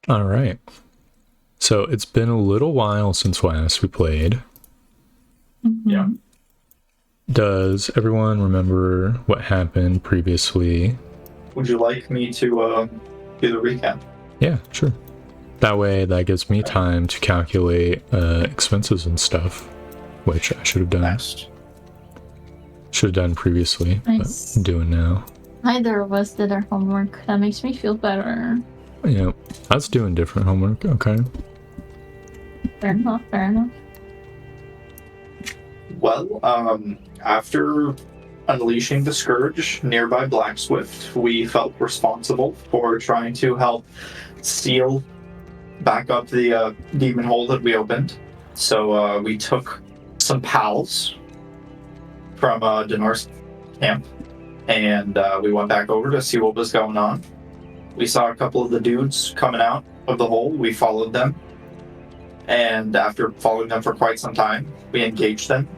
All right. So it's been a little while since last we played. Yeah. Does everyone remember what happened previously? Would you like me to do the recap? Yeah, sure. That way, that gives me time to calculate expenses and stuff, which I should have done. Next. Should have done previously, Nice. but I'm doing now. Neither of us did our homework. That makes me feel better. Yeah, I was doing different homework. Okay. Fair enough, fair enough. Well, after unleashing the Scourge nearby Blackswift, we felt responsible for trying to help seal back up the demon hole that we opened. So we took some pals from Dinar's camp, and we went back over to see what was going on. We saw a couple of the dudes coming out of the hole. We followed them, and after following them for quite some time, we engaged them,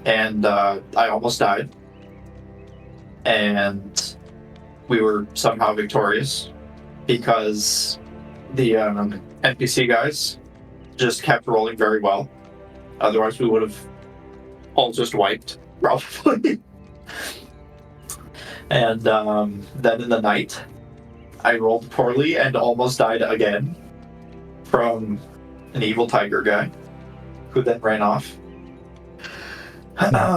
and I almost died. And we were somehow victorious because the NPC guys just kept rolling very well. Otherwise, we would have all just wiped, probably. And then in the night, I rolled poorly and almost died again from an evil tiger guy who then ran off.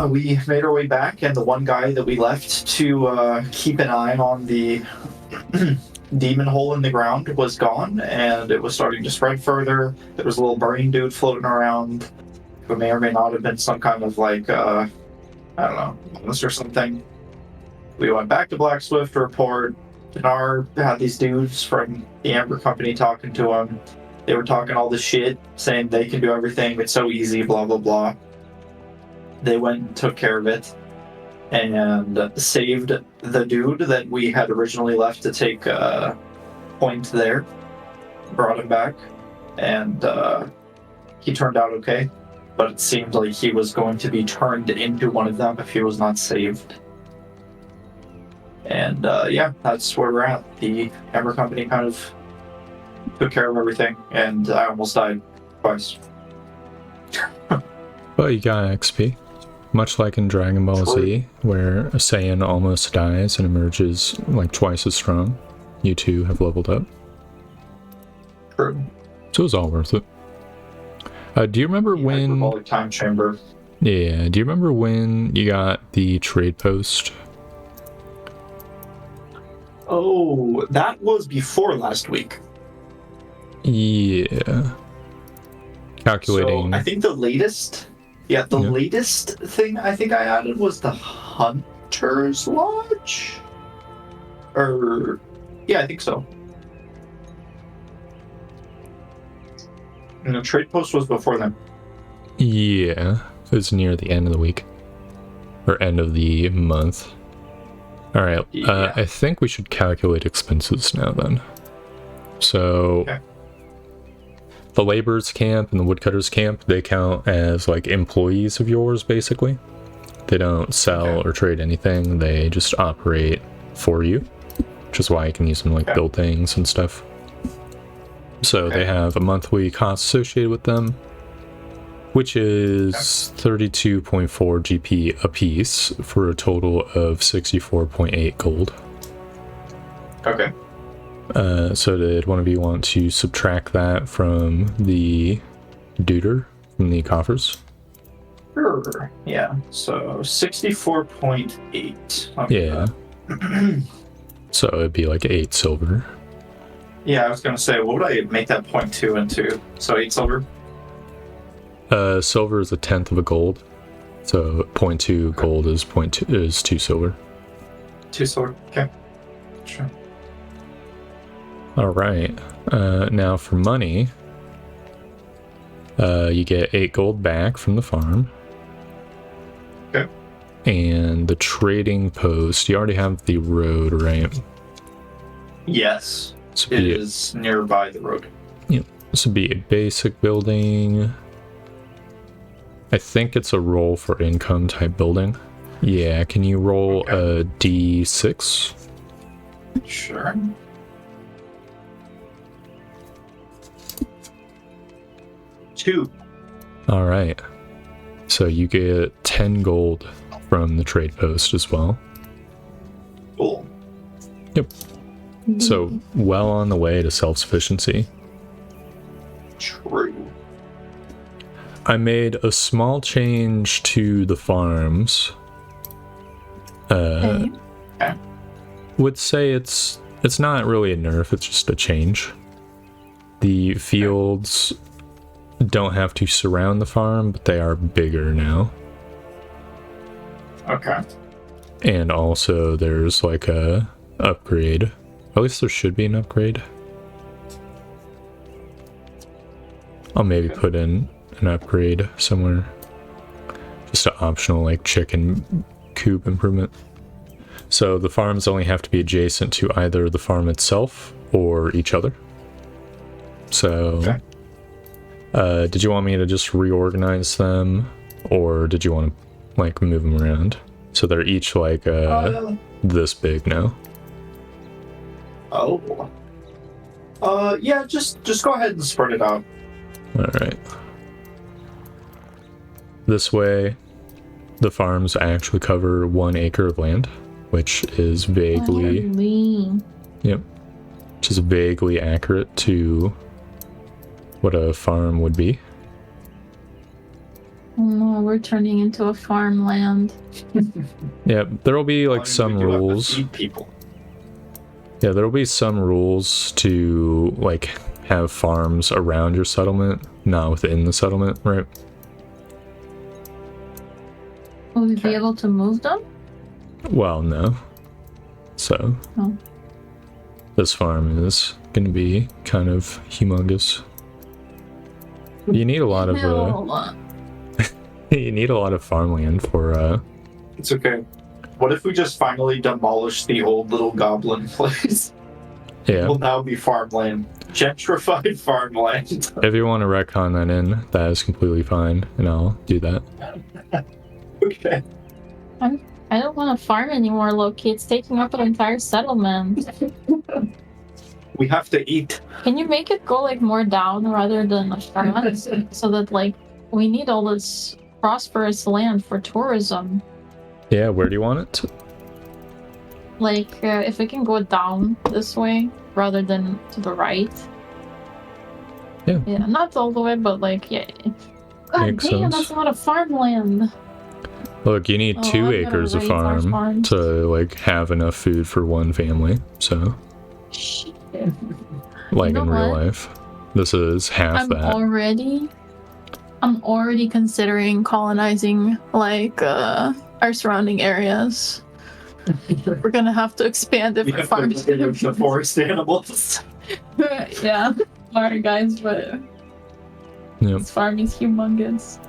We made our way back, and the one guy that we left to keep an eye on the demon hole in the ground was gone, and it was starting to spread further. There was a little burning dude floating around who may or may not have been some kind of like, I don't know, monster or something. We went back to Blackswift to report. Dinar had these dudes from the Amber Company talking to him. They were talking all this shit, saying they can do everything, it's so easy, blah, blah, blah. They went and took care of it and saved the dude that we had originally left to take point there. Brought him back, and he turned out okay. But it seemed like he was going to be turned into one of them if he was not saved. And yeah, that's where we're at. The Amber Company kind of took care of everything, and I almost died twice. Well, you got XP. Much like in Dragon Ball Z, where a Saiyan almost dies and emerges like twice as strong, you two have leveled up. True. So it was all worth it. Do you remember when... Hyperbolic time chamber. Yeah, do you remember when you got the trade post? Oh, that was before last week. Yeah. Calculating... So I think the latest... Yeah, the latest thing I think I added was the Hunter's Lodge? Or... Yeah, I think so. And the trade post was before then. Yeah, it was near the end of the week. Or end of the month. Alright, Yeah. I think we should calculate expenses now then. So... Okay. The laborers camp and the woodcutters camp, they count as like employees of yours, basically. They don't sell or trade anything, they just operate for you, which is why you can use them to like build things and stuff. So they have a monthly cost associated with them, which is 32.4 GP a piece for a total of 64.8 gold. Okay. So did one of you want to subtract that from the deuter, from the coffers? Sure. Yeah. So 64.8. Yeah. So it'd be like 8 silver. Yeah, I was gonna say, what would I make that 0.2 into? So 8 silver? Silver is a tenth of a gold. So 0.2 gold is 2 silver. 2 silver. Okay. Sure. All right. Now for money, you get 8 gold back from the farm. Okay. And the trading post, you already have the road, right? Yes. This It is nearby the road. Yep. This would be a basic building. I think it's a roll for income type building. Yeah, can you roll a D6? Sure. 2. All right. So you get 10 gold from the trade post as well. Cool. So well on the way to self-sufficiency. True. I made a small change to the farms. Okay. Would say it's not really a nerf, it's just a change. The fields don't have to surround the farm, but they are bigger now. Okay. And also there's like a upgrade. At least there should be an upgrade. I'll maybe put in an upgrade somewhere. Just an optional like chicken coop improvement. So the farms only have to be adjacent to either the farm itself or each other. So, did you want me to just reorganize them, or did you want to like move them around? So they're each like this big now. Oh. Yeah, just go ahead and spread it out. All right. This way, the farms actually cover 1 acre of land, which is vaguely, which is vaguely accurate to what a farm would be. No, we're turning into a farmland. Yeah, there will be like some You have to rules. feed people. Yeah, there will be some rules to like have farms around your settlement, not within the settlement, right? Will we be able to move them? Well, no. So, Oh. this farm is going to be kind of humongous. You need a lot of you need a lot of farmland for It's okay. What if we just finally demolish the old little goblin place? yeah. Will now be farmland. Gentrified farmland. If you want to retcon that in, that is completely fine, and I'll do that. Okay. I don't want to farm anymore, Loki. It's taking up an entire settlement. We have to eat. Can you make it go like more down rather than front, so that like we need all this prosperous land for tourism? Yeah, where do you want it to? Like if we can go down this way rather than to the right. Yeah. Yeah, not all the way, but like yeah. God Makes damn, sense. that's a lot of farmland. Look, you need Oh, 2 I'm gonna acres of raise our farm farms. to like have enough food for 1 family. So, Shit. like You know in real what? life, this is half I'm that. already considering colonizing like our surrounding areas. We're gonna have to expand We different have to farms. get rid of the forest animals. Yeah. Sorry guys, but Yep. this farm is humongous.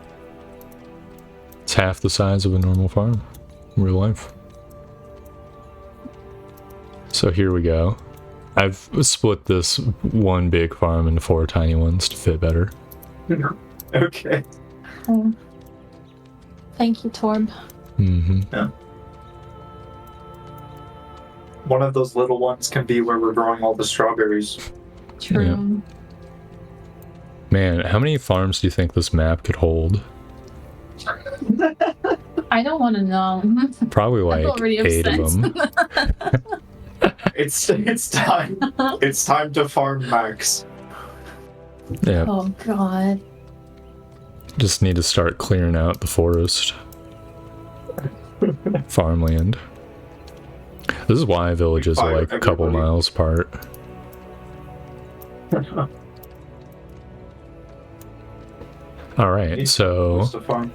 It's half the size of a normal farm in real life. So here we go. I've split this one big farm into 4 tiny ones to fit better. Okay. Oh. Thank you, Torb. Mm-hmm. One of those little ones can be where we're growing all the strawberries. True. Man, how many farms do you think this map could hold? I don't want to know. Probably like already 8 of obsessed. them. It's time. It's time to farm Max. Yeah, Oh god. just need to start clearing out the forest. Farmland. This is why villages are Fire like a couple everybody. miles apart. Alright, so What's the farm?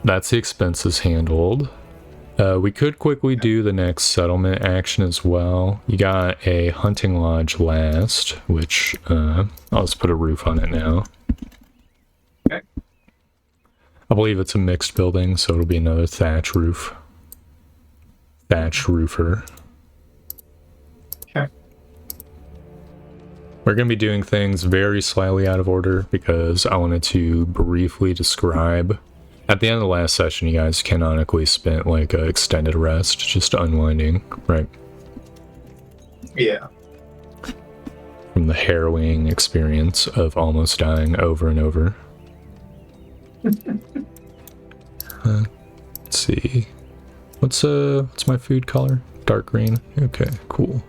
that's the expenses handled. We could quickly do the next settlement action as well. You got a hunting lodge last, which I'll just put a roof on it now. Okay. I believe it's a mixed building, so it'll be another thatch roof. Thatch roofer. Okay. We're going to be doing things very slightly out of order because I wanted to briefly describe. At the end of the last session, you guys canonically spent like an extended rest, just unwinding, right? Yeah. from the harrowing experience of almost dying over and over. Let's see. What's my food color? Dark green. Okay, cool.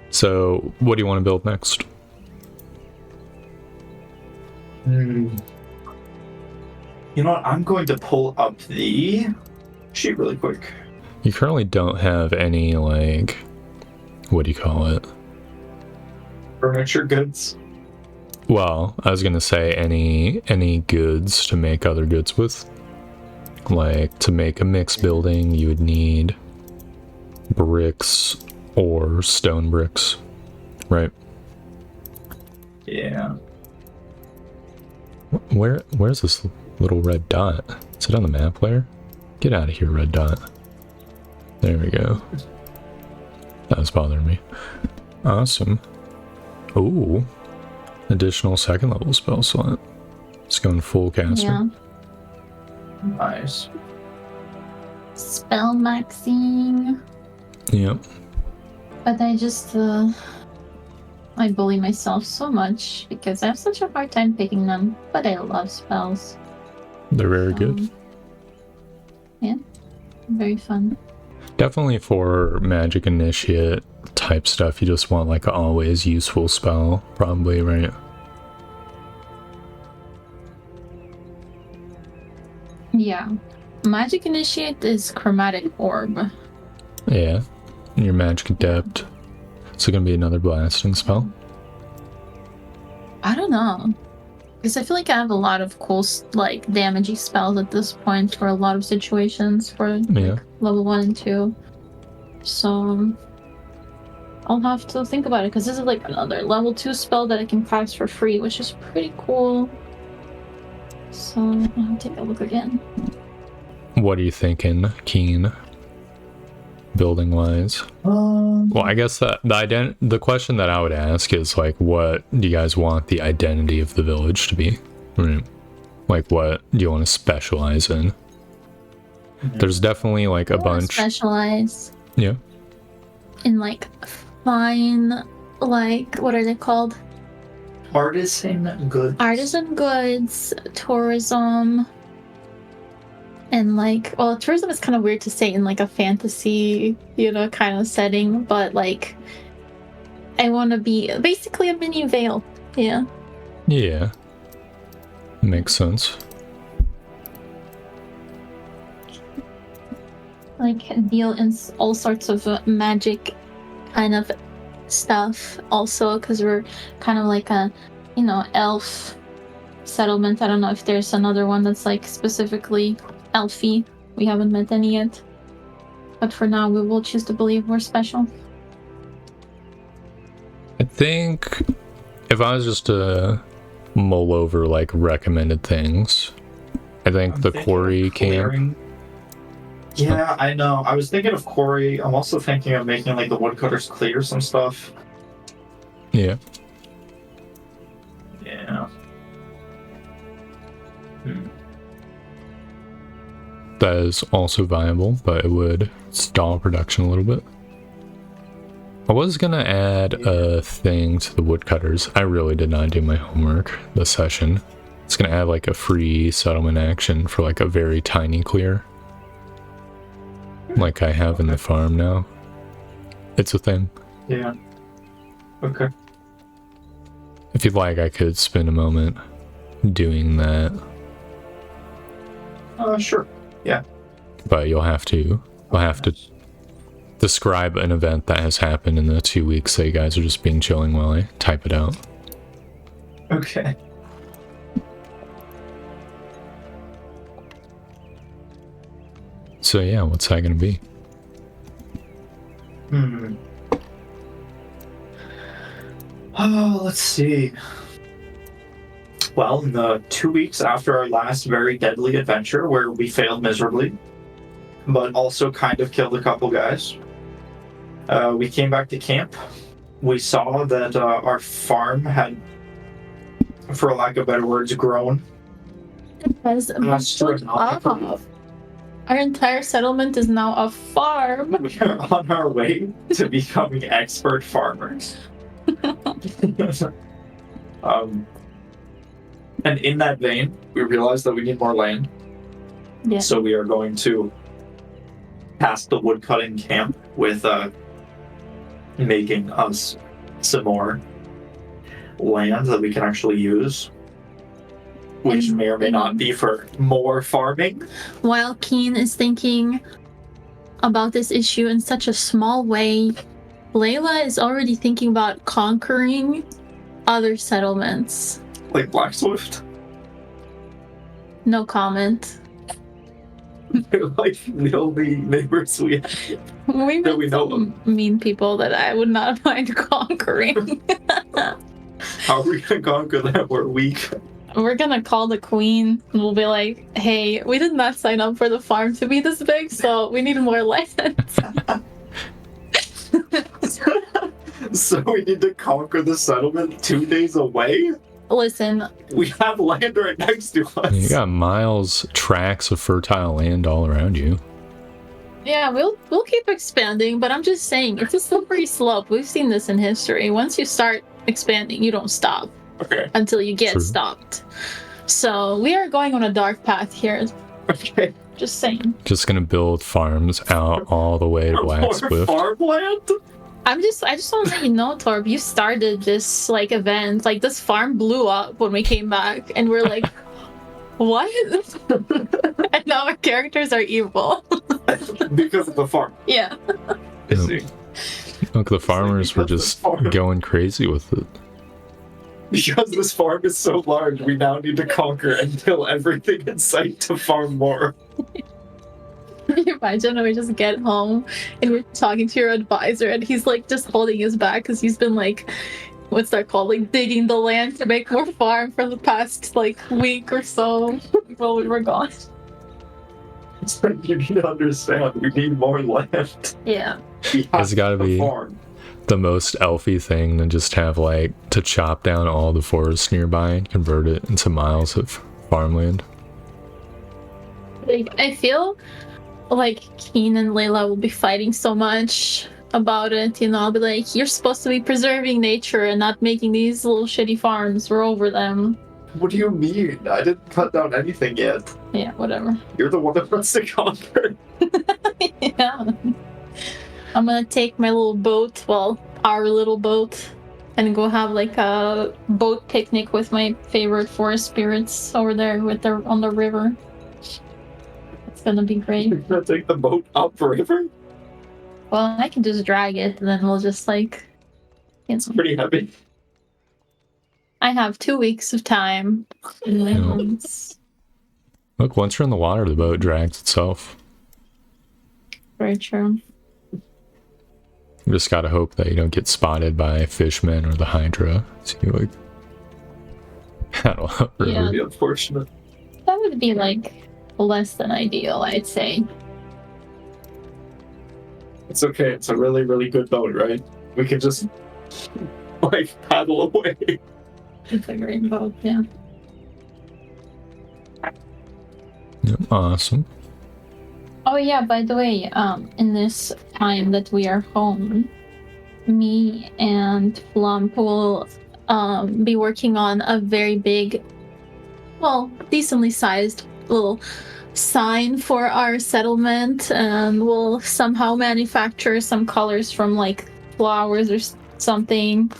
So, what do you want to build next? You know what? I'm going to pull up the sheet really quick. You currently don't have any, like, what do you call it? Furniture goods. Well, I was gonna say any goods to make other goods with. Like, to make a mixed building, you would need bricks or stone bricks, right? Yeah. Where's this little red dot? Is it on the map player? Get out of here, red dot. There we go. That was bothering me. Awesome. Ooh. Additional second level spell slot. It's going full caster. Yeah. Nice. Spell maxing. Yep. But I bully myself so much because I have such a hard time picking them. But I love spells. They're very good. Yeah. Very fun. Definitely for magic initiate type stuff, you just want like an always useful spell, probably, right? Yeah. Magic initiate is chromatic orb. Yeah. And your magic adept. Is it gonna be another blasting spell? I don't know. Because I feel like I have a lot of cool, like, damagey spells at this point for a lot of situations for Yeah. level 1 and 2. So I'll have to think about it because this is like another level 2 spell that I can cast for free, which is pretty cool. So I'll take a look again. What are you thinking, Keen? Building wise? Well, I guess that the question that I would ask is like, what do you guys want the identity of the village to be? Right. Like, what do you want to specialize in? There's definitely like a bunch. Specialize. Yeah. In like fine, like, what are they called? Artisan goods. Artisan goods, tourism, and like, well, tourism is kind of weird to say in like a fantasy, kind of setting, but like, I want to be basically a mini Vale. Yeah. Yeah. Makes sense. Like, deal in all sorts of magic kind of stuff also, because we're kind of like a, elf settlement. I don't know if there's another one that's like specifically elfy. We haven't met any yet. But for now, we will choose to believe we're special. I think if I was just to mull over like recommended things, I think the quarry camp. Yeah, I know. I was thinking of quarry. I'm also thinking of making like the woodcutters clear some stuff. Yeah. Yeah. That is also viable, but it would stall production a little bit. I was gonna add a thing to the woodcutters. I really did not do my homework this session. It's gonna add like a free settlement action for like a very tiny clear. Like I have in the farm now. It's a thing. Yeah. Okay. If you'd like, I could spend a moment doing that. Sure. Yeah. But you'll have to describe an event that has happened in the 2 weeks that you guys are just being chilling while I type it out. Okay. So yeah, what's that gonna be? Oh, let's see. Well, in the 2 weeks after our last very deadly adventure where we failed miserably, but also kind of killed a couple guys, we came back to camp. We saw that our farm had, for lack of better words, grown. Because Our entire settlement is now a farm. We are on our way to becoming expert farmers. And in that vein, we realize that we need more land. Yeah. So we are going to task the woodcutting camp with making us some more land that we can actually use, which may or may not be for more farming. While Keen is thinking about this issue in such a small way, Layla is already thinking about conquering other settlements. Like Black Swift. No comment. They're like the only neighbors we have. We That met we know some mean people that I would not mind conquering. How are we gonna conquer them? We're weak. We're gonna call the queen and we'll be like, hey, we did not sign up for the farm to be this big, so we need more land. So we need to conquer the settlement 2 days away? Listen, We have land right next to us. You got miles, tracts of fertile land all around you. yeah, we'll keep expanding, but I'm just saying, it's a slippery slope. We've seen this in history. Once you start expanding, you don't stop Okay. until you get True. stopped. So we are going on a dark path here. Okay. Just saying. Just gonna build farms out all the way to Black More Swift. farmland? I just want to let you know, Torb, you started this like event. Like this farm blew up when we came back, and we're like, what? And now our characters are evil. Because of the farm. Yeah. I see. Look, the farmers were because just the farm- going crazy with it. Because this farm is so large, we now need to conquer and kill everything in sight to farm more. Can you imagine when we just get home and we're talking to your advisor and he's like just holding his back because he's been like, what's that called? Like digging the land to make more farm for the past like week or so while we were gone. It's like you need to understand, we need more land. Yeah. We have It's gotta to be farm. the most elfy thing to just have, like, to chop down all the forests nearby and convert it into miles of farmland. Like I feel like Keen and Layla will be fighting so much about it, you know. I'll be like, you're supposed to be preserving nature and not making these little shitty farms. We're over them. What do you mean? I didn't cut down anything yet. Yeah, whatever. You're the one that wants to conquer. Yeah. I'm gonna take my little boat, well, our little boat, and go have like a boat picnic with my favorite forest spirits over there with their on the river. It's gonna be great. You're gonna take the boat upriver? Well, I can just drag it, and then we'll just like. It's pretty heavy. I have 2 weeks of time. And Look, once you're in the water, the boat drags itself. very true. You just gotta hope that you don't get spotted by fishmen or the Hydra. So you like paddle up river. Yeah. It'd be unfortunate. That would be like less than ideal, I'd say. It's okay, it's a really, really good boat, right? We can just like paddle away. It's a great boat, yeah. Yep, awesome. Oh yeah, by the way, in this time that we are home, me and Flump will be working on a very big, well, decently sized little sign for our settlement, and we'll somehow manufacture some colors from like flowers or something,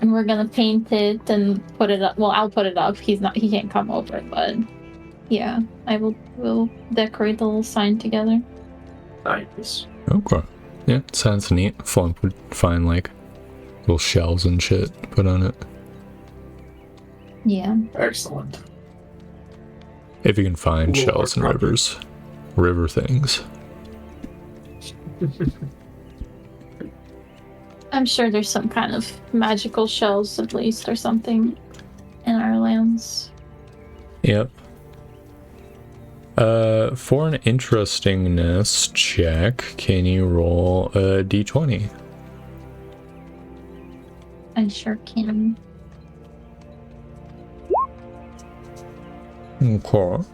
and we're gonna paint it and put it up. Well, I'll put it up. He can't come over, but yeah, we'll decorate the little sign together. Nice. Okay. Yeah, sounds neat. Flump would find like little shells and shit to put on it. Yeah. Excellent. If you can find We'll shells in work on it. rivers. River things. I'm sure there's some kind of magical shells, at least, or something in our lands. Yep. For an interestingness check, can you roll a d20? I sure can. Okay.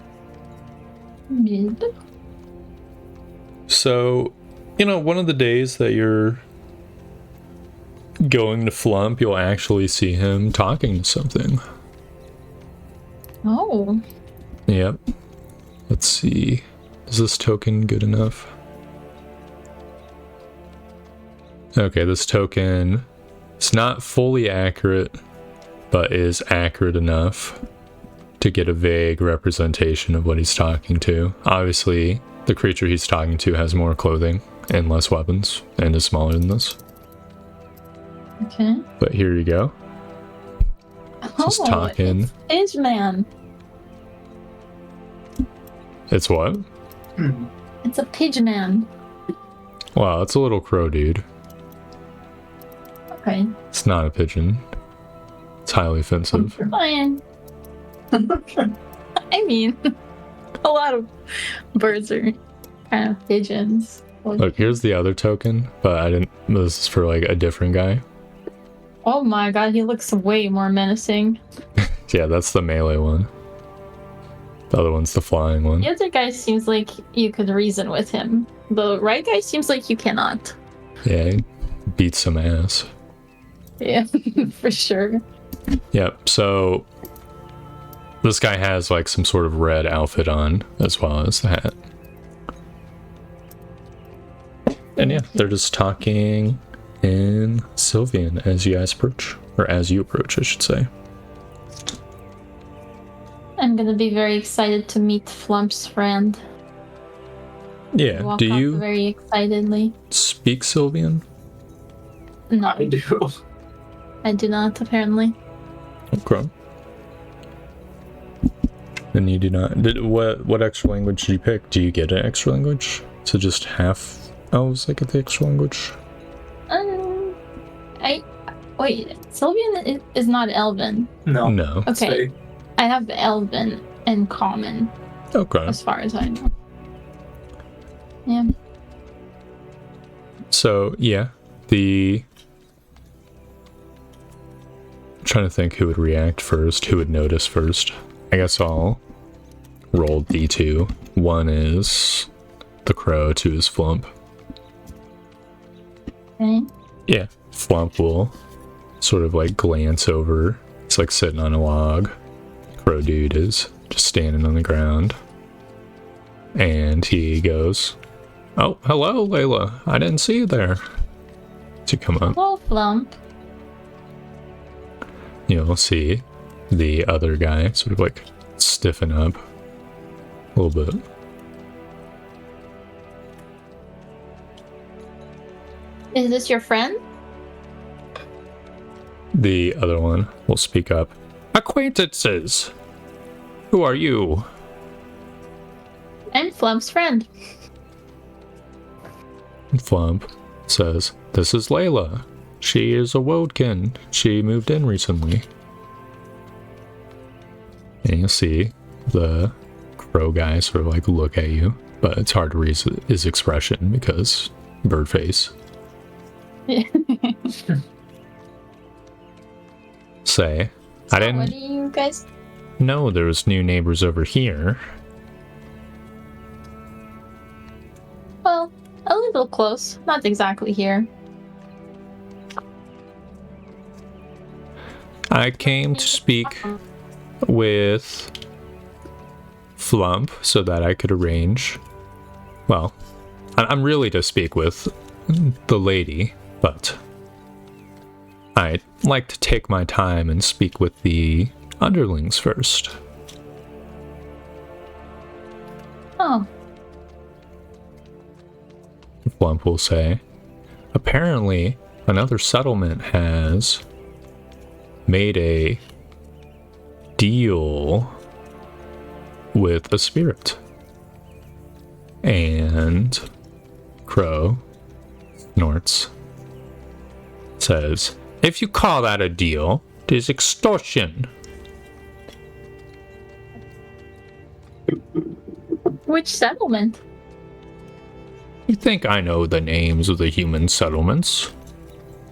Mid. so, one of the days that you're going to Flump, you'll actually see him talking to something. Oh. Yep. Let's see. Is this token good enough? Okay, this token is not fully accurate, but is accurate enough to get a vague representation of what he's talking to. Obviously, the creature he's talking to has more clothing and less weapons, and is smaller than this. Okay. But here you go. Just talking. It's man. It's what? It's a pigeon man. Wow, it's a little crow dude. Okay. It's not a pigeon. It's highly offensive. Fine. I mean, a lot of birds are kind of pigeons. Look, here's the other token, but I didn't. This is for like a different guy. Oh my god, he looks way more menacing. Yeah, that's the melee one. The other one's the flying one. The other guy seems like you could reason with him. The right guy seems like you cannot. Yeah, he beats some ass. Yeah, for sure. Yep, so this guy has like some sort of red outfit on, as well as the hat. And yeah, they're just talking in Sylvian as you guys approach. Or as you approach, I should say. I'm gonna be very excited to meet Flump's friend. Yeah, Walk do up you very excitedly. speak Sylvian? No, I do. I do not, apparently. Okay. And you do not. What extra language did you pick? Do you get an extra language? So just half elves that get the extra language? Wait, Sylvian is not Elven. No. No. Okay, Say, I have Elven and Common, Okay. as far as I know. Yeah. So, yeah. I'm trying to think who would react first, who would notice first. I guess I'll roll D2. 1 is the crow, 2 is Flump. Okay. Yeah, Flump will sort of like glance over. He's like sitting on a log. Crow dude is just standing on the ground. And he goes, "Oh, hello, Layla. I didn't see you there." To come up, Hello, Flump. you'll see the other guy sort of like stiffen up a little bit. Is this your friend? The other one will speak up. "Acquaintances! Who are you?" I'm Flump's friend. Flump says, "This is Layla. She is a Wodekin. She moved in recently." And you'll see the crow guy sort of like look at you, but it's hard to read his expression because bird face. Say, "I What didn't do you guys? know there was new neighbors over here." Well, a little close. Not exactly here. "I came to speak with Flump so that I could arrange. Well, I'm really to speak with the lady, but I'd like to take my time and speak with the underlings first." Oh, Flump will say, "Apparently, another settlement has made a deal with a spirit." And Crow snorts, says, "If you call that a deal, it is extortion." which settlement? You think I know the names of the human settlements?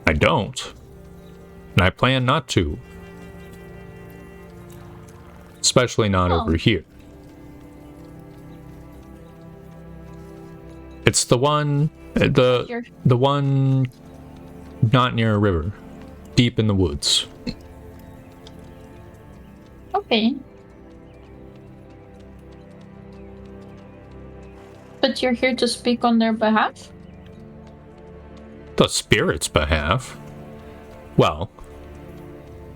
I don't. And I plan not to. Especially not over here. It's the one, the one not near a river, deep in the woods. Okay. But you're here to speak on their behalf? The spirit's behalf. Well.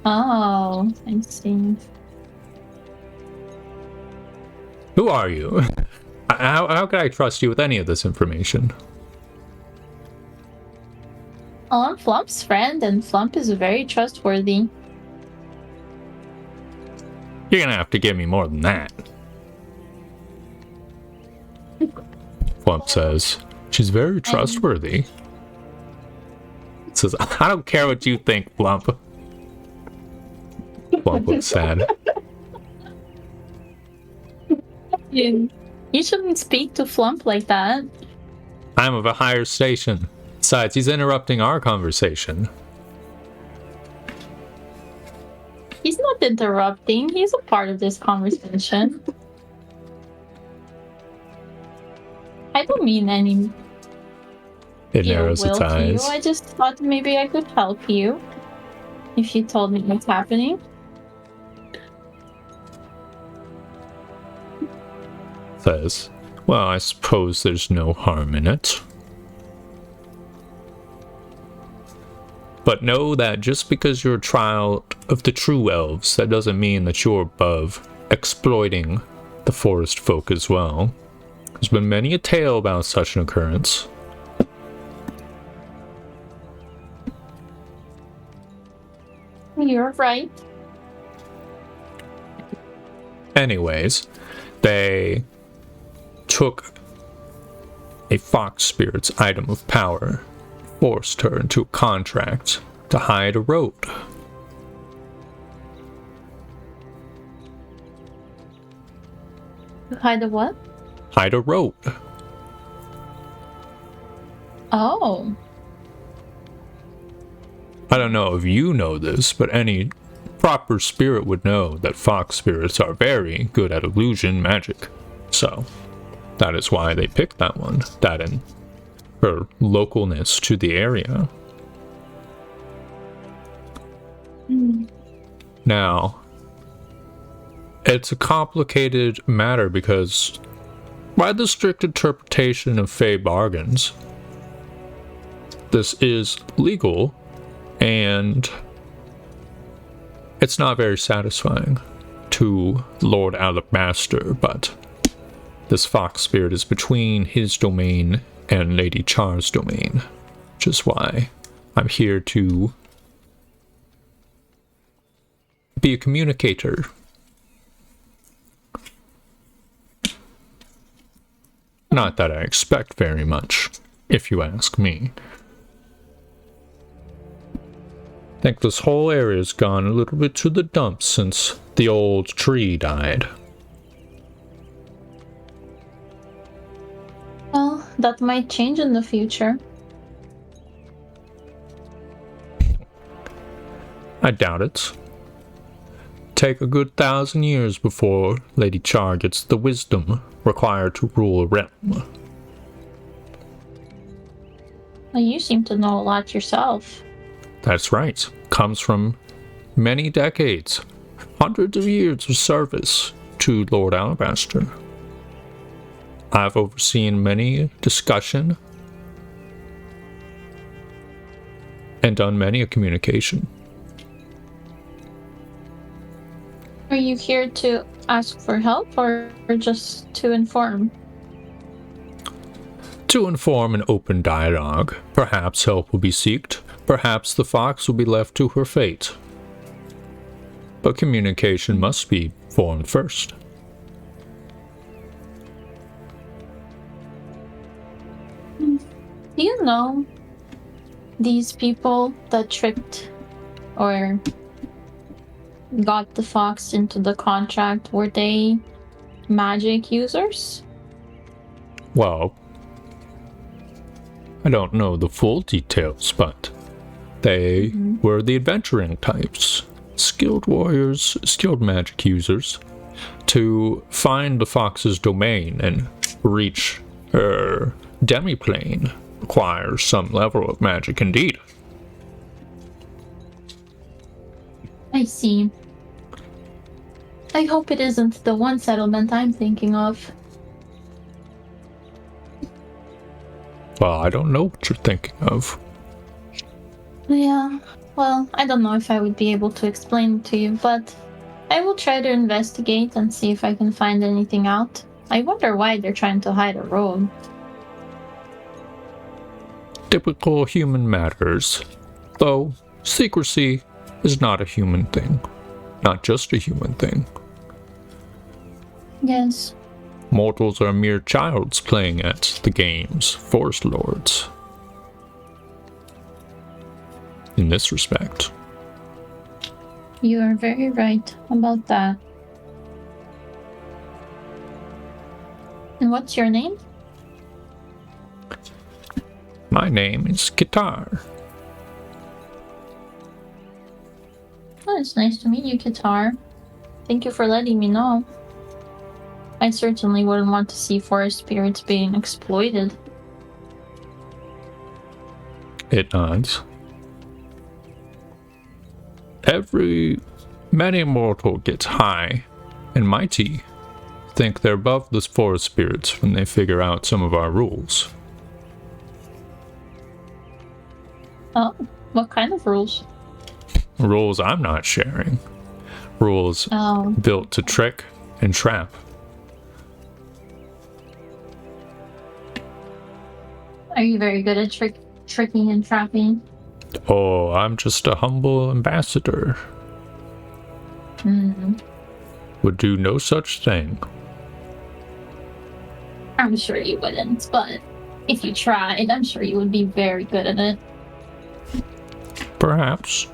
Oh, I see. Who are you? How can I trust you with any of this information? Well, I'm Flump's friend, and Flump is very trustworthy. You're gonna have to give me more than that. Flump says, she's very trustworthy. Says, I don't care what you think, Flump. Flump looks sad. You shouldn't speak to Flump like that. I'm of a higher station. Besides, he's interrupting our conversation. He's not interrupting. He's a part of this conversation. I don't mean any It ill narrows will its to you. eyes. I just thought maybe I could help you if you told me what's happening. Says, well, I suppose there's no harm in it. But know that just because you're a child of the true elves, that doesn't mean that you're above exploiting the forest folk as well. There's been many a tale about such an occurrence. You're right. Anyways, they took a fox spirit's item of power, forced her into a contract to hide a road. Hide the what? Hide a road. Oh. I don't know if you know this, but any proper spirit would know that fox spirits are very good at illusion magic. So, that is why they picked that one. That and her localness to the area. Now, it's a complicated matter because by the strict interpretation of Fey bargains, this is legal and it's not very satisfying to Lord Alabaster, but this fox spirit is between his domain and Lady Char's domain, which is why I'm here to be a communicator. Not that I expect very much, if you ask me. I think this whole area's gone a little bit to the dumps since the old tree died. Well, that might change in the future. I doubt it. Take a good 1,000 years before Lady Char gets the wisdom required to rule a realm. Well, you seem to know a lot yourself. That's right. Comes from many decades, hundreds of years of service to Lord Alabaster. I've overseen many discussion and done many a communication. Are you here to ask for help or just to inform? To inform an open dialogue. Perhaps help will be sought. Perhaps the fox will be left to her fate. But communication must be formed first. Do you know these people that tricked or got the fox into the contract? Were they magic users? Well, I don't know the full details, but they were the adventuring types, skilled warriors, skilled magic users, to find the fox's domain and reach her demiplane requires some level of magic indeed. I see. I hope it isn't the one settlement I'm thinking of. Well, I don't know what you're thinking of. Yeah, well, I don't know if I would be able to explain it to you, but I will try to investigate and see if I can find anything out. I wonder why they're trying to hide a road. Typical human matters. Though, secrecy is not a human thing. Not just a human thing. Yes. Mortals are mere childs playing at the games, forest lords. In this respect. You are very right about that. And what's your name? My name is Kitar. Oh, it's nice to meet you, Kitar. Thank you for letting me know. I certainly wouldn't want to see forest spirits being exploited. It nods. Many mortal gets high and mighty think they're above the forest spirits when they figure out some of our rules. Oh, what kind of rules? Rules I'm not sharing. Rules Oh, built to trick and trap. are you very good at tricking and trapping? Oh, I'm just a humble ambassador. Would do no such thing. I'm sure you wouldn't, but if you tried, I'm sure you would be very good at it. Perhaps.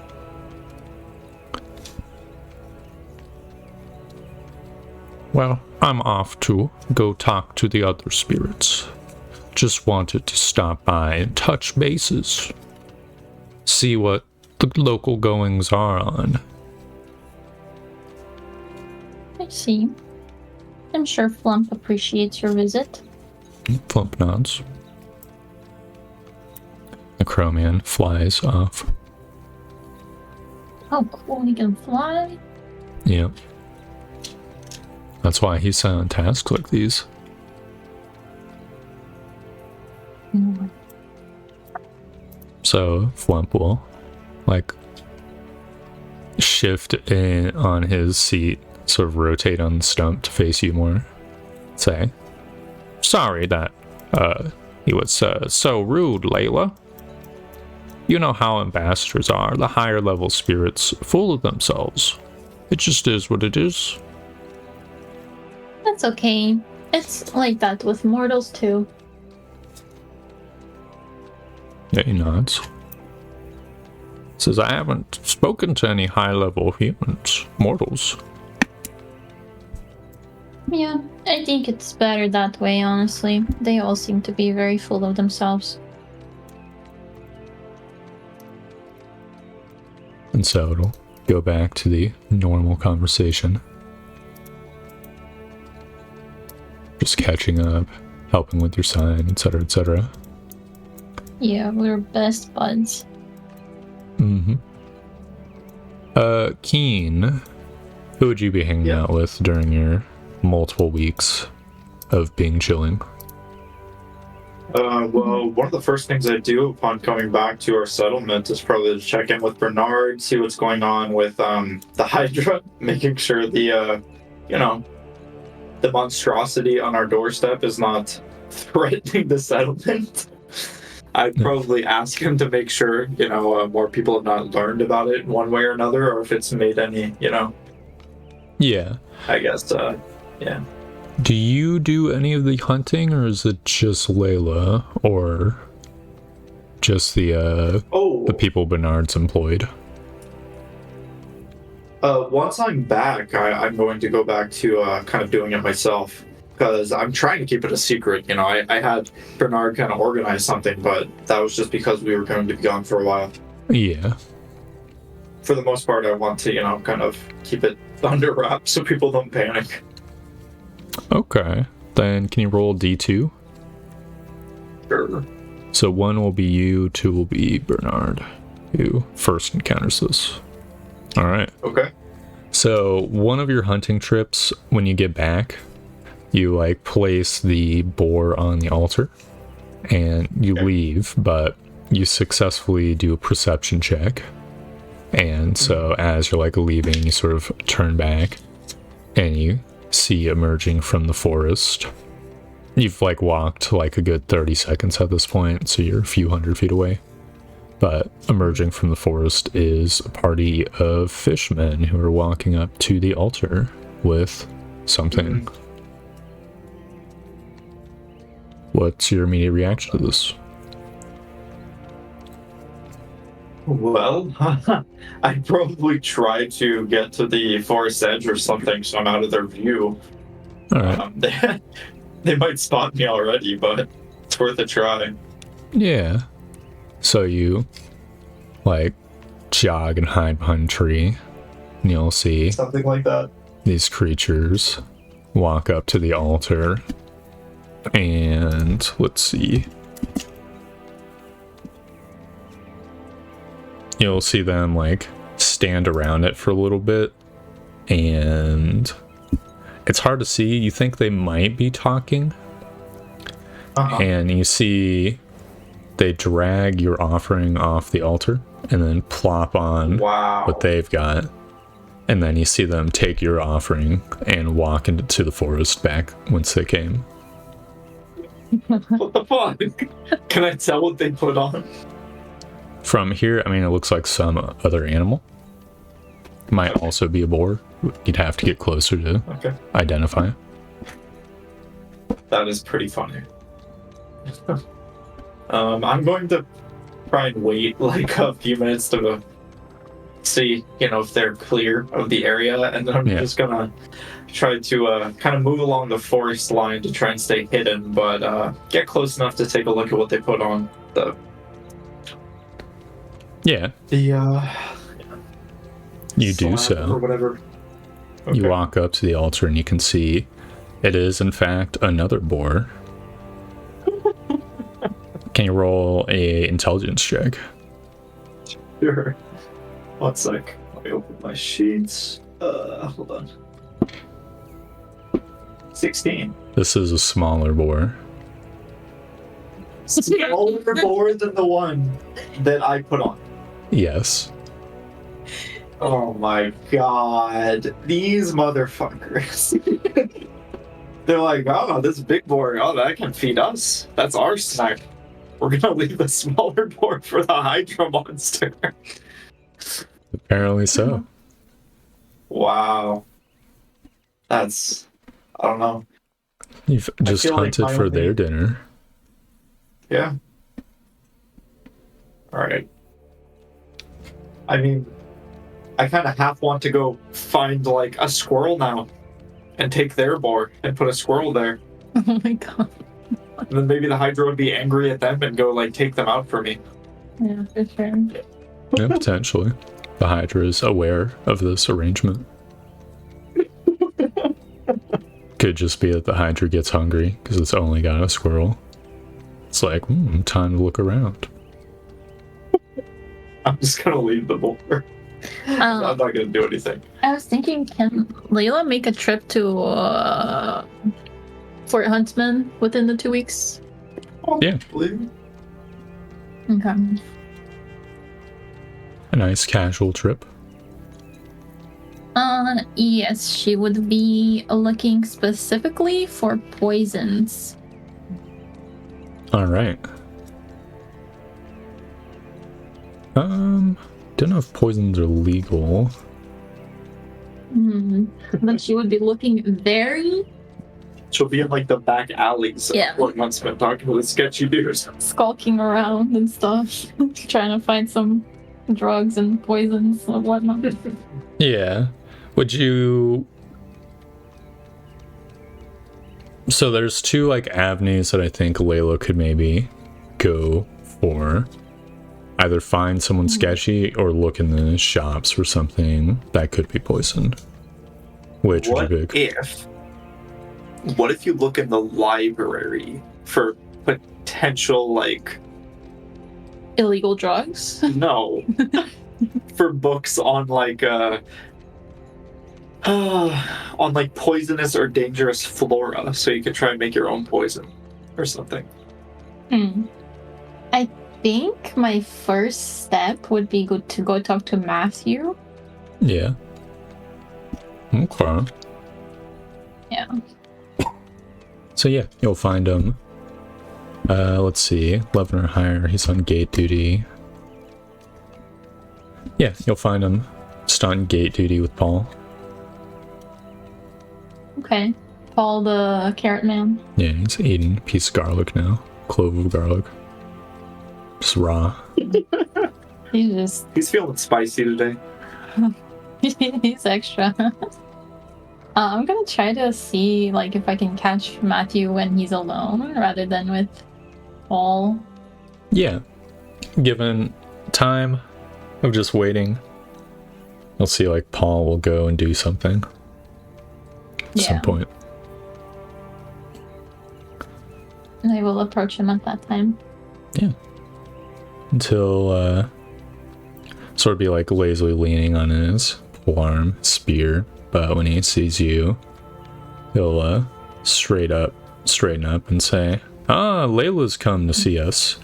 Well, I'm off to go talk to the other spirits. Just wanted to stop by and touch bases. See what the local goings are on. I see. I'm sure Flump appreciates your visit. Flump nods. The crowman flies off. Oh, cool, he can fly? Yep. That's why he's sent on tasks like these. So Flump will, shift in on his seat, sort of rotate on the stump to face you more. Say, sorry that, he was, so rude, Layla. You know how ambassadors are, the higher level spirits, full of themselves. It just is what it is. That's okay. It's like that with mortals too. Yeah, he nods. Says, I haven't spoken to any high-level humans, mortals. Yeah, I think it's better that way, honestly. They all seem to be very full of themselves. And so it'll go back to the normal conversation. Just catching up, helping with your sign, etc., etc. Yeah, we're best buds. Mm-hmm. Keen, who would you be hanging out with during your multiple weeks of being chilling? Well, one of the first things I do upon coming back to our settlement is probably to check in with Bernard, see what's going on with the Hydra, making sure the monstrosity on our doorstep is not threatening the settlement. I'd probably ask him to make sure, more people have not learned about it one way or another, or if it's made any, Yeah. I guess, yeah. Do you do any of the hunting, or is it just Layla, or just the people Bernard's employed? Once I'm back, I'm going to go back to kind of doing it myself, because I'm trying to keep it a secret. I had Bernard kind of organize something, but that was just because we were going to be gone for a while. Yeah. For the most part, I want to, kind of keep it under wraps so people don't panic. Okay. Then can you roll D2? Sure. So 1 will be you, 2 will be Bernard, who first encounters this. All right. Okay. So one of your hunting trips, when you get back, you like place the boar on the altar and you leave, but you successfully do a perception check. And so as you're like leaving, you sort of turn back and you see emerging from the forest. You've like walked like a good 30 seconds at this point, so you're a few hundred feet away. But emerging from the forest is a party of fishmen who are walking up to the altar with something. What's your immediate reaction to this? Well, I'd probably try to get to the forest edge or something so I'm out of their view. All right. They might spot me already, but it's worth a try. Yeah. So you, like, jog and hide behind a tree, and you'll see Something like that. these creatures walk up to the altar, and let's see. You'll see them, like, stand around it for a little bit, and it's hard to see. You think they might be talking, and you see they drag your offering off the altar and then plop on what they've got. And then you see them take your offering and walk into the forest back whence they came. What the fuck? Can I tell what they put on? From here, I mean, it looks like some other animal. Might also be a boar. You'd have to get closer to identify. That is pretty funny. I'm going to try and wait like a few minutes to see, if they're clear of the area, and then I'm just gonna try to kind of move along the forest line to try and stay hidden, but get close enough to take a look at what they put on the. You do so. Or whatever. Okay. You walk up to the altar and you can see it is, in fact, another boar. Can you roll a intelligence check? Sure. 1 sec. Let me open my sheets. Hold on. 16. This is a smaller boar. Smaller boar than the one that I put on. Yes. Oh my god. These motherfuckers. They're like, oh, this big boar, that can feed us. That's our snack. We're gonna leave the smaller boar for the Hydra monster. Apparently so. Wow. That's, I don't know. You've just hunted for their dinner. Yeah. Alright. I mean, I kind of half want to go find, like, a squirrel now and take their boar and put a squirrel there. Oh my god. And then maybe the Hydra would be angry at them and go, like, take them out for me. Yeah, for sure. Yeah, potentially. The Hydra is aware of this arrangement. Could just be that the Hydra gets hungry because it's only got a squirrel. It's like, time to look around. I'm just gonna leave the boar. I'm not gonna do anything. I was thinking, can Layla make a trip to Fort Huntsman within the 2 weeks? Yeah. Okay. A nice casual trip. Yes, she would be looking specifically for poisons. All right. Don't know if poisons are legal. But she would be looking very... She'll be in, like, the back alleys of Fort Huntsman talking to the sketchy dudes. Skulking around and stuff. Trying to find some drugs and poisons and whatnot. Yeah. Would you... So there's 2, like, avenues that I think Layla could maybe go for. Either find someone sketchy or look in the shops for something that could be poisoned. Which would you pick? What if you look in the library for potential, like, Illegal drugs? no, for books on, like, on, like, poisonous or dangerous flora, so you could try and make your own poison or something. I think my first step would be good to go talk to Matthew. Yeah. Okay. Yeah. So yeah, you'll find him. Let's see, 11 or higher. He's on gate duty. Yeah, you'll find him just on gate duty with Paul. Okay. Paul the carrot man. Yeah, he's eating a piece of garlic now. Clove of garlic. Just raw. He's feeling spicy today. he's extra. I'm gonna try to see like if I can catch Matthew when he's alone rather than with Paul. Yeah. Given time of just waiting, you'll see like Paul will go and do something at some point. And I will approach him at that time. Yeah. Until sort of be like lazily leaning on his forearm, spear, but when he sees you, he'll straighten up and say, Layla's come to see us.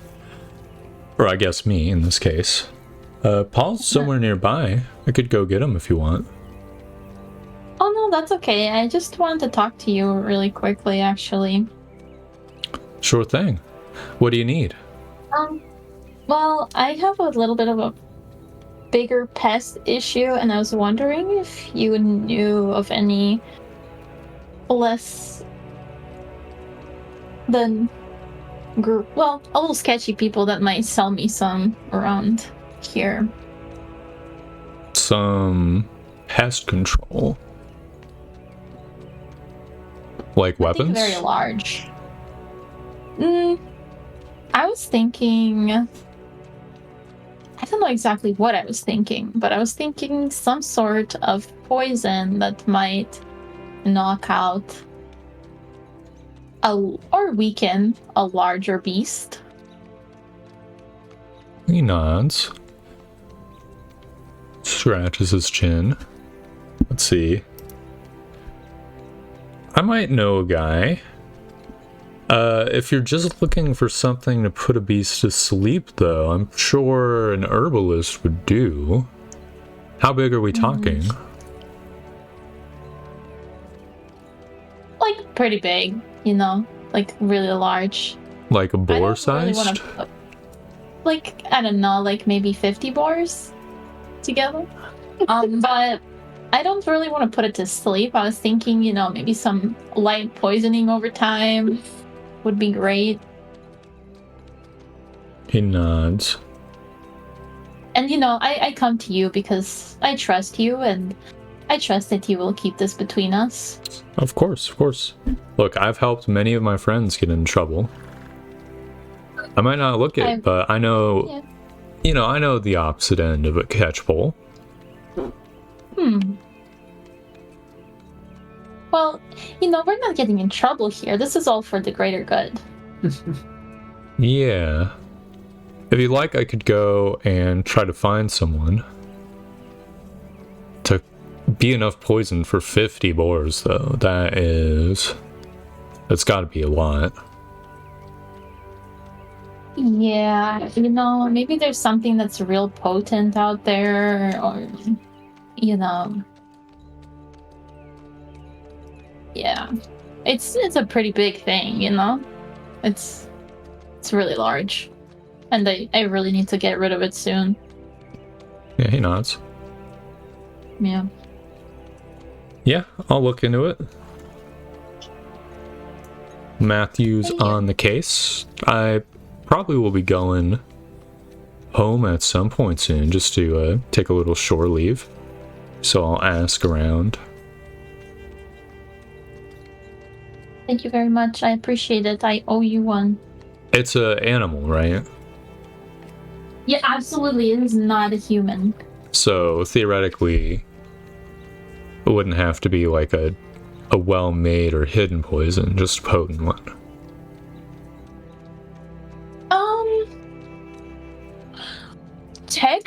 Or I guess me in this case. Paul's somewhere nearby. I could go get him if you want. Oh no, that's okay. I just wanted to talk to you really quickly, actually. Sure thing. What do you need? Well, I have a little bit of a bigger pest issue, and I was wondering if you knew of any less than a little sketchy people that might sell me some around here. Some pest control. Like weapons? Very large. I was thinking, I don't know exactly what I was thinking, but I was thinking some sort of poison that might knock out or weaken a larger beast. He nods. Scratches his chin. Let's see. I might know a guy. If you're just looking for something to put a beast to sleep, though, I'm sure an herbalist would do. How big are we talking? Like, pretty big, like really large. Like a boar-sized? Really like, I don't know, like maybe 50 boars together. But I don't really want to put it to sleep. I was thinking, maybe some light poisoning over time would be great. He nods. And I come to you because I trust you, and I trust that you will keep this between us. Of course, of course. Look, I've helped many of my friends get in trouble. I might not look it, but I know, I know the opposite end of a catchpole. Well, we're not getting in trouble here. This is all for the greater good. Yeah. If you'd like, I could go and try to find someone to be enough poison for 50 boars, though. That's gotta be a lot. Yeah, maybe there's something that's real potent out there, or, yeah. It's a pretty big thing, It's really large. And I really need to get rid of it soon. Yeah, he nods. Yeah. Yeah, I'll look into it. Matthew's on the case. I probably will be going home at some point soon, just to take a little shore leave. So I'll ask around. Thank you very much. I appreciate it. I owe you one. It's an animal, right? Yeah, absolutely. It is not a human. So theoretically, it wouldn't have to be like a well-made or hidden poison, just a potent one.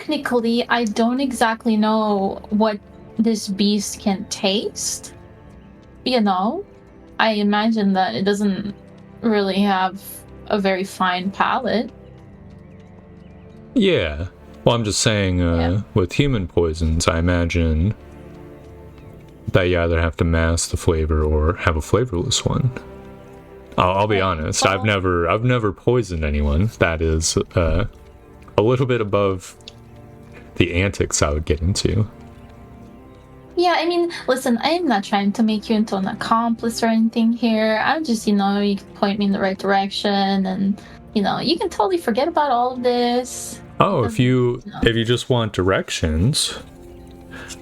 technically, I don't exactly know what this beast can taste. You know, I imagine that it doesn't really have a very fine palate. Yeah. Well, I'm just saying, with human poisons, I imagine that you either have to mask the flavor or have a flavorless one. I'll be honest. I've never poisoned anyone. That is a little bit above the antics I would get into. Yeah, I mean, listen, I'm not trying to make you into an accomplice or anything here. I'm just, you can point me in the right direction, and you can totally forget about all of this. Oh, if you just want directions,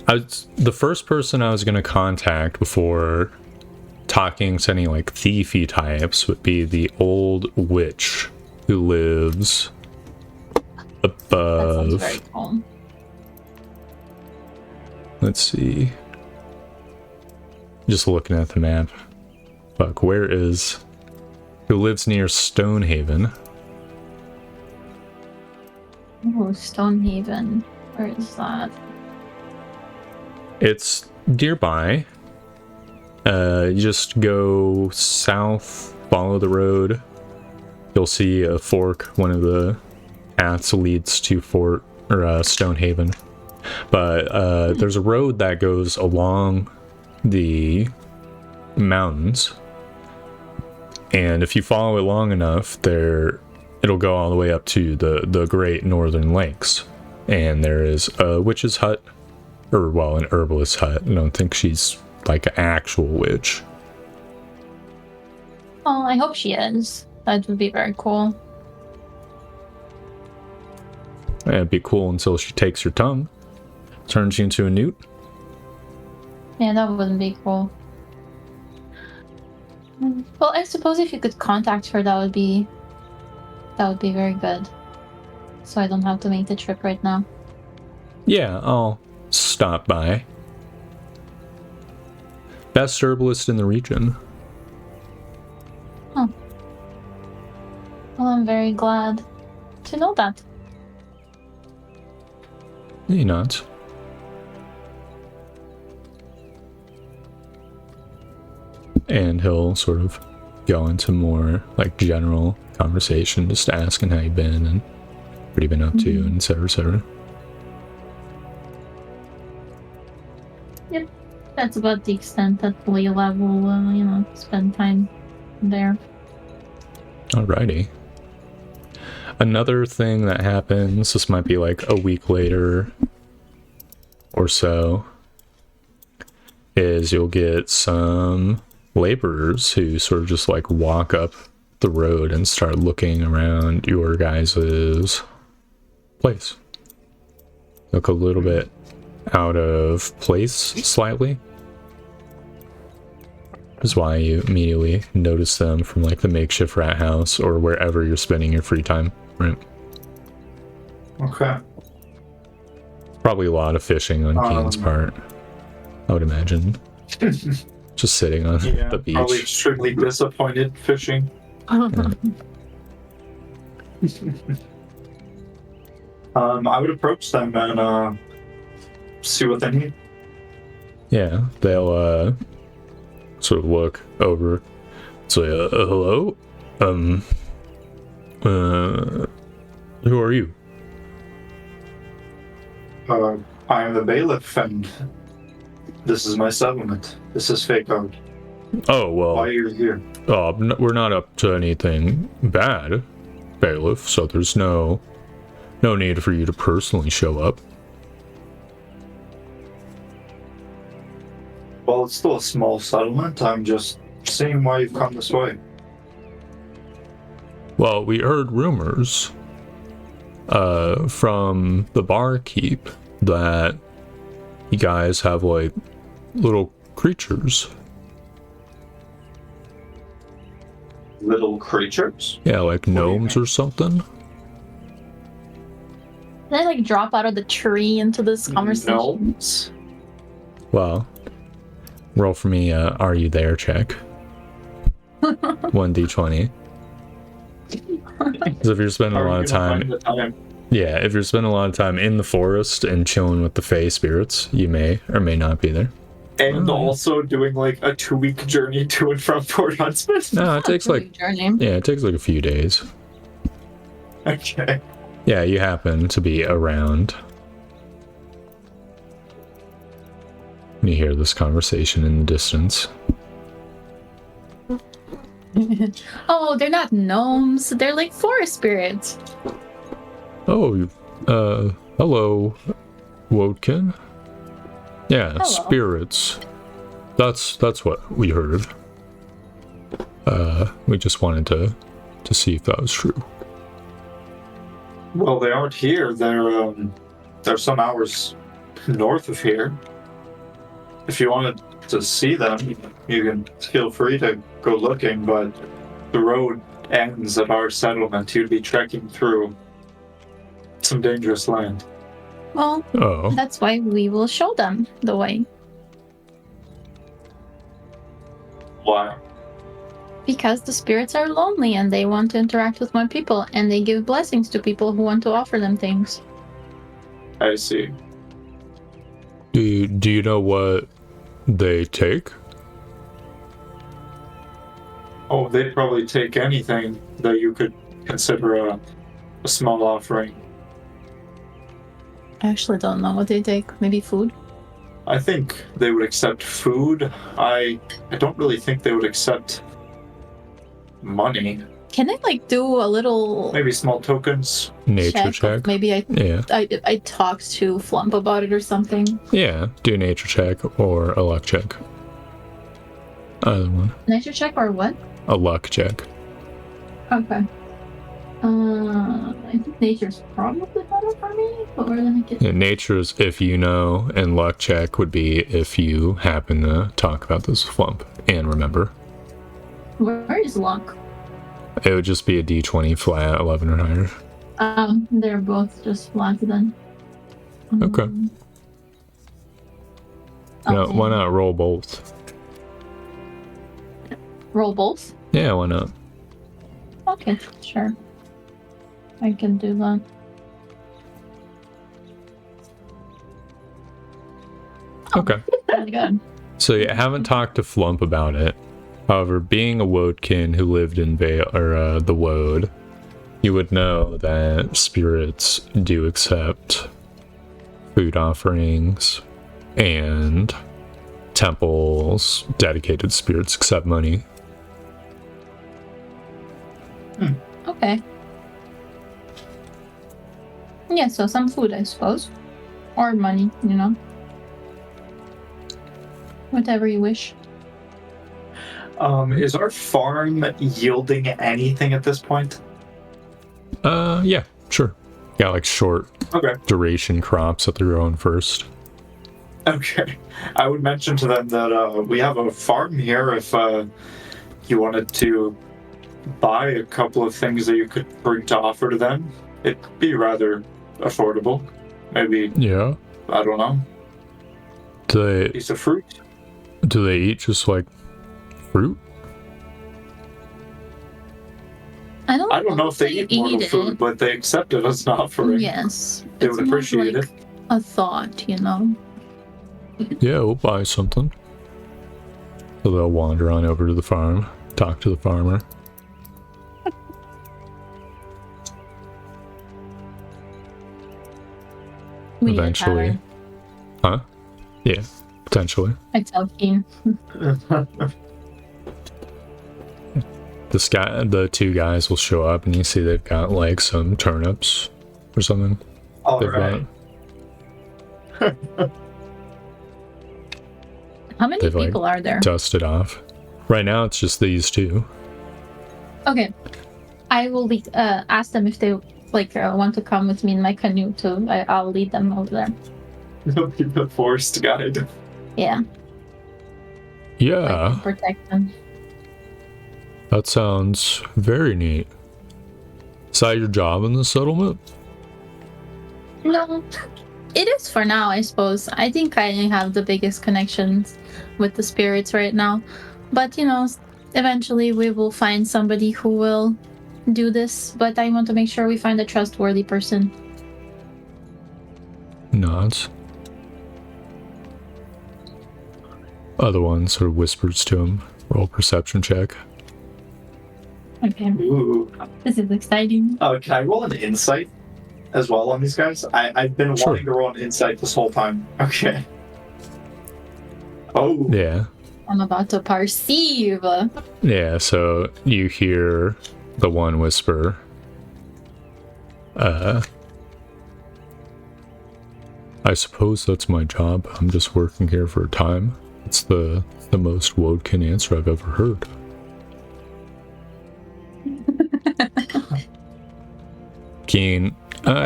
the first person I was gonna contact before talking to any like thiefy types would be the old witch who lives above. That sounds very cool. Let's see. Just looking at the map. Fuck, who lives near Stonehaven? Oh, Stonehaven. Where is that? It's nearby. You just go south, follow the road. You'll see a fork. One of the paths leads to Stonehaven. But there's a road that goes along the mountains, and if you follow it long enough, it'll go all the way up to the Great Northern Lakes. And there is a witch's hut, an herbalist hut. I don't think she's like an actual witch. Oh, I hope she is. That would be very cool. It'd be cool until she takes your tongue. Turns you into a newt. Yeah, that wouldn't be cool. Well, I suppose if you could contact her, that would be very good. So I don't have to make the trip right now. Yeah, I'll stop by. Best herbalist in the region. Oh. Well, I'm very glad to know that. You're not. And he'll sort of go into more like general conversation, just asking how you've been and what you've been up to, and et cetera, et cetera. Yep, that's about the extent that Layla will, spend time there. Alrighty. Another thing that happens, this might be like a week later or so, is you'll get some laborers who sort of just like walk up the road and start looking around your guys's place. Look a little bit out of place slightly. Is why you immediately notice them from like the makeshift rat house or wherever you're spending your free time, right? Okay. Probably a lot of fishing on Keen's part, I would imagine. Just sitting on the beach. Probably extremely disappointed fishing. Yeah. I would approach them and see what they need. Yeah, they'll sort of look over, say, hello? Who are you? I am the bailiff, and this is my settlement. This is Fake Out. Oh, well. Why are you here? We're not up to anything bad, Bailiff, so there's no need for you to personally show up. Well, it's still a small settlement. I'm just seeing why you've come this way. Well, we heard rumors from the barkeep that you guys have like little creatures. Little creatures? Yeah, like gnomes or something. Can I like drop out of the tree into this conversation? Gnomes? Well, roll for me are you there check. 1d20. Because if you're spending a lot of time Yeah, if you're spending a lot of time in the forest and chilling with the Fey spirits, you may or may not be there. And Oh, yeah. also doing like a 2-week journey to and from Port Huntsman. No, it takes like journey. yeah, it takes like a few days. Okay. Yeah, you happen to be around. You hear this conversation in the distance. Oh, they're not gnomes. They're like forest spirits. Oh, hello, Wodkin. Yeah, Hello. spirits. That's what we heard. We just wanted to see if that was true. Well, they aren't here. They're some hours north of here. If you wanted to see them, you can feel free to go looking, but the road ends at our settlement. You'd be trekking through some dangerous land. Well, Oh, that's why we will show them the way. Why? Because the spirits are lonely and they want to interact with more people, and they give blessings to people who want to offer them things. I see. do you know what they take? Oh, they'd probably take anything that you could consider a small offering. I actually don't know what they take. Maybe food? I think they would accept food. I don't really think they would accept money. Can I like do a little Maybe small tokens. Nature of check. maybe Yeah, I talked to Flump about it or something. yeah. Do a nature check or a luck check. Either one. Nature check or what? A luck check. Okay. I think nature's probably better for me, but we're gonna get. Yeah, nature's if you know, and luck check would be if you happen to talk about this with Flump and remember. Where is luck? It would just be a d20 flat, 11 or higher. They're both just flat then. Okay. No, Okay. why not roll both? Roll both? Yeah, why not? Okay, sure. I can do that. Okay. Really good. So you haven't talked to Flump about it. However, being a Wodkin who lived in the Woad, you would know that spirits do accept food offerings, and temples dedicated spirits accept money. Okay. Yeah, so some food, I suppose. Or money, you know. Whatever you wish. Is our farm yielding anything at this point? Yeah, sure. Got like short Okay. duration crops that they're growing first. Okay. I would mention to them that we have a farm here if you wanted to buy a couple of things that you could bring to offer to them. It'd be rather affordable. Maybe, Yeah. I don't know, Do a piece of fruit. they eat just like fruit? I don't know if they eat mortal it. food, but they accept it as an offering. Yes. They It's would more appreciate like it. a thought, you know. Yeah, we'll buy something. So they'll wander on over to the farm, talk to the farmer. We need a Eventually. tavern. Huh? Yeah, potentially. I tell Keen. The two guys will show up and you see they've got like some turnips or something. All They've right. How many They've, like, people are there? dusted off. Right now it's just these two. Okay. I will ask them if they want to come with me in my canoe too. I'll lead them over there. You'll be the forest guide. Yeah. Yeah, Protect them. that sounds very neat. Is that your job in the settlement? No. It is for now, I suppose. I think I have the biggest connections with the spirits right now. But, eventually we will find somebody who will do this. But I want to make sure we find a trustworthy person. nods. Other one sort of whispers to him. Roll perception check. Okay. Ooh. This is exciting. Oh, can I roll an insight as well on these guys? I've been Sure. wanting to roll an insight this whole time. Okay. Oh. Yeah. I'm about to perceive. Yeah, so you hear the one whisper, I suppose that's my job. I'm just working here for a time. It's the most Wodekin answer I've ever heard. Keen,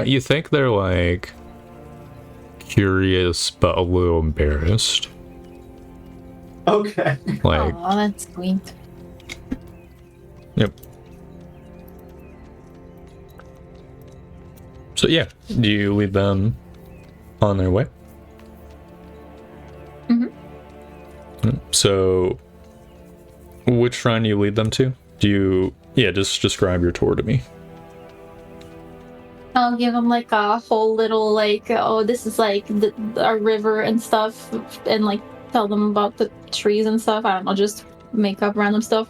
you think they're like curious but a little embarrassed. Okay. Like, Oh, that's sweet. yep. So yeah, do you lead them on their way? So, which shrine do you lead them to? Do you, just describe your tour to me. I'll give them like a whole little like, oh, this is like our river and stuff, and like tell them about the trees and stuff. I don't know, just make up random stuff.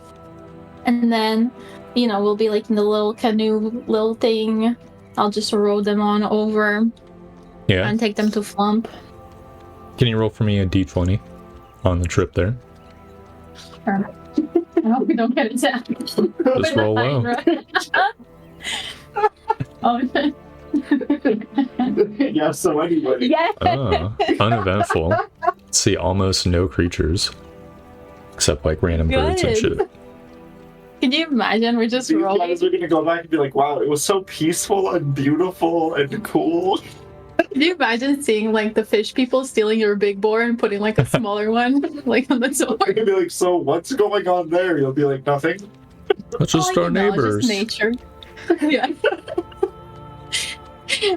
And then, we'll be like in the little canoe, little thing. I'll just row them on over Yeah. and take them to Flump. Can you roll for me a d20 on the trip there? Sure. I hope we don't get attacked. Just roll low. Oh, Yeah, so anyway. yeah. Uneventful. Let's see, almost no creatures. Except like random birds and Good. shit. Can you imagine? We're just These rolling. guys are gonna go back and be like, wow, it was so peaceful and beautiful and cool. Can you imagine seeing like the fish people stealing your big boar and putting like a smaller one like on the door? They're gonna be like, so what's going on there? You'll be like, nothing. That's just our neighbors. Just nature. Yeah.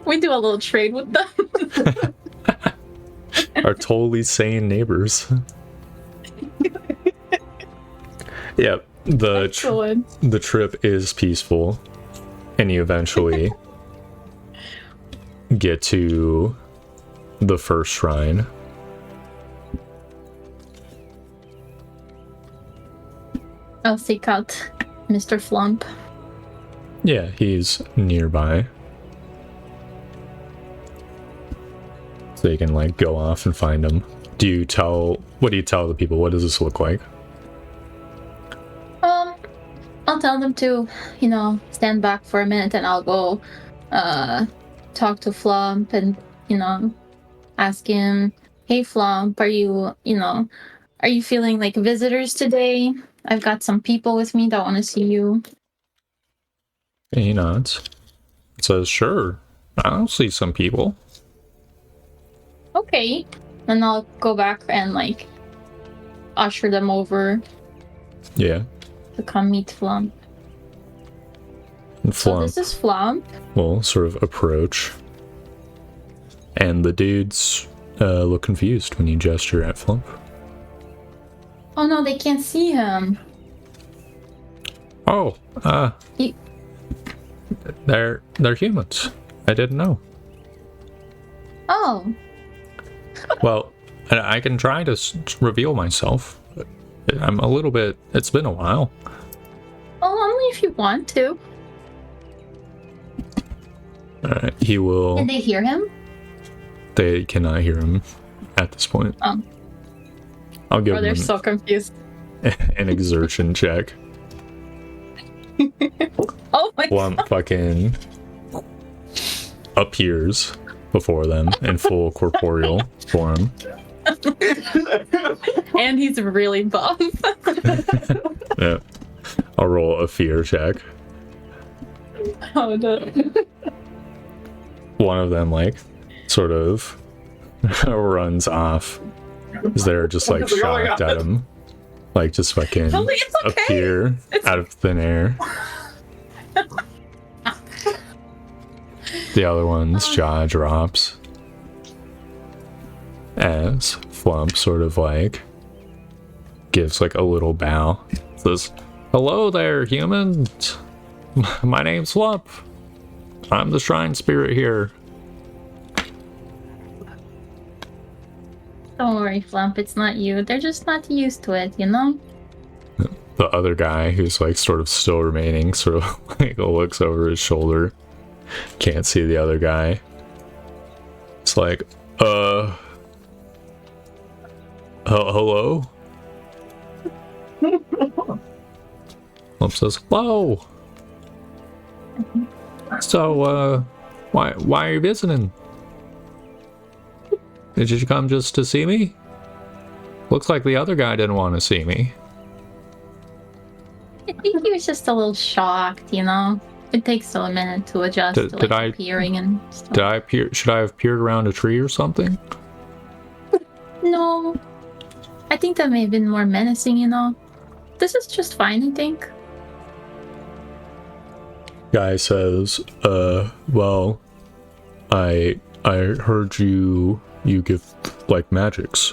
We do a little trade with them. Our totally sane neighbors. Yep. The trip is peaceful, and you eventually get to the first shrine. I'll seek out Mr. Flump. Yeah, he's nearby. So you can like go off and find him. What do you tell the people? What does this look like? I'll tell them to, stand back for a minute, and I'll go talk to Flump and, ask him, hey Flump, are you feeling like visitors today? I've got some people with me that want to see you. And he nods. Says, sure, I'll see some people. Okay. And I'll go back and like usher them over Yeah. to come meet Flump. And So Flump this is Flump. will sort of approach. And the dudes look confused when you gesture at Flump. Oh no, they can't see him. Oh, He- they're humans. I didn't know. Oh. Well, I can try to reveal myself. I'm a little bit. It's been a while. Well, only if you want to. Alright, he will. Did they hear him? They cannot hear him at this point. Oh. I'll give Or they're him so confused. an exertion check. Oh my god. Flump fucking appears before them in full corporeal form. And he's really buff. Yeah. I'll roll a fear check. Oh no. One of them, like, sort of runs off. As they're just, like, Oh my shocked God. at him. Like, just fucking Totally, it's okay. appear It's- out of thin air. The other one's jaw drops. As Flump sort of, like, gives, like, a little bow. Says, hello there, humans. My name's Flump. I'm the shrine spirit here. Don't worry, Flump, it's not you. They're just not used to it, you know? The other guy, who's like sort of still remaining, sort of like looks over his shoulder. Can't see the other guy. It's like, hello? Flump says, hello. So, why are you visiting? Did you come just to see me? Looks like the other guy didn't want to see me. I think he was just a little shocked, you know? It takes a minute to adjust to Did I- appearing and stuff. Did I peer? Should I have peered around a tree or something? No. I think that may have been more menacing, you know? This is just fine, I think. Guy says, well, I heard you give like magics.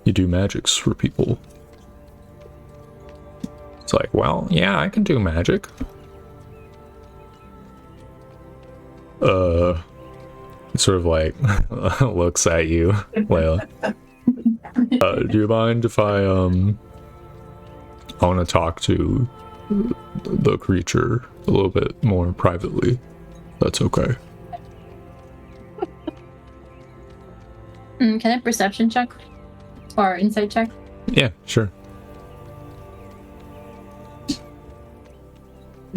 You do magics for people. It's like, well, yeah, I can do magic. Sort of like looks at you, Layla. Do you mind if I want to talk to the creature a little bit more privately? That's okay. Can I perception check? Or insight check? Yeah, sure.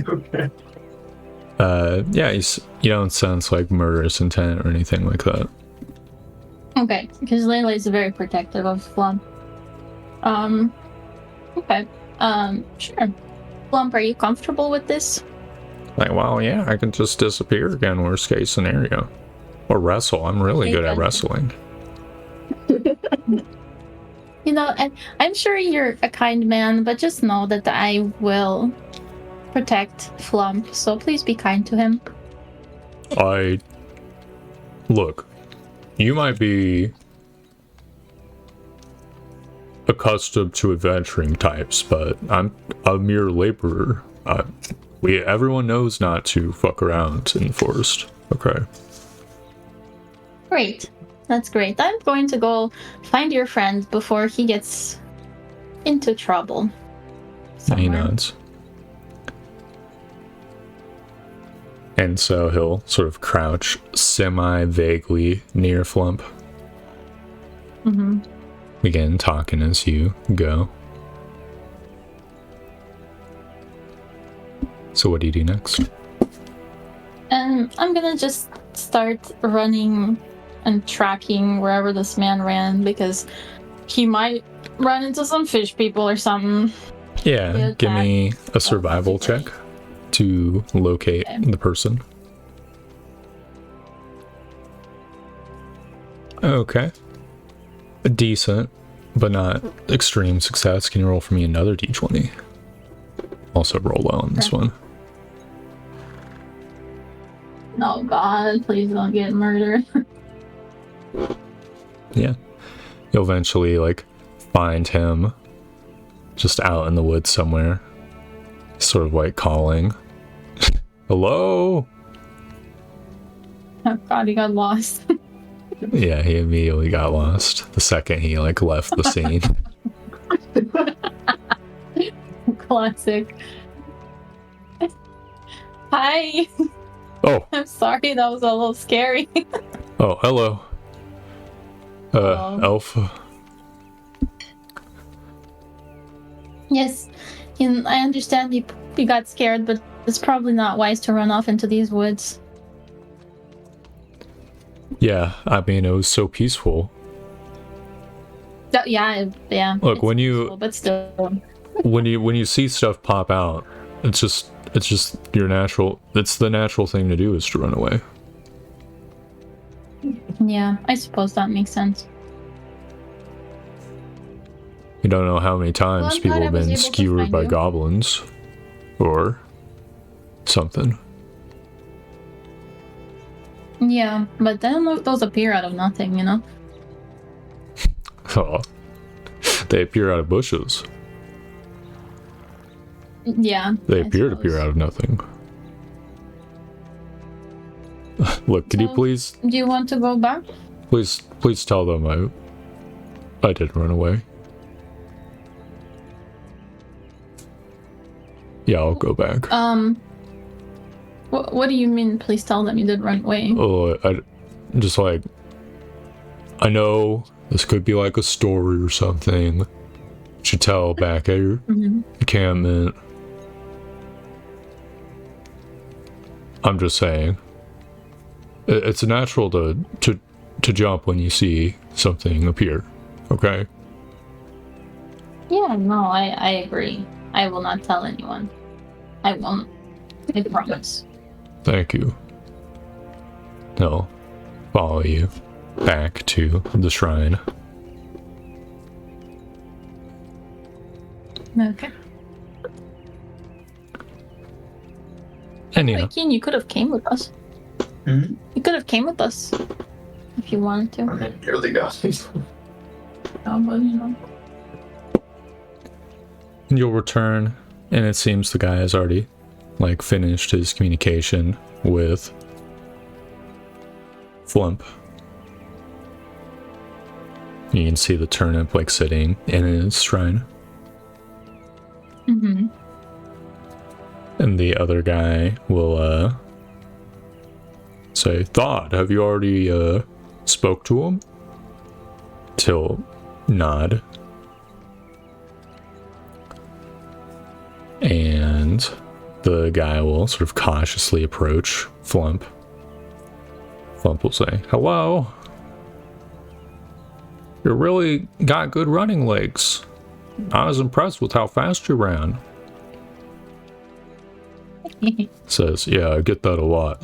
Okay. Yeah, you don't sense like murderous intent or anything like that. Okay, because Layla is very protective of Flump. Okay. Sure. Flump, are you comfortable with this? Like, well, yeah, I can just disappear again, worst case scenario. Or wrestle. I'm really good at wrestling. You know, and I'm sure you're a kind man, but just know that I will protect Flump, so please be kind to him. Look, you might be accustomed to adventuring types, but I'm a mere laborer. Everyone knows not to fuck around in the forest. Okay. Great. That's great. I'm going to go find your friend before he gets into trouble. He somewhere. nods. And so he'll sort of crouch semi-vaguely near Flump. Mm-hmm. Begin talking as you go. So what do you do next? And I'm gonna just start running and tracking wherever this man ran, because he might run into some fish people or something. Yeah, Good give back. me a survival check to locate Okay. the person. Okay. Decent, but not extreme success. Can you roll for me another d20? Also roll low on this Okay. one. Oh god, please don't get murdered. Yeah. You'll eventually, like, find him just out in the woods somewhere. Sort of like calling. Hello? Oh god, he got lost. Yeah, he immediately got lost the second he, like, left the scene. Classic. Hi. Oh, I'm sorry, that was a little scary. oh, hello. Hello. Elf. Yes, and I understand you got scared, but it's probably not wise to run off into these woods. Yeah, I mean, it was so peaceful. Yeah. Look, it's when peaceful, but still. when you see stuff pop out, it's just your natural. It's the natural thing to do is to run away. Yeah, I suppose that makes sense. You don't know how many times Well, I'm people glad have I was been able to skewered find by you. goblins, or something. Yeah, but then those appear out of nothing, you know? Oh, they appear out of bushes. Yeah. They I appear to suppose. appear out of nothing. Look, could you So- please Do you want to go back? tell them I did run away. Yeah, I'll go back. What do you mean? Please tell them you did run away. Oh, just like, I know this could be like a story or something. You should tell back at your encampment. I'm just saying, it's natural to jump when you see something appear. Okay. Yeah, no, I agree. I will not tell anyone. I won't. I promise. Thank you. No, follow you back to the shrine. Okay. And yeah, Keen, you could have came with us. Hmm? You could have came with us if you wanted to. I mean, you're the guy. Oh, but you know. you'll return, and it seems the guy has already, like, finished his communication with Flump. You can see the turnip, like, sitting in his shrine. Mm-hmm. And the other guy will, say, Thought, have you already, spoke to him? Till nod. And the guy will sort of cautiously approach Flump. Flump will say, Hello? You really got good running legs. I was impressed with how fast you ran. Says, yeah, I get that a lot.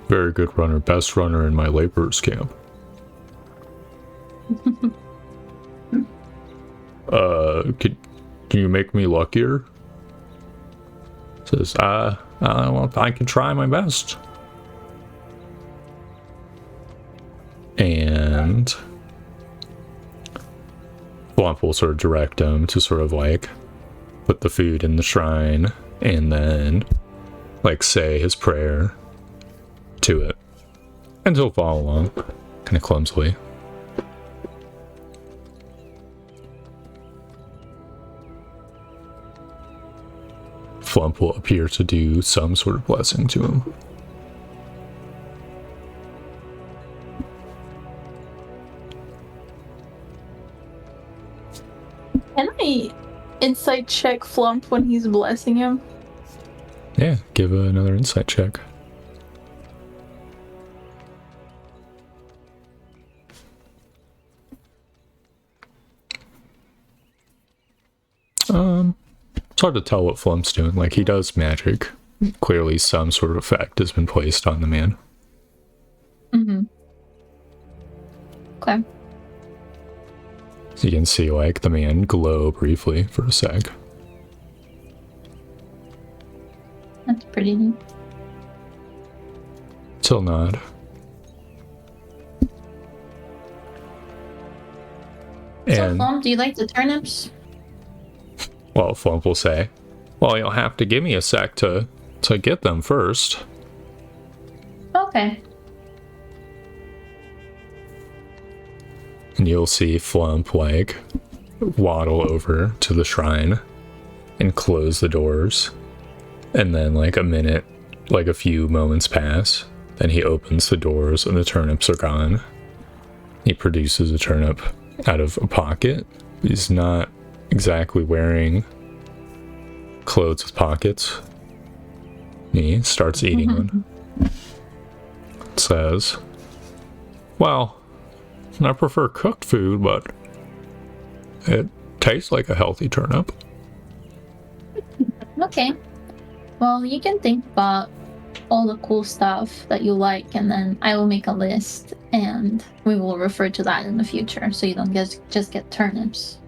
Very good runner, best runner in my laborers camp. Can you make me luckier? Says, well, I can try my best. And Flump will sort of direct him to sort of like put the food in the shrine and then like say his prayer to it. And he'll follow along kind of clumsily. Flump will appear to do some sort of blessing to him. Can I insight check Flump when he's blessing him? Yeah, give another insight check. It's hard to tell what Flump's doing. Like, he does magic. Clearly some sort of effect has been placed on the man. Mm-hmm. Okay. So you can see, like, the man glow briefly for a sec. That's pretty neat. Till nod. So, And, Flump, do you like the turnips? well, Flump will say, well, you'll have to give me a sec to get them first. Okay. And you'll see Flump, like, waddle over to the shrine and close the doors. And then, like, a few moments pass. Then he opens the doors and the turnips are gone. He produces a turnip out of a pocket. He's not exactly wearing clothes with pockets. He starts eating one. It says, well, I prefer cooked food, but it tastes like a healthy turnip. Okay. Well, you can think about all the cool stuff that you like, and then I will make a list, and we will refer to that in the future, so you don't just get turnips.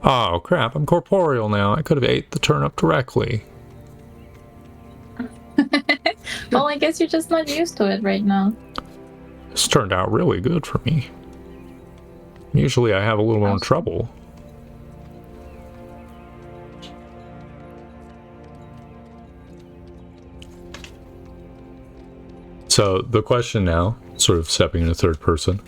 Oh crap, I'm corporeal now. I could have ate the turnip directly. Well, I guess you're just not used to it right now. This turned out really good for me. Usually I have a little more trouble. So the question now, sort of stepping into third person,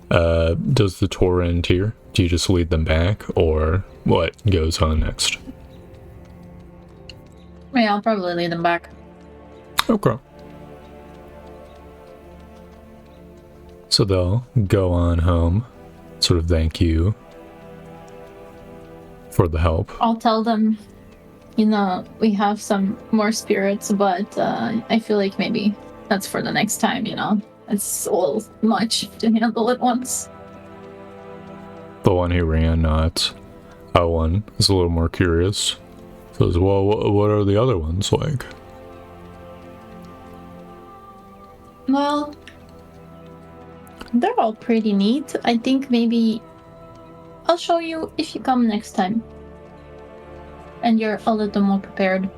Does the tour end here? Do you just lead them back, or what goes on next? Yeah, I'll probably lead them back. Okay. So they'll go on home, sort of thank you for the help. I'll tell them, we have some more spirits, but I feel like maybe that's for the next time, It's a little much to handle at once. The one who ran, not Owen, is a little more curious. Says, well, what are the other ones like? Well, they're all pretty neat. I think maybe I'll show you if you come next time. And you're a little more prepared.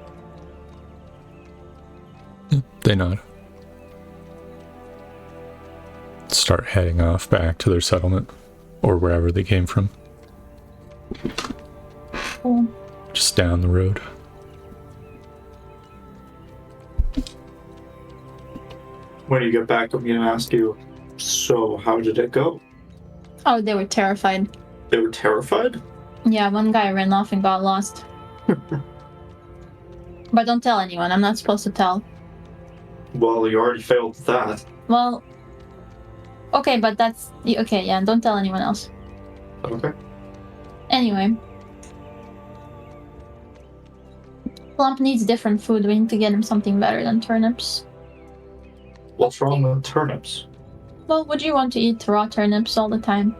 They nod. Start heading off back to their settlement, or wherever they came from. Cool. Just down the road. When you get back, I'm going to ask you, so how did it go? Oh, they were terrified. They were terrified? Yeah, one guy ran off and got lost. But don't tell anyone. I'm not supposed to tell. Well, you already failed that. Well, okay, but that's... Okay, yeah, don't tell anyone else. Okay. Anyway. Plump needs different food. We need to get him something better than turnips. What's wrong with turnips? Well, would you want to eat raw turnips all the time?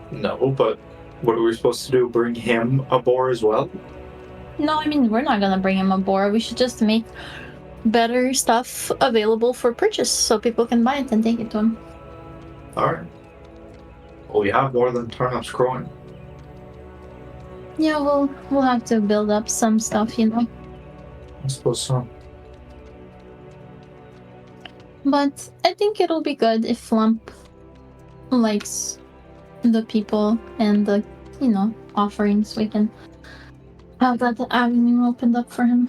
No, but what are we supposed to do? Bring him a boar as well? No, I mean, we're not gonna bring him a boar. We should just make better stuff available for purchase so people can buy it and take it to him. Alright. Well, we have more than turnips growing. Yeah, we'll have to build up some stuff, I suppose so. But I think it'll be good if Flump likes the people and the, offerings. We can have that avenue opened up for him.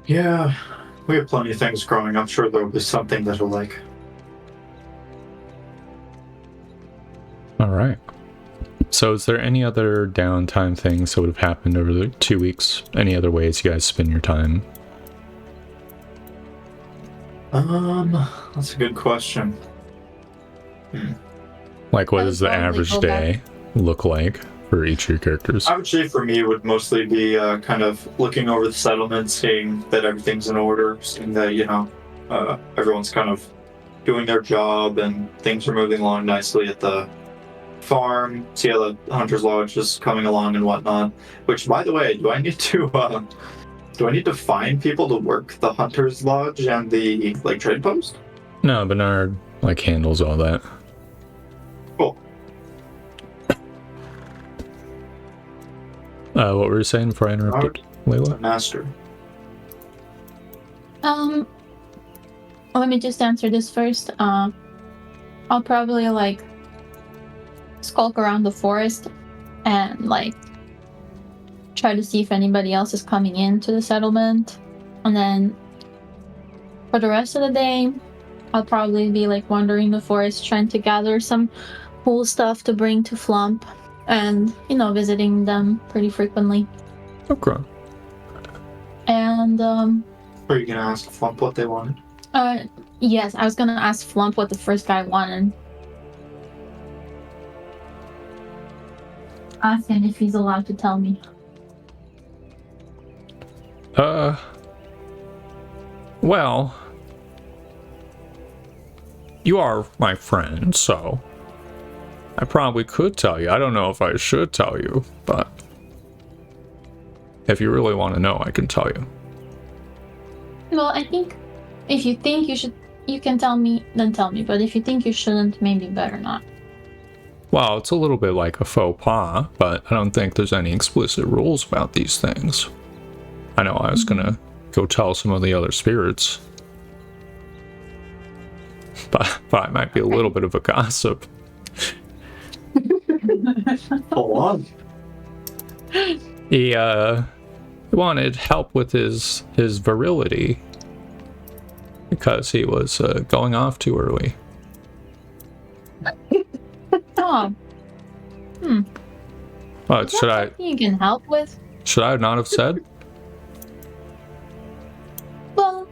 Yeah, we have plenty of things growing. I'm sure there'll be something that he'll like. Alright. So is there any other downtime things that would have happened over the 2 weeks? Any other ways you guys spend your time? That's a good question. Like, what I does would the probably average go day look like for each of your characters? I would say for me, it would mostly be kind of looking over the settlement, seeing that everything's in order, seeing that, everyone's kind of doing their job and things are moving along nicely at the farm, see how the Hunter's Lodge is coming along and whatnot. Which, by the way, do I need to find people to work the Hunter's Lodge and the trade post? No, Bernard handles all that. Cool. What were you saying before I interrupted, Layla? Master. Let me just answer this first. I'll probably skulk around the forest and try to see if anybody else is coming into the settlement. And then for the rest of the day, I'll probably be wandering the forest trying to gather some cool stuff to bring to Flump and, visiting them pretty frequently. Okay. And, Are you gonna ask Flump what they wanted? yes, I was gonna ask Flump what the first guy wanted. Ask him if he's allowed to tell me. Well, you are my friend, so I probably could tell you. I don't know if I should tell you, but if you really want to know, I can tell you. Well, I think if you think you should, you can tell me, then tell me. But if you think you shouldn't, maybe better not. Well, it's a little bit like a faux pas, but I don't think there's any explicit rules about these things. I know I was gonna go tell some of the other spirits, but I might be a little bit of a gossip. Hold on. He wanted help with his virility, because he was going off too early. Oh. But Is that something you can help with? should I not have said? Well,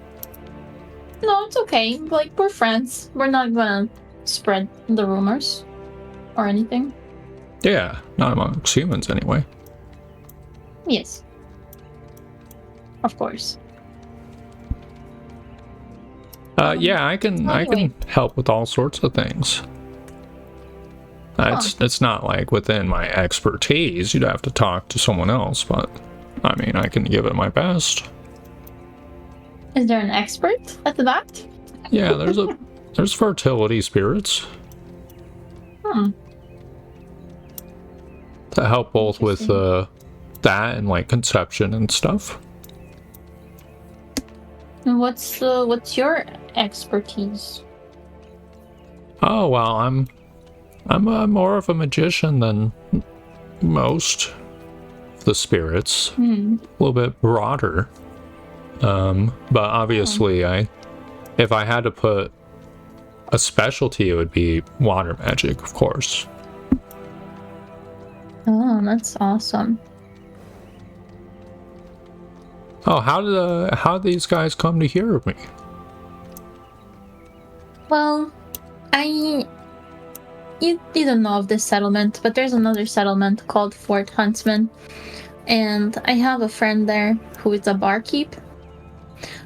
no, it's okay. Like, we're friends. We're not gonna spread the rumors or anything. Yeah, not amongst humans anyway. Yes. Of course. Yeah, I can anyway. help with all sorts of things. It's not like within my expertise. You'd have to talk to someone else, but I mean, I can give it my best. Is there an expert at the back? Yeah, there's fertility spirits to help both with that and like conception and stuff. And what's your expertise? Oh well, I'm more of a magician than most of the spirits. A little bit broader. But obviously if I had to put a specialty, it would be water magic, of course. Oh, that's awesome. Oh, how did these guys come to hear of me? Well, you don't know of this settlement, but there's another settlement called Fort Huntsman, and I have a friend there who is a barkeep.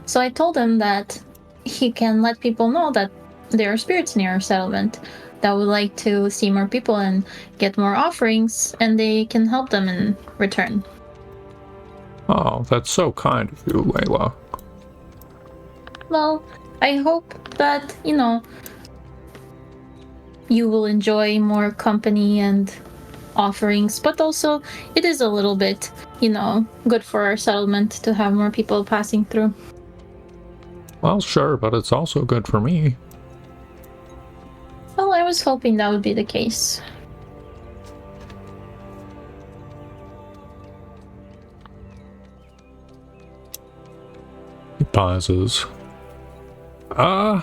So I told him that he can let people know that there are spirits near our settlement that would like to see more people and get more offerings, and they can help them in return. Oh, that's so kind of you, Layla. Well, I hope that, you will enjoy more company and offerings, but also it is a little bit, good for our settlement to have more people passing through. Well, sure, but it's also good for me. Well, I was hoping that would be the case. He pauses. I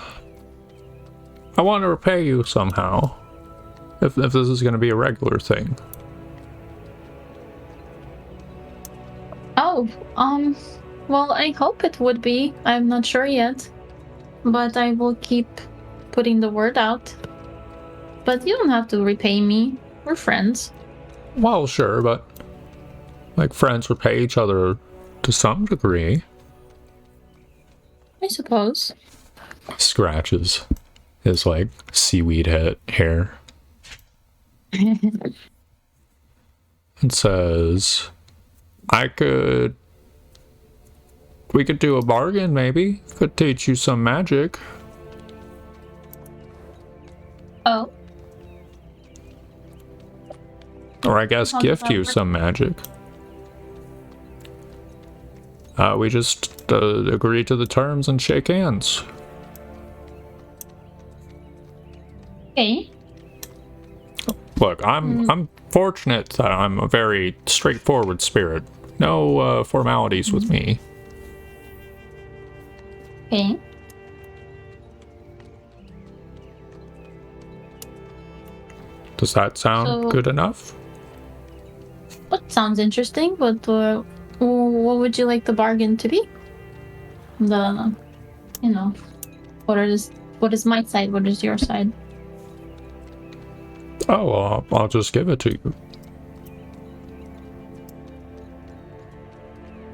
want to repay you somehow. If this is going to be a regular thing. Oh, well, I hope it would be. I'm not sure yet. But I will keep putting the word out. But you don't have to repay me. We're friends. Well, sure, but like friends repay each other to some degree. I suppose. Scratches his like seaweed hair and says, we could do a bargain maybe. Could teach you some magic. Oh. Or I guess gift you some magic. We just agree to the terms and shake hands. Okay. Look, I'm fortunate that I'm a very straightforward spirit. No formalities with me. Okay. Does that sound good enough? That sounds interesting, but what would you like the bargain to be? What is my side? What is your side? Oh, well, I'll just give it to you.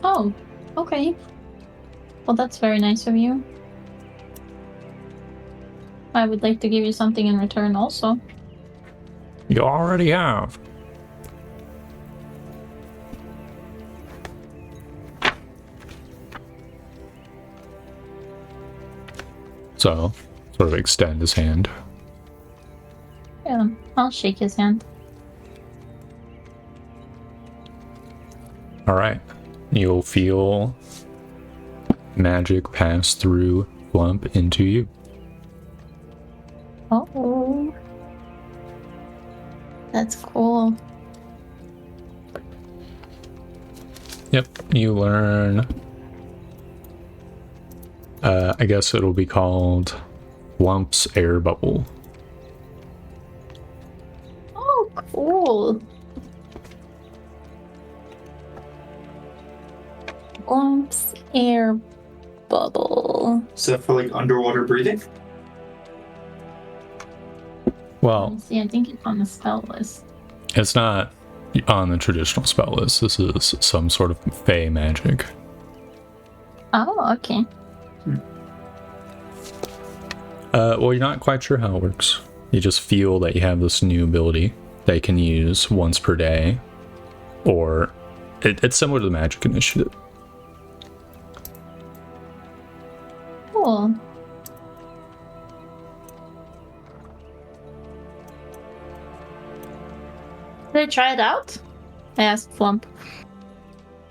Oh, okay. Well, that's very nice of you. I would like to give you something in return also. You already have. So, sort of extend his hand. Yeah, I'll shake his hand. Alright. You'll feel magic pass through Flump into you. Oh. That's cool. Yep, you learn I guess it'll be called Lump's Air Bubble. Oh, cool. Lump's air bubble. Is that for like underwater breathing? Well, See, I think it's on the spell list. it's not on the traditional spell list. This is some sort of fey magic. Oh, okay. Well, you're not quite sure how it works. You just feel that you have this new ability that you can use once per day, or it's similar to the Magic Initiative. Cool. Did I try it out? I asked Flump.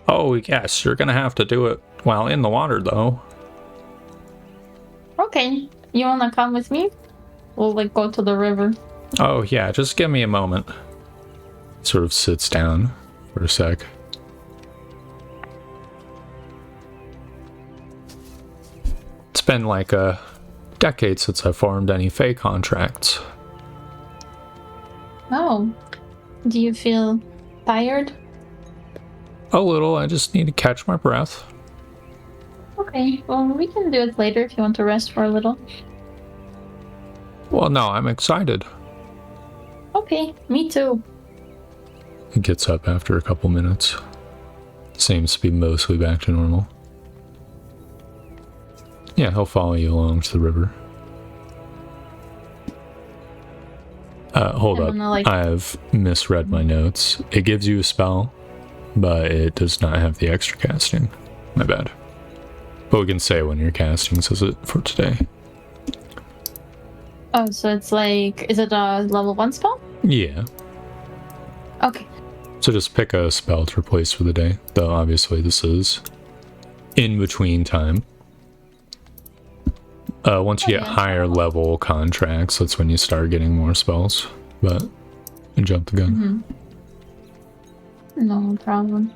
Oh, yes, you're gonna have to do it while in the water, though. Okay, you wanna come with me? We'll like go to the river. Oh, yeah, just give me a moment. Sort of sits down for a sec. It's been like a decade since I formed any Fey contracts. Oh, do you feel tired? A little, I just need to catch my breath. Okay, well, we can do it later if you want to rest for a little. Well, no, I'm excited. Okay, me too. He gets up after a couple minutes. Seems to be mostly back to normal. Yeah, he'll follow you along to the river. Hold I'm up. gonna, like- I've misread my notes. It gives you a spell, but it does not have the extra casting. My bad. But we can say when you're casting says it for today. Oh, so it's like, is it a level 1 spell? Yeah. Okay. So just pick a spell to replace for the day. Though obviously this is in between time. Once you get higher level contracts, that's when you start getting more spells. But I jumped the gun. No problem.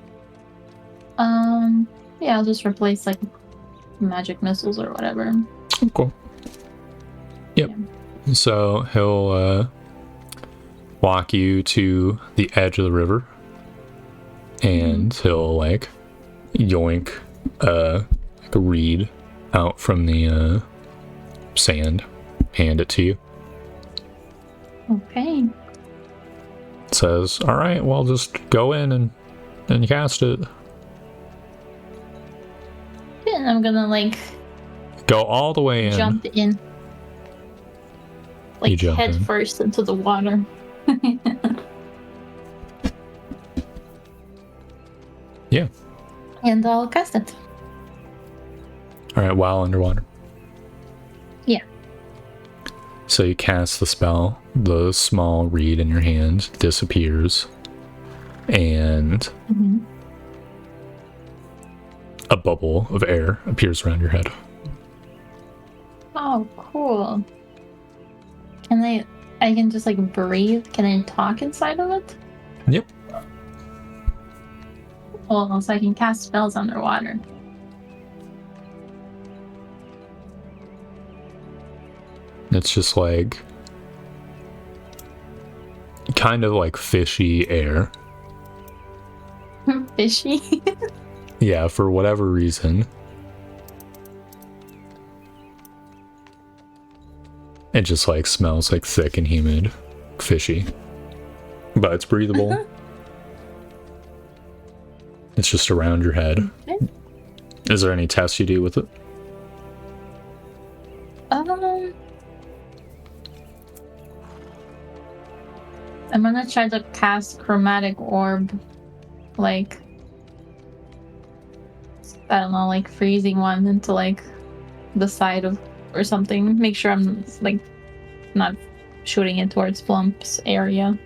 Yeah, I'll just replace like magic missiles or whatever. Oh, cool. Yep. So he'll walk you to the edge of the river, and he'll like yoink like a reed out from the sand, hand it to you. Okay. Says, "All right, well, just go in and cast it. Then I'm gonna like Go all the way in." jump in. You Like jump head in. first into the water. Yeah. And I'll cast it. All right, while underwater. Yeah. So you cast the spell. The small reed in your hand disappears, and a bubble of air appears around your head. Oh, cool. Can I can just like breathe? Can I talk inside of it? Yep. Oh, so I can cast spells underwater. It's just like kind of like fishy air. Fishy. Yeah, for whatever reason. It just like smells like thick and humid, fishy. But it's breathable. It's just around your head. Okay. Is there any tests you do with it? I'm gonna try to cast chromatic orb, like I don't know, like freezing one into like the side of or something. Make sure I'm like not shooting it towards Flump's area.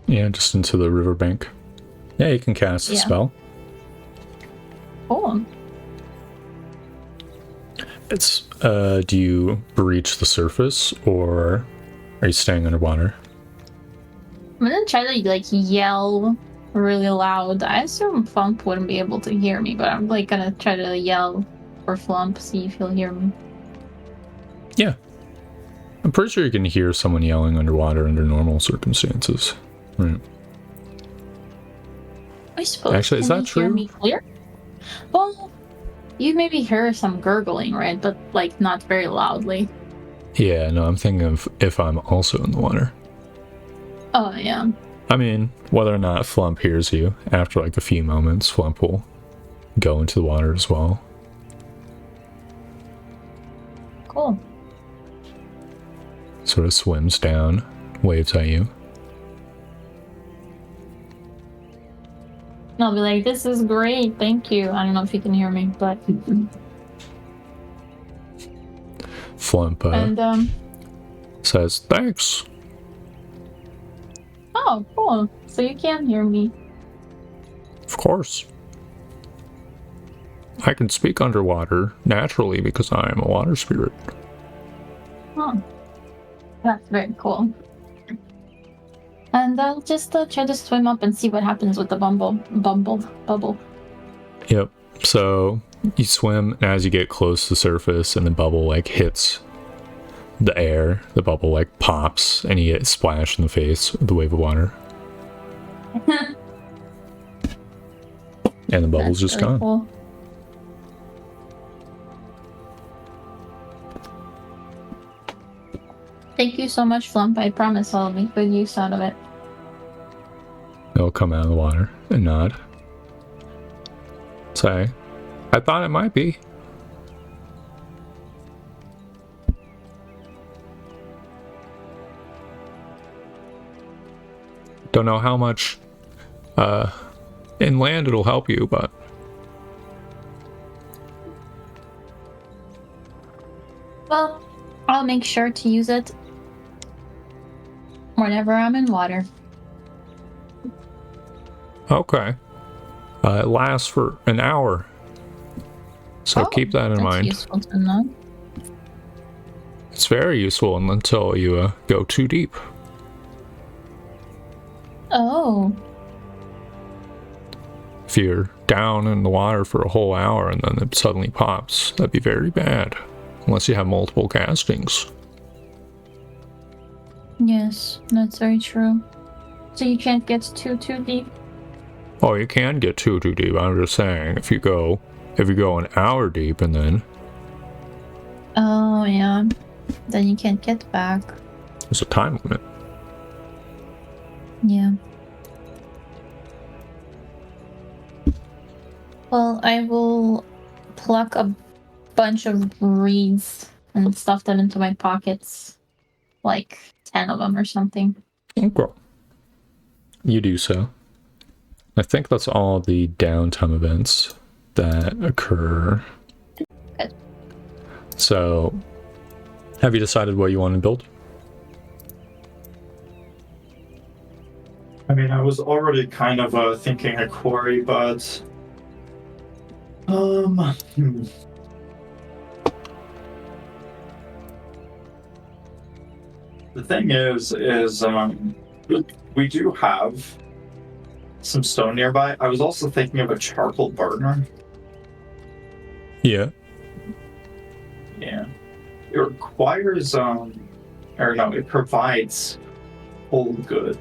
Yeah, just into the riverbank. Yeah, you can cast the Yeah. spell. Cool. It's do you breach the surface or are you staying underwater? I'm gonna try to like yell really loud. I assume Flump wouldn't be able to hear me, but I'm like gonna try to yell for Flump, see if he'll hear me. Yeah. I'm pretty sure you can hear someone yelling underwater under normal circumstances. Right. I suppose. Actually, is Can that you true? hear me clear? Well, you maybe hear some gurgling, right? But like not very loudly. Yeah, no, I'm thinking of if I'm also in the water. Oh yeah. I mean, whether or not Flump hears you, after like a few moments, Flump will go into the water as well. Cool. Sort of swims down, waves at you. I'll be like, this is great, thank you. I don't know if you can hear me, but Flump and says, thanks. oh cool. So you can hear me. Of course. I can speak underwater naturally because I am a water spirit. Oh. That's very cool. And I'll just try to swim up and see what happens with the bubble. Yep. So you swim, and as you get close to the surface and the bubble like hits the air, the bubble like pops and you get splashed in the face with the wave of water. And the bubble's That's just really gone. cool. Thank you so much, Flump. I promise I'll make good use out of it. It'll come out of the water and nod. Say, I thought it might be. Don't know how much inland it'll help you, but Well, I'll make sure to use it whenever I'm in water. okay. It lasts for an hour. So keep that in that's mind. Useful to know. It's very useful until you go too deep. Oh, If you're down in the water for a whole hour and then it suddenly pops, that'd be very bad. Unless you have multiple castings. yes, that's very true. So you can't get too deep. Oh, you can get too deep. I'm just saying, if you go an hour deep and then Oh yeah, then you can't get back. there's a time limit. Yeah. Well, I will pluck a bunch of reeds and stuff them into my pockets. Like 10 of them or something. Okay. You do so. I think that's all the downtime events that occur. Good. So, have you decided what you want to build? I mean, I was already kind of thinking a quarry, but the thing is we do have some stone nearby. I was also thinking of a charcoal burner. Yeah. Yeah. It requires or no, it provides coal good.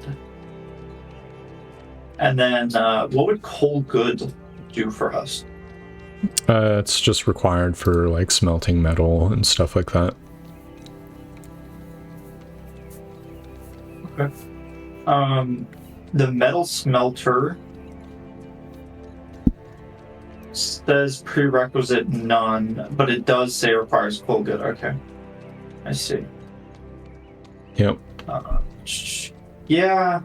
And then what would coal good do for us? It's just required for like smelting metal and stuff like that. Okay. The metal smelter says prerequisite none, but it does say requires coal good. Okay. I see. Yep. Yeah.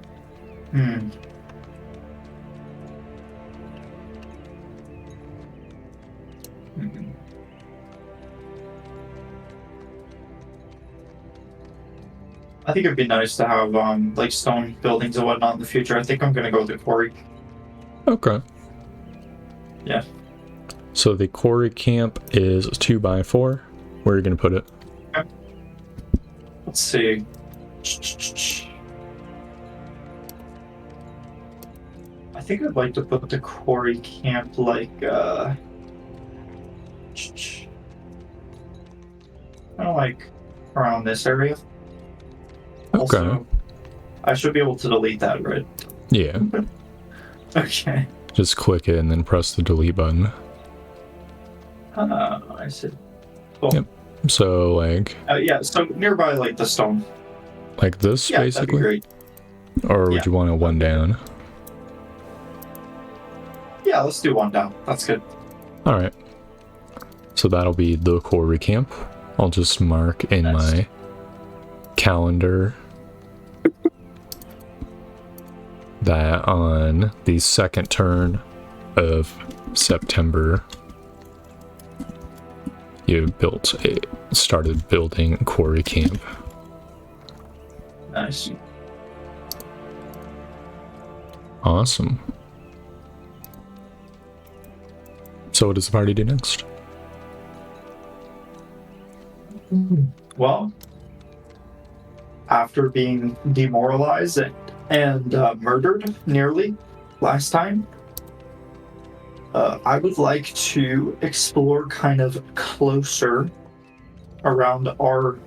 I think it'd be nice to have like stone buildings and whatnot in the future. I think I'm gonna go with the quarry. Okay. Yeah. So the quarry camp is 2x4. Where are you going to put it? Okay. Let's see. I think I'd like to put the quarry camp like kind of like around this area. Okay. Also, I should be able to delete that, right? Yeah. Okay. Just click it and then press the delete button. I see. Cool. Yep. So like Yeah, so nearby, like the stone. this, Yeah, basically? that'd be great. Or would Yeah. you want it one down? Yeah, let's do one down. That's good. Alright. So that'll be the quarry camp. I'll just mark in Nice. my calendar that on the second turn of September you started building quarry camp. Nice. Awesome. So what does the party do next? Well, after being demoralized and murdered nearly last time, I would like to explore kind of closer around our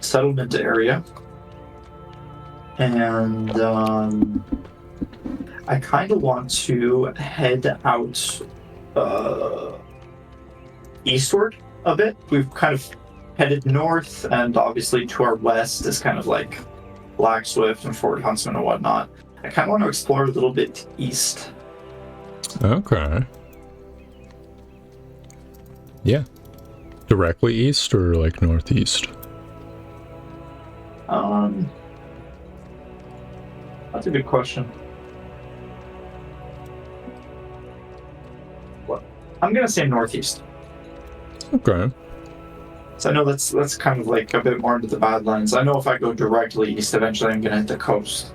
settlement area. And I kind of want to head out eastward a bit. We've kind of headed north, and obviously to our west is kind of like Black Swift and Fort Huntsman and whatnot. I kind of want to explore a little bit east. Okay. Yeah. Directly east or like northeast? That's a good question. What? I'm gonna say northeast. Okay. So I know that's kind of like a bit more into the Badlands. I know if I go directly east, eventually I'm gonna hit the coast.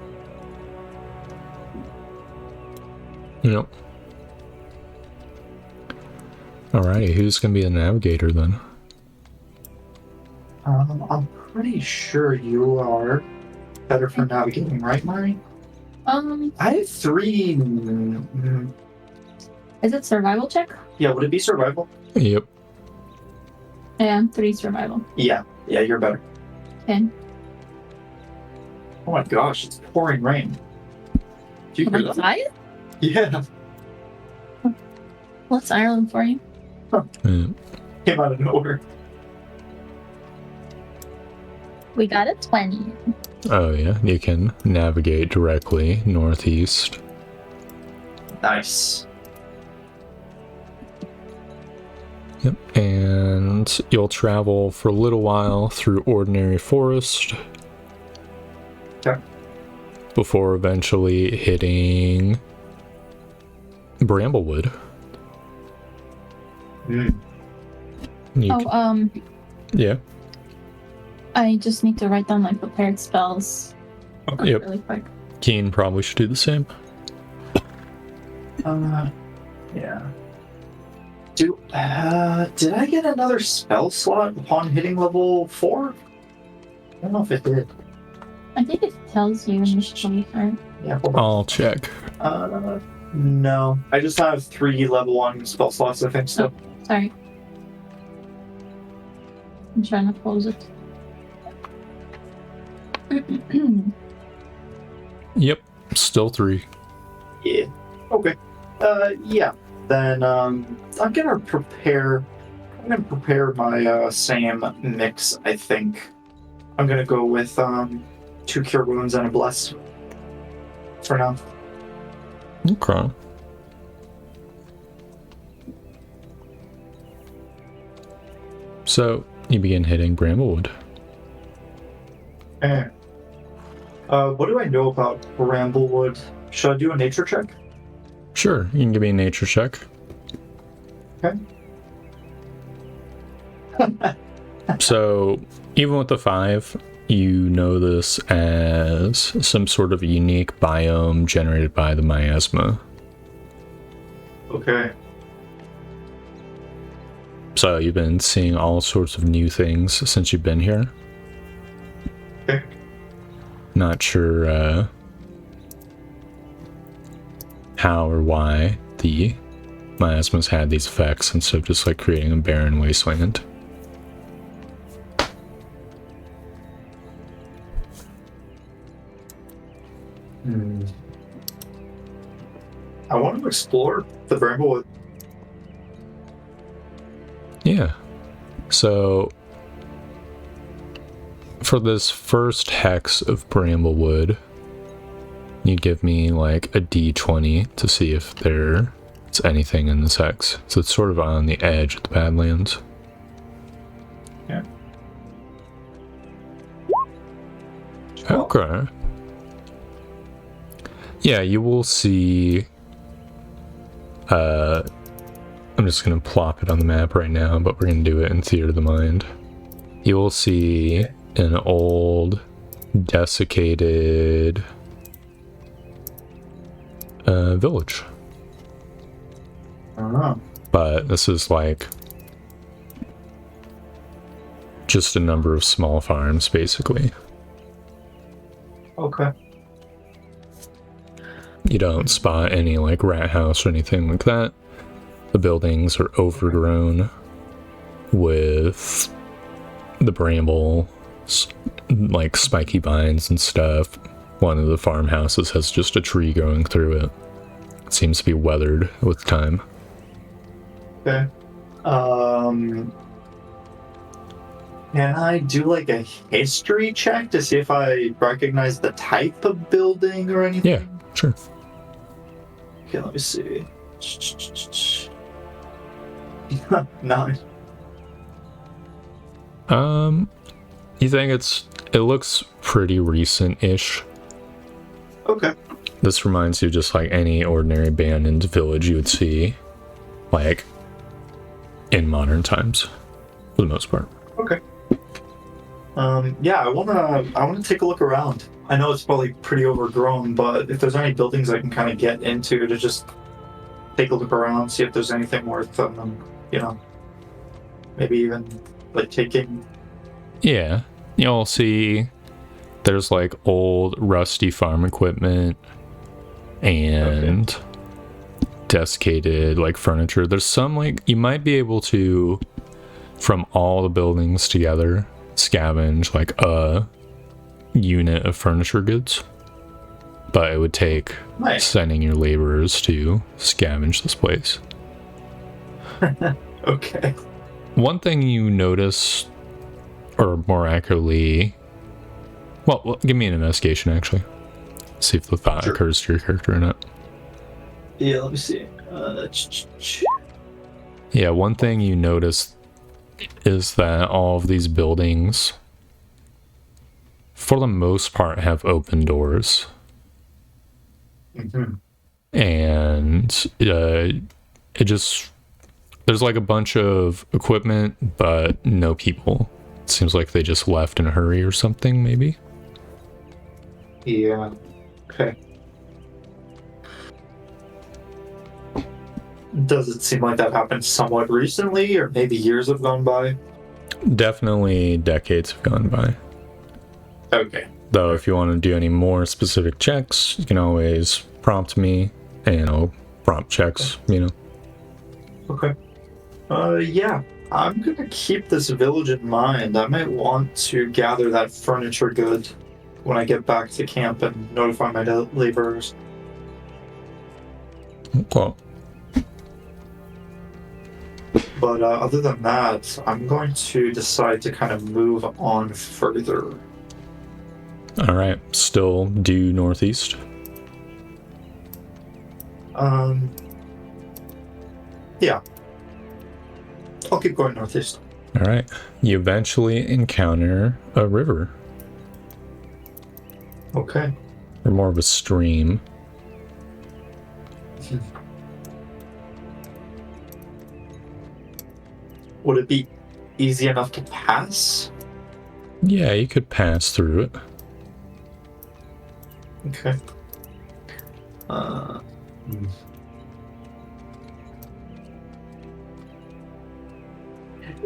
Yep. Alrighty, who's gonna be the navigator then? I'm pretty sure you are better for navigating, right, Mari? I have 3. Is it survival check? Yeah, would it be survival? Yep. Yeah, 3 survival. Yeah, you're better. 10. Oh my gosh, it's pouring rain. Do you hear that? Outside? Yeah, What's Ireland for you? Yeah. came out of nowhere. We got a 20. Oh yeah, you can navigate directly northeast. Nice. Yep. And you'll travel for a little while through ordinary forest. Okay. Before eventually hitting Bramblewood. You Oh, yeah. I just need to write down my prepared spells Yep. really quick. Keen probably should do the same. Yeah. Did I get another spell slot upon hitting level 4? I don't know if it did. I think it tells you initially, right? Yeah, hold on. I'll check. No. I just have 3 level 1 spell slots, I think, so. Sorry. I'm trying to close it. Yep. Still 3. Yeah. Okay. Yeah. Then I'm gonna prepare my same mix, I think. I'm gonna go with 2 cure wounds and a bless for now. Okay. So you begin hitting Bramblewood. Eh. What do I know about Bramblewood? Should I do a nature check? Sure, you can give me a nature check. Okay. So even with the 5, you know this as some sort of unique biome generated by the miasma. Okay. So you've been seeing all sorts of new things since you've been here. Okay. Not sure how or why the miasmas had these effects instead of just like creating a barren wasteland. I want to explore the Bramblewood. Yeah. So for this first hex of Bramblewood, you'd give me like a d20 to see if there's anything in this hex. So it's sort of on the edge of the Badlands. Yeah. Okay. Yeah, you will see. I'm just gonna plop it on the map right now, but we're gonna do it in Theater of the Mind. You will see an old, desiccated village. But this is like just a number of small farms, basically. Okay. You don't spot any like rat house or anything like that. The buildings are overgrown with the bramble, like spiky vines and stuff. One of the farmhouses has just a tree growing through it. It seems to be weathered with time. Okay. Can I do like a history check to see if I recognize the type of building or anything? Yeah, sure. Okay, let me see. 9. You think it looks pretty recent-ish. Okay. This reminds you just like any ordinary abandoned village you would see, like, in modern times, for the most part. Okay. Yeah, I wanna take a look around. I know it's probably pretty overgrown, but if there's any buildings I can kind of get into to just take a look around, see if there's anything worth, maybe even like taking. Yeah, you'll see there's like old rusty farm equipment and desiccated like furniture. There's some like you might be able to, from all the buildings together, scavenge like a unit of furniture goods, but it would take sending your laborers to scavenge this place. Okay. One thing you notice, or more accurately, well, give me an investigation actually. See if the thought occurs to your character or not. Yeah, let me see. Yeah, one thing you notice is that all of these buildings, for the most part, have open doors. Mm-hmm. And it just, there's like a bunch of equipment, but no people. It seems like they just left in a hurry or something, maybe. Yeah. Okay. Does it seem like that happened somewhat recently, or maybe years have gone by? Definitely decades have gone by. Okay. Though if you want to do any more specific checks, you can always prompt me, and I'll prompt checks, Okay. Yeah. I'm gonna keep this village in mind. I might want to gather that furniture good when I get back to camp and notify my laborers. Cool. But other than that, I'm going to decide to kind of move on further. All right, still due northeast. Yeah. I'll keep going northeast. All right, you eventually encounter a river, Okay. or more of a stream. Would it be easy enough to pass? Yeah, you could pass through it. Okay.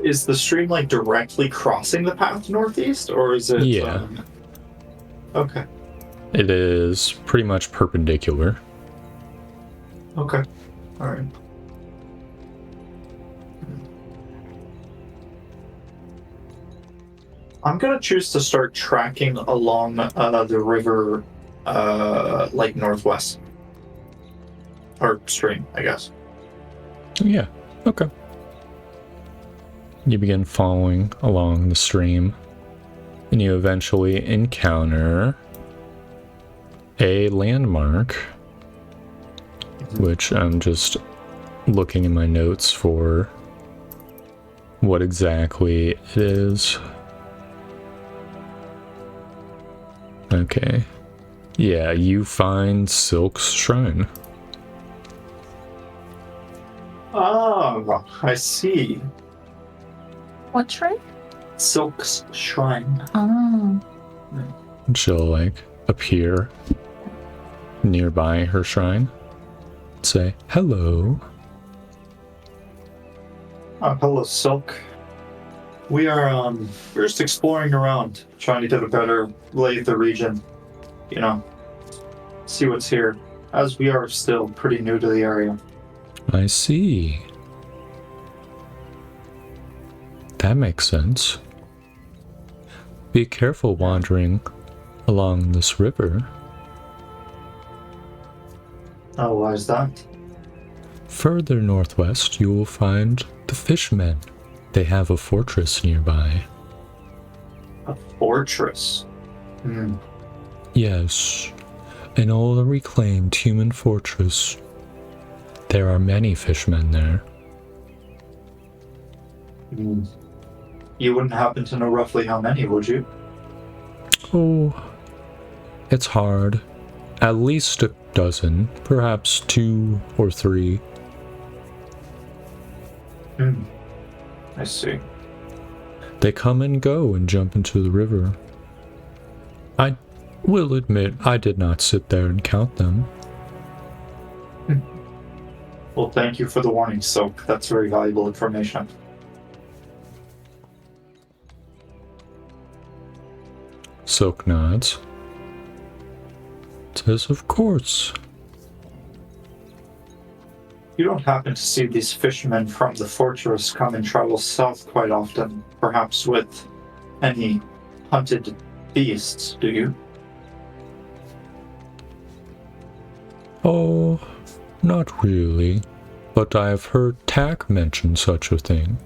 Is the stream like directly crossing the path northeast, or is it? Yeah. Okay. It is pretty much perpendicular. Okay. All right. I'm gonna choose to start tracking along the river, like northwest. Or stream, I guess. Yeah, okay. You begin following along the stream, and you eventually encounter a landmark, which I'm just looking in my notes for what exactly it is. Okay. Yeah, you find Silk's shrine. Oh, I see. What shrine? Silk's shrine. Oh. She'll like appear nearby her shrine, say hello. Hello, Silk. We're just exploring around, trying to get a better lay of the region. You know, see what's here, as we are still pretty new to the area. I see. That makes sense. Be careful wandering along this river. Oh, why is that? Further northwest, you will find the fishmen. They have a fortress nearby. A fortress? Hmm. Yes, an old reclaimed human fortress. There are many fishmen there. Hmm. You wouldn't happen to know roughly how many, would you? Oh, it's hard. At least a dozen, perhaps 2 or 3. Hmm. I see. They come and go and jump into the river. I will admit I did not sit there and count them. Well, thank you for the warning, Silk. That's very valuable information. Silk nods. Says, of course. You don't happen to see these fishermen from the fortress come and travel south quite often, perhaps with any hunted beasts, do you? Oh, not really. But I have heard Tack mention such a thing.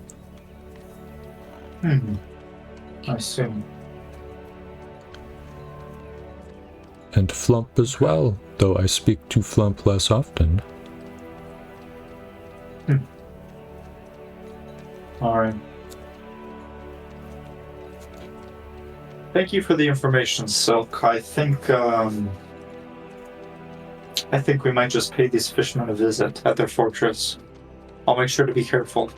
I see. And Flump as well, though I speak to Flump less often. Alright. Thank you for the information, Silk. I think we might just pay these fishermen a visit at their fortress. I'll make sure to be careful.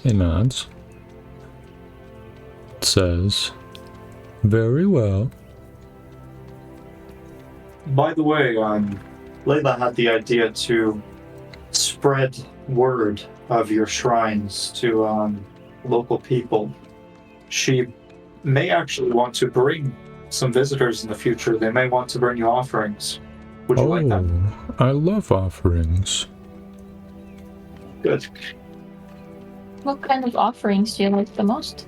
He nods. Says, very well. By the way, Layla had the idea to spread word of your shrines to local people. She may actually want to bring some visitors in the future. They may want to bring you offerings. Would you like that? I love offerings. Good. What kind of offerings do you like the most?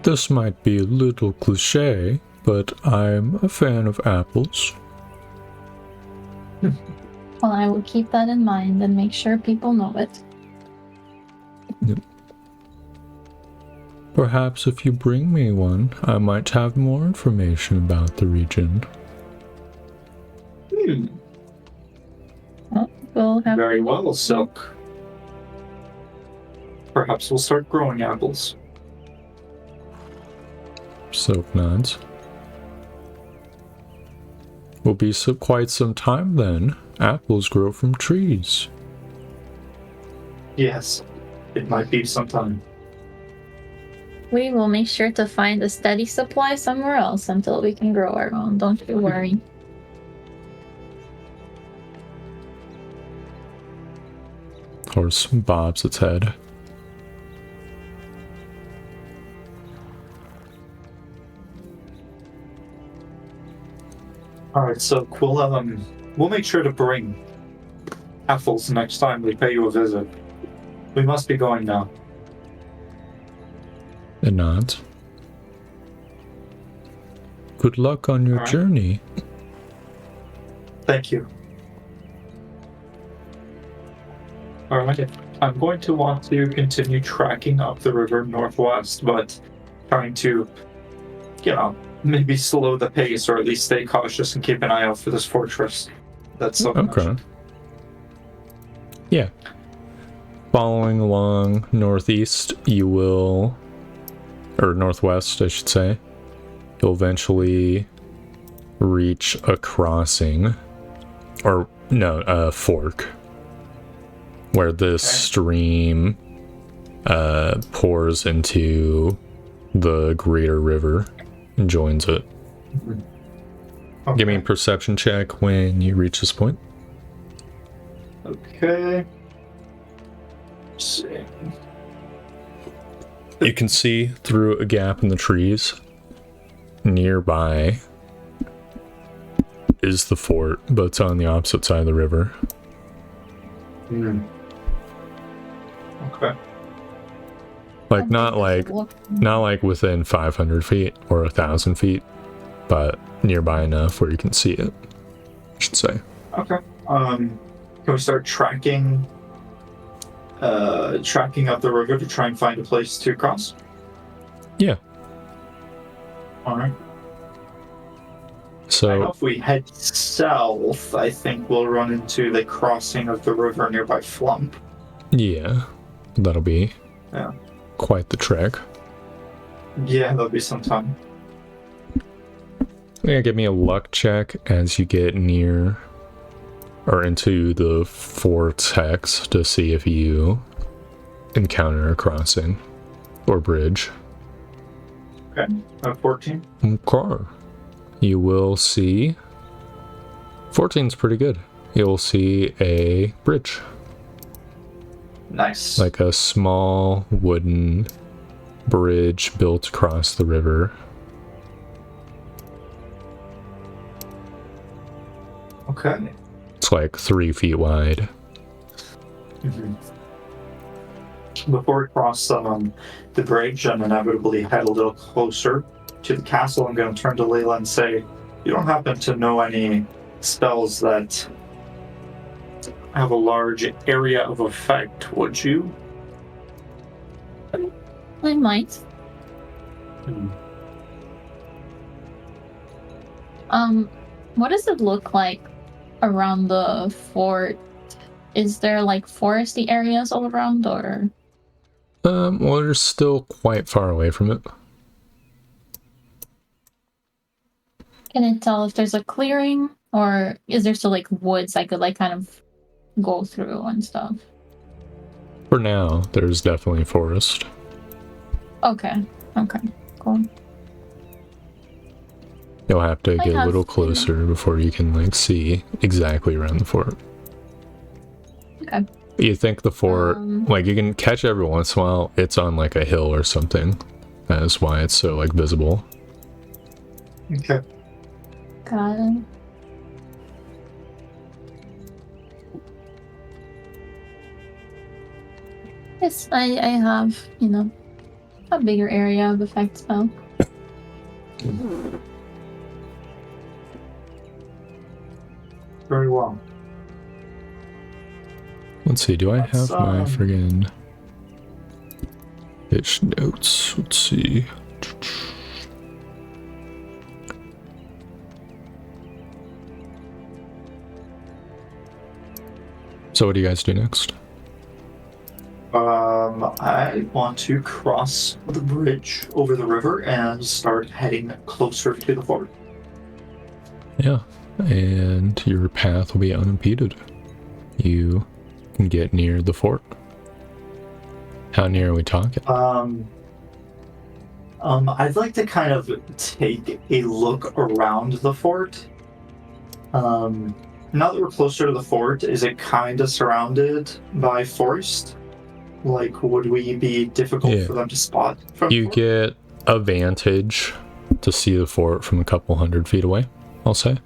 This might be a little cliche, but I'm a fan of apples. Well, I will keep that in mind and make sure people know it. Perhaps if you bring me one, I might have more information about the region. Well, we'll have Very well, Silk. Perhaps we'll start growing apples. Silk nods. Will be quite some time then. Apples grow from trees. Yes, it might be some time. We will make sure to find a steady supply somewhere else until we can grow our own. Don't you worry. Horse bobs its head. Alright, so we'll make sure to bring apples next time we pay you a visit. We must be going now. And not. Good luck on your All right. journey. Thank you. Alright, I'm going to want to continue tracking up the river northwest, but trying to, maybe slow the pace or at least stay cautious and keep an eye out for this fortress. That's so Okay. Yeah. Following along northeast, you will, or northwest, I should say, you'll eventually reach a crossing, or no, a fork, where this stream pours into the greater river and joins it. Okay. Give me a perception check when you reach this point. Okay. Let's see. You can see through a gap in the trees. Nearby is the fort, but it's on the opposite side of the river. Okay. Like not like within 500 feet or 1,000 feet, but nearby enough where you can see it, I should say. Okay. Can we start tracking up the river to try and find a place to cross? Yeah. Alright. I know So if we head south, I think we'll run into the crossing of the river nearby Flump. yeah, that'll be Yeah. quite the trek. Yeah, that'll be some time. Yeah, give me a luck check as you get near or into the vortex to see if you encounter a crossing or bridge. Okay. 14. Okay. You will see 14's pretty good. You'll see a bridge, Nice. like a small wooden bridge built across the river. Okay. It's like 3 feet wide. Before we cross the bridge and inevitably head a little closer to the castle, I'm going to turn to Layla and say, you don't happen to know any spells that have a large area of effect, would you? I might. What does it look like around the fort? Is there like foresty areas all around, or? Well, you're still quite far away from it. Can I tell if there's a clearing, or is there still like woods I could like kind of go through and stuff? For now, there's definitely forest. Okay. Okay. Cool. You'll have to I get a have, little you know. closer before you can like see exactly around the fort. Okay. You think the fort, Um, like you can catch every once in a while, it's on like a hill or something. That's why it's so like visible. Okay. Got it. Yes, I have, a bigger area of effect spell. Very well. Let's see, do I Let's, have my um, friggin' pitch notes? Let's see. So what do you guys do next? I want to cross the bridge over the river and start heading closer to the fort. Yeah, and your path will be unimpeded. You can get near the fort. How near are we talking? I'd like to kind of take a look around the fort. Now that we're closer to the fort, is it kind of surrounded by forest? Like, would we be difficult Yeah. for them to spot from You the fort? get a vantage to see the fort from a couple 100 feet away, I'll say.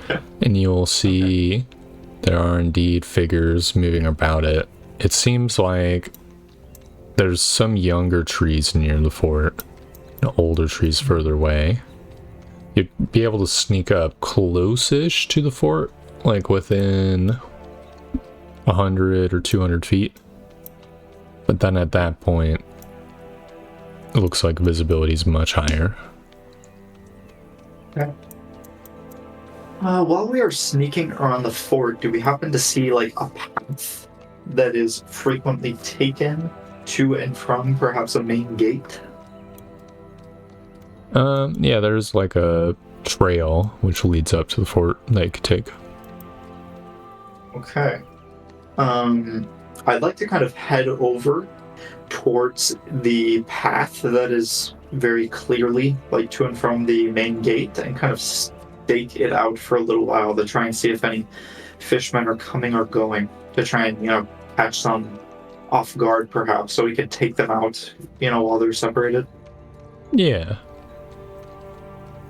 Okay. And you'll see there are indeed figures moving about it it seems like there's some younger trees near the fort, and older trees further away. You'd be able to sneak up close-ish to the fort, like within 100 or 200 feet. But then at that point, it looks like visibility is much higher. Okay. While we are sneaking around the fort, do we happen to see like a path that is frequently taken to and from perhaps a main gate? Yeah, there's like a trail which leads up to the fort that you could take. Okay. I'd like to kind of head over towards the path that is very clearly like to and from the main gate and kind of stake it out for a little while to try and see if any fishmen are coming or going, to try and, catch some off guard perhaps so we can take them out, while they're separated. Yeah.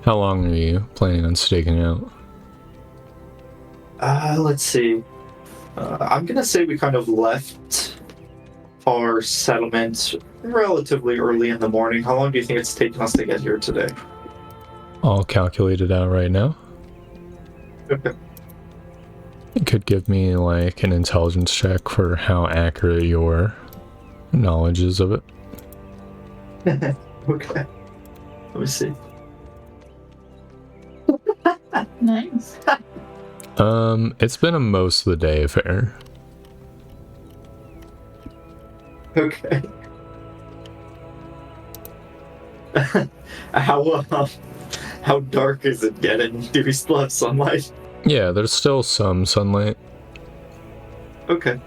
How long are you planning on staking out? Let's see. I'm gonna say we kind of left our settlement relatively early in the morning. How long do you think it's taken us to get here today? I'll calculate it out right now. Okay. It could give me like an intelligence check for how accurate your knowledge is of it. Okay. Let me see. Nice. It's been a most of the day affair. Okay. How dark is it getting? Do we still have sunlight? Yeah, there's still some sunlight. Okay.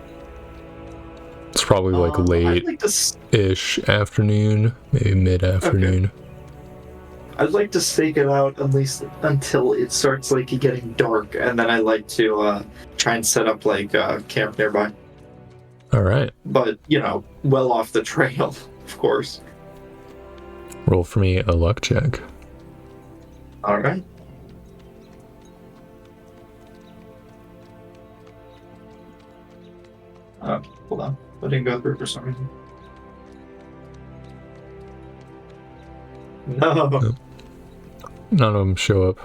It's probably like I'd late like to ish afternoon, maybe mid-afternoon. I'd like to stake it out at least until it starts like getting dark, and then I like to try and set up like camp nearby. All right. But well off the trail, of course. Roll for me a luck check. All right. Hold on. I didn't go through for some reason. No. None of them show up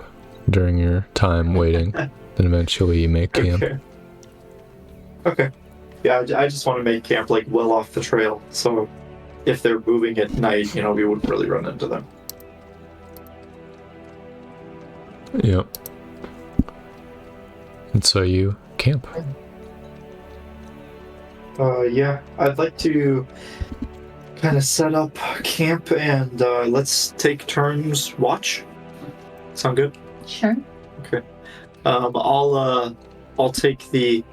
during your time waiting. Then eventually you make camp. Okay. Yeah, I just want to make camp like well off the trail, so if they're moving at night, we wouldn't really run into them. Yep. And so you camp. Yeah, I'd like to kind of set up camp and let's take turns watch. Sound good? Sure. Okay. I'll take the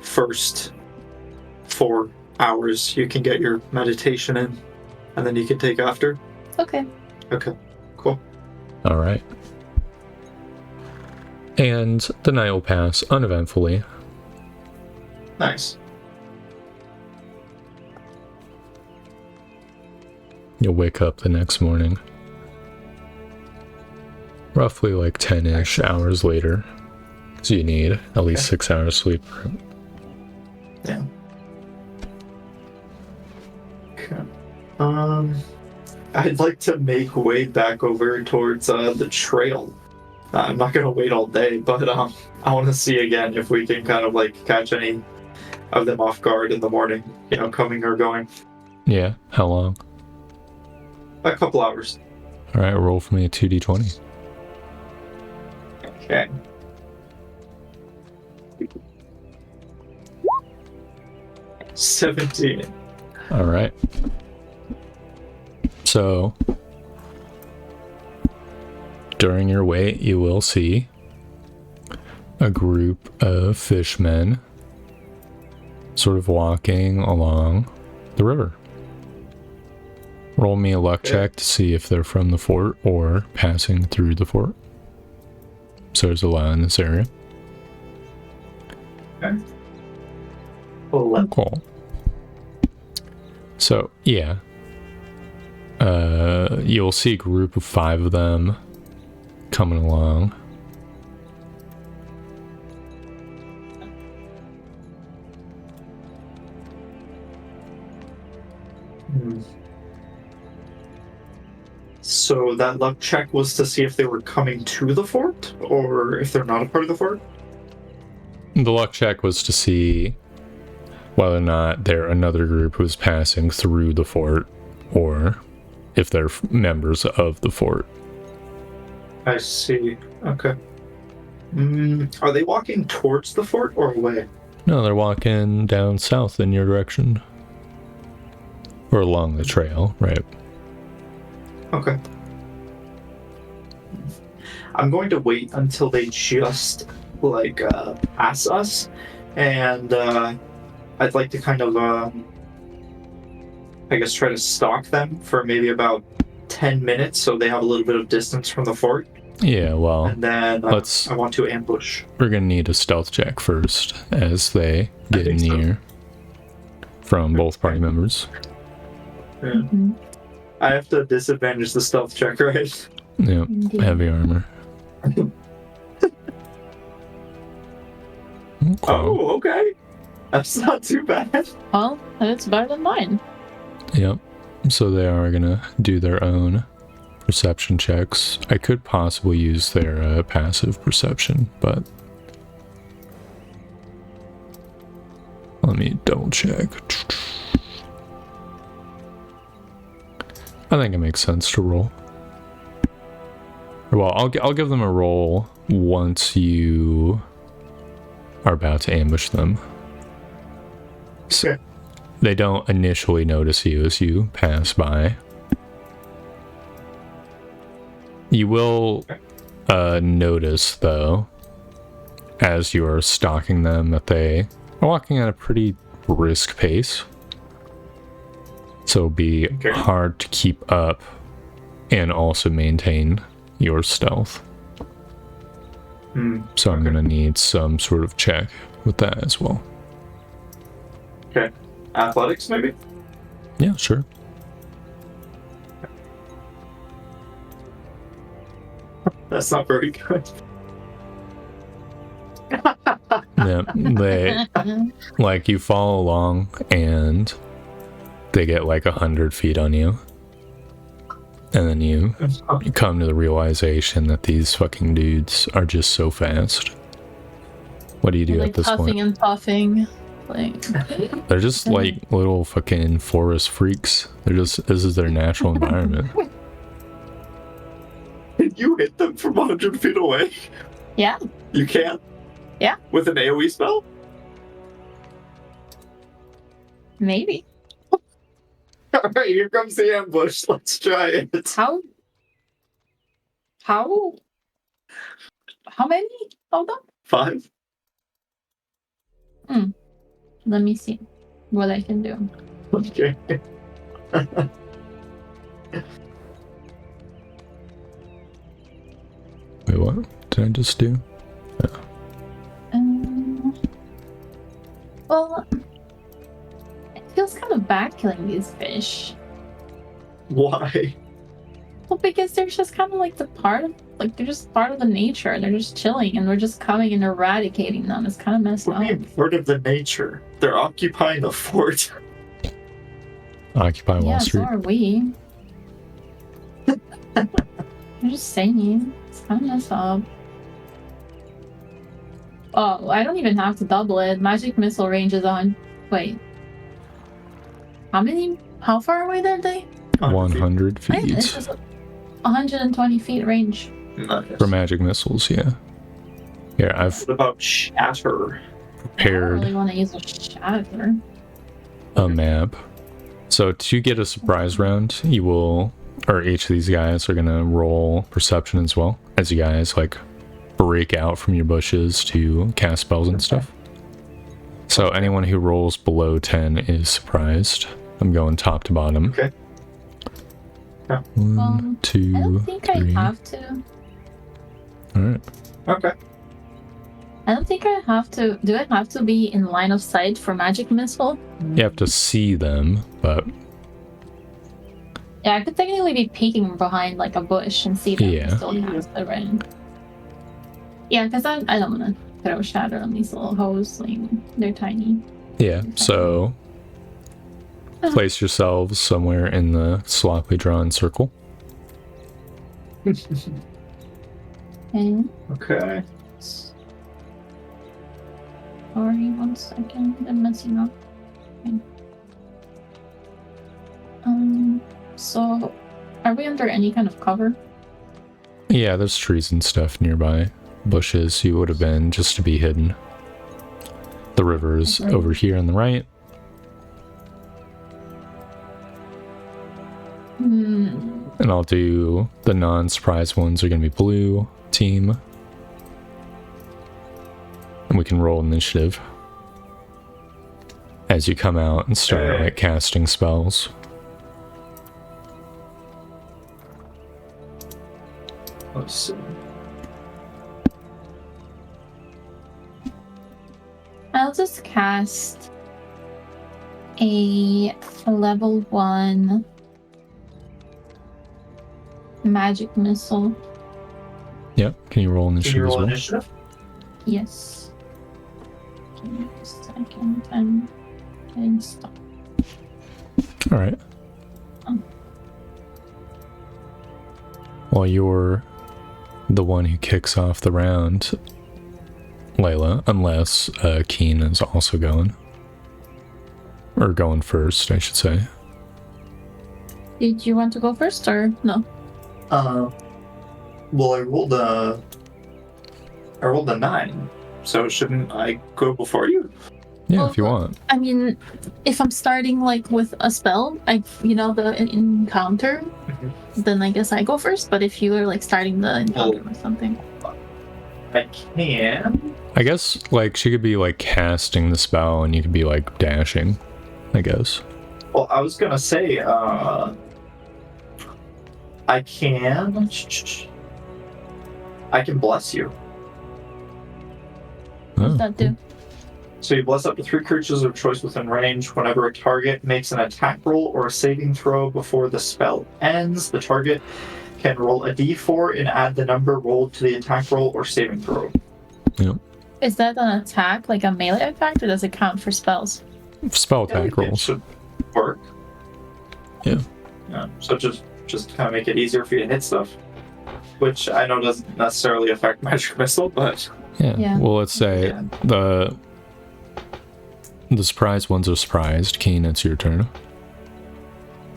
first 4 hours. You can get your meditation in, and then you can take after. Okay. Okay. Cool. All right. And the night will pass uneventfully. Nice. You'll wake up the next morning. Roughly like 10-ish hours later. So you need at least 6 hours sleep. Yeah. Okay. I'd like to make way back over towards the trail. I'm not gonna wait all day, but I want to see again if we can kind of like catch any of them off guard in the morning, coming or going. Yeah, how long? A couple hours. Alright, roll for me a 2d20. Okay. $17. Alright. So, during your wait, you will see a group of fishmen sort of walking along the river. Roll me a luck check to see if they're from the fort or passing through the fort. So there's a lot in this area. Okay. Well, Cool. So, yeah. You'll see a group of 5 of them coming along. Hmm. So that luck check was to see if they were coming to the fort, or if they're not a part of the fort? The luck check was to see whether or not they're another group who's passing through the fort, or if they're members of the fort. I see. Okay. Are they walking towards the fort or away? No, they're walking down south in your direction. Or along the trail, right? Okay. I'm going to wait until they just, pass us, and I'd like to kind of, I guess, try to stalk them for maybe about 10 minutes so they have a little bit of distance from the fort. Yeah, well, And then let's... I want to ambush. We're gonna need a stealth check first as they get near from both party members. Yeah. Mm-hmm. I have to disadvantage the stealth check, right? Yep, Indeed. heavy armor. Okay. Oh, okay. That's not too bad. Well, it's better than mine. Yep. So they are gonna do their own perception checks. I could possibly use their passive perception, but let me double check. I think it makes sense to roll. Well, I'll give them a roll once you are about to ambush them. So Okay. they don't initially notice you as you pass by. You will notice, though, as you are stalking them, that they are walking at a pretty brisk pace. So it'll be Okay. hard to keep up and also maintain your stealth. So I'm gonna need some sort of check with that as well. Okay. Athletics, maybe? Yeah, sure. That's not very good. Yeah, they like you follow along and they get like 100 feet on you, and then you come to the realization that these fucking dudes are just so fast. What do you do They're, at like this puffing point? and puffing. Like, They're just like little fucking forest freaks. This is their natural environment. Can you hit them from 100 feet away? yeah. You can? Yeah. With an AoE spell? Maybe. Alright, here comes the ambush. Let's try it. How many of them? 5? Let me see what I can do. Okay. Wait, what did I just do? Well, it feels kind of bad killing these fish. Why? Well, because they're just kind of like they're just part of the nature. They're just chilling, and we're just coming and eradicating them. It's kind of messed What up. do you mean part of the nature? They're occupying a fort. Occupy Wall Yeah, so Street. are we. I'm just saying, it's kind of messed up. Oh, I don't even have to double it. Magic missile range is on. Wait. How far away are they? 100 Man, it's feet just 120 feet range. Nice. for magic missiles. Yeah. Here, I've What about shatter? I don't prepared really want to use a shatter. a map. So to get a surprise round, you will, or each of these guys are gonna roll perception as well, as you guys like break out from your bushes to cast spells and stuff. So anyone who rolls below 10 is surprised. I'm going top to bottom. Okay. Yeah. 1, I 2, don't think 3. I have to. Alright. Okay. I don't think I have to. Do I have to be in line of sight for magic missile? You have to see them, but Yeah, I could technically be peeking behind like a bush and see them Yeah. and still cast the rain. Yeah, because I don't want to throw shatter on these little hoes. Like, they're tiny. yeah, so place yourselves somewhere in the sloppily drawn circle. Okay. Okay. Sorry, 1 second. I'm messing up. Okay. So, are we under any kind of cover? Yeah, there's trees and stuff nearby. Bushes, you would have been just to be hidden. The river's Okay. over here on the right. And I'll do the non-surprise ones are going to be blue team. And we can roll initiative as you come out and start like casting spells. Let's see. I'll just cast a level 1 magic missile. Yep. Can you roll Can initiative you as roll well? initiative? Yes. Give me a second. I'm getting stuck. All right. While you're the one who kicks off the round, Layla, unless Keen is also going. Or going first, I should say. Did you want to go first or no? Well, I rolled a 9, so shouldn't I go before you? Yeah, Well, if you want. I mean, if I'm starting like with a spell, the encounter, then I guess I go first. But if you are like starting the encounter with something, I can. I guess, like, she could be, like, casting the spell and you could be, like, dashing, I guess. Well, I was gonna say, I can bless you. what does Oh, that do? So you bless up to 3 creatures of choice within range. Whenever a target makes an attack roll or a saving throw before the spell ends, the target can roll a d4 and add the number rolled to the attack roll or saving throw. Yep. Is that an attack, like a melee attack, or does it count for spells? Spell attack It rolls. should work. Yeah. Yeah. So just kind of make it easier for you to hit stuff, which I know doesn't necessarily affect magic missile, but Yeah. Yeah. Well, let's say yeah. the surprised ones are surprised. Keen, it's your turn.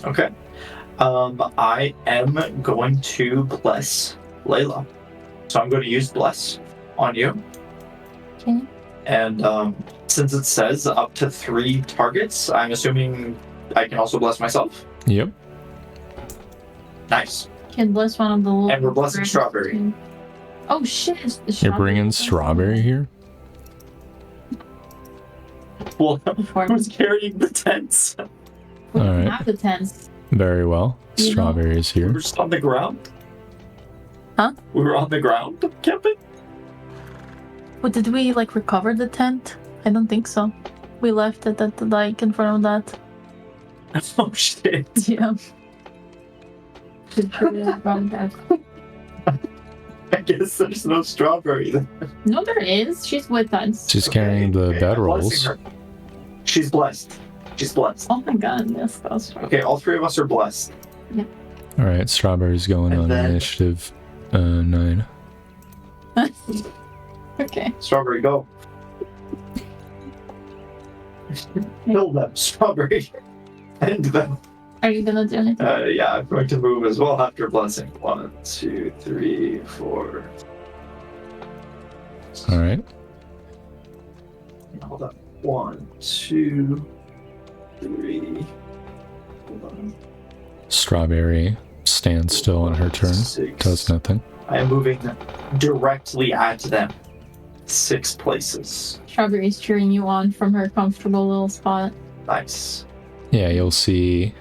Okay. I am going to bless Layla. So I'm going to use bless on you. Okay. And since it says up to 3 targets, I'm assuming I can also bless myself. Yep. Nice. Can bless one of the little. And we're blessing birds strawberry. too. Oh shit! You're bringing strawberry here? Well, Before who's carrying the tents? we All don't right. have the tents. Very well. You know- Strawberry is We here. were just on the ground. Huh? We were on the ground camping. But did we like recover the tent? I don't think so. We left it at the like in front of that. Oh shit. Yeah. Should we have gone back? I guess there's no strawberry then. No, there is. She's with us. She's carrying the Okay, bed I'm blessing rolls. her. She's blessed. She's blessed. Oh my god, yes, that's right. Okay, all 3 of us are blessed. All right, strawberry's going And on then- initiative 9. Okay. Strawberry, go. Kill them, strawberry. End them. Are you gonna do anything? Yeah, I'm going to move as well after blessing. 1, 2, 3, 4. All right. Hold on. 1, 2, 3. Hold on. Strawberry stands still on her turn. 6. Does nothing. I am moving directly at them. 6 places. Strawberry's cheering you on from her comfortable little spot. Nice. Yeah, you'll see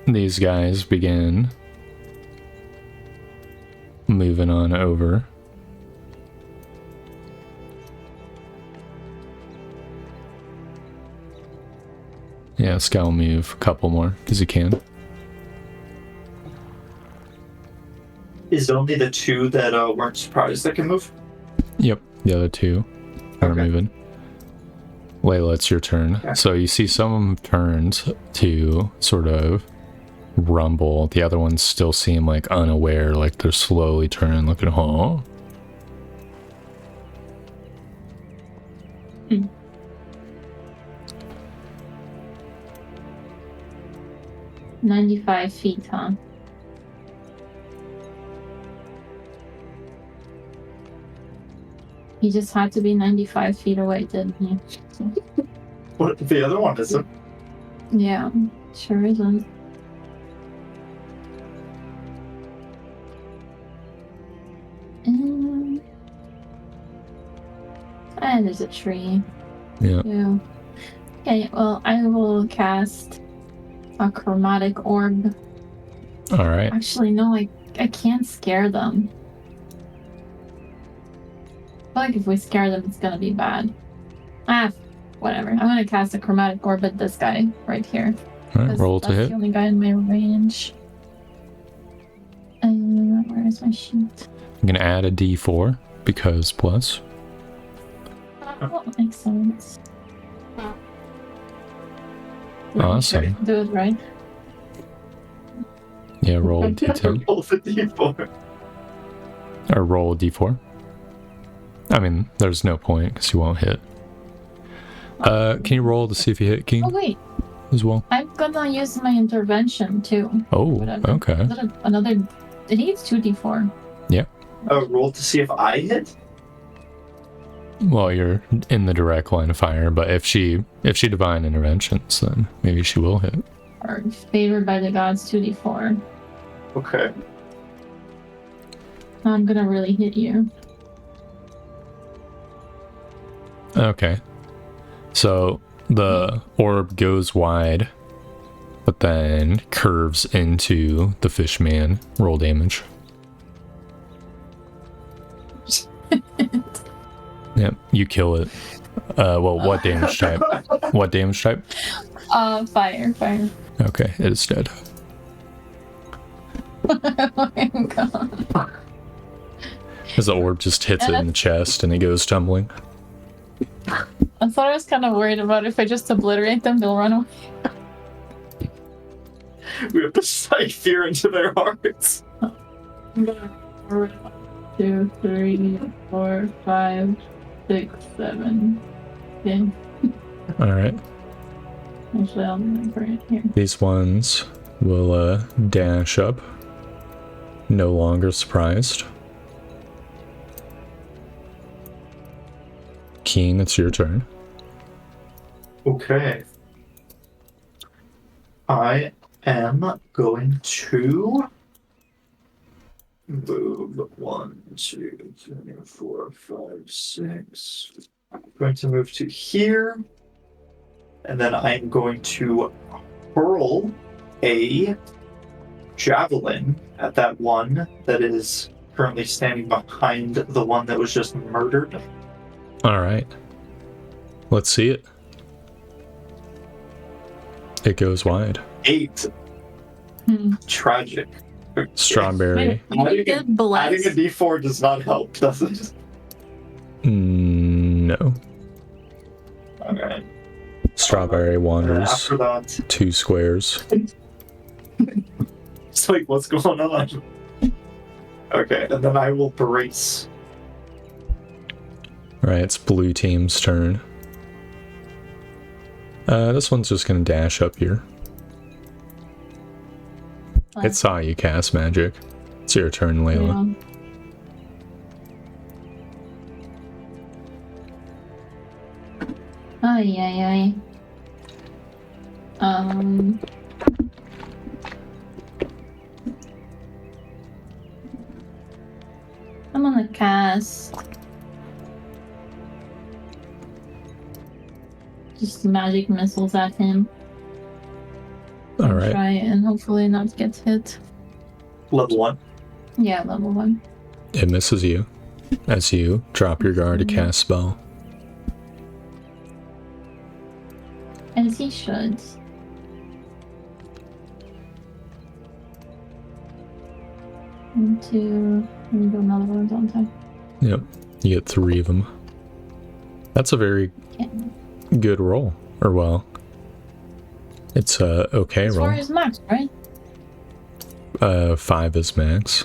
these guys begin moving on over. Yeah, Scowl move a couple more because he can. Is it only the 2 that weren't surprised that can move? Yep, the other 2 are Okay. moving. Layla, it's your turn. Okay. So you see some of them turned to sort of rumble. The other ones still seem like unaware, like they're slowly turning, looking, huh? 95 feet, huh? He just had to be 95 feet away, didn't he? What the other one isn't? Yeah, sure isn't. And there's a tree. Yeah. Yeah. Okay, well, I will cast a chromatic orb. All right. Actually, no, I can't scare them. I feel like if we scare them, it's gonna be bad. Whatever. I'm gonna cast a chromatic orb at this guy right here. All right, roll to That's hit. the only guy in my range. Where is my sheet? I'm going to add a d4 because plus. Oh, excellent. Awesome. Do it right. Yeah, roll a d10. Roll the d4. Or roll a d4. I mean, there's no point because you won't hit. Can you roll to see if you hit King Oh wait, as well? I'm gonna use my intervention too. Oh, Whatever. okay. Is that another? It needs 2d4. Roll to see if I hit. Well, you're in the direct line of fire, but if she divine interventions, then maybe she will hit. Or favored by the gods, 2d4. Okay. I'm gonna really hit you. Okay. So the orb goes wide, but then curves into the fishman. Roll damage. Yep, you kill it. Well, what damage type? What damage type? Fire. Okay, it is dead. Oh my god. As the orb just hits it in the chest and it goes tumbling. I thought I was kind of worried about if I just obliterate them, they'll run away. We have to strike fear into their hearts. 2, 3, 4, 5, 6, 7. Okay. Alright. Actually, I'll remember it here. These ones will dash up. No longer surprised. Keen, it's your turn. Okay. I am going to move 1, 2, 3, 4, 5, 6. I'm going to move to here. And then I'm going to hurl a javelin at that one that is currently standing behind the one that was just murdered. Alright. Let's see it. It goes wide. 8. Tragic. Strawberry. Maybe Adding get blessed. a d4 does not help, does it? No. Okay. Strawberry And wanders after that, 2 squares. it's like, what's going on? Okay, and then I will brace. Right, it's blue team's turn. This one's just gonna dash up here. It saw you cast magic. It's your turn, Layla. Ay. I'm gonna cast just magic missiles at him. Alright. Try and hopefully not get hit. Level 1. Yeah, level 1. It misses you as you drop your guard to cast spell. As he should. One, 2. Let me do another one, don't I? Yep, you get 3 of them. That's a very good roll. Or well, it's a okay As roll. far as max, right? 5 is max.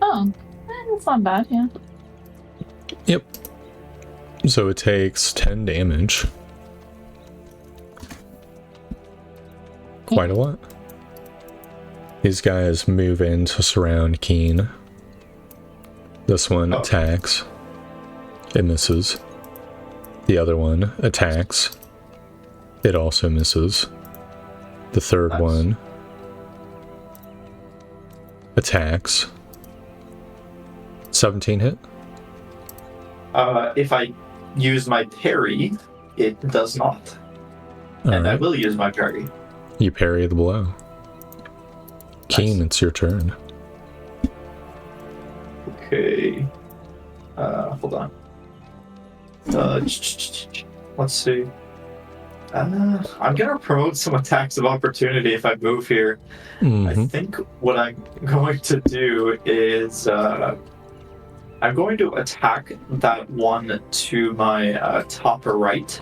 Oh, that's not bad, yeah. Yep. So it takes 10 damage. Quite a lot. These guys move in to surround Keen. This one attacks. It misses. The other one attacks. It also misses. The third one attacks. 17 hit? If I use my parry, it does not. All and I right. will use my parry. You parry the blow. Keen, it's your turn. Okay. Hold on. Let's see. I'm gonna promote some attacks of opportunity if I move here. I think what I'm going to do is I'm going to attack that one to my top right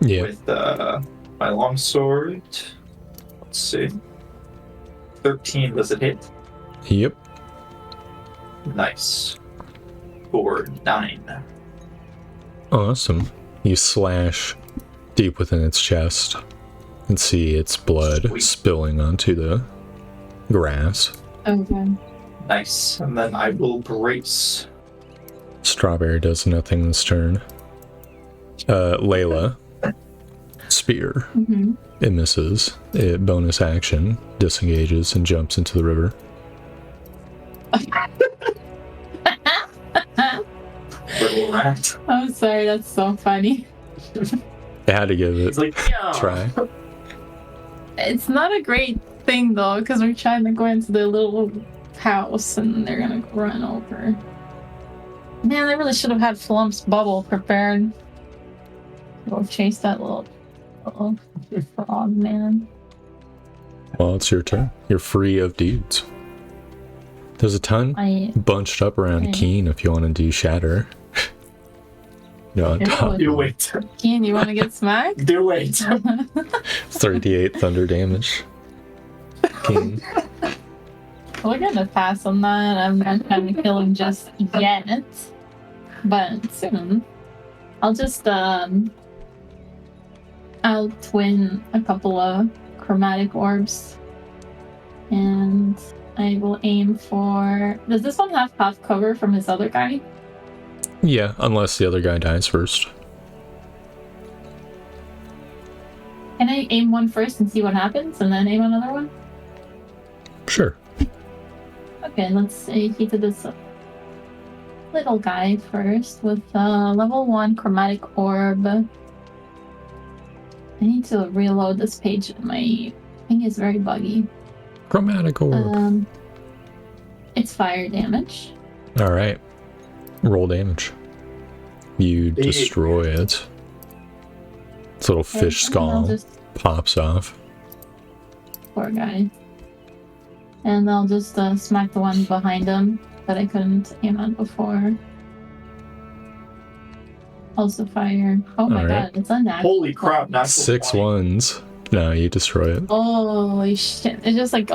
with my longsword. Let's see. 13, does it hit? Yep. Nice. For 9. Awesome. You slash deep within its chest and see its blood spilling onto the grass. Okay. Nice. And then I will brace. Strawberry does nothing this turn. Layla. Spear. Mm-hmm. It misses. It bonus action disengages and jumps into the river. Little rat. I'm sorry, that's so funny. I had to give it It's like, yeah. a try. It's not a great thing though, because we're trying to go into the little house and they're gonna run over. Man, I really should have had Flump's bubble prepared. Go chase that little frog man. Well, it's your turn. You're free of dudes. There's a ton bunched up around Keen if you want to do shatter. No, on top. Do it. Keen, you want to get smacked? Do it. 38 thunder damage. Keen. We're gonna pass on that. I'm not trying to kill him just yet, but soon. I'll just I'll twin a couple of chromatic orbs, and I will aim for. Does this one have half cover from his other guy? Yeah, unless the other guy dies first. Can I aim one first and see what happens, and then aim another one? Sure. Okay, let's say he did this little guy first with level 1 chromatic orb. I need to reload this page. My thing is very buggy. Chromatic orb. It's fire damage. Alright. Roll damage. You destroy it. Its little fish skull pops off. Poor guy. And I'll just smack the one behind him that I couldn't aim at before. Also fire. Oh my god, it's unnatural. Holy crap, natural 6 20. ones. No, you destroy it. Holy shit. It's just like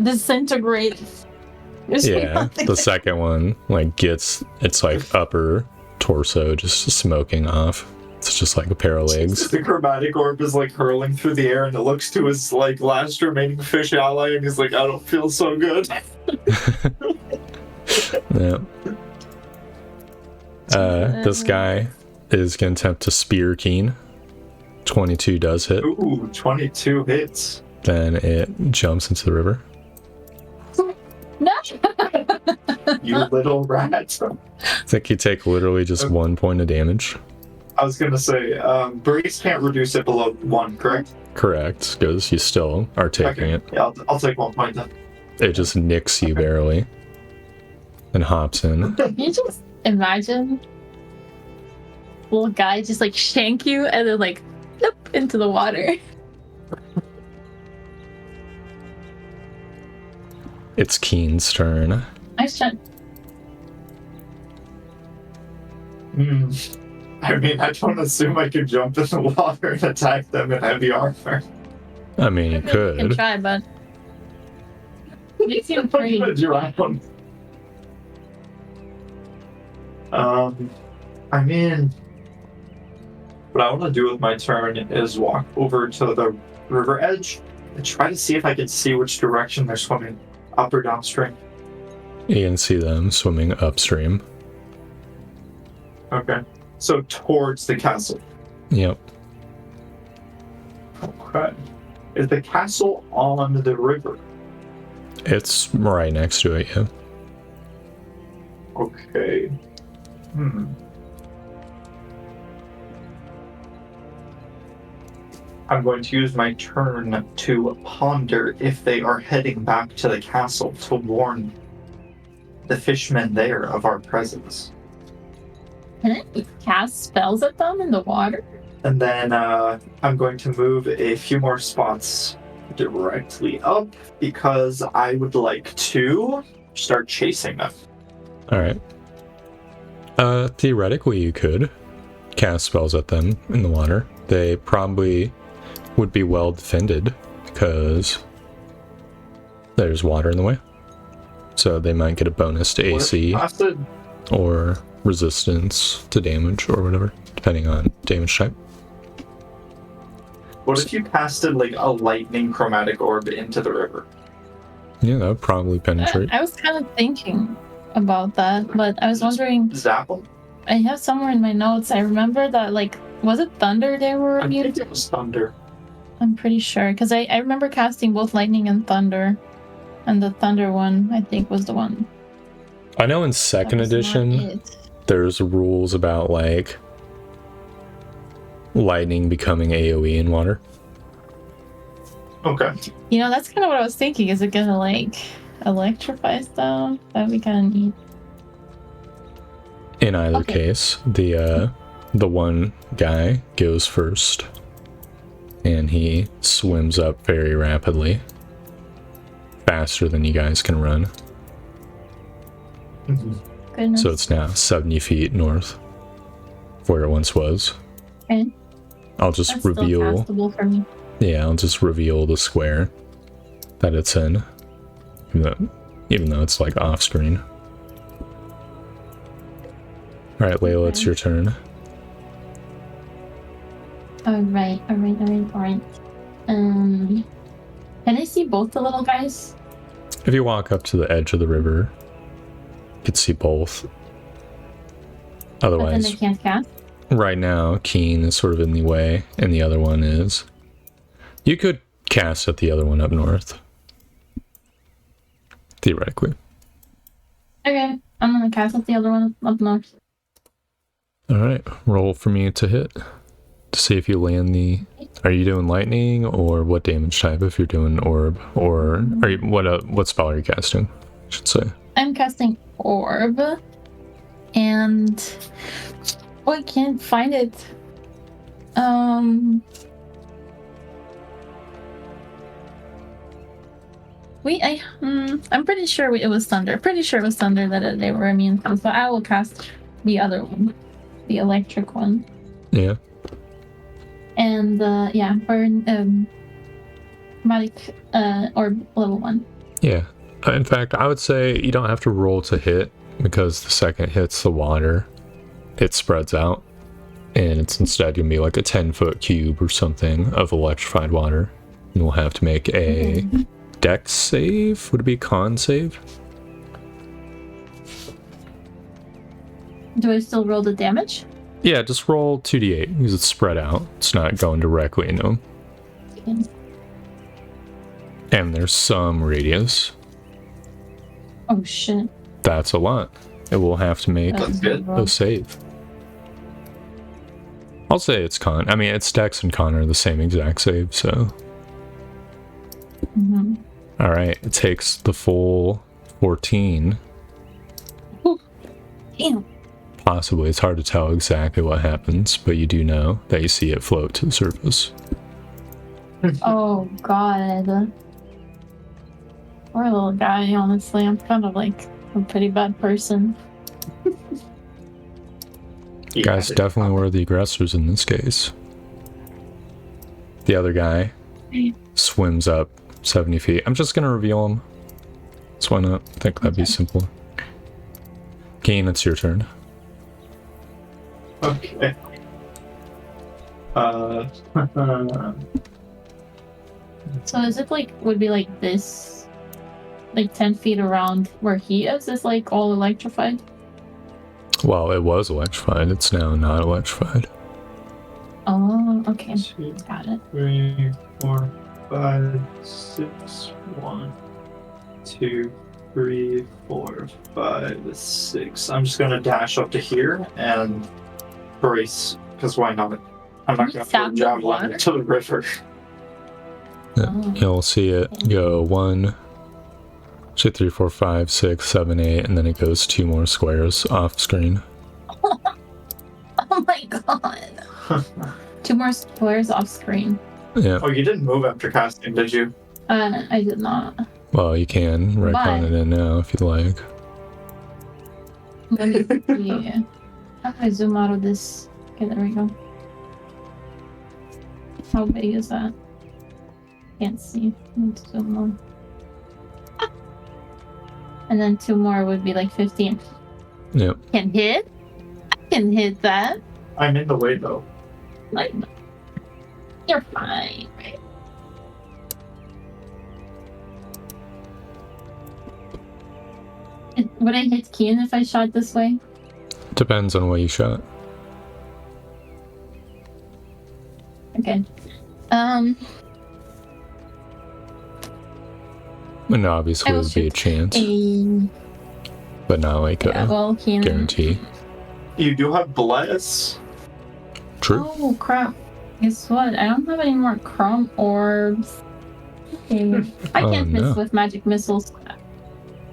disintegrates. Yeah, the second one gets its upper torso just smoking off. It's just like a pair of legs. The chromatic orb is hurling through the air, and it looks to his last remaining fish ally, and he's like, I don't feel so good. Yeah. This guy is going to attempt to spear Keen. 22 does hit. Ooh, 22 hits. Then it jumps into the river. No! You little rat. I think you take literally just 1 point of damage. I was going to say, Brace can't reduce it below 1, correct? Correct, because you still are taking it. Yeah, I'll take 1 point then. It just nicks you barely. And hops in. Can you just imagine little guy just shank you and then flip into the water? It's Keen's turn. Nice shot. I mean, I don't assume I could jump in the water and attack them in heavy armor. I mean, you You can could. try, but you seem pretty. Drown. I mean, what I want to do with my turn is walk over to the river edge and try to see if I can see which direction they're swimming, up or downstream. You can see them swimming upstream. Okay. So towards the castle. Yep. Okay. Is the castle on the river? It's right next to it, yeah. Okay. I'm going to use my turn to ponder if they are heading back to the castle to warn the fishmen there of our presence. Can I cast spells at them in the water? And then I'm going to move a few more spots directly up because I would like to start chasing them. Alright. Theoretically, you could cast spells at them in the water. They probably would be well defended because there's water in the way. So they might get a bonus to AC or resistance to damage or whatever, depending on damage type. What if you casted like a lightning chromatic orb into the river? Yeah, that would probably penetrate. I was kind of thinking about that, but I was wondering. Zap them? I have somewhere in my notes. I remember that, like, was it thunder they were I immune think to? it was thunder. I'm pretty sure because I remember casting both lightning and thunder, and the thunder one I think was the one. I know in second That was not edition, it. there's rules about like lightning becoming AoE in water. Okay. You know, that's kind of what I was thinking. Is it gonna like electrify stuff? That would be kind of neat. In either Okay. case, the one guy goes first, and he swims up very rapidly, faster than you guys can run. Goodness. So it's now 70 feet north, where it once was. Okay. I'll just That's still reveal. castable for me. Yeah, I'll just reveal the square that it's in, even though it's like off screen. All right, Layla, it's Okay. your turn. All right. Can I see both the little guys? If you walk up to the edge of the river, you can see both. But then Otherwise, they can't cast. right now, Keen is sort of in the way, and the other one is. You could cast at the other one up north. Theoretically. Okay, I'm gonna cast at the other one up north. Alright, roll for me to hit. To see if you land the. Are you doing lightning, or what damage type if you're doing orb? Or are you, what spell are you casting? I should say. I'm casting orb, and I can't find it. I'm pretty sure it was thunder. Pretty sure it was thunder that they were immune to. So I will cast the other one, the electric one, Yeah. and burn chromatic orb level 1. Yeah. In fact, I would say you don't have to roll to hit, because the second hits the water, it spreads out. And it's instead going to be like a 10-foot cube or something of electrified water. And we'll have to make a dex save. Would it be con save? Do I still roll the damage? Yeah, just roll 2d8 because it's spread out. It's not going directly into them. Okay. And there's some radius. Oh shit. That's a lot. It will have to make That's good. a save. I'll say it's con. I mean, it's dex and con are the same exact save, so. Mm-hmm. Alright, it takes the full 14. Damn. Possibly. It's hard to tell exactly what happens, but you do know that you see it float to the surface. Oh god. Poor little guy, honestly. I'm kind of like a pretty bad person. he Guys had it definitely coming. were the aggressors in this case. The other guy swims up 70 feet. I'm just gonna reveal him. So why not? I think that'd be simple. Keen, it's your turn. Okay. So is it like would be like this, like 10 feet around where he is like all electrified? Well, it was electrified. It's now not electrified. Oh, okay, 2, got it. 3, 4, 5, 6. 1, 2, 3, 4, 5, 6. I'm just gonna dash up to here and brace, because why not? I'm not gonna throw Tap a the javelin water? into the river. Oh. You'll see it go 1, 2, 3, 4, 5, 6, 7, 8, and then it goes 2 more squares off screen. Oh my god. 2 more squares off screen. Yeah, Oh, you didn't move after casting, did you? I did not. well, you can retcon it in now if you'd like. Let me see. How do I zoom out of this? Okay, there we go. How big is that? Can't see. Need to zoom more. And then 2 more would be like 15. Yep. Can hit? I can hit that. I'm in the way though. Like, you're fine, right? Would I hit Keen if I shot this way? Depends on what you shot. Okay. And obviously I it will would be a shoot chance, a... but not like Yeah, a well, Keen... guarantee. You do have bless. True. Oh, crap. Guess what? I don't have any more chrome orbs. Okay. I Oh, can't miss no. with magic missiles.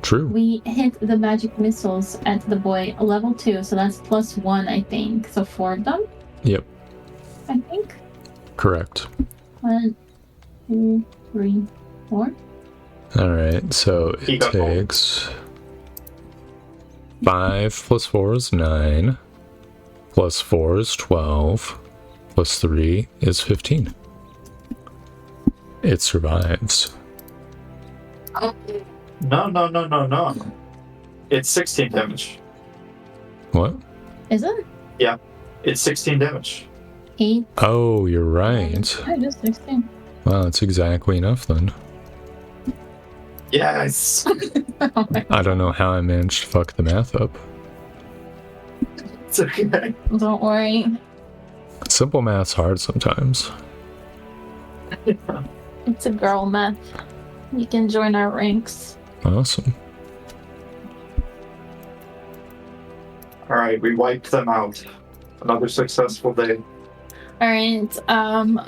True. We hit the magic missiles at the boy level 2, so that's +1, I think. So 4 of them, Yep. I think. Correct. 1, 2, 3, 4. Alright, so You it got all. takes 5 plus 4 is 9, plus 4 is 12, plus 3 is 15. It survives. No. It's 16 damage. What? Is it? It's 16 damage. 8. Oh, you're right. Yeah, just 16. Wow, that's exactly enough then. Yes. Oh my- I don't know how I managed to fuck the math up. It's okay. Don't worry. Simple math's hard sometimes. It's a girl math. You can join our ranks. Awesome. All right, we wiped them out. Another successful day. Alright,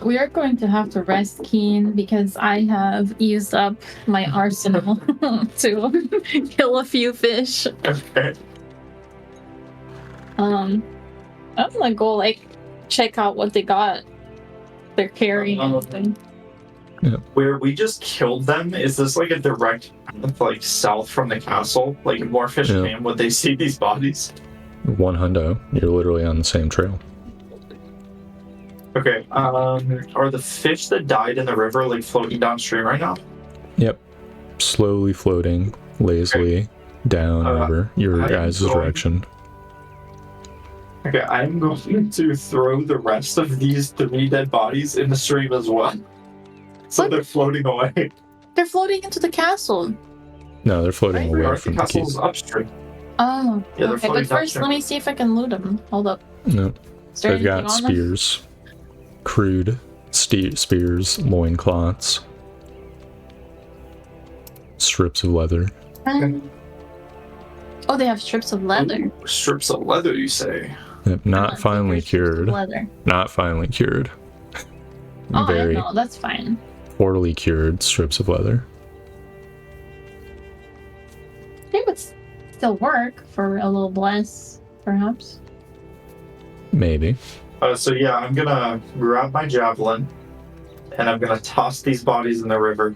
we are going to have to rest Keen because I have used up my arsenal to kill a few fish. Okay. I'm gonna go like check out what they got. They're carrying anything. Where we just killed them, is this like a direct path, like south from the castle? Like if more fish Yeah. came, would they see these bodies? 1 hundo. You're literally on the same trail. Okay. Are the fish that died in the river like floating downstream right now? Yep. Slowly floating, lazily down river, your I'm guys' going- direction. Okay, I'm going to throw the rest of these 3 dead bodies in the stream as well. So What? they're floating away. They're floating into the castle. No, they're floating away Or from the the keep. castle's upstream. Oh, Yeah, they're okay. floating But first, downstream. let me see if I can loot them. Hold up. No, Is there they've got anything on them? spears, crude spears, loincloths, strips of leather. Oh, they have strips of leather. Ooh, strips of leather, you say? Yep, not Not finely thicker strips of cured. Leather. Not finely cured. Oh, Very no, that's fine. poorly cured strips of leather. They would still work for a little less, perhaps. Maybe. So yeah, I'm gonna grab my javelin, and I'm gonna toss these bodies in the river.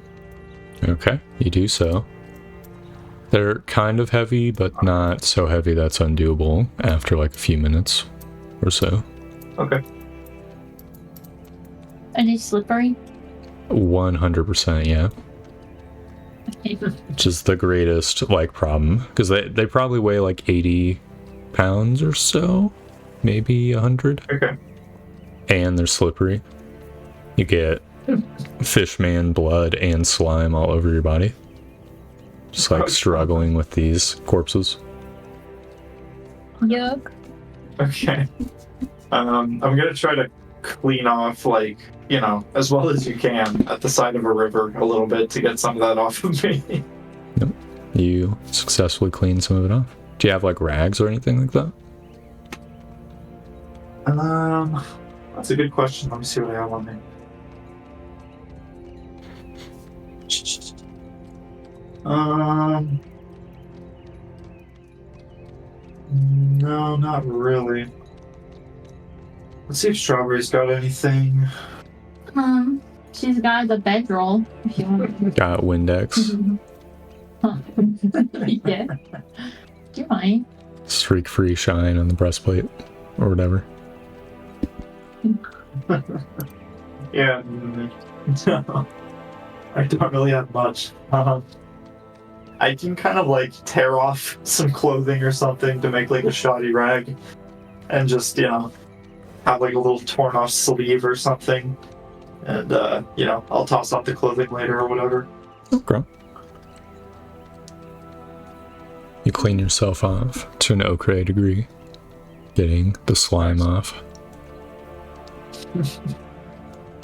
Okay, you do so. They're kind of heavy, but not so heavy that's undoable after like a few minutes. or so. Okay. Are they slippery? 100%, yeah. Okay. Which is the greatest, like, problem. Because they probably weigh, like, 80 pounds or so. Maybe 100. Okay. And they're slippery. You get fishman blood and slime all over your body. Just, like, struggling with these corpses. Yuck. Okay. I'm gonna try to clean off, like, you know, as well as you can at the side of a river a little bit to get some of that off of me. Yep. You successfully clean some of it off. Do you have, like, rags or anything like that? That's a good question. Let me see what I have on there. No, not really. Let's see if Strawberry's got anything. She's got the bedroll, if you want. Got Windex. Yeah. Do you mind? Streak free shine on the breastplate. Or whatever. Yeah. No. I don't really have much. I can kind of like tear off some clothing or something to make like a shoddy rag and just, you know, have like a little torn off sleeve or something. And, you know, I'll toss off the clothing later or whatever. Okay. You clean yourself off to an ochre degree, getting the slime off.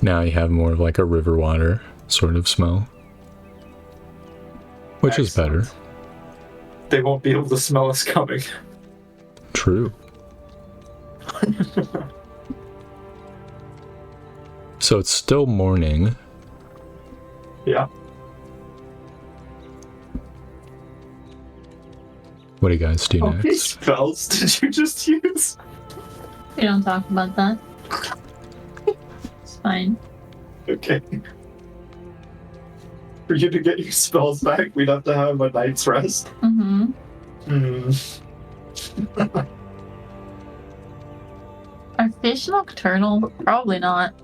Now you have more of like a river water sort of smell. Which Excellent. is better. They won't be able to smell us coming. True. So it's still morning. Yeah. What do you guys do How many next? spells did you just use? We don't talk about that. It's fine. Okay. For you to get your spells back, we'd have to have a night's rest. Mm-hmm. Are fish nocturnal? Probably not.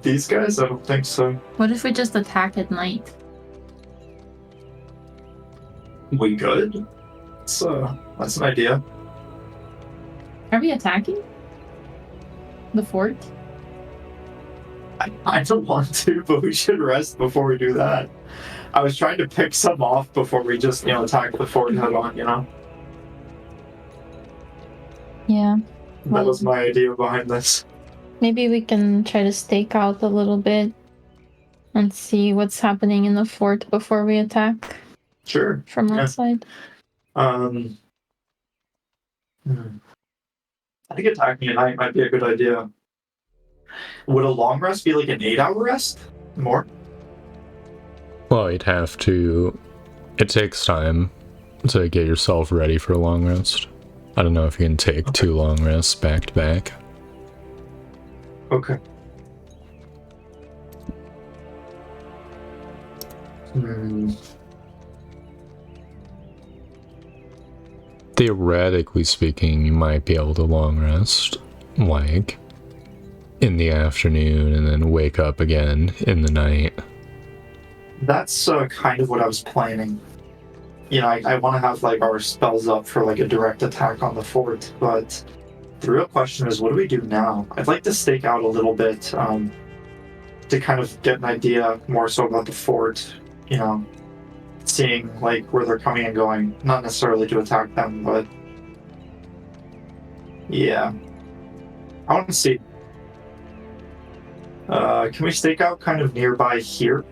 These guys? I don't think so. What if we just attack at night? We could. That's an idea. Are we attacking? The fort? I don't want to, but we should rest before we do that. I was trying to pick some off before we just, you know, attack the fort head on, you know? Yeah. That was my idea behind this. Maybe we can try to stake out a little bit and see what's happening in the fort before we attack Sure. from Yeah. outside. I think attacking at night might be a good idea. Would a long rest be like an 8-hour rest? More? Well, you'd have to... It takes time to get yourself ready for a long rest. I don't know if you can take 2 long rests back to back. Okay. Theoretically speaking, you might be able to long rest, like, in the afternoon and then wake up again in the night. That's kind of what I was planning. You know, I want to have like our spells up for like a direct attack on the fort, but the real question is, what do we do now? I'd like to stake out a little bit to kind of get an idea more so about the fort, you know, seeing like where they're coming and going. Not necessarily to attack them, but yeah. I want to see. Can we stake out kind of nearby here?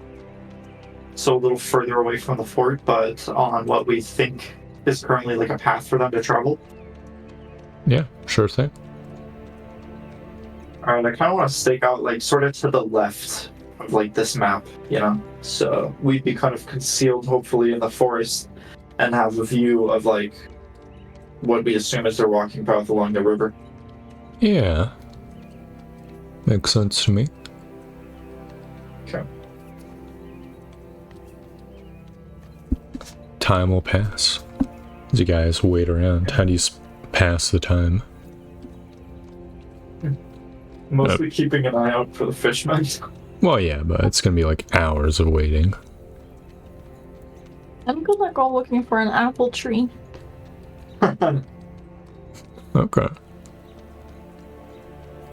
So a little further away from the fort, but on what we think is currently like a path for them to travel. Yeah, sure thing. Alright, I kind of want to stake out like sort of to the left of like this map, you know? So we'd be kind of concealed hopefully in the forest and have a view of like what we assume is their walking path along the river. Yeah. Makes sense to me. Okay. Time will pass as you guys wait around. How do you pass the time? Mostly keeping an eye out for the fishmen. Well, yeah, but it's gonna be like hours of waiting. I'm gonna go looking for an apple tree. Okay.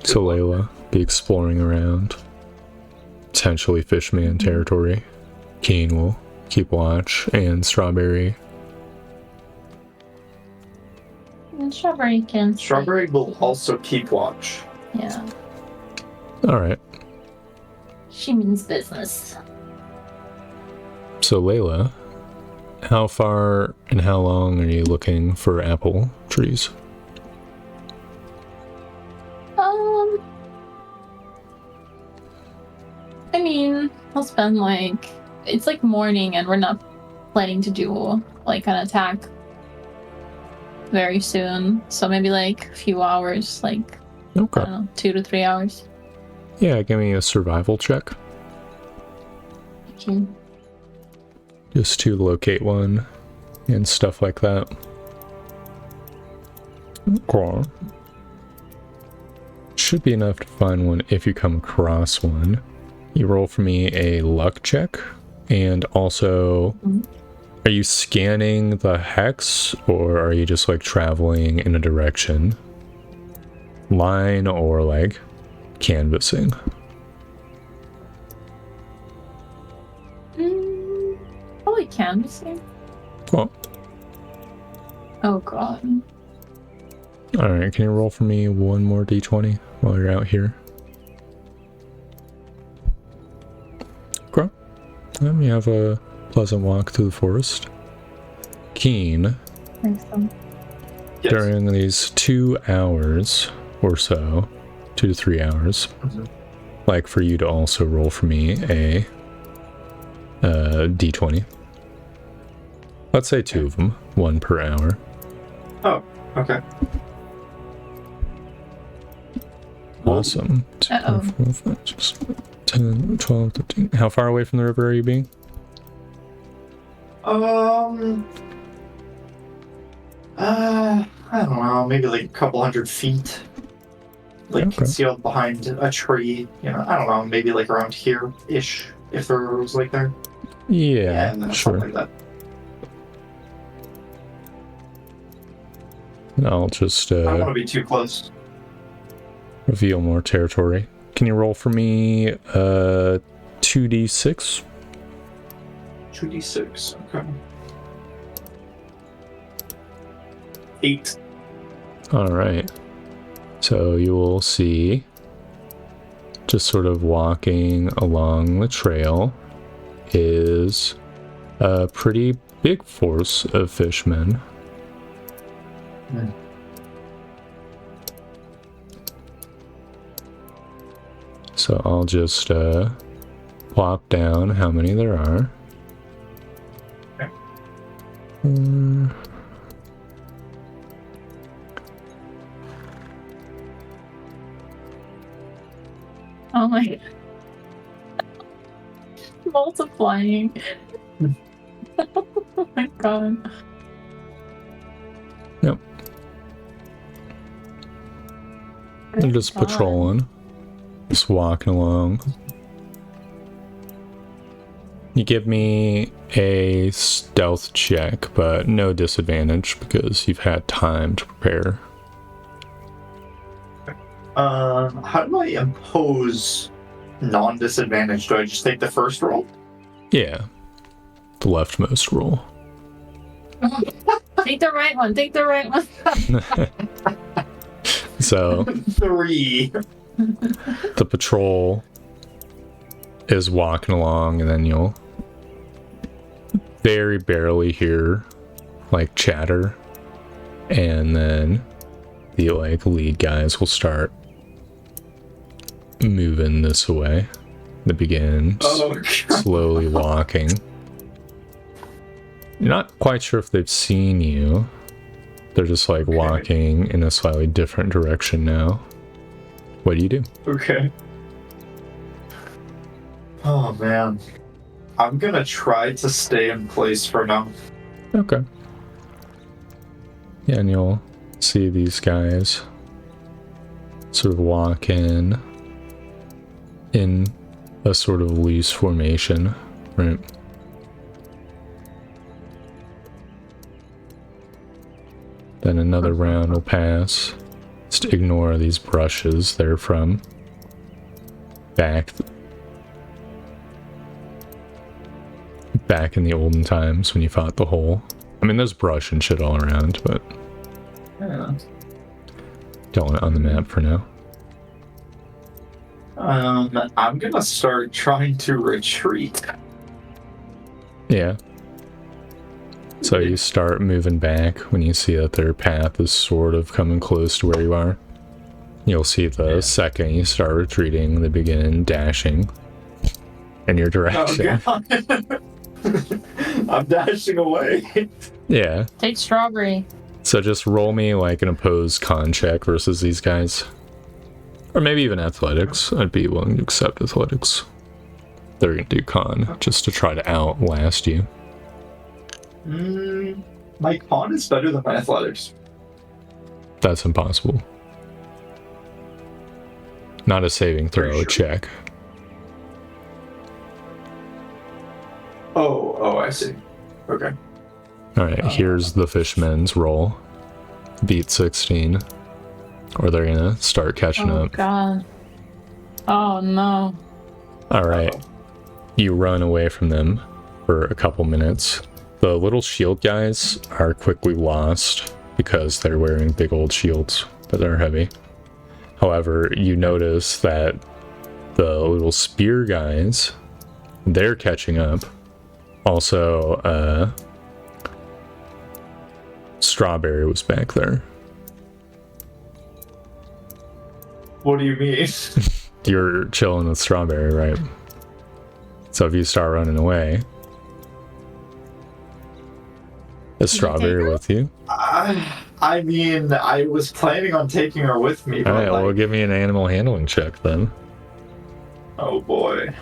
So Layla, be exploring around. Potentially Fishman territory. Keen will keep watch, and Strawberry. And Strawberry can. Strawberry will also keep watch. Yeah, Alright. she means business. So Layla, how far and how long are you looking for apple trees? I mean, I'll spend like it's like morning, and we're not planning to do like an attack very soon. So maybe like a few hours, like Okay. I don't know, 2 to 3 hours. Yeah, give me a survival check. Okay. Just to locate one and stuff like that. Okay. Should be enough to find one if you come across one. You roll for me a luck check, and also, are you scanning the hex, or are you just like traveling in a direction? Line or like canvassing? Probably canvassing. Cool. Oh god. Alright, can you roll for me one more d20 while you're out here? Okay. You have a pleasant walk through the forest. Keen, Yes. during these 2 hours or so, 2 to 3 hours, like for you to also roll for me a d20. Let's say 2 of them, 1 per hour. Oh, okay. Awesome. 2, 4, 5, 6, 10, 12, 13. How far away from the river are you being? I don't know, maybe like a couple hundred feet. Like Okay. concealed behind a tree. You know, I don't know, maybe like around here-ish, if there was like there. Yeah, Something sure. like that. I'll just I don't want to be too close. reveal more territory. Can you roll for me 2d6? 2d6, okay. 8. Alright. So you will see, just sort of walking along the trail, is a pretty big force of fishmen. So I'll just plop down how many there are. Okay. Oh my multiplying. Oh my god. Yep. They're just God. patrolling. Just walking along. You give me a stealth check, but no disadvantage because you've had time to prepare. How do I impose non-disadvantage? Do I just take the first roll? Yeah. The leftmost roll. Take the right one, take the right one. So 3. the patrol is walking along, and then you'll very barely hear like chatter, and then the like lead guys will start moving this way. They begin Oh, God. slowly walking. You're not quite sure if they've seen you. They're just like walking in a slightly different direction now. What do you do? Okay. Oh, man. I'm gonna try to stay in place for now. Okay. Yeah, and you'll see these guys sort of walk in a sort of loose formation, right? Then another round will pass. Just ignore these brushes. They're from back in the olden times when you fought the hole. I mean, there's brush and shit all around, but Yeah. don't want it on the map for now. I'm gonna start trying to retreat. Yeah. So you start moving back when you see that their path is sort of coming close to where you are. You'll see the second you start retreating, they begin dashing in your direction. Oh, God. I'm dashing away. Yeah. Take strawberry. So just roll me like an opposed con check versus these guys. Or maybe even athletics. I'd be willing to accept athletics. They're gonna do con just to try to outlast you. My con is better than my athletics. That's impossible. Not a saving throw, Sure. check. Oh, I see. Okay. Alright, here's the fishmen's roll. Beat 16. Or they're gonna start catching Oh up. god. Oh no. Alright. You run away from them for a couple minutes. The little shield guys are quickly lost because they're wearing big old shields, but they're heavy. However, you notice that the little spear guys, they're catching up. Also, Strawberry was back there. What do you mean? You're chilling with Strawberry, right? So if you start running away, is Strawberry with you? I mean, I was planning on taking her with me, but Alright, like, well, give me an animal handling check then. oh boy.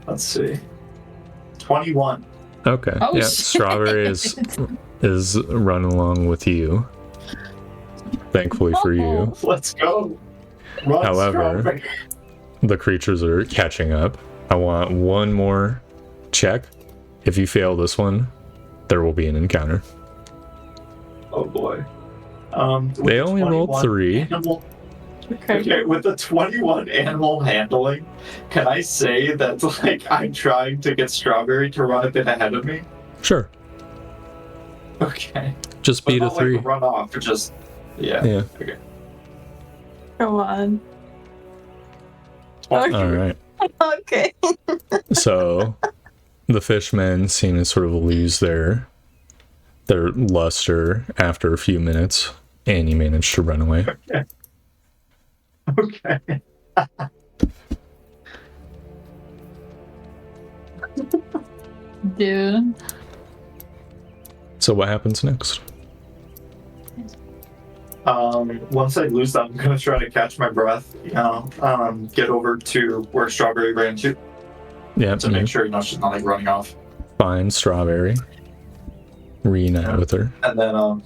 Let's see. 21. Okay. Oh, yeah, shit. Strawberry is running along with you. Thankfully for you. Let's go. Run, However, Strawberry. the creatures are catching up. I want one more check. If you fail this one, there will be an encounter. Oh boy. With They only rolled 21 3. Okay, with the 21 animal handling, can I say that like I'm trying to get Strawberry to run a bit ahead of me? Sure. Okay. Just But beat a not, 3. Like, run off, or just yeah. Yeah. Okay. Go on. 23. Alright. Okay. So the fishmen seem to sort of lose their luster after a few minutes, and you manage to run away. Okay. Dude. So what happens next? Once I lose that, I'm gonna try to catch my breath. Get over to where Strawberry ran to Yeah, to make sure she's not like running off. find Strawberry. Reunite with her. And then I'm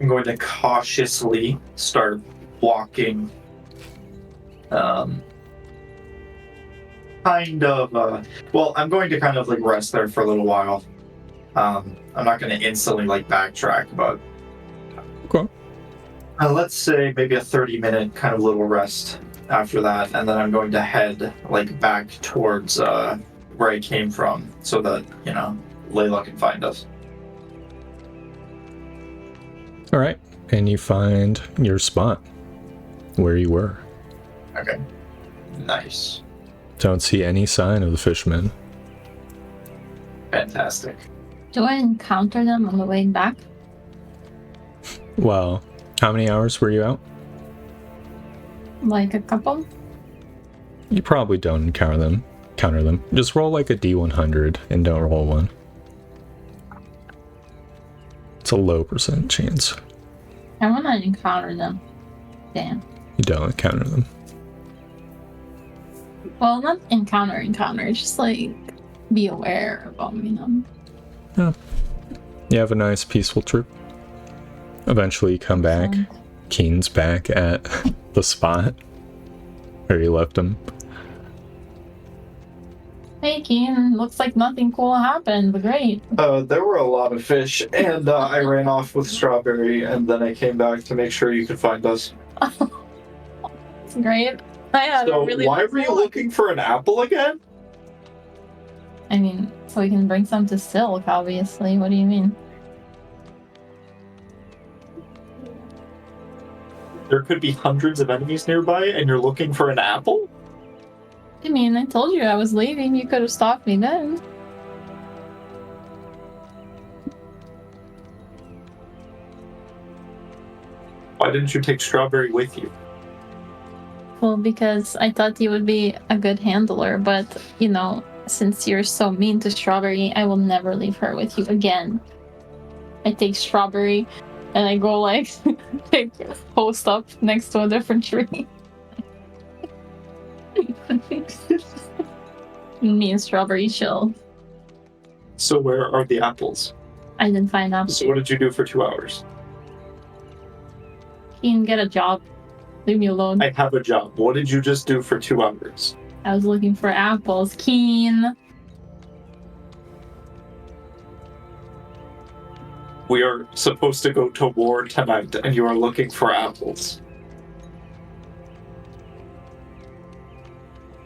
going to cautiously start walking. Well, I'm going to kind of like rest there for a little while. I'm not going to instantly like backtrack, but Okay. let's say maybe a 30-minute kind of little rest after that, and then I'm going to head like back towards where I came from, so that Layla can find us. All right, and you find your spot where you were. Okay. Nice. Don't see any sign of the fishmen. Fantastic. Do I encounter them on the way back? Well, how many hours were you out? Like a couple? You probably don't encounter them. Just roll like a D100 and don't roll 1. It's a low % chance. I want to encounter them. Damn. You don't encounter them. Well, not encounter, just like be aware of them, You have a nice peaceful trip. Eventually you come back Keen's back at the spot where you left him. Hey, Keen, looks like nothing cool happened, but great. There were a lot of fish, and I ran off with Strawberry, and then I came back to make sure you could find us. It's great. I had So a really why nice were you walk. looking for an apple again? I mean, so we can bring some to Silk, obviously. What do you mean? There could be hundreds of enemies nearby, and you're looking for an apple? I mean, I told you I was leaving. You could have stopped me then. Why didn't you take Strawberry with you? Well, because I thought you would be a good handler, but, you know, since you're so mean to Strawberry, I will never leave her with you again. I take Strawberry and I go, like, take post up next to a different tree. Me and Strawberry chill. So where are the apples? I didn't find out. So what did you do for 2 hours? Keen, get a job. Leave me alone. I have a job. What did you just do for 2 hours? I was looking for apples. Keen. We are supposed to go to war tonight, and you are looking for apples.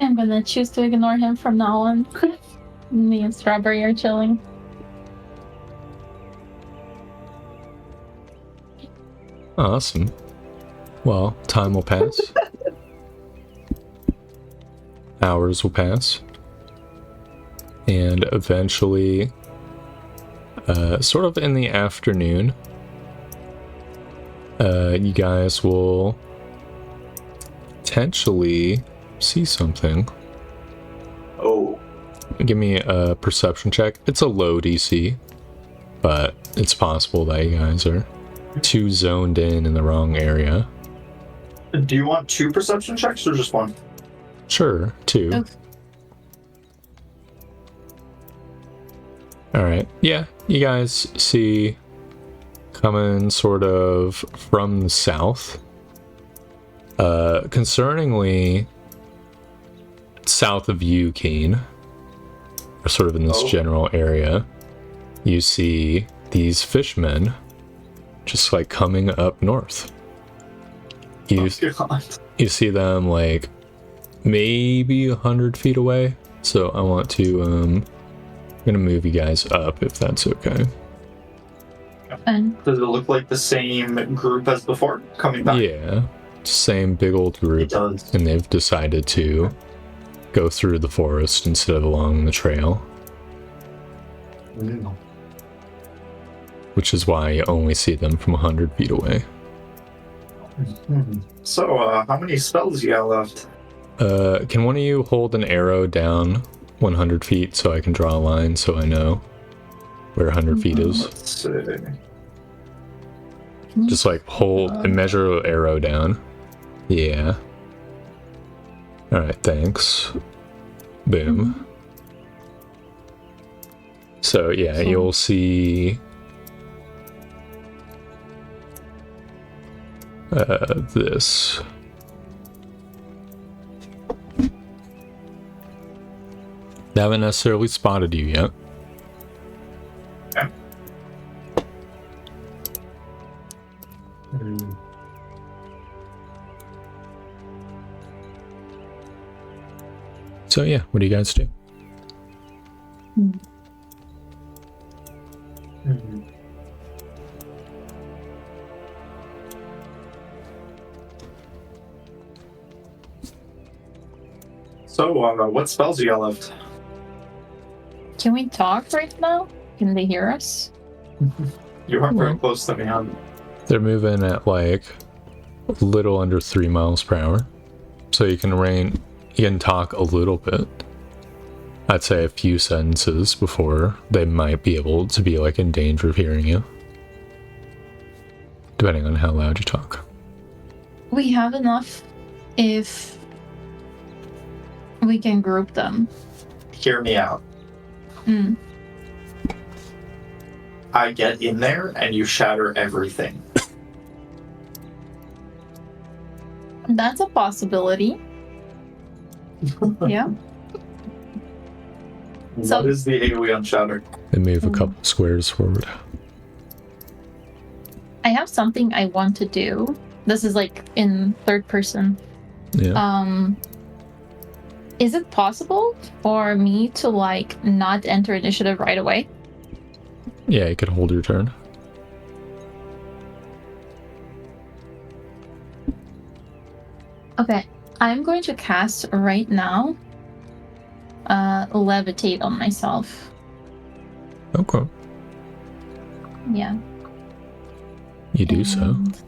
I'm gonna choose to ignore him from now on. Me and Strawberry are chilling. Awesome. Well, time will pass. Hours will pass. And eventually, sort of in the afternoon, you guys will potentially see something. Oh. Give me a perception check. It's a low DC, but it's possible that you guys are too zoned in the wrong area. Do you want 2 perception checks or just 1? Sure, 2. Okay. Alright, yeah, you guys see coming sort of from the south. Concerningly, south of you, Keen, or sort of in this general area, you see these fishmen just like coming up north. You see them like maybe 100 feet away, so I want to I'm gonna move you guys up if that's okay. And Does it look like the same group as before coming back? Yeah, same big old It group, does. and they've decided to go through the forest instead of along the trail, which is why you only see them from 100 feet away. So, how many spells you got left? Can one of you hold an arrow down 100 feet so I can draw a line so I know where 100 feet is? Let's see. Just like hold and measure an arrow down. Yeah. Alright, thanks. Boom. So yeah, you'll see this. They haven't necessarily spotted you yet. Okay. So yeah, what do you guys do? So, what spells you got left? can we talk right now? Can they hear us? You are very Well. close to me, huh? They're moving at like a little under 3 miles per hour. So you can talk a little bit. I'd say a few sentences before they might be able to be like in danger of hearing you. Depending on how loud you talk. We have enough if we can group them. Hear me out. Mm. I get in there and you shatter everything. That's a possibility. Yeah. So- What is the AoE on Shatter? They move a couple squares forward. I have something I want to do. This is like in third person. Yeah. Is it possible for me to like not enter initiative right away? Yeah, you could hold your turn. Okay, I'm going to cast right now levitate on myself. Okay. Yeah. You do so. And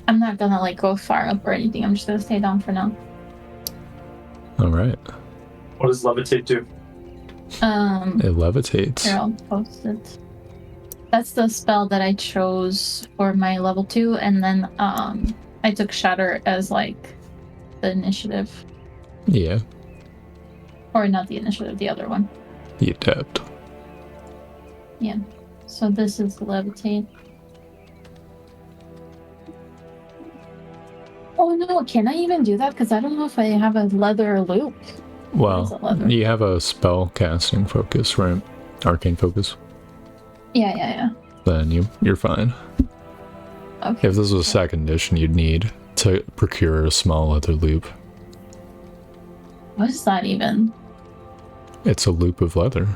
I'm not gonna like go far up or anything. I'm just gonna stay down for now. All right. What does Levitate do? It levitates. Here, I'll post it. That's the spell that I chose for my level 2, and then I took Shatter as like the initiative. Yeah. Or not the initiative, the other one. The adept. Yeah. So this is levitate. Oh no, can I even do that? Because I don't know if I have a leather loop. What is a Well, leather? you have a spell casting focus, right? Arcane focus. Yeah. Then you're fine. Okay. If this was a second edition, you'd need to procure a small leather loop. What is that even? It's a loop of leather.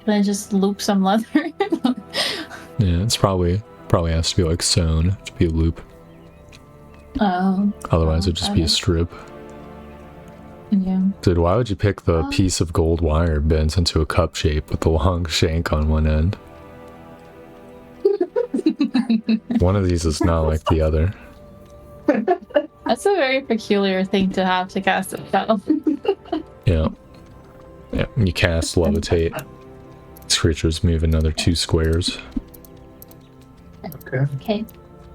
Can I just loop some leather? Yeah, it's probably has to be like sewn to be a loop. Oh. Otherwise, it'd just be a strip. Yeah. Dude, why would you pick the piece of gold wire bent into a cup shape with the long shank on one end? One of these is not like the other. That's a very peculiar thing to have to cast a spell. Yeah. Yeah, you cast levitate. This creature's move another 2 squares. Okay. Okay.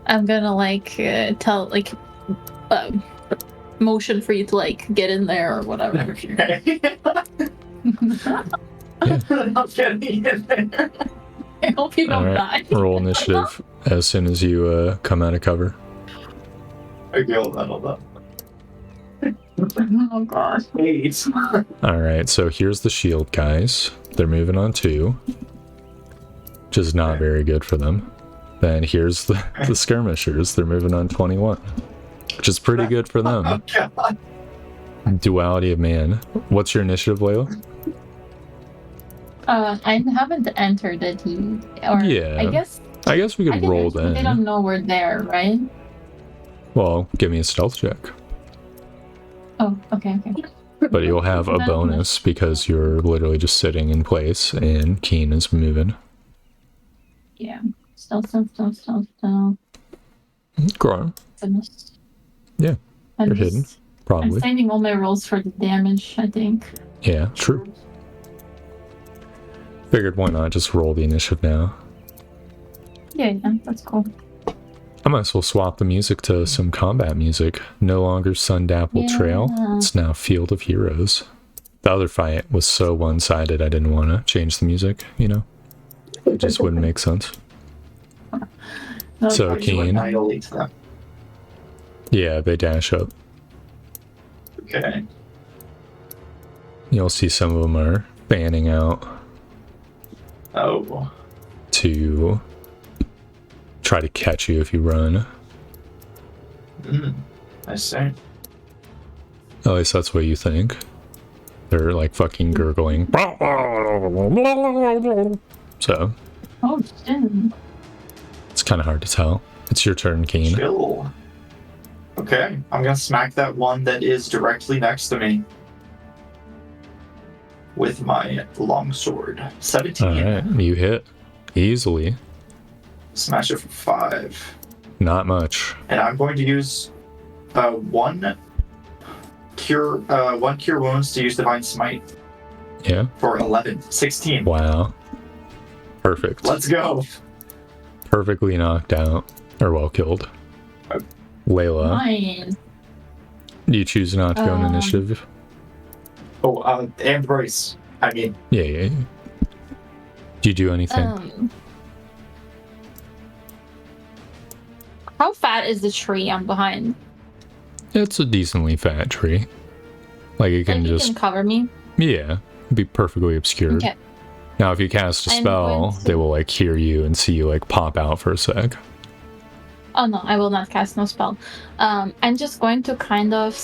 I'm gonna like tell like motion for you to like get in there or whatever. Okay. I'm getting in there. I hope you don't die. Alright, roll initiative as soon as you come out of cover. Okay, hold on. Oh gosh. 8. Alright, so here's the shield guys. They're moving on 2. Which is not Okay. very good for them. Then here's the skirmishers. They're moving on 21. Which is pretty good for them. Oh, God. Duality of man. What's your initiative, Layla? I haven't entered it yet. Or Yeah. I guess We I could can roll enter, but they then. don't know we're there, right? Well, give me a stealth check. Oh, okay. But you'll have a Then- bonus because you're literally just sitting in place and Keen is moving. Yeah. Stealth. Grow. Goodness. Yeah, I'm you're just- hidden. I'm Probably. saving all my rolls for the damage, I think. Yeah, true. Figured why not just roll the initiative now. Yeah, that's cool. I might as well swap the music to some combat music. No longer Sundapple Trail. Yeah. It's now Field of Heroes. The other fight was so one-sided I didn't want to change the music, you know? It just wouldn't make sense. No, So, How do you Keen. annihilate them? Yeah, they dash up. Okay. You'll see some of them are fanning out Oh. to try to catch you if you run. I see. At least that's what you think. They're like fucking gurgling. So, Oh, shit. it's kind of hard to tell. It's your turn, Keen. Chill. Okay, I'm gonna smack that one that is directly next to me with my longsword. 17. Alright, you hit easily. Smash it for 5. Not much. And I'm going to use one cure wounds to use divine smite Yeah. for 11. 16. Wow. Perfect. Let's go. Perfectly knocked out. Or well killed. Layla, Nice. you choose not to go in initiative? Oh, and brace. I mean, Yeah. Do you do anything? How fat is the tree I'm behind? It's a decently fat tree. Like it can Like, you just can cover me. yeah, be perfectly obscured. Okay. Now, if you cast a I'm spell, going to- they will like hear you and see you like pop out for a sec. Oh no, I will not cast no spell. I'm just going to kind of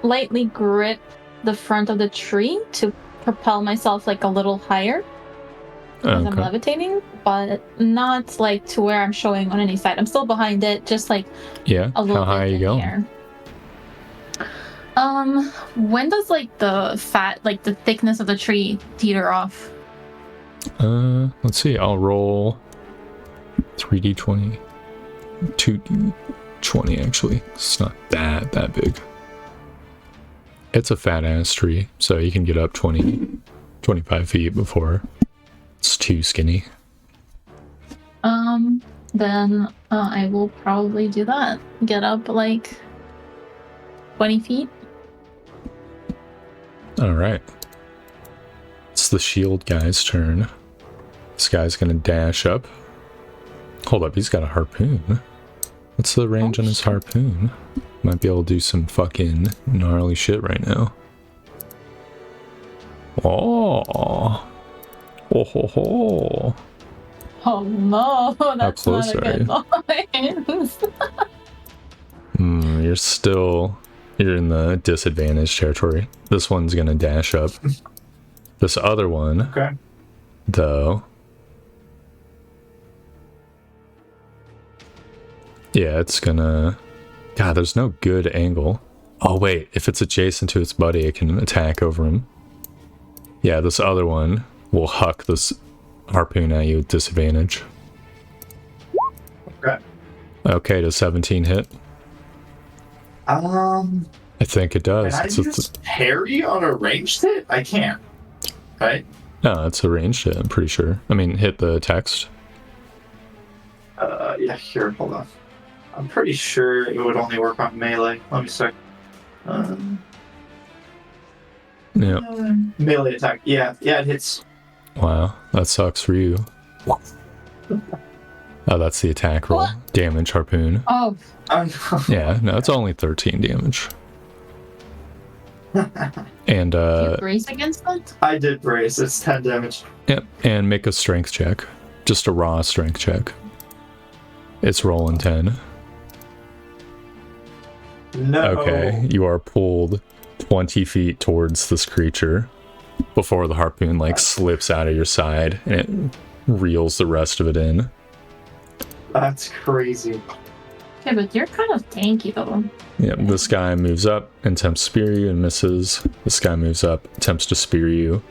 lightly grip the front of the tree to propel myself like a little higher as I'm Okay. levitating, but not like to where I'm showing on any side. I'm still behind it, just like Yeah. a little How high are bit you in the going? air. When does like the fat, like the thickness of the tree teeter off? Let's see. I'll roll 3d20, 2d20 actually. It's not that big. It's a fat ass tree, so you can get up 25 feet before it's too skinny. Then I will probably do that. Get up like 20 feet. Alright. It's the shield guy's turn. This guy's gonna dash up. Hold up, he's got a harpoon. What's the range on his harpoon? Might be able to do some fucking gnarly shit right now. Oh. Oh ho ho. Oh no, that's close not a good noise. You're in the disadvantaged territory. This one's gonna dash up. This other one, Okay. though. Yeah, it's gonna... God, there's no good angle. Oh wait, if it's adjacent to its buddy, it can attack over him. Yeah, this other one will huck this harpoon at you with disadvantage. Okay. Okay, does 17 hit? I I think it does. Can I use parry on a ranged hit? I can't. Right? No, it's a ranged hit, I'm pretty sure. I mean, hit the text. Yeah, here, hold on. I'm pretty sure it would only work on melee. Let me see. Yeah. Melee attack. Yeah, it hits. Wow, that sucks for you. Oh, that's the attack roll. What? Damage harpoon. Oh, Yeah, no, it's only 13 damage. And, you brace against that? I did brace. It's 10 damage. yep, and make a strength check. Just a raw strength check. It's rolling 10. No. Okay, you are pulled 20 feet towards this creature before the harpoon, like, slips out of your side and it reels the rest of it in. That's crazy. Okay, but you're kind of tanky though. Yep, this guy moves up and attempts to spear you and misses. This guy moves up, attempts to spear you,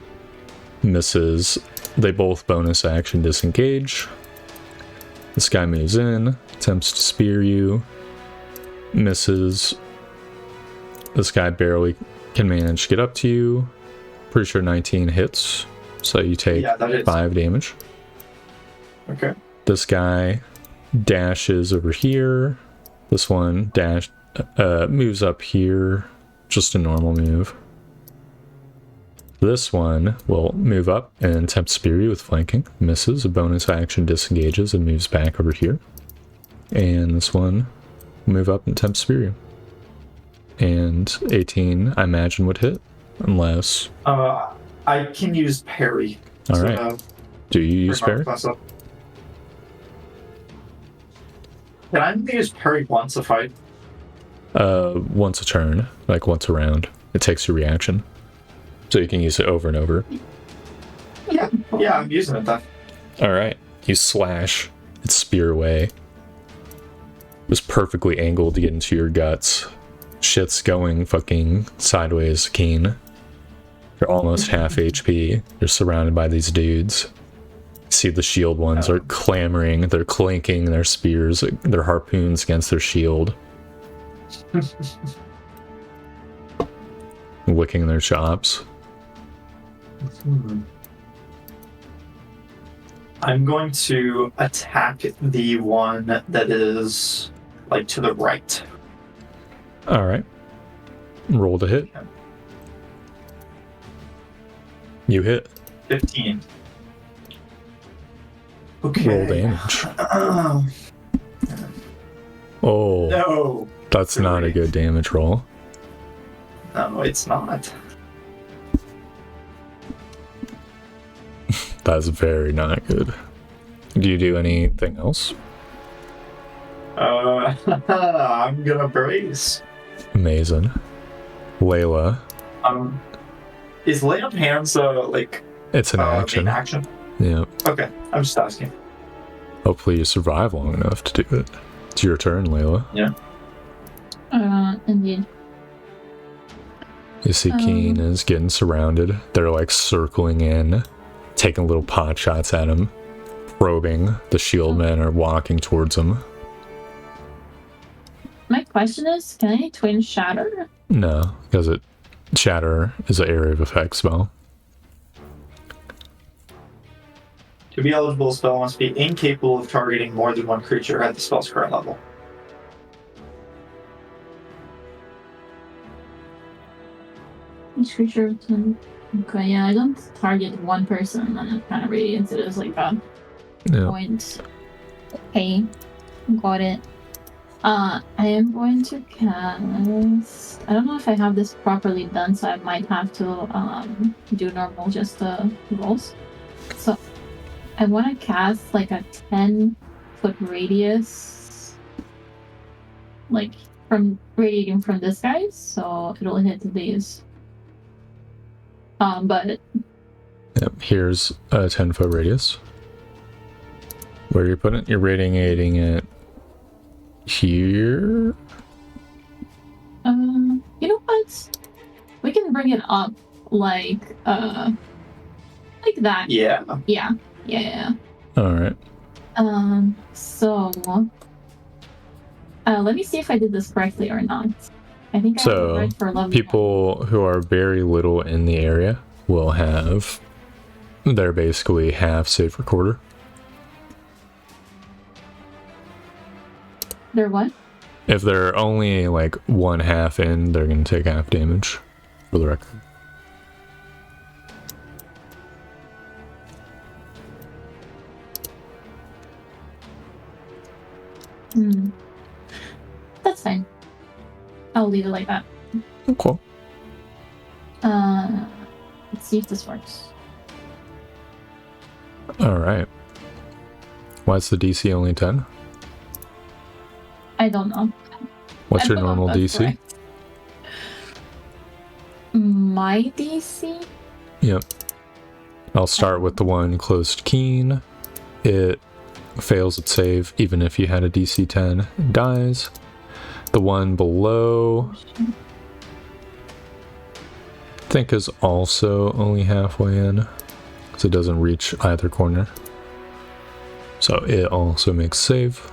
misses. They both bonus action disengage. This guy moves in, attempts to spear you, misses. This guy barely can manage to get up to you. Pretty sure 19 hits, so you take Yeah, that hits. 5 damage. Okay. This guy dashes over here. This one moves up here. Just a normal move. This one will move up and attempt to spear you with flanking. Misses. A bonus action disengages and moves back over here. And this one will move up and attempt to spear you. And 18, I imagine, would hit. Unless... I can use parry. Alright. Do you use parry? Can I only use parry once a fight? Once a turn. Like once a round. It takes your reaction. So you can use it over and over. Yeah, I'm using it then. Alright. You slash its spear away. It was perfectly angled to get into your guts. Shit's going fucking sideways, Keen. You're almost half HP. You're surrounded by these dudes. See the shield ones are clamoring, they're clanking their spears, their harpoons against their shield. Licking their chops. I'm going to attack the one that is like to the right. Alright. Roll to hit. You hit. 15. Okay. Roll damage. Oh. No. That's not a Really? good damage roll. No, it's not. That's very not good. Do you do anything else? I'm gonna brace. Amazing. Layla, Is lay on hands like it's an action. main action? Yeah. Okay, I'm just asking. Hopefully you survive long enough to do it. It's your turn, Layla. Yeah. Indeed. You see Keen Um. is getting surrounded. They're like circling in, taking little pot shots at him, probing. The shield men are walking towards him. My question is, can I twin shatter? No, because Shatter is an area of effect spell. To be eligible, a spell must be incapable of targeting more than one creature at the spell's current level. Each creature can. Okay, yeah, I don't target one person, and it kind of radiates it as like a Yeah. point. Okay, got it. I am going to cast. I don't know if I have this properly done, so I might have to do normal just rolls. So I want to cast like a 10-foot radius, like from radiating from this guy, so it'll hit these. But Yep. Here's a 10-foot radius. Where you put it? You're radiating it here. you know what? We can bring it up like that. Yeah. Yeah. All right. So let me see if I did this correctly or not. I think I So, have it right for level People who are very little in the area will have. They're basically half safe for quarter. They're what? If they're only like one half in, they're going to take half damage, for the record. That's fine. I'll leave it like that. Cool. Let's see if this works. All right. Why is the DC only 10? I don't know. What's I your don't know if normal that's DC? correct. My DC? Yep. I'll start with the one close to Keen. It fails its save, even if you had a DC 10. It dies. The one below, I think, is also only halfway in, because it doesn't reach either corner. So it also makes save.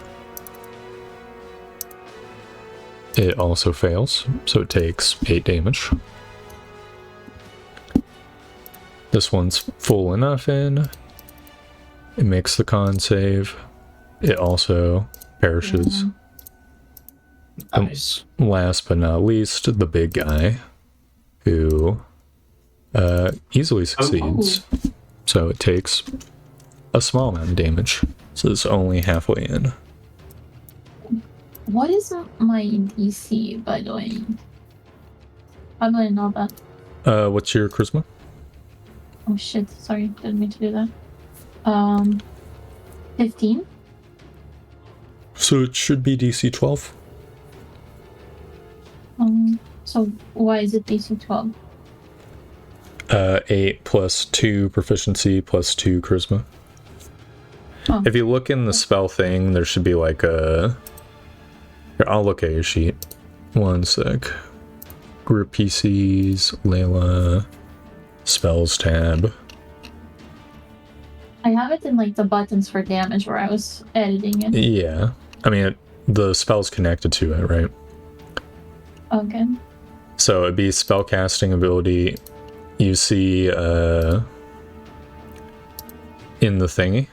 It also fails, so it takes 8 damage. This one's full enough in. It makes the con save. It also perishes. Nice. Last but not least, the big guy, who easily succeeds. So it takes a small amount of damage. So it's only halfway in. What is my DC, by the way? How do I know that? What's your charisma? Oh shit, sorry, didn't mean to do that. 15? So it should be DC 12. So why is it DC 12? 8 plus 2 proficiency plus 2 charisma. Oh. If you look in the spell thing, there should be like a... Here, I'll look at your sheet. One sec. Group PCs, Layla, spells tab. I have it in like the buttons for damage where I was editing it. Yeah. I mean, the spell's connected to it, right? Okay. So it'd be spell casting ability. You see in the thingy,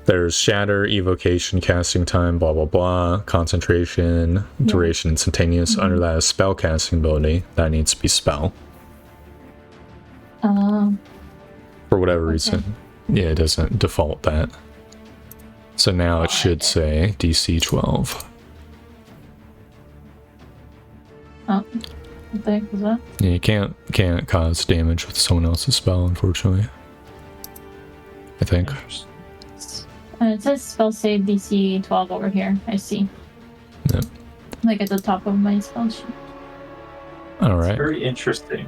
there's shatter, evocation, casting time, blah blah blah, concentration, duration, instantaneous. Under that is spell casting ability. That needs to be spell. For whatever reason. Yeah, it doesn't default that. So now it should say DC 12. Oh, what the heck was that? Yeah, you can't cause damage with someone else's spell, unfortunately. I think. It says spell save DC 12 over here. I see. Yep. Like at the top of my spell sheet. All It's right. very interesting.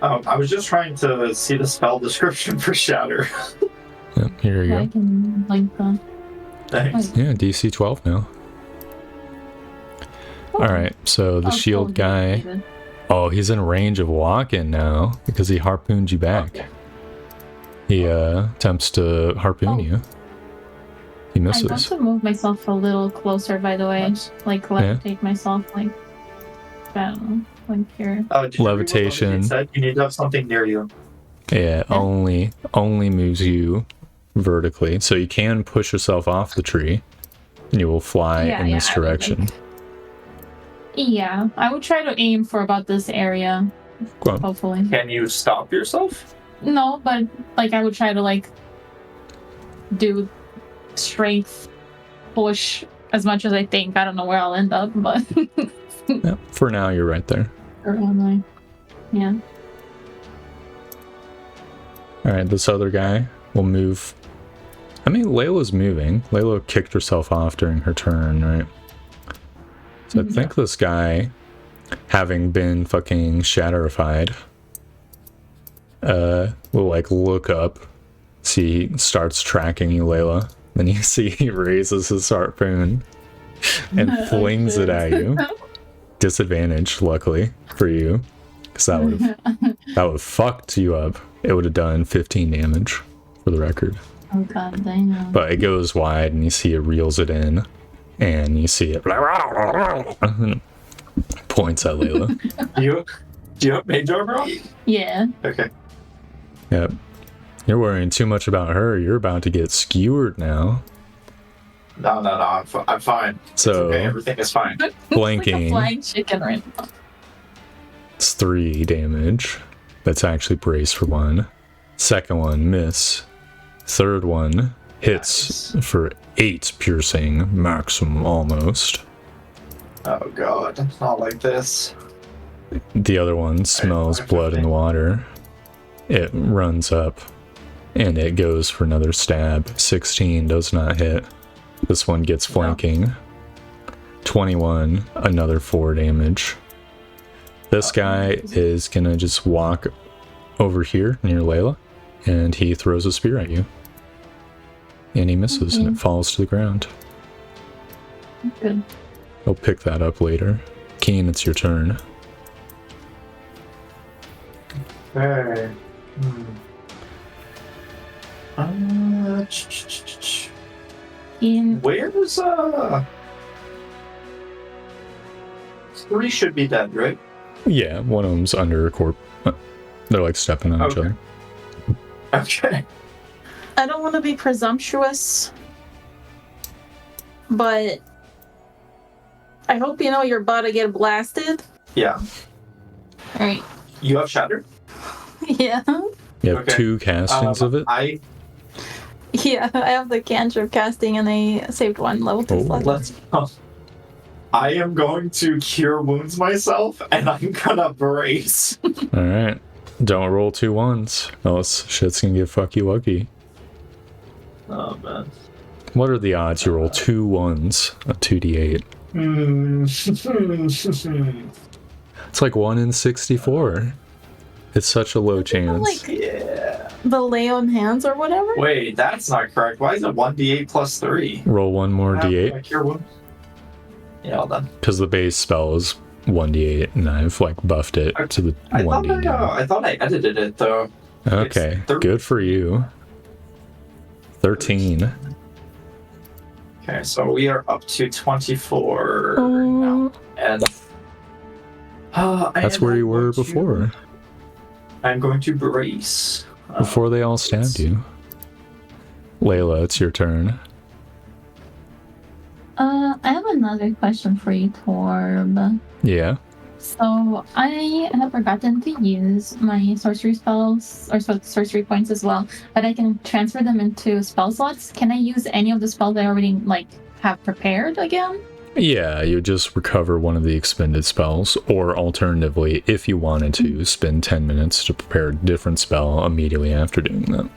I was just trying to see the spell description for Shatter. Yep, here you I go. can link the. Thanks. Yeah, DC 12 now. All right, so the shield guy. Oh, he's in range of walking now because he harpooned you back. Okay. He attempts to harpoon you. He I want misses. to move myself a little closer, by the way. Nice. Like levitate myself, like here. Oh, did you read what Levitation. Levitate said? You need to have something near you. Yeah, only moves you vertically, so you can push yourself off the tree, and you will fly in this I would direction. like- Yeah, I would try to aim for about this area, Go on. hopefully. Can you stop yourself? No, but like I would try to like do strength push as much as I think. I don't know where I'll end up, but Yeah, for now, you're right there. yeah. All right, this other guy will move. I mean, Layla's moving. Layla kicked herself off during her turn, right? So I think this guy, having been fucking shatterified, will like look up, see, he starts tracking you, Layla. Then you see he raises his harpoon and flings it at you. Disadvantage, luckily for you, because that would have fucked you up. It would have done 15 damage, for the record. Oh god, dang. But it goes wide, and you see it reels it in, and you see it points at Layla. Do you have mage armor on? Yeah. Okay. Yep. You're worrying too much about her. You're about to get skewered now. No, I'm fine. So, Okay, everything is fine. blanking. Like a flying chicken right now. It's 3 damage. That's actually brace for 1. Second one, miss. Third one, hits for 8 piercing, maximum almost. Oh god, it's not like this. The other one smells blood in the water. It runs up, and it goes for another stab. 16 does not hit. This one gets flanking. 21, another 4 damage. This guy is gonna just walk over here near Layla, and he throws a spear at you. And he misses, and it falls to the ground. Good. I'll pick that up later. Keen, it's your turn. Okay. In Where's 3 should be dead, right? Yeah, one of them's under a corp. They're like stepping on each Okay. other. Okay. I don't want to be presumptuous, but I hope you know you're about to get blasted. Yeah. Alright. You have Shatter? Yeah. You have Okay. 2 castings of it. Yeah, I have the cantrip casting and I saved 1 level 2 slot. I am going to cure wounds myself, and I'm gonna brace. Alright. Don't roll 2 1s, else shit's gonna get fucky wucky. Oh man. What are the odds you roll 2 1s, a 2d8? It's like 1 in 64. It's such a low chance. Like Yeah. the lay on hands or whatever. Wait, that's not correct. Why is it 1d8 plus 3? Roll 1 more d8, Cure wounds? Yeah, well done. because the base spell is 1d8, and I've like buffed it to the I 1d8. thought I edited it though. Okay, It's good for you. 13. Okay, so we are up to 24 now. And That's where you were before. I'm going to brace. Before they all stabbed you. Layla, it's your turn. I have another question for you, Torb. Yeah. So I have forgotten to use my sorcery spells or sorcery points as well, but I can transfer them into spell slots. Can I use any of the spells I already like have prepared again? Yeah, you just recover one of the expended spells, or alternatively, if you wanted to, spend 10 minutes to prepare a different spell immediately after doing that.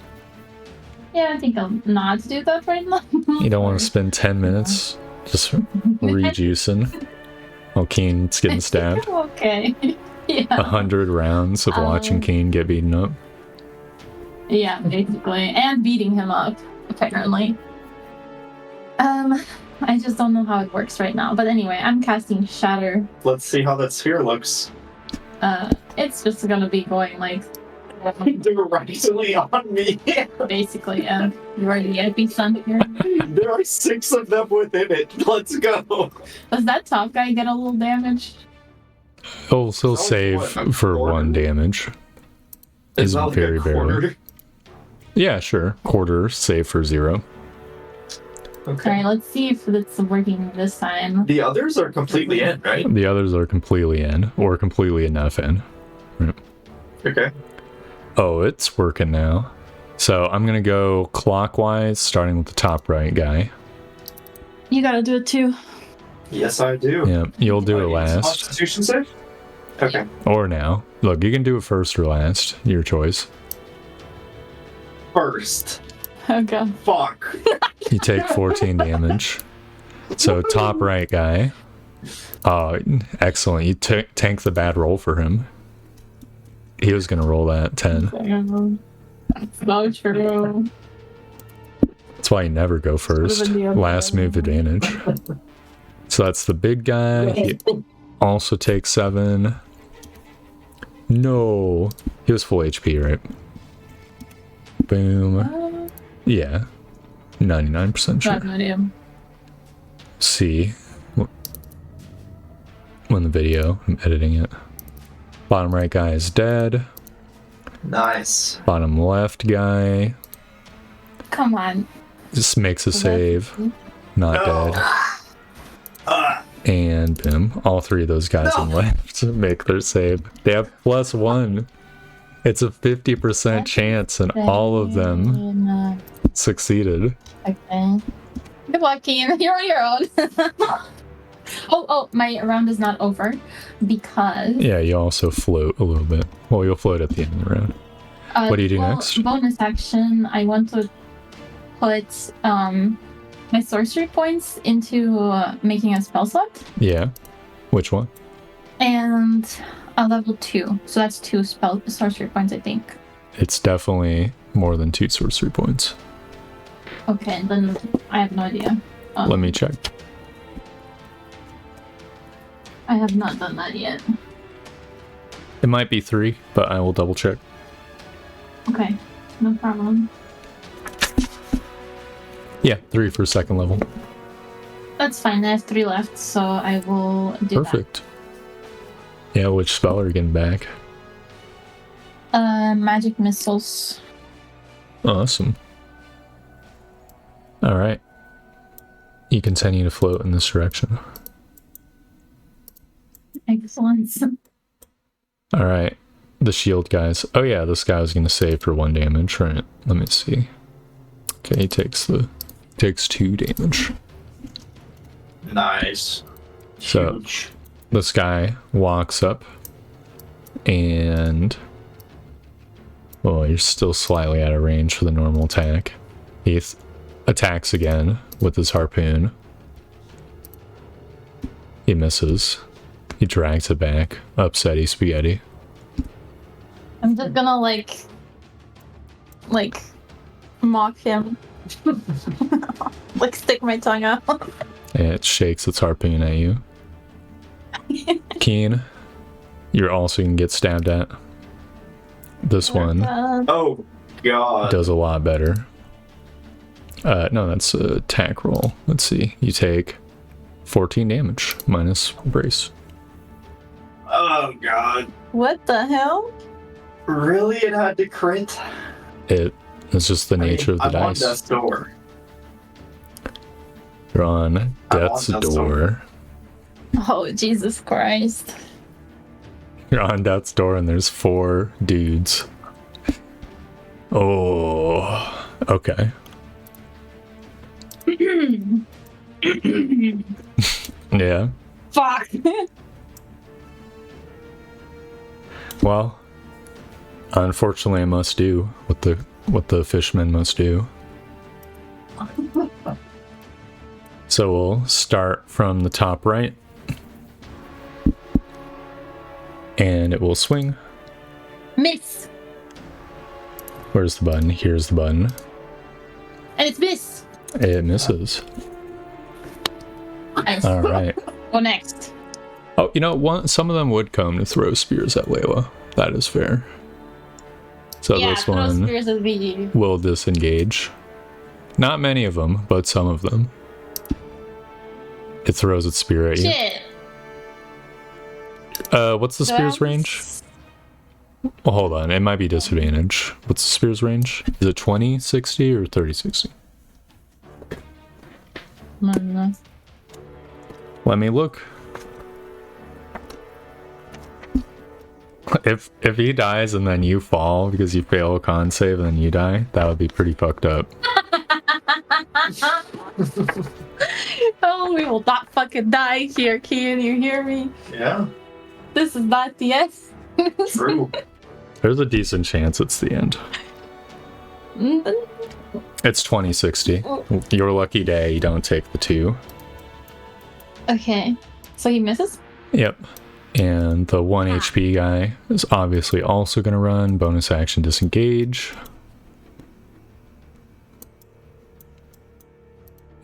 Yeah, I think I'll not do that right now. You don't want to spend 10 minutes just rejuicing while Keen's getting stabbed. Okay. Yeah. 100 rounds of watching Keen get beaten up. Yeah, basically. And beating him up, apparently. I just don't know how it works right now. But anyway, I'm casting Shatter. Let's see how that sphere looks. It's just gonna be going like Directly on me. basically, yeah. You already get a piece on here. There are 6 of them within it. Let's go. Does that top guy get a little damage? He'll save what, a for quarter? 1 damage. Is Is that like very a barely. quarter? Yeah, sure. Quarter, save for 0. Okay. Alright, let's see if it's working this time. The others are completely in, right? The others are completely in, or completely enough in. Okay. Oh, it's working now. So I'm gonna go clockwise, starting with the top right guy. You gotta do it too. Yes, I do. Yeah, you'll do it It's last. Constitution save? Okay. Or now. Look, you can do it first or last. Your choice. First. Okay. Fuck. You take 14 damage. So top right guy. Oh, excellent. You tank the bad roll for him. He was going to roll that 10. That's so true. That's why you never go first. Last move advantage. So that's the big guy. He also takes 7. No. He was full HP, right? Boom. Yeah. 99% sure. Bad medium. See. When the video, I'm editing it. Bottom right guy is dead. Nice. Bottom left guy Come on. just makes a save. Not No. dead. And boom. All 3 of those guys on the left make their save. They have +1. It's a 50% chance, and all of them succeeded. Okay. Good luck, Keen. You're on your own. Oh, my round is not over because Yeah, you also float a little bit. Well, you'll float at the end of the round. What do you do next? Bonus action. I want to put my sorcery points into making a spell slot, Yeah. Which one? and a level 2. So that's 2 sorcery points, I think. It's definitely more than 2 sorcery points. Okay, then I have no idea. Let me check. I have not done that yet. It might be 3, but I will double check. Okay, no problem. Yeah, 3 for 2nd level. That's fine. I have 3 left, so I will do Perfect. Yeah, which spell are you getting back? that. Magic missiles. Awesome. Alright. You continue to float in this direction. Excellent. Alright. The shield guys. Oh yeah, this guy was gonna save for 1 damage, right? Let me see. Okay, he takes 2 damage. Nice. So- Huge. This guy walks up and oh, you're still slightly out of range for the normal attack. He attacks again with his harpoon. He misses. He drags it back. Upsetty spaghetti. I'm just gonna like Mock him. Like stick my tongue out. And it shakes its harpoon at you. Keen, you're also gonna get stabbed at. This one Oh, God. does a lot better. No, that's a attack roll. Let's see. You take 14 damage minus brace. Oh, God. What the hell? Really? It had to crit? It's just the nature of the I'm on dice. death's door. You're on I'm on death's death's door. oh Jesus Christ. You're on death's door, and there's 4 dudes. Oh, okay. Yeah. Fuck. Well, unfortunately, I must do what the fishermen must do. So we'll start from the top right, and it will swing. Miss. Where's the button? Here's the button. And it's miss. It misses. Nice. All right. Go next. Oh, you know, some of them would come to throw spears at Layla. That is fair. So Yeah, this throw one spears at me. will disengage. Not many of them, but some of them. It throws its spear at you. Shit. What's the spear's range? Well, hold on. It might be disadvantage. What's the spear's range? Is it 20, 60, or 30, 60? I don't know. Let me look. If he dies and then you fall because you fail a con save and then you die, that would be pretty fucked up. Oh, we will not fucking die here, Kian. You hear me? Yeah, This is not the end. true. There's a decent chance it's the end. It's 2060. Your lucky day, you don't take the 2. Okay. So he misses? Yep. And the 1 HP guy is obviously also going to run. Bonus action disengage.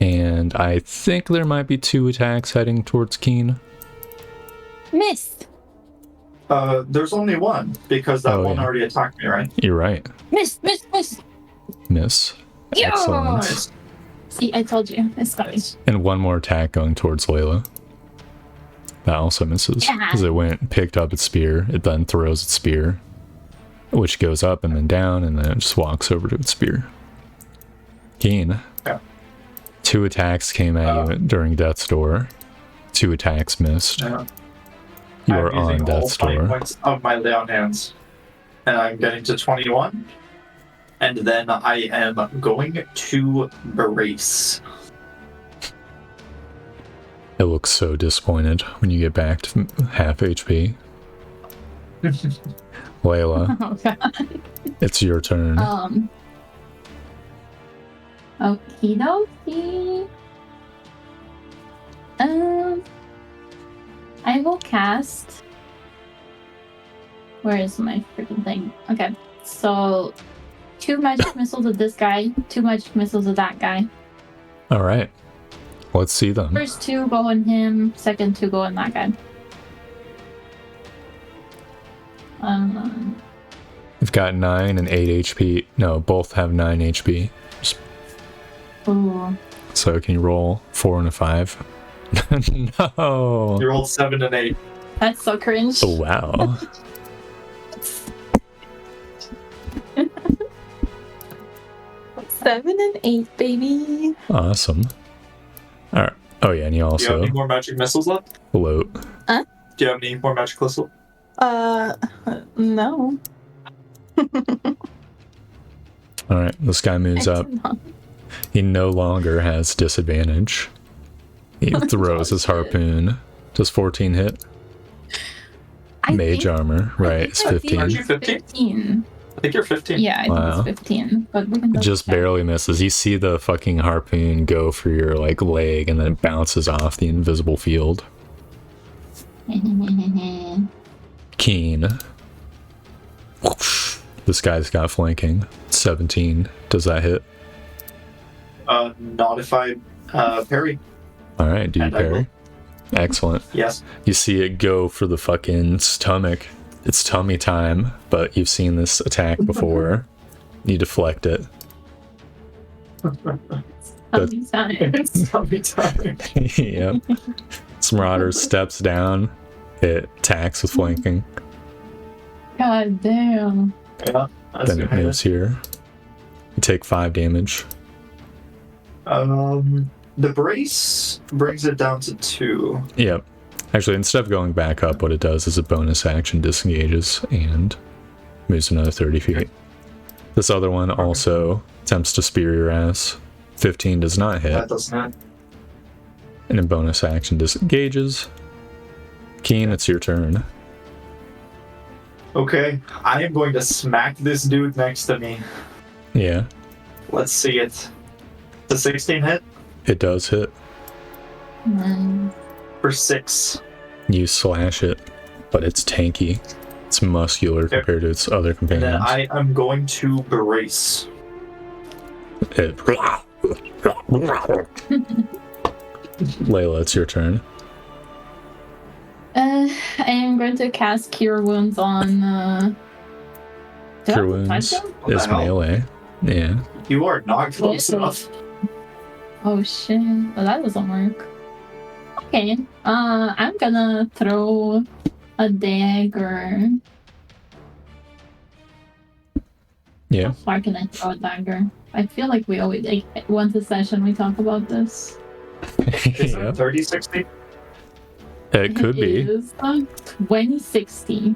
And I think there might be 2 attacks heading towards Keen. Missed. There's only one because that Oh, one yeah. already attacked me, right? You're right. Miss. Miss. Yeah! Excellent. Nice. See, I told you. It's coming. And one more attack going towards Layla. That also misses. Yeah. Because it went, picked up its spear, it then throws its spear, which goes up and then down, and then it just walks over to its spear. Keen. Yeah. 2 attacks came at you during Death's Door. 2 attacks missed. Yeah. You I'm are on using all Death's 20 Door. points of my lay on hands. And I'm getting to 21. And then I am going to brace. It looks so disappointed when you get back to half HP. Layla, Oh, God. it's your turn. Okie dokie. I will cast. Where is my freaking thing? Okay, so 2 magic missiles of this guy, 2 magic missiles of that guy. All right. Let's see them. First 2 go on him, second 2 go on that guy. You've got 9 and 8 HP. No, both have 9 HP. Ooh. So can you roll 4 and a 5? No. You rolled 7 and 8. That's so cringe. Oh, wow. 7 and 8, baby. Awesome. All right. Oh yeah, and you Do you have also any more magic missiles left? float. Do you have any more magic missiles? No. All right. This guy moves up. He no longer has disadvantage. He throws his harpoon. Does 14 hit? Mage armor, right? It's 15. Aren't you 15? I think you're 15. Yeah, I think Wow. it's 15. But we can double Just check. barely misses. You see the fucking harpoon go for your like leg, and then it bounces off the invisible field. Keen. This guy's got flanking. 17. Does that hit? Not if I parry. All right. Do you And I will. parry? Excellent. Yes. You see it go for the fucking stomach. It's tummy time, but you've seen this attack before. You deflect it. Something sounded- Tummy time. Yep. Smarader steps down. It attacks with flanking. God damn. Yeah. That's Then it good. moves here. You take 5 damage. The brace brings it down to 2. Yep. Actually, instead of going back up, what it does is a bonus action disengages and moves another 30 feet. This other one also attempts to spear your ass. 15 does not hit. That does not. And a bonus action disengages. Keen, it's your turn. Okay, I am going to smack this dude next to me. Yeah, Let's see it. The 16 hit it does hit. for 6. You slash it, but it's tanky. It's muscular compared to its other And companions. then I am going to brace. It... Layla, it's your turn. I am going to cast Cure Wounds on. do I Cure have to touch Wounds him? What the is hell? melee. Yeah. You are not close Yeah. enough. Oh shit! Well, that doesn't work. Okay. I'm gonna throw a dagger. Yeah. How far can I throw a dagger? I feel like we always like once a session we talk about this. Is Yeah. it 30, 60? It could be. It is 2060.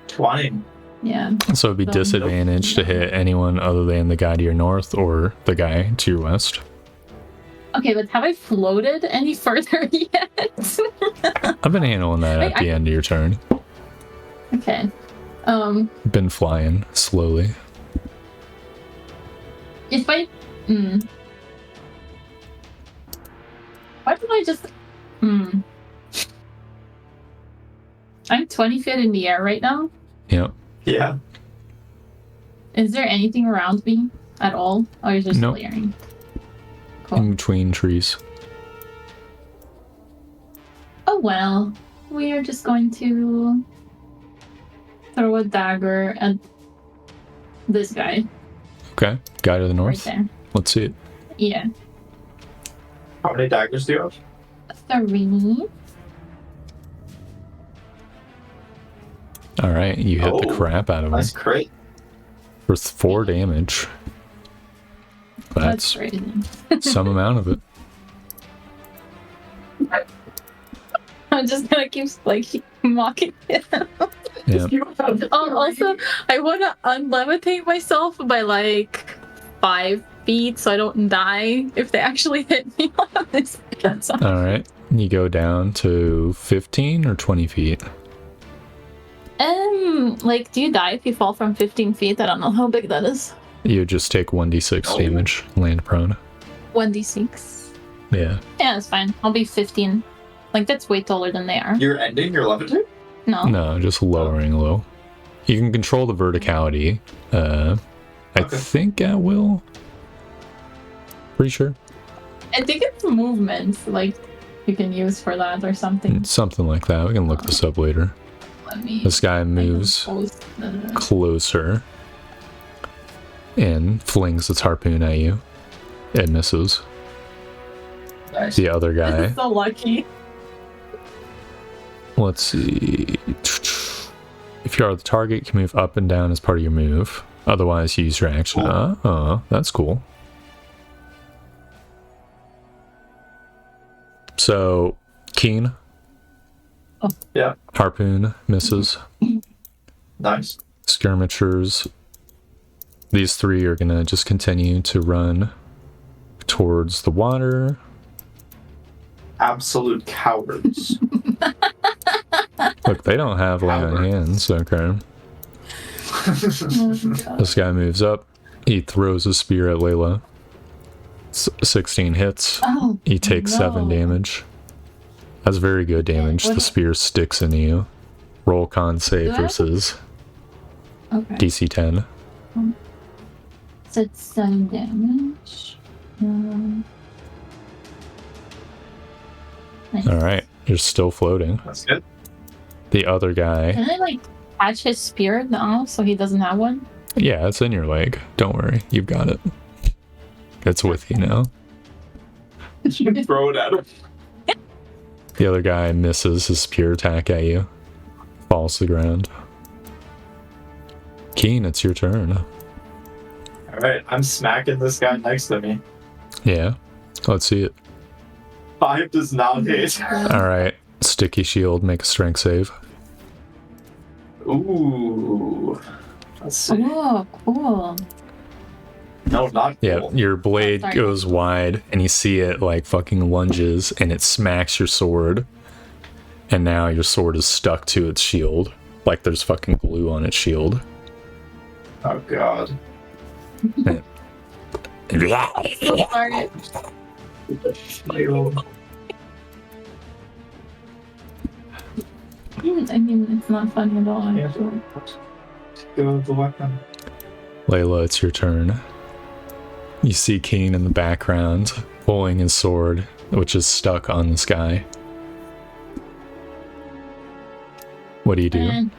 20. Yeah. So it'd be So- disadvantage to hit anyone other than the guy to your north or the guy to your west. Okay, but have I floated any further yet? I've been handling that at the end of your turn. Okay. Been flying slowly. If I why don't I just I'm 20 feet in the air right now. Yep. Yeah. Is there anything around me at all? Or is it just Nope. clearing? In Cool. between trees. Oh well. We are just going to throw a dagger at this guy Okay. Guy to the right north. there. Let's see it. Yeah. How many daggers do you have? 3. Alright, you hit the Oh, crap out of him That's great. for 4 damage. That's That's crazy. some amount of it. I'm just gonna keep like mocking it. Yeah. Also, I want to unlevitate myself by like 5 feet so I don't die if they actually hit me on this. Alright. You go down to 15 or 20 feet. Like, do you die if you fall from 15 feet? I don't know how big that is. You just take 1d6 Oh. damage, land prone. 1d6. Yeah. Yeah, that's fine. I'll be 15. Like, that's way taller than they are. You're ending your levitate? No. No, just lowering low. You can control the verticality. I Okay. think at will. Pretty sure. I think it's movement, like, you can use for that or something. Something like that. We can look this up later. Let me. This guy I can moves post the- closer and flings its harpoon at you. It misses. Nice. The other This guy, is so lucky. let's see. If you are the target, you can move up and down as part of your move. Otherwise, use your action. Cool. That's cool. So, Keen. Oh. Yeah. Harpoon misses. Nice. Skirmishers. These 3 are gonna just continue to run towards the water. Absolute cowards. Look, they don't have lay on hands, okay. This guy moves up. He throws a spear at Layla. 16 hits. Oh, He takes 7 no. damage. That's very good damage. What- The spear sticks into you. Roll con save Do I? versus Okay. DC 10. So it's 7 damage. Nice. Alright, you're still floating. That's good. The other guy, Can I like catch his spear now so he doesn't have one? yeah, it's in your leg. Don't worry, you've got it. It's with you now. You can throw it at him. The other guy misses his spear attack at you. Falls to the ground. Keen, it's your turn. Alright, I'm smacking this guy next to me. Yeah, let's see it. 5 does not hit. Alright, sticky shield, make a strength save. Ooh. Let's see. Oh, cool. No, not Yeah, cool. your blade sorry. goes wide, and you see it like fucking lunges, and it smacks your sword. And now your sword is stuck to its shield, like there's fucking glue on its shield. Oh god. So sorry. I mean, it's not funny at all, actually. Go the weapon. Layla, it's your turn. You see Keen in the background, pulling his sword, which is stuck on this guy. What do you do? And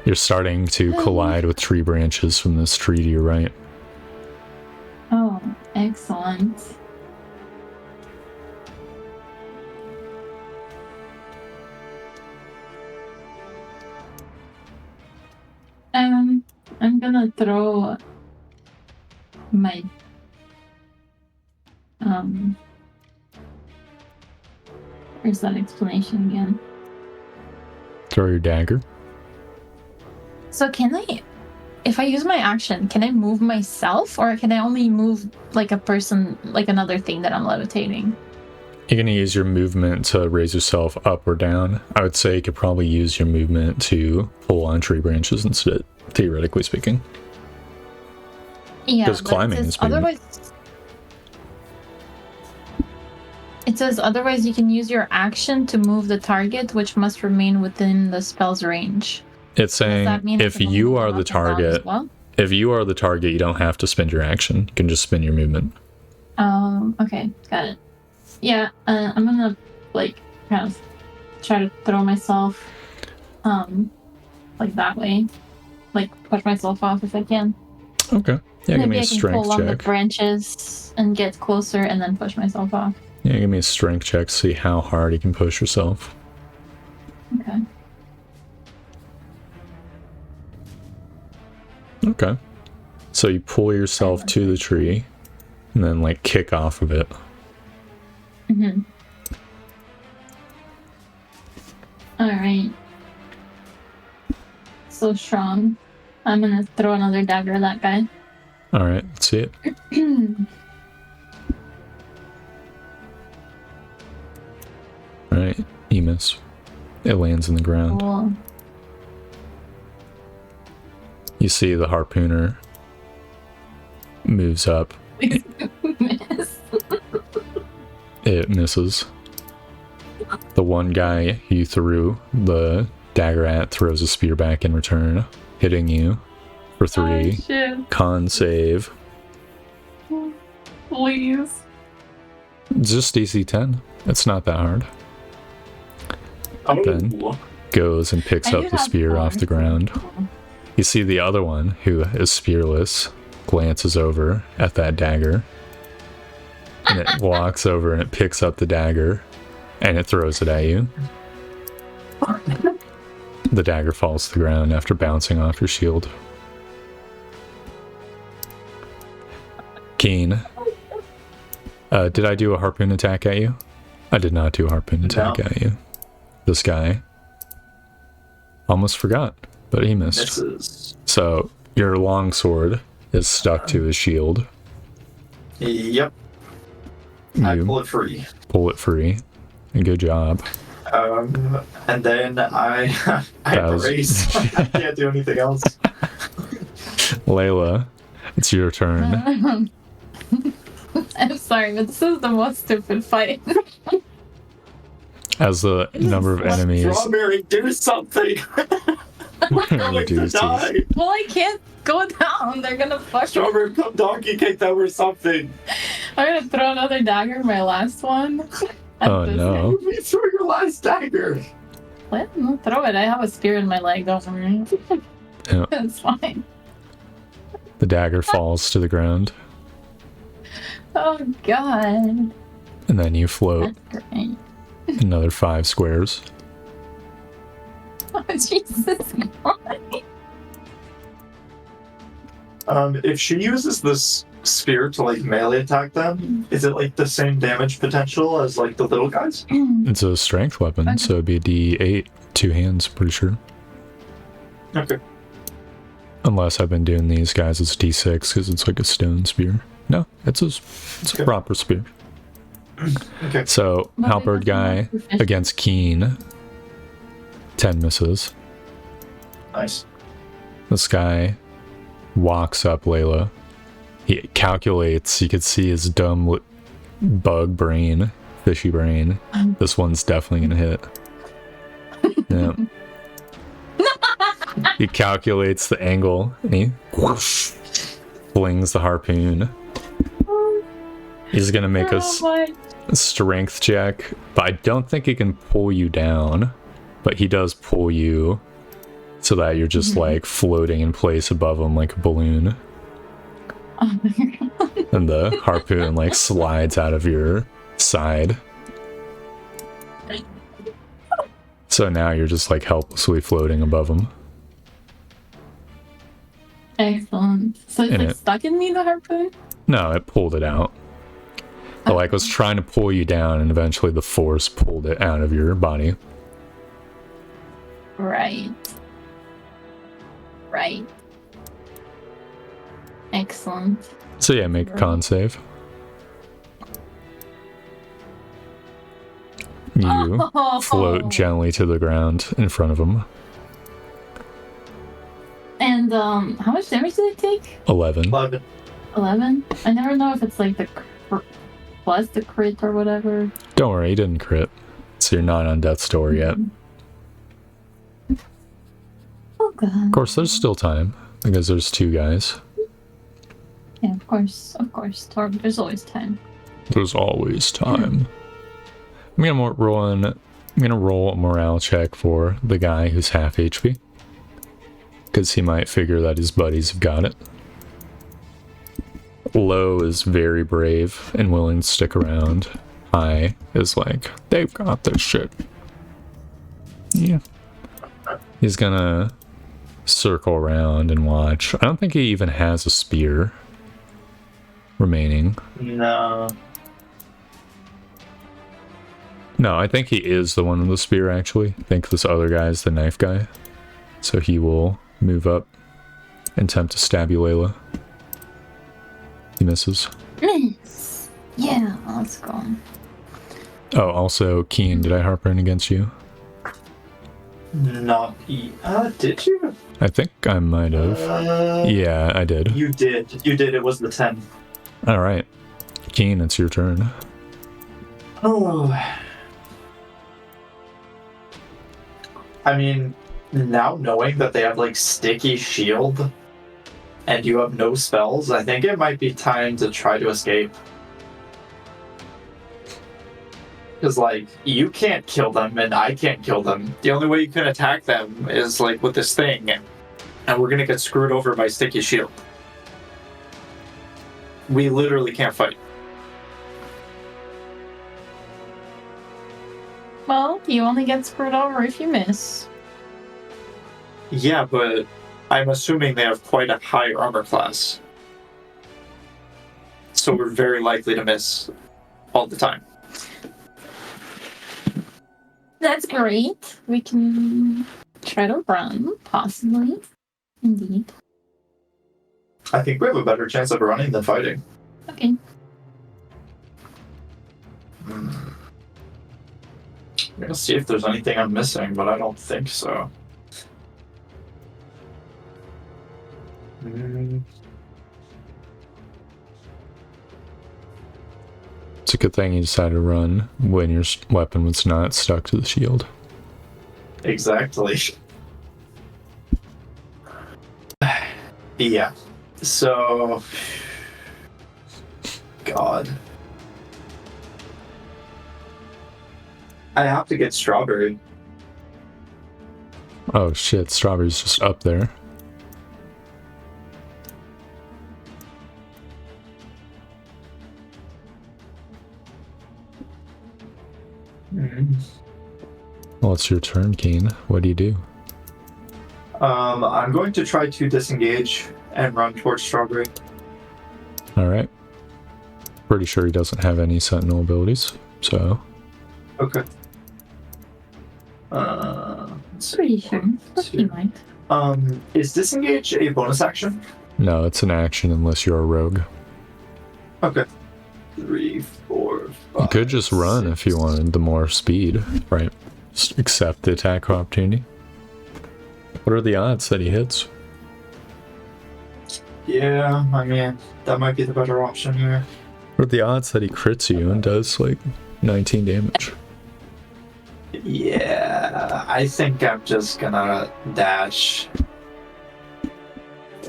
You're starting to collide with tree branches from this tree to your right. oh, excellent. I'm gonna throw my where's that explanation again? Throw your dagger. So can I, if I use my action, can I move myself, or can I only move like a person, like another thing that I'm levitating? You're going to use your movement to raise yourself up or down. I would say you could probably use your movement to pull on tree branches instead, theoretically speaking. Yeah, Because but climbing is movement. otherwise. It says otherwise you can use your action to move the target, which must remain within the spell's range. It's saying Does that mean I if can you move are them the up and down as target, well? if you are the target, you don't have to spend your action. You can just spend your movement. Okay, got it. Yeah, I'm gonna like kind of try to throw myself, like that way, like push myself off if I can. Okay. Yeah, give me Maybe a I can strength pull on the check. branches and get closer and then push myself off. Yeah, give me a strength check to see how hard you can push yourself. Okay. Okay. So you pull yourself to the tree and then like kick off of it. Mm-hmm. All right. So strong. I'm gonna throw another dagger at that guy. All right, let's see it. All right, you miss. It lands in the ground. Cool. You see the harpooner moves up. Miss. It misses. The one guy you threw the dagger at throws a spear back in return, hitting you for 3. Oh, shit. Con save. Please. It's just DC 10. It's not that hard. Then goes and picks I up do the have spear off thorns. the ground. You see the other one, who is spearless, glances over at that dagger. And it walks over and it picks up the dagger and it throws it at you. The dagger falls to the ground after bouncing off your shield. Keen. Did I do a harpoon attack at you? I did not do a harpoon attack No. at you. This guy almost forgot, but he missed. Misses. So your longsword is stuck to his shield. Yep. I You pull it free. pull it free. Good job. And then I That was- brace. I can't do anything else. Layla, it's your turn. I'm sorry, but this is the most stupid fight. As the number of enemies Strawberry, do something. We're going to reduces. die. Well, I can't go down. They're gonna fuck. Strawberry, come donkey kick them or something. I'm gonna throw another dagger, my last one. at Oh this no. You threw your last dagger. guy. What? No, throw it. I have a spear in my leg. Don't worry. Yeah. It's fine. The dagger falls to the ground, Oh god. and then you float That's great. another 5 squares. Oh Jesus Christ. If she uses this spear to like melee attack them, is it like the same damage potential as like the little guys? It's a strength weapon, Okay. so it'd be a D8, 2 hands, pretty sure. Okay. Unless I've been doing these guys as D6 because it's like a stone spear. No, it's a proper spear. Okay. So, But halberd it doesn't guy look professional. against Keen. 10 misses. Nice. This guy walks up Layla. He calculates. You could see his dumb bug brain, fishy brain. This one's definitely gonna hit. Yeah. He calculates the angle and he whoosh, flings the harpoon. He's gonna make a strength check, but I don't think he can pull you down. But he does pull you so that you're just like floating in place above him like a balloon. Oh my god. And the harpoon like slides out of your side. So now you're just like helplessly floating above him. Excellent. So it's And like it- stuck in me, the harpoon? No, it pulled it out. It like was trying to pull you down and eventually the force pulled it out of your body. Right. Right. Excellent. So yeah, make a con save. You float gently to the ground in front of him. And how much damage did it take? 11. 11. 11? I never know if it's like the plus the crit or whatever. Don't worry, he didn't crit. So you're not on death's door yet. Oh god. Of course, there's still time because there's 2 guys. Yeah, of course. Of course. There's always time. There's always time. I'm gonna roll a morale check for the guy who's half HP. Because he might figure that his buddies have got it. Low is very brave and willing to stick around. High is like, they've got this shit. Yeah. He's gonna circle around and watch. I don't think he even has a spear remaining. No. No, I think he is the one with the spear, actually. I think this other guy is the knife guy. So he will move up and attempt to stab you, Layla. He misses. Miss. Yeah, let's go. Oh, also, Keen, did I harpoon against you? Not. Did you? I think I might have. Yeah, I did. You did. You did. It was the 10. Alright. Keen, it's your turn. Oh. I mean, now knowing that they have like sticky shield and you have no spells, I think it might be time to try to escape. Because like, you can't kill them and I can't kill them. The only way you can attack them is like with this thing. And we're gonna get screwed over by sticky shield. We literally can't fight. Well, you only get screwed over if you miss. Yeah, but I'm assuming they have quite a high armor class. So we're very likely to miss all the time. That's great. We can try to run, possibly. Indeed. I think we have a better chance of running than fighting. Okay. I'm gonna see if there's anything I'm missing, but I don't think so. It's a good thing you decided to run when your weapon was not stuck to the shield. Exactly. Yeah. So... God. I have to get strawberry. Oh shit, Strawberry's just up there. Well, it's your turn, Keen. What do you do? I'm going to try to disengage and run towards strawberry. Alright. Pretty sure he doesn't have any sentinel abilities, so... Okay. Let's see. Pretty sure. But he might. Is disengage a bonus action? No, it's an action unless you're a rogue. Okay. 3, 4, 5. You could just run 6. if you wanted the more speed, right? Just accept the attack opportunity. What are the odds that he hits? Yeah, I mean, that might be the better option here. What are the odds that he crits you and does like 19 damage? Yeah, I think I'm just gonna dash.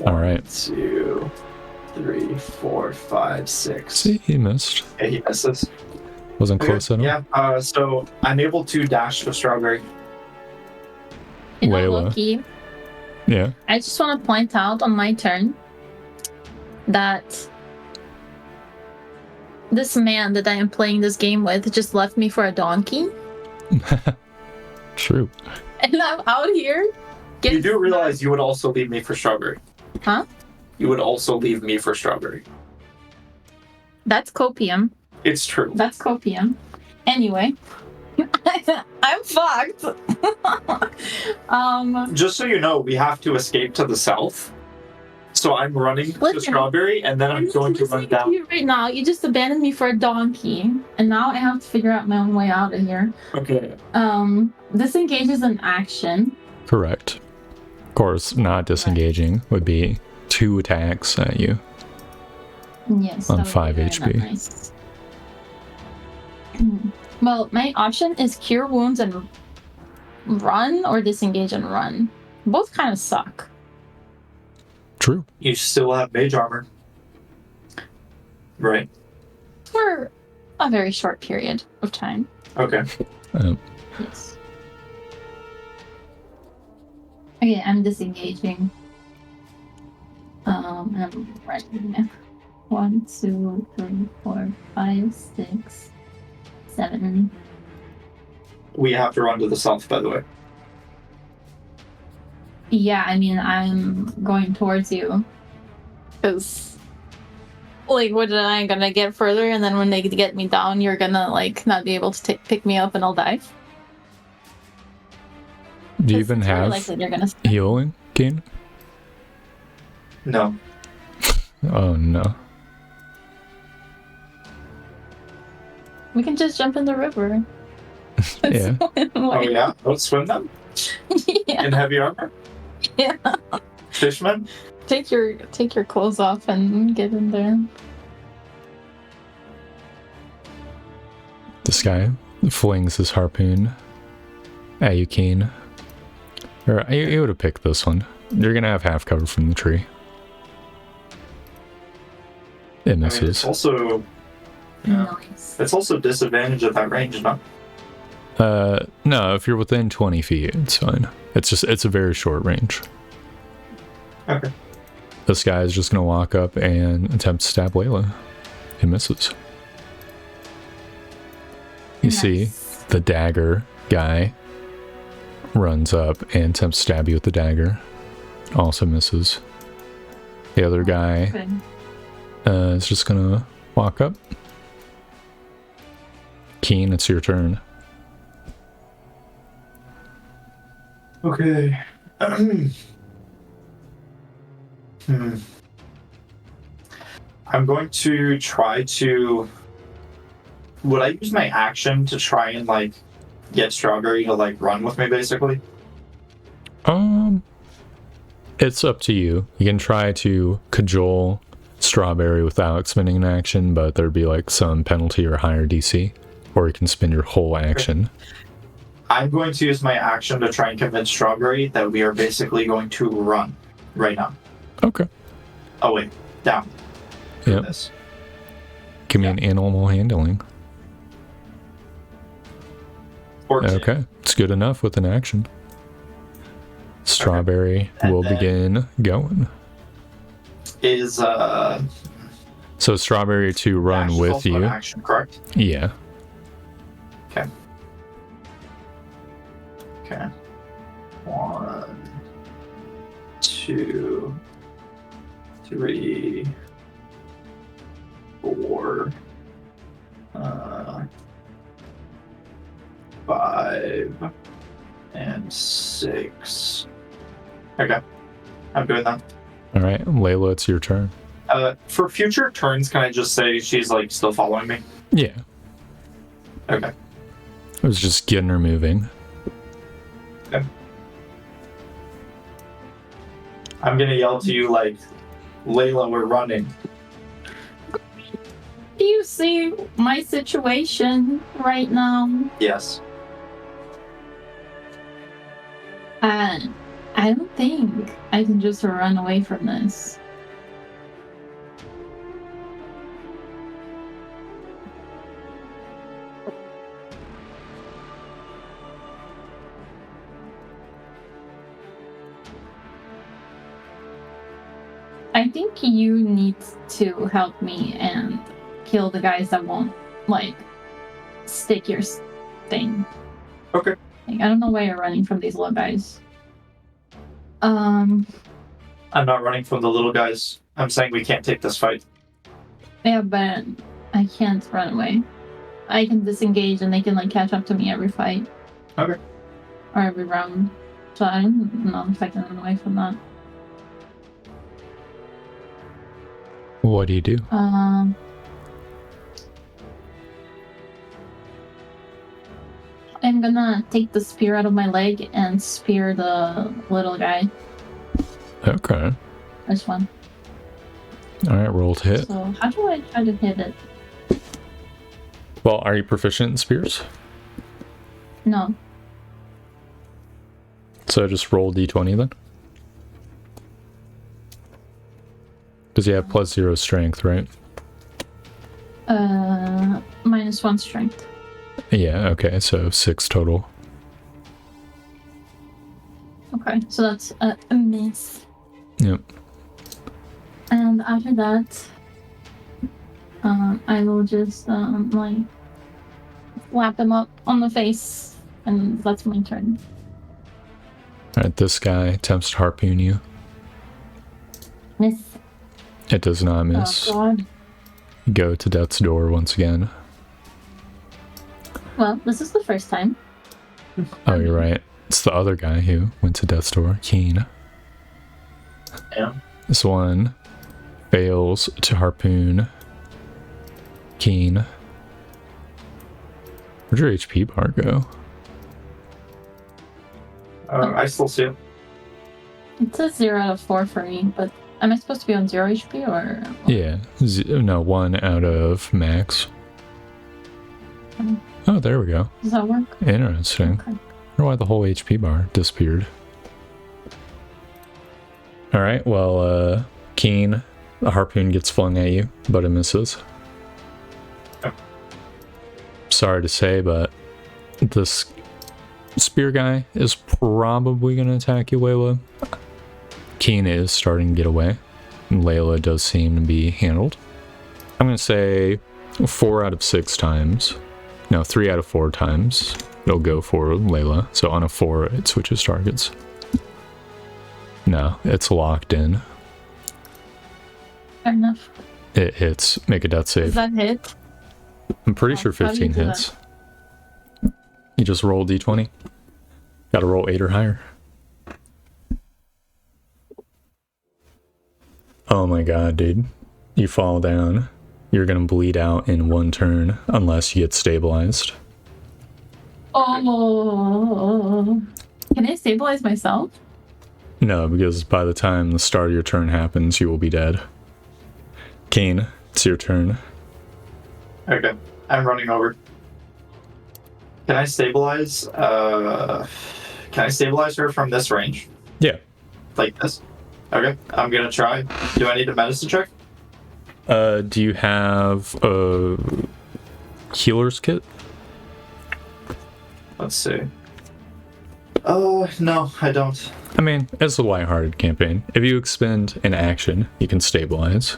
All right. 1, 2, 3, 4, 5, 6. See, he missed. Okay, he misses. Wasn't close at all. Yeah, so I'm able to dash to Strawberry. You know, Layla. Loki, Yeah. I just want to point out on my turn that this man that I am playing this game with just left me for a donkey, True. and I'm out here. You do realize you would also leave me for Strawberry. Huh? You would also leave me for Strawberry. That's copium. It's true. That's copium. Anyway, I'm fucked. Just so you know, we have to escape to the south. So I'm running to Listen, Strawberry, and then I'm going to run listening down. you right now. You just abandoned me for a donkey, and now I have to figure out my own way out of here. Okay. Disengage is an action. Correct. Of course, not disengaging would be 2 attacks at you. Yes. On that would be 5 very HP. Nice. Well, my option is cure wounds and run, or disengage and run. Both kind of suck. True. You still have mage armor. Right. For a very short period of time. Okay. Yes. Okay, I'm disengaging. And I'm running. 1, 2, 3, 4, 5, 6, 7. We have to run to the south, by the way. Yeah, I mean, I'm going towards you. Because, like, what am I gonna get further? And then when they get me down, you're gonna, like, not be able to pick me up and I'll die? Do you even It's very have likely they're gonna healing, Kane? No. Oh no. We can just jump in the river. Yeah. Oh yeah? Don't swim them? Yeah. In heavy armor? Yeah. Fishman? Take your clothes off and get in there. This guy flings his harpoon at you, Keen. Or you would have picked this one. You're gonna have half cover from the tree. It I mean, misses. it's also... Yeah. Nice. It's also disadvantage at that range, no? No, if you're within 20 feet, it's fine. It's a very short range. Okay. This guy is just gonna walk up and attempt to stab Layla. It misses. You see, Nice. the dagger guy runs up and attempts to stab you with the dagger. Also misses. The other guy Good. is just gonna walk up. Keen, it's your turn. Okay. I'm going to try to... Would I use my action to try and, like, get Strawberry to, like, run with me, basically? It's up to you. You can try to cajole Strawberry without expending an action, but there'd be, like, some penalty or higher DC. Or you can spend your whole action. I'm going to use my action to try and convince Strawberry that we are basically going to run right now. Okay. Oh, wait. Down. Do Yep. this. Give me an animal handling. 14. Okay. It's good enough with an action. Strawberry And will then- begin going. Is, So Strawberry to run dash is with also an you. action, correct? Yeah. Okay. 1, 2, 3, 4, 5, and 6, Okay. I'm doing that. All right, Layla, it's your turn. For future turns, can I just say she's like still following me? Yeah, Okay. I was just getting her moving. Okay. I'm gonna yell to you like, Layla, we're running. Do you see my situation right now? Yes. I don't think I can just run away from this. I think you need to help me and kill the guys that won't, like, stick your thing. Okay. Like, I don't know why you're running from these little guys. I'm not running from the little guys. I'm saying we can't take this fight. Yeah, but I can't run away. I can disengage and they can, like, catch up to me every fight. Okay. Or every round. So I don't know if I can run away from that. What do you do? I'm gonna take the spear out of my leg and spear the little guy. Okay. This one. All right, roll to hit. So how do I try to hit it? Well, are you proficient in spears? No. So just roll d20 then. Because you have +0 strength, right? -1 strength. Yeah, okay, so 6 total. Okay, so that's a miss. Yep. And after that, I will just like slap him up on the face, and that's my turn. Alright, this guy attempts to harpoon you. Miss. It does not miss. Oh god. Go to death's door once again. Well, this is the first time. Oh, you're right. It's the other guy who went to death's door, Keen. Yeah. This one fails to harpoon Keen. Where'd your HP bar go? I still see it. It says 0 out of 4 for me, but am I supposed to be on 0 HP or? Yeah, no, 1 out of max. Mm. Oh, there we go. Does that work? Interesting. Okay. I wonder why the whole HP bar disappeared. Alright, well, Keen, a harpoon gets flung at you, but it misses. Oh. Sorry to say, but this spear guy is probably going to attack you, Layla. Keen is starting to get away. And Layla does seem to be handled. I'm going to say 4 out of 6 times. No, 3 out of 4 times it'll go for Layla. So on a 4, it switches targets. No, it's locked in. Fair enough. It hits. Make a death Does save. that hit? I'm pretty sure how do you 15 do hits. You just roll d20. Gotta roll 8 or higher. Oh my god, dude. You fall down. You're gonna bleed out in 1 turn unless you get stabilized. Oh. Can I stabilize myself? No, because by the time the start of your turn happens, you will be dead. Keen, it's your turn. Okay. I'm running over. Can I stabilize? Can I stabilize her from this range? Yeah. Like this? Okay. I'm gonna try. Do I need a medicine check? Do you have a healer's kit? Let's see. No, I don't. I mean, it's a lighthearted campaign. If you expend an action, you can stabilize.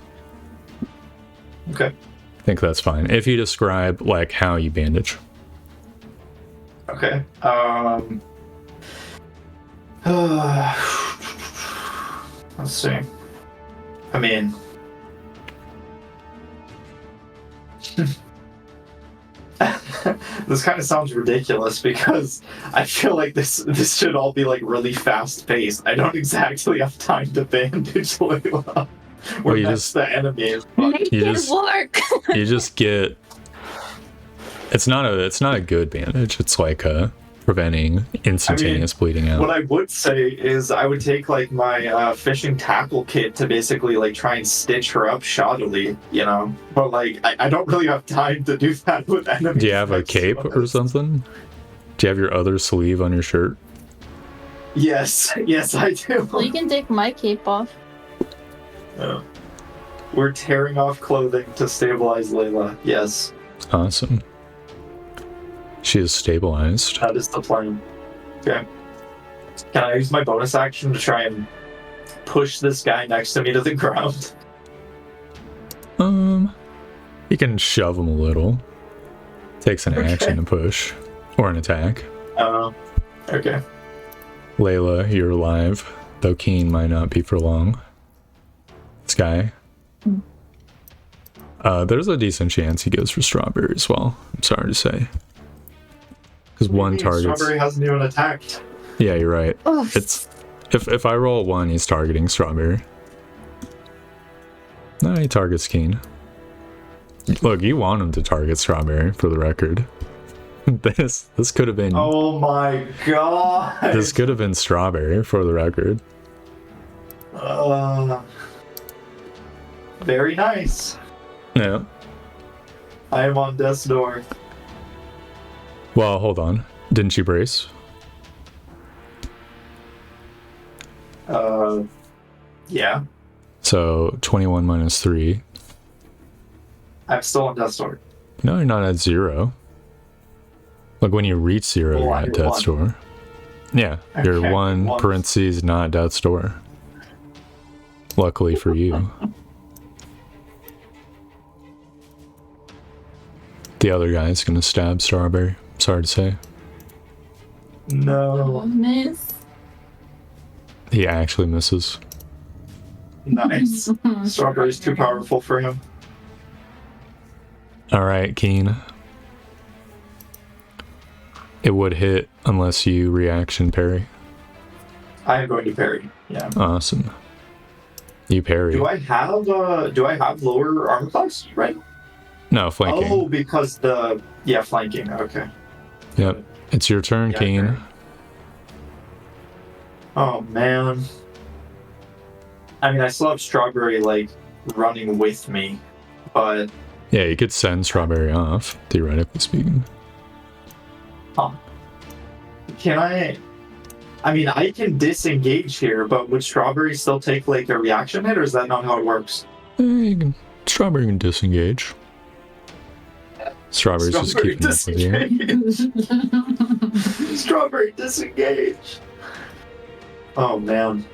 Okay. I think that's fine. If you describe, like, how you bandage. Okay. Let's see. I mean, this kind of sounds ridiculous because I feel like this should all be like really fast paced. I don't exactly have time to bandage Layla. Well, you that's just- the enemy is. Make You it just- work. You just get. It's not a good bandage. It's like preventing instantaneous bleeding out. What I would say is I would take like my fishing tackle kit to basically like try and stitch her up shoddily, you know. But like I don't really have time to do that with enemies. Do you have a next cape to or us. something? Do you have your other sleeve on your shirt? Yes, yes, I do. Well, you can take my cape off. Yeah. We're tearing off clothing to stabilize Layla. Yes, Awesome. She is stabilized. that is the plan. Okay. Can I use my bonus action to try and push this guy next to me to the ground? You can shove him a little. Takes an Okay. action to push. Or an attack. Okay. Layla, you're alive, though Keen might not be for long. Sky. There's a decent chance he goes for Strawberry as well. I'm sorry to say. Because one target. Strawberry hasn't even attacked. Yeah, you're right. Oof. It's if I roll 1, he's targeting Strawberry. No, he targets Keen. Look, you want him to target Strawberry, for the record. This could have been Oh my god. this could have been Strawberry, for the record. Very nice. Yeah. I am on death's door. Well, hold on. Didn't she brace? Yeah. So 21 minus 3. I'm still on death's door. No, you're not at 0. Like when you reach 0, Oh, you're I'm at death's one. door. Yeah, you're Okay, 1 one. parentheses not death's door. Luckily for you. The other guy's gonna stab Strawberry. Sorry to say. No. Miss. He actually misses. Nice. Strawberry's too powerful for him. Alright, Keen. It would hit unless you reaction parry. I am going to parry. Yeah. Awesome. You parry. Do I have lower armor class? Right. No, flanking. Oh, because flanking. Okay. Yep. It's your turn, Yeah, Keen. parry. Oh man. I mean, I still have Strawberry like running with me, but Yeah, you could send Strawberry off, theoretically speaking. can I? I mean, I can disengage here, but would Strawberry still take like a reaction hit, or is that not how it works? Strawberry can disengage. Strawberry's just Strawberry keeping up with you. disengage. Strawberry disengage. Oh man.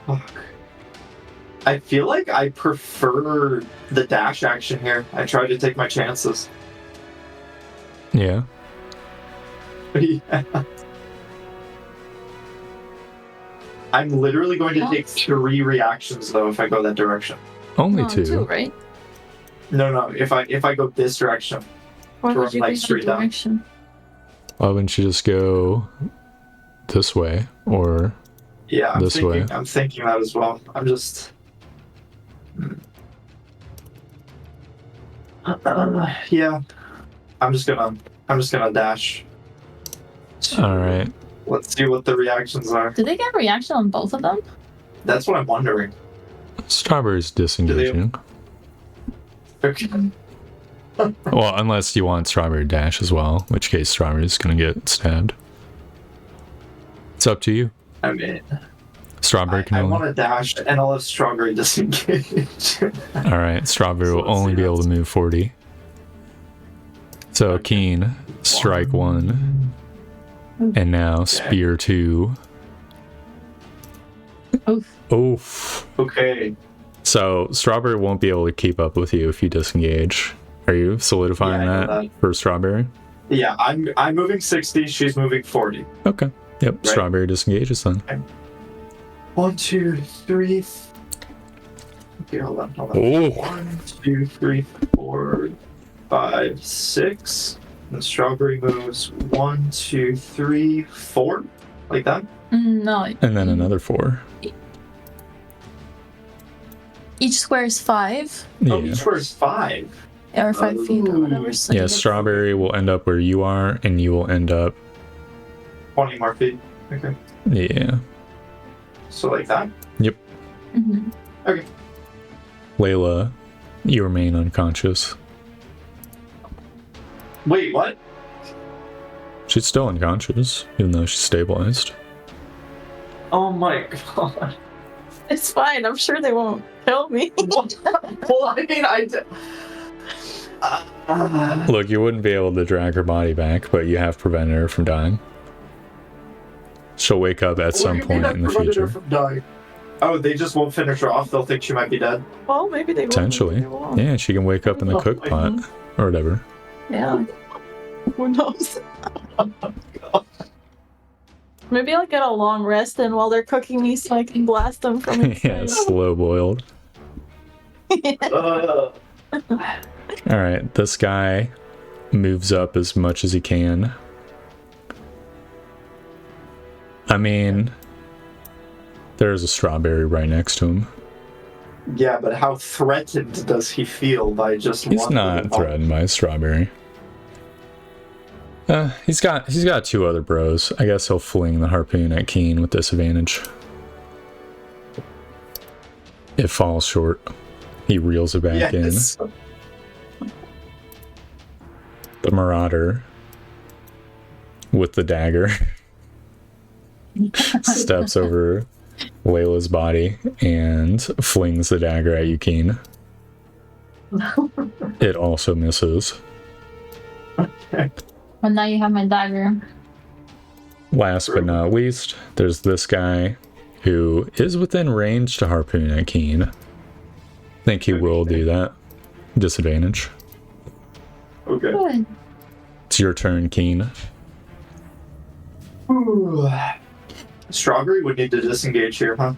Fuck. I feel like I prefer the dash action here. I try to take my chances. Yeah. Yeah. I'm literally going to take 3 reactions though if I go that direction. Only No, 2. right? No, if I go this direction. Why Or would you like go straight that down. direction? Why wouldn't you just go this way? Or Yeah, This way. I'm thinking that as well. I'm just yeah. I'm just gonna dash. alright. Let's see what the reactions are. Did they get a reaction on both of them? That's what I'm wondering. Strawberry's disengaging. Okay. Well, unless you want Strawberry dash as well, in which case Strawberry's gonna get stabbed. It's up to you. I mean, Strawberry can I only. want to dash, and I'll have Strawberry disengage. Alright, Strawberry So will let's only see be able what's- to move 40. So Okay. Keen, strike 1. And now spear 2. Oof. Oof. Okay. So Strawberry won't be able to keep up with you if you disengage. Are you solidifying Yeah, I know that that. for Strawberry? Yeah, I'm moving 60. She's moving 40. Okay. Yep. Right. Strawberry disengages then. 1, 2, 3. Okay, hold on. Oh. 1, 2, 3, 4, 5, 6. And strawberry moves 1, 2, 3, 4. Like that? No. And then another 4. Each square is 5. Yeah. Oh, each square is 5. Or 5 feet or whatever. So Yeah, you get- strawberry will end up where you are, and you will end up. 20 more feet. Okay. Yeah. So like that? Mhm. Okay. Layla, you remain unconscious. Wait, what? She's still unconscious, even though she's stabilized. Oh my god. It's fine. I'm sure they won't kill me. Well, I mean, Look, you wouldn't be able to drag her body back, but you have prevented her from dying. She'll wake up at some point in the future. From dying. Oh, they just won't finish her off? They'll think she might be dead? Well, maybe they will. Potentially. Maybe they won't. Yeah, she can wake up in the cook pot or whatever. Yeah. Who knows? Maybe I'll get a long rest in while they're cooking me so I can blast them from inside. Yeah, slow boiled. Alright, this guy moves up as much as he can. I mean, there's a strawberry right next to him. Yeah, but how threatened does he feel by just He's one not little threatened by a strawberry. He's got 2 other bros. I guess he'll fling the harpoon at Keen with disadvantage. It falls short. He reels it back Yes. in. The Marauder with the dagger steps over Layla's body and flings the dagger at you, Keen. It also misses. But now you have my dagger. Last but not least, there's this guy who is within range to harpoon at Keen. I think he will do that. Disadvantage. Okay. Good. It's your turn, Keen. Ooh. Strawberry would need to disengage here, huh?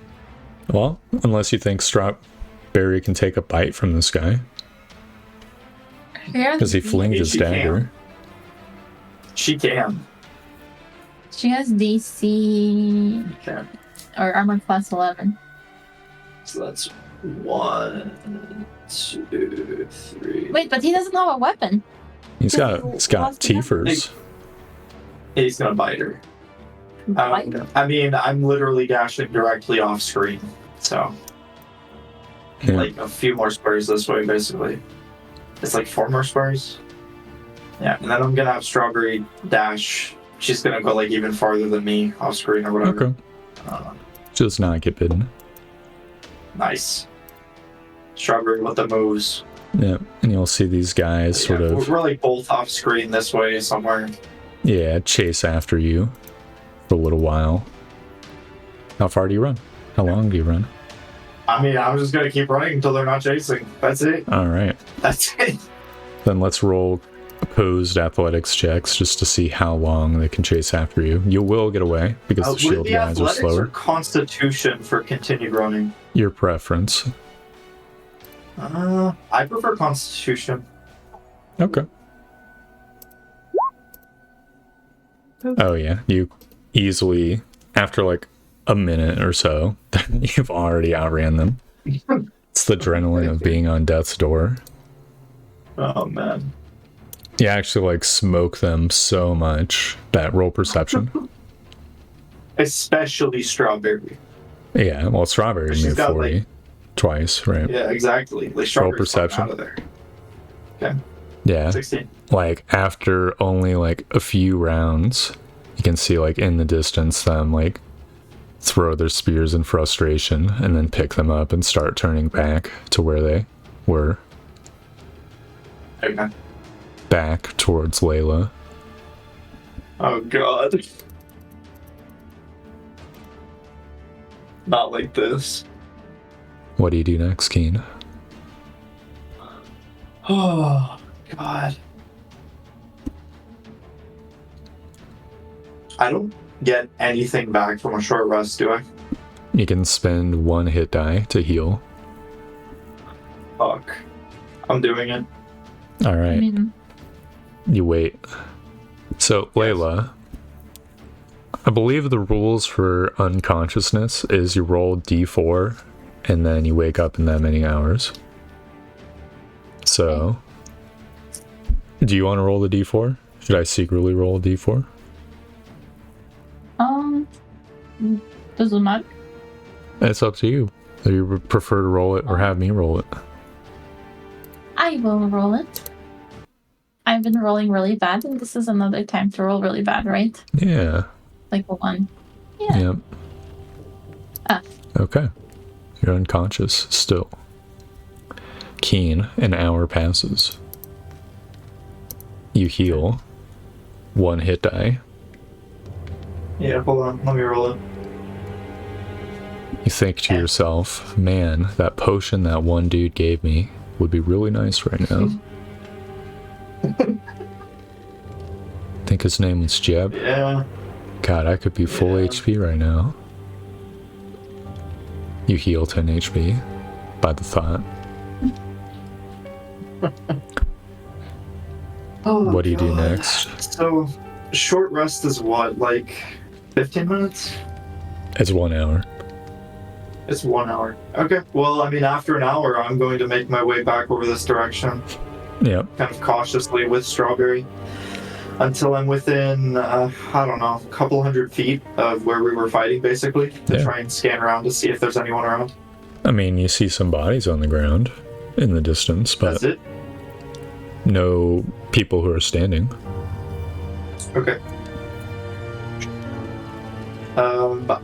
Well, unless you think Strawberry can take a bite from this guy. Because he flinged his She can. dagger. She can. She has DC She can. or armor class 11. So that's 1, 2, 3. Wait, but he doesn't have a weapon. He's got Tiefers. He's gonna bite her. Bite her. I mean, I'm literally dashing directly off screen, so Yeah. like a few more squares this way, basically. It's like 4 more squares. Yeah, and then I'm gonna have Strawberry dash. She's gonna go like even farther than me off screen or whatever. Okay. Just not get bitten. Nice. Strawberry with the moves. Yeah, and you'll see these guys sort Yeah, of, we're like both off screen this way somewhere. yeah, chase after you for a little while. How far do you run? How long do you run? I mean, I'm just gonna keep running until they're not chasing. That's it. All right. That's it. Then let's roll opposed athletics checks just to see how long they can chase after you. You will get away because the Would it shield be guys are athletics or slower. Constitution for continued running? Your preference. I prefer Constitution. Okay. Oh yeah, you easily, after like a minute or so, you've already outran them. It's the adrenaline of being on death's door. Oh man. You actually like smoke them so much that roll perception. Especially Strawberry. Yeah, well, Strawberry She's moved got, 40 like- twice, right? Yeah, exactly. Like Strawberry's perception. out of there. Okay, Yeah, 16. like after only like a few rounds, you can see like in the distance them like throw their spears in frustration and then pick them up and start turning back to where they were, Okay. back towards Layla. Oh god. Not like this. What do you do next, Keen? Oh god. I don't get anything back from a short rest, do I? You can spend 1 hit die to heal. Fuck. I'm doing it. All I right. mean, You wait. So, Layla, I believe the rules for unconsciousness is you roll d4 and then you wake up in that many hours. So, do you want to roll the d4? Should I secretly roll a d4? doesn't matter. It's up to you. Do you prefer to roll it or have me roll it? I will roll it. I've been rolling really bad, and this is another time to roll really bad, right? Yeah. Like a 1. Yeah. Yep. Ah. Okay. You're unconscious still. Keen, an hour passes. You heal. 1 hit die. Yeah, hold on. Let me roll it. You think to yourself, man, that potion that one dude gave me would be really nice right now. Think his name was Jeb? Yeah. God, I could be full Yeah. HP right now. You heal 10 HP by the thought. Oh, What do you do God. next? So, short rest is what, like 15 minutes? It's 1 hour. It's 1 hour. Okay. Well, I mean, after an hour, I'm going to make my way back over this direction, Yep. kind of cautiously with Strawberry, until I'm within, I don't know, a couple hundred feet of where we were fighting, basically, to Yeah. try and scan around to see if there's anyone around. I mean, you see some bodies on the ground in the distance, but That's it? no people who are standing. Okay. But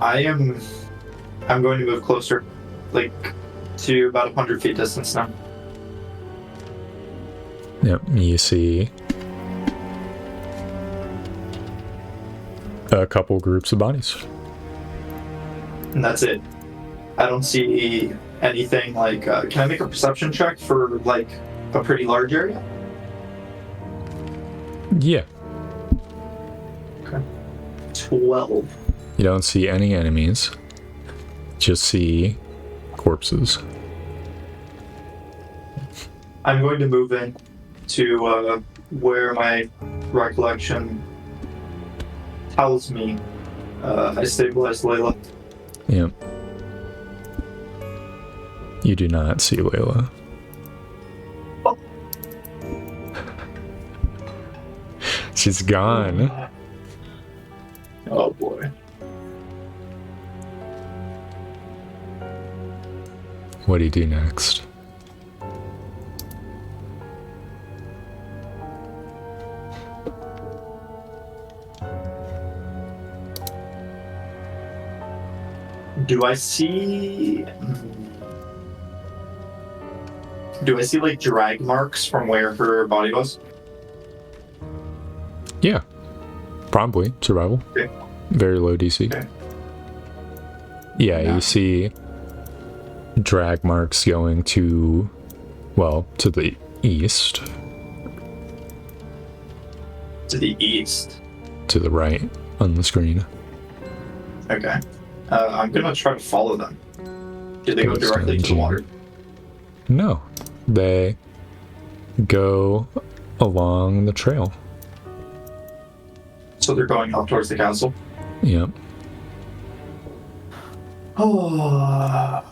I'm going to move closer, like, to about 100 feet distance now. Yep, you see a couple groups of bodies. And that's it. I don't see anything like, can I make a perception check for, like, a pretty large area? Yeah, 12. you don't see any enemies, just see corpses. I'm going to move in to where my recollection tells me I stabilized Layla. Yep. You do not see Layla. Oh. She's gone. Oh boy. What do you do next? Do I see like drag marks from where her body was? Yeah. Probably. Survival. Okay. Very low DC. Okay. Yeah, Yeah. you see drag marks going to, well, to the east, To the east. to the right on the screen. Okay. I'm gonna try to follow them. Do they go Based directly on to the water? No. They go along the trail. So they're going up towards the castle? Yep. Oh.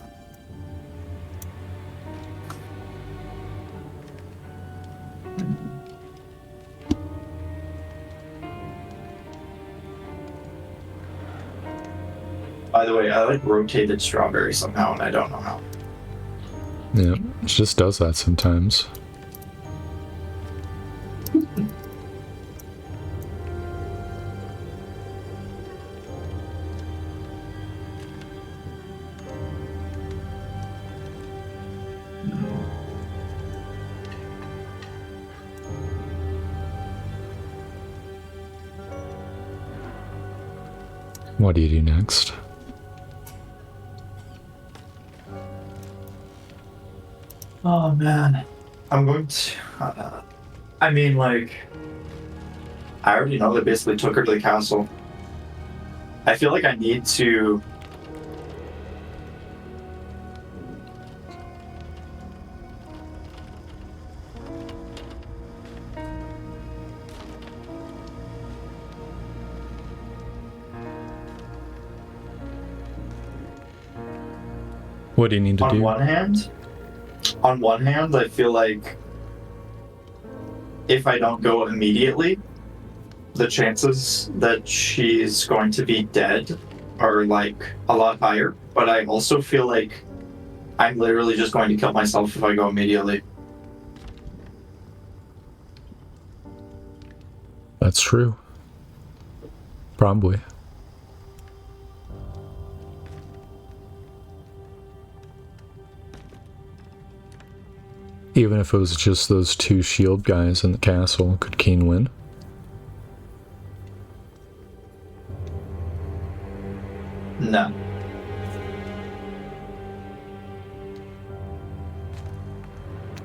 By the way, I like rotated Strawberry somehow, and I don't know how. Yep. It just does that sometimes. What do you do next? Oh man, I'm going to. I mean, like, I already know they basically took her to the castle. I feel like I need to. What do you need to on do? one hand, I feel like if I don't go immediately, the chances that she's going to be dead are like a lot higher. But I also feel like I'm literally just going to kill myself if I go immediately. That's true. Probably. Even if it was just those two shield guys in the castle, could Keen win? No.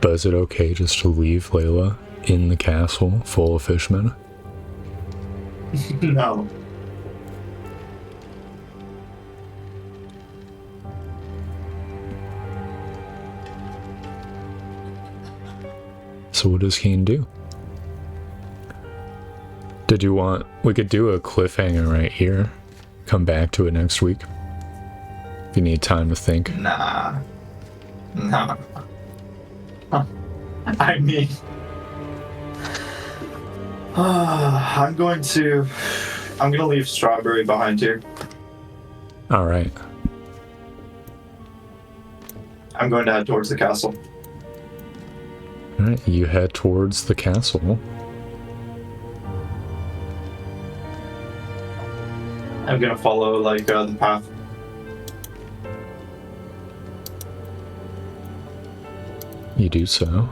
But is it okay just to leave Layla in the castle full of fishmen? No. So what does Keen do? Did you want... We could do a cliffhanger right here. Come back to it next week. If you need time to think. Nah. Nah. I mean... I'm gonna leave Strawberry behind here. Alright. I'm going to head towards the castle. Alright, you head towards the castle. I'm gonna follow, like, the path. You do so.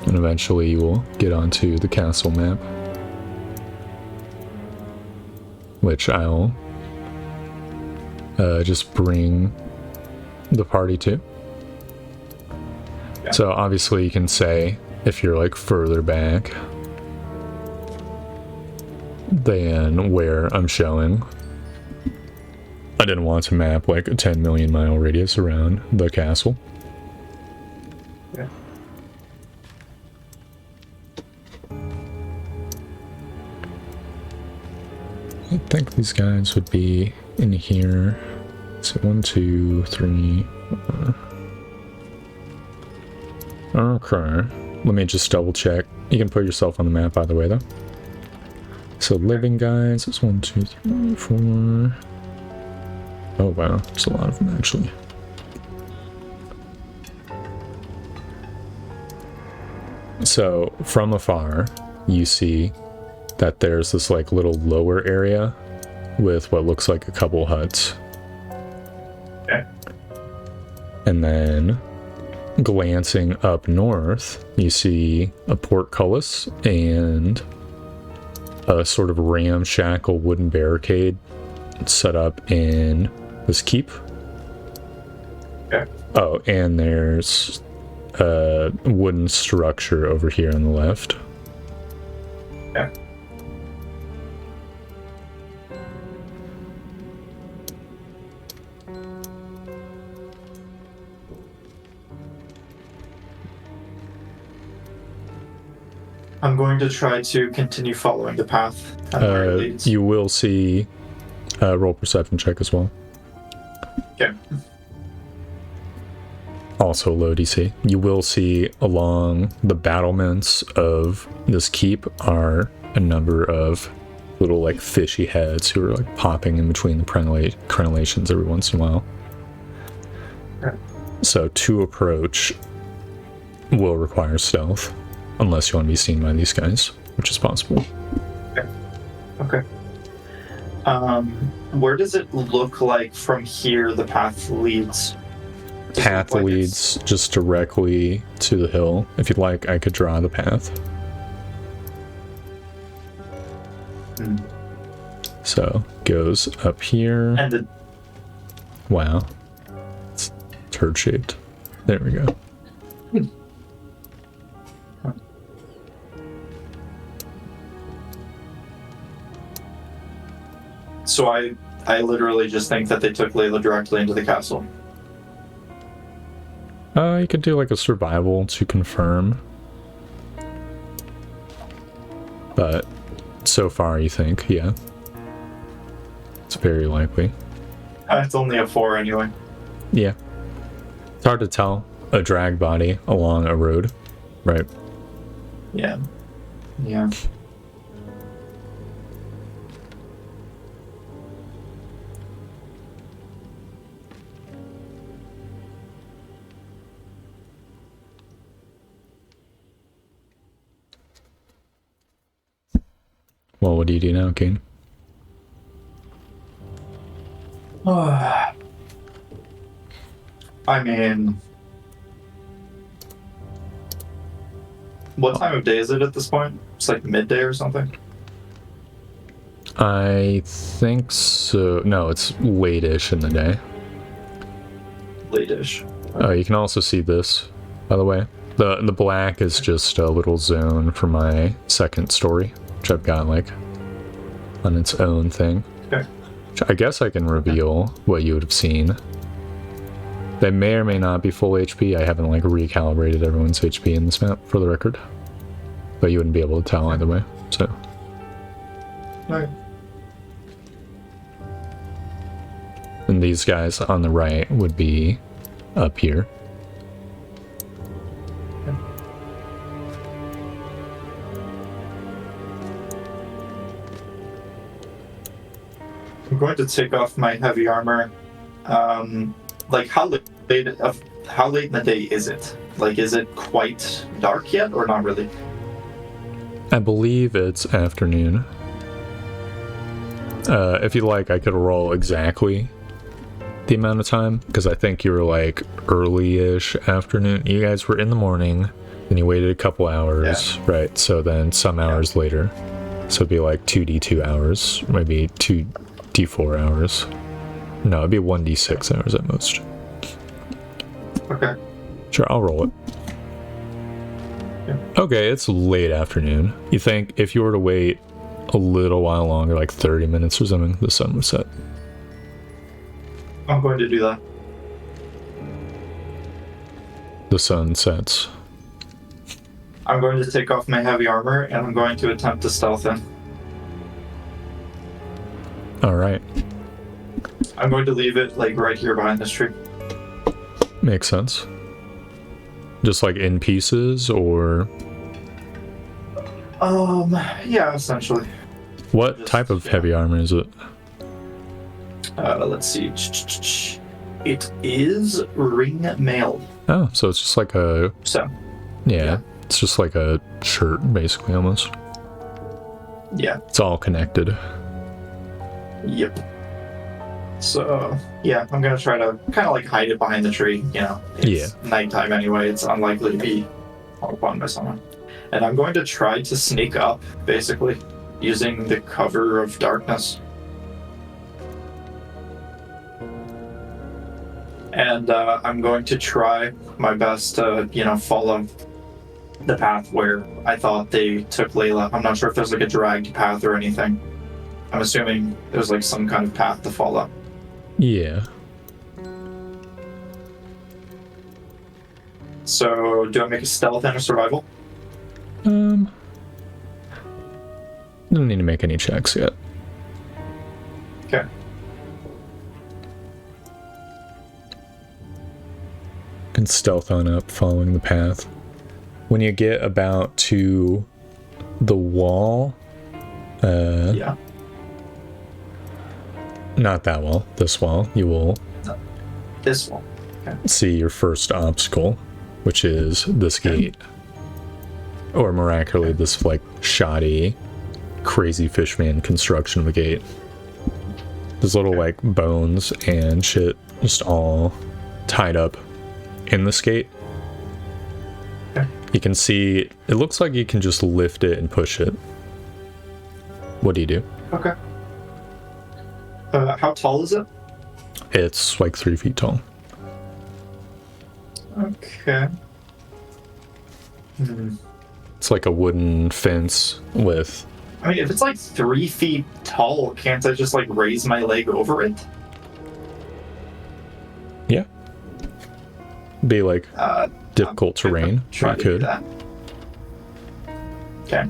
And eventually you will get onto the castle map. Which I'll just bring the party to. Yeah. So obviously you can say, if you're like further back than where I'm showing, I didn't want to map like a 10 million mile radius around the castle. Yeah. I think these guys would be in here. So 1, 2, 3, 4. Okay. Let me just double check. You can put yourself on the map, by the way, though. So living guys, it's 1, 2, 3, 4. Oh wow, there's a lot of them actually. So from afar, you see that there's this like little lower area with what looks like a couple huts. Okay. And then glancing up north, you see a portcullis and a sort of ramshackle wooden barricade set up in this keep. Okay. Oh, and there's a wooden structure over here on the left. Okay. I'm going to try to continue following the path and where it leads. You will see roll perception check as well. Okay. Also low DC. You will see along the battlements of this keep are a number of little like fishy heads who are like popping in between the crenellations every once in a while. Okay. So to approach will require stealth, unless you want to be seen by these guys, which is possible. Okay. Where does it look like from here the path leads? Does it Path look like leads just directly to the hill. If you'd like, I could draw the path. Hmm. So, goes up here. And the Wow. It's turd-shaped. There we go. So I literally just think that they took Layla directly into the castle. You could do like a survival to confirm. But so far you think, yeah. It's very likely. It's only a 4 anyway. Yeah. It's hard to tell a drag body along a road, right? Yeah. Yeah. Well, what do you do now, Kane? I mean, what time of day is it at this point? It's like midday or something? I think so. No, it's late-ish in the day. Late-ish. You can also see this, by the way. The black is just a little zone for my second story, which I've got, like, on its own thing. Okay. Which I guess I can reveal what you would have seen. They may or may not be full HP. I haven't, like, recalibrated everyone's HP in this map, for the record. But you wouldn't be able to tell either way, so... Right. And these guys on the right would be up here. I'm going to take off my heavy armor. Like, how late in the day is it? Like, is it quite dark yet, or not really? I believe it's afternoon. If you like, I could roll exactly the amount of time, because I think you were like early-ish afternoon. You guys were in the morning, then you waited a couple hours, right? So then some hours later. So it'd be like 2d2 hours, maybe 2d4 hours. No, it'd be 1d6 hours at most. Okay. Sure, I'll roll it. Yeah. Okay, it's late afternoon. You think if you were to wait a little while longer, like 30 minutes or something, the sun would set? I'm going to do that. The sun sets. I'm going to take off my heavy armor, and I'm going to attempt to stealth in. Alright. I'm going to leave it, like, right here behind this tree. Makes sense. Just like in pieces, or... Yeah, essentially. What Just, type of yeah. heavy armor is it? Let's see. It is ring mail. Oh, so it's just like a... So, Yeah, it's just like a shirt, basically, almost. yeah. It's all connected. Yep. So, yeah, I'm gonna try to kind of like hide it behind the tree, you know. It's nighttime anyway, it's unlikely to be called upon by someone. And I'm going to try to sneak up, basically, using the cover of darkness. And I'm going to try my best to, you know, follow the path where I thought they took Layla. I'm not sure if there's like a dragged path or anything. I'm assuming there's like some kind of path to follow. Yeah. So, do I make a stealth and a survival? Don't need to make any checks yet. Okay. Can stealth on up, following the path. When you get about to the wall, Yeah. not that wall, this wall, you will This one. see your first obstacle, which is this gate. Or miraculously, this like shoddy, crazy fishman construction of a gate. There's little like bones and shit just all tied up in this gate. Okay. You can see, it looks like you can just lift it and push it. What do you do? Okay. How tall is it? It's like 3 feet tall. Okay. It's like a wooden fence with... I mean, if it's like 3 feet tall, can't I just like raise my leg over it? Yeah. Be like difficult terrain. Try You to do could that. Okay.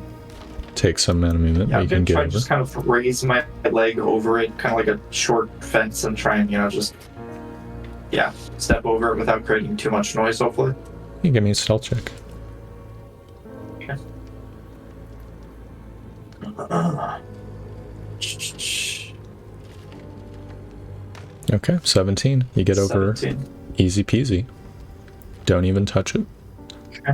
take some amount of movement, Yeah, but I'm you can gonna get try over. to just kind of raise my leg over it, kind of like a short fence, and try and, you know, just yeah, step over it without creating too much noise, hopefully. You give me a stealth check. Okay, 17. You get over 17. easy peasy. Don't even touch it. Okay.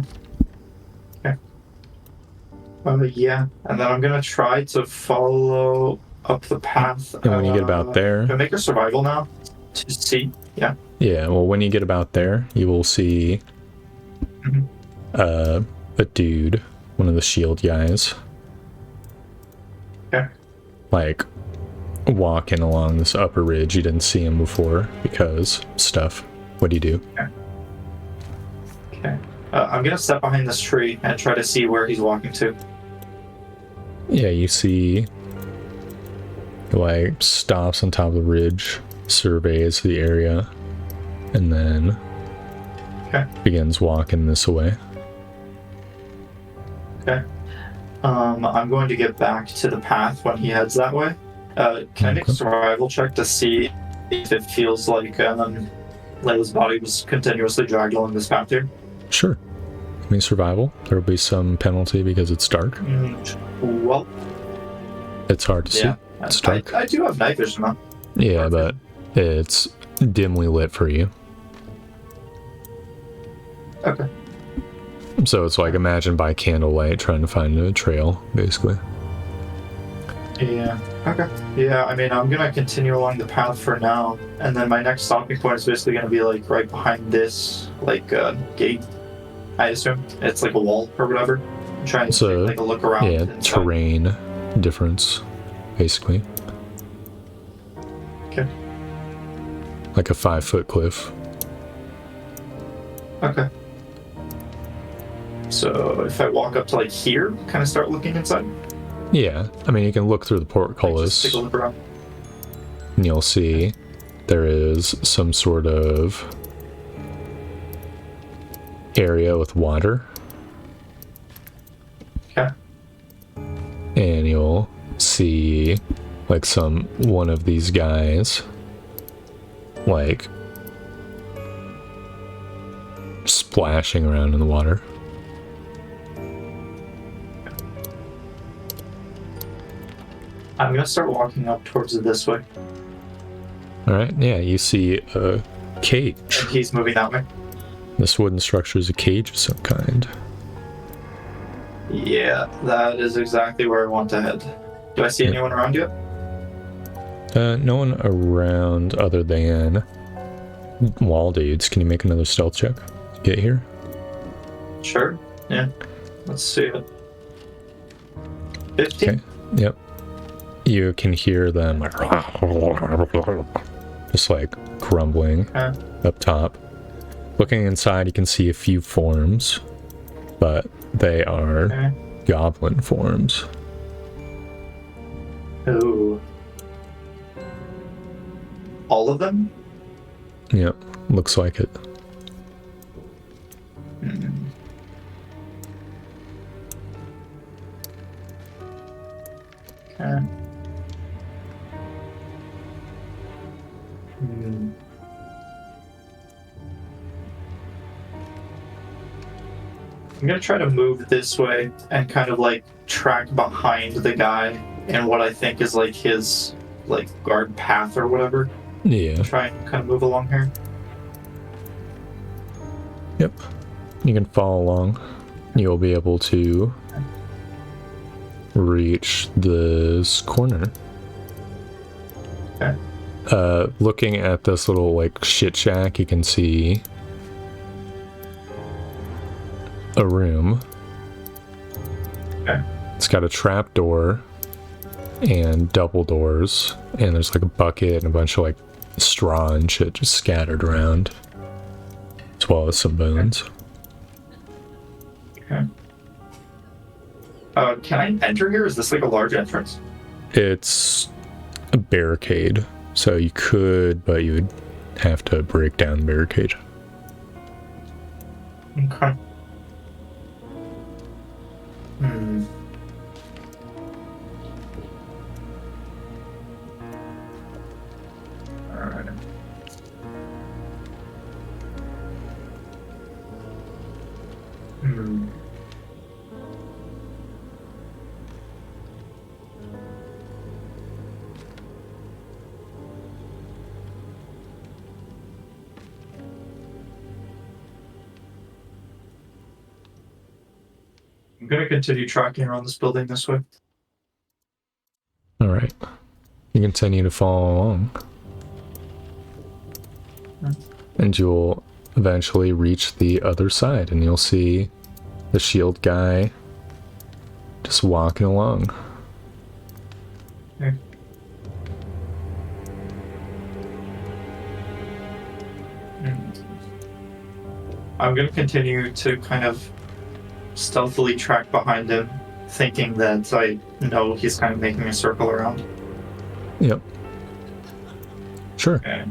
Yeah, and then I'm gonna try to follow up the path. And when you get about there, can I make a survival now to see? Yeah. yeah. Well, when you get about there, you will see a dude, one of the shield guys, Okay. like walking along this upper ridge. You didn't see him before because stuff. What do you do? Okay. I'm gonna step behind this tree and try to see where he's walking to. Yeah, you see, like, stops on top of the ridge, surveys the area, and then begins walking this way. Okay. I'm going to get back to the path when he heads that way. Can I make a survival check to see if it feels like Layla's body was continuously dragged along this path here? Sure. I mean, survival. There'll be some penalty because it's dark. Well, it's hard to see. It's dark. I do have night vision, though. Yeah, but it's dimly lit for you. Okay. So it's like, imagine by candlelight trying to find a trail, basically. Yeah. Okay. Yeah, I mean, I'm gonna continue along the path for now, and then my next stopping point is basically gonna be like right behind this, like, gate. I assume it's like a wall or whatever. I'm trying to take a look around. Yeah, inside. terrain difference, basically. Okay. Like a 5-foot cliff. Okay. So if I walk up to like here, kind of start looking inside. Yeah, I mean, you can look through the portcullis, Take a look around. and you'll see there is some sort of area with water. Okay. And you'll see like one of these guys like splashing around in the water. I'm gonna start walking up towards it this way. Alright, yeah, you see a cage. And he's moving that way. This wooden structure is a cage of some kind. Yeah, that is exactly where I want to head. Do I see anyone around yet? No one around other than wall dudes. Can you make another stealth check to get here? Sure. Yeah. Let's see it. 15? Okay. Yep. You can hear them just like grumbling up top. Looking inside, you can see a few forms, but they are goblin forms. Ooh. All of them? Yep, looks like it. Okay. I'm gonna try to move this way and kind of like track behind the guy in what I think is like his like guard path or whatever. Yeah. Try and kind of move along here. Yep. You can follow along. You'll be able to reach this corner. Okay. Looking at this little like shit shack, you can see a room. Okay. It's got a trap door and double doors, and there's like a bucket and a bunch of like straw and shit just scattered around, as well as some bones. Okay. Can I enter here? Is this like a large entrance? It's a barricade, so you could, but you would have to break down the barricade. Okay. Alright. Hmm. I'm gonna continue tracking around this building this way. All right. You continue to follow along. And you'll eventually reach the other side, and you'll see the shield guy just walking along. Okay. I'm going to continue to kind of stealthily track behind him, thinking that I know he's kind of making a circle around. Yep. Sure. Okay.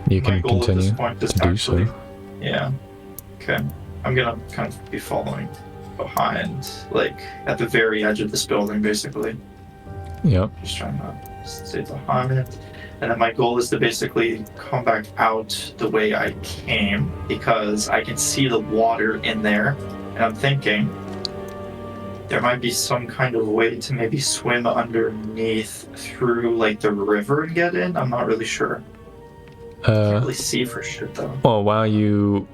You My can goal at this continue point is to do actually, so. yeah. Okay. I'm gonna kind of be following behind, like at the very edge of this building, basically. Yep. Just trying to stay behind it. And then my goal is to basically come back out the way I came, because I can see the water in there, and I'm thinking there might be some kind of way to maybe swim underneath through like the river and get in. I'm not really sure. Can't really see for shit though. Well, while you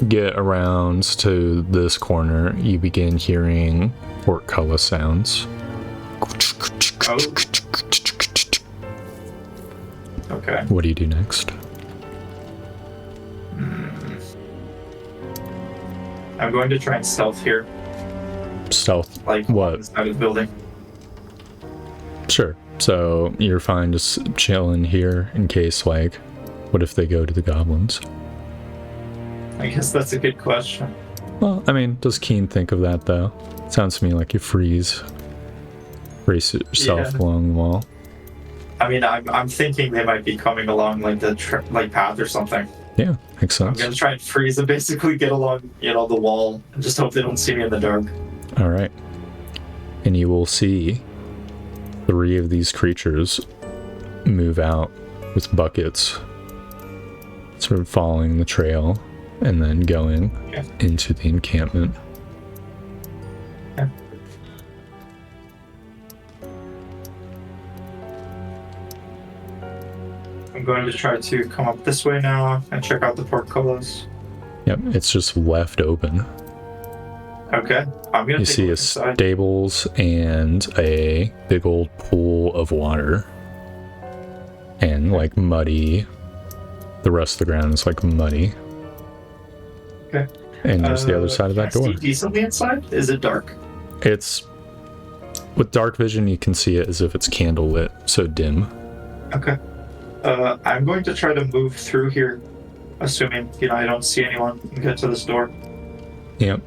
get around to this corner, you begin hearing portcullis sounds. Oh. Okay. What do you do next? I'm going to try and stealth here, Stealth. like What? on the side of the building. Sure. So you're fine just chilling here in case, like, what if they go to the goblins? I guess that's a good question. Well, I mean, does Keen think of that, though? Sounds to me like you brace yourself Yeah. along the wall. I mean, I'm thinking they might be coming along like the path or something. Yeah, makes I'm sense. gonna try and freeze and basically get along, the wall, and just hope they don't see me in the dark. All right. And you will see 3 of these creatures move out with buckets, sort of following the trail and then going Okay. into the encampment. Okay. I'm going to try to come up this way now and check out the portcullis. Yep, it's just left open. Okay, I'm gonna You take see a a look inside. stables and a big old pool of water. And like muddy. The rest of the ground is like muddy. Okay. And there's the other side of that can I door. see decently inside? Is it dark? It's with dark vision you can see it as if it's candlelit, so dim. Okay. I'm going to try to move through here, assuming, I don't see anyone, and get to this door. Yep.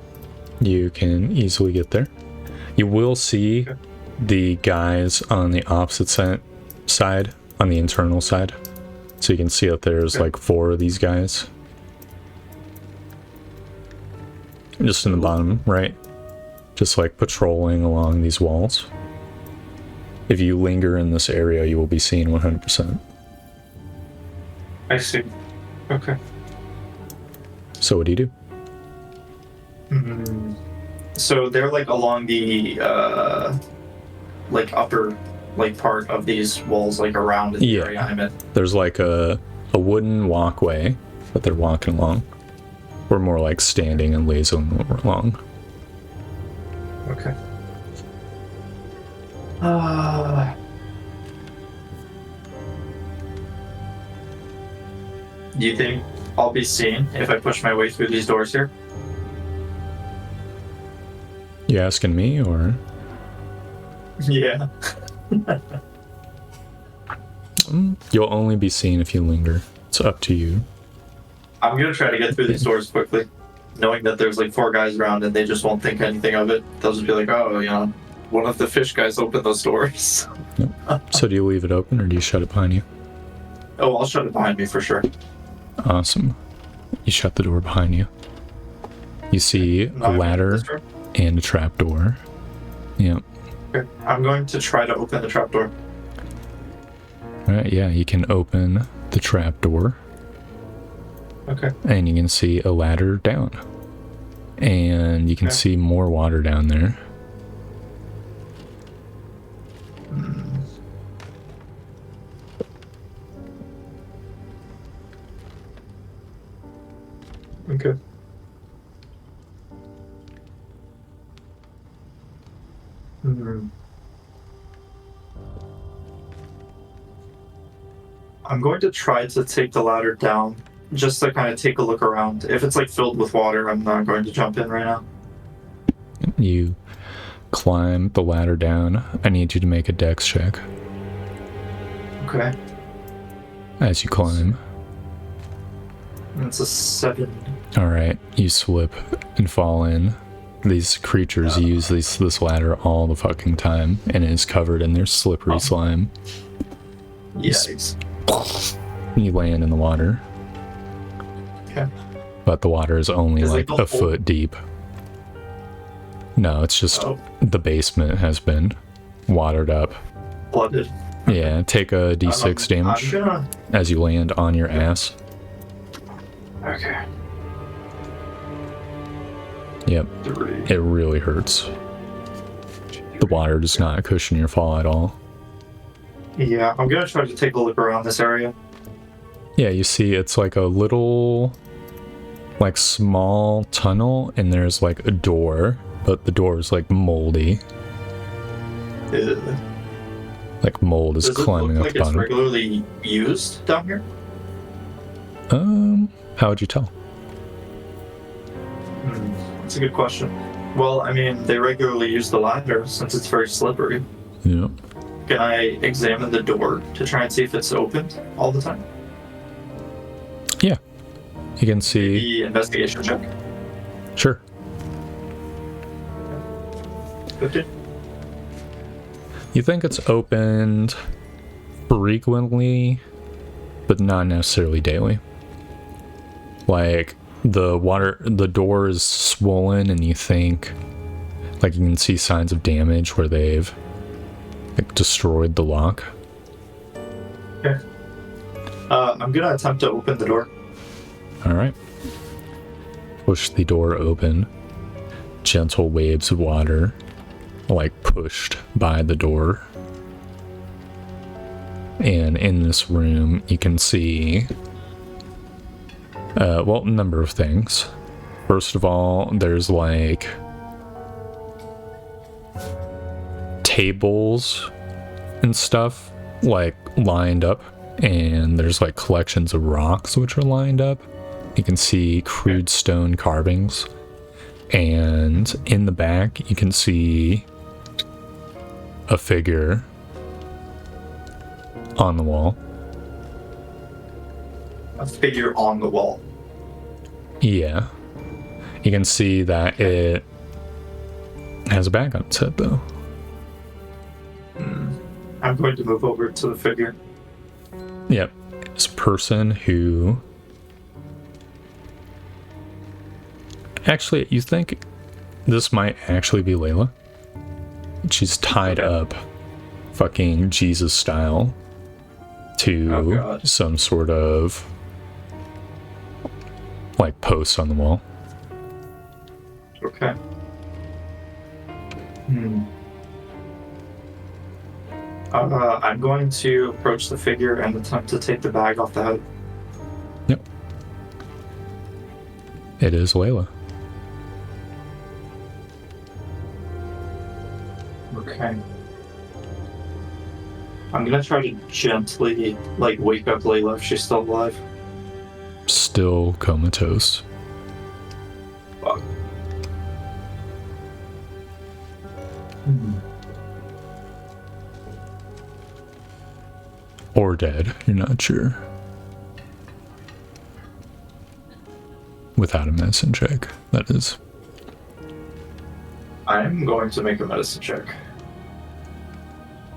You can easily get there. You will see Okay. the guys on the opposite side, on the internal side. So you can see that there's Okay. like 4 of these guys. Just in the bottom, right? Just like patrolling along these walls. If you linger in this area, you will be seen 100%. I see. Okay. So what do you do? So they're like along the like upper part of these walls, like around the Yeah. area I'm in. There's like a wooden walkway that they're walking along. Or more like standing and lazing along. Okay. Do you think I'll be seen if I push my way through these doors here? You asking me or? Yeah. You'll only be seen if you linger. It's up to you. I'm gonna try to get through these doors quickly, knowing that there's like 4 guys around and they just won't think anything of it. They'll just be like, oh, one of the fish guys opened those doors. So do you leave it open or do you shut it behind you? Oh, I'll shut it behind me for sure. Awesome. You shut the door behind you. You see a Not ladder this door? and a trapdoor. Yep. Okay. I'm going to try to open the trapdoor. Alright, yeah, you can open the trapdoor. Okay. And you can see a ladder down. And you can see more water down there. Okay. I'm going to try to take the ladder down, just to kind of take a look around. If it's like filled with water, I'm not going to jump in right now. You climb the ladder down. I need you to make a dex check Okay. as you climb. It's a 7. Alright, you slip and fall in. These creatures use this ladder all the fucking time, and it is covered in their slippery slime. Yikes. You land in the water. Okay. But the water is only Is it like the a foot deep. No, it's just the basement has been watered up. Flooded. Yeah, take a d6 damage I'm gonna... as you land on your ass. Okay. Yep, 3. it really hurts. The water does not cushion your fall at all. Yeah, I'm gonna try to take a look around this area. Yeah, you see it's like a little, like small tunnel, and there's like a door, but the door is like moldy. Ugh. Like mold is Does it climbing look up like the it's bottom. regularly used down here? How would you tell? That's a good question. Well, I mean, they regularly use the ladder since it's very slippery. Yeah. Can I examine the door to try and see if it's opened all the time? Yeah. You can see. The investigation check. Sure. 15. You think it's opened frequently, but not necessarily daily. Like, the door is swollen, and you think, like, you can see signs of damage where they've, like, destroyed the lock. Okay. I'm gonna attempt to open the door. Alright. Push the door open. Gentle waves of water, like, pushed by the door. And in this room, you can see, well, a number of things. First of all, there's, like, tables and stuff, like, lined up. And there's, like, collections of rocks which are lined up. You can see crude stone carvings. And in the back, you can see a figure on the wall. A figure on the wall. Yeah. You can see that it has a bag on its head, though. I'm going to move over to the figure. Yep. It's a person who... Actually, you think this might actually be Layla? She's tied up, fucking Jesus style, to some sort of, like, post on the wall. Okay. I'm going to approach the figure and attempt to take the bag off the head. Yep. It is Layla. Okay. I'm gonna try to gently, like, wake up Layla if she's still alive. Still comatose. Fuck. Or dead, you're not sure. Without a medicine check, that is. I'm going to make a medicine check.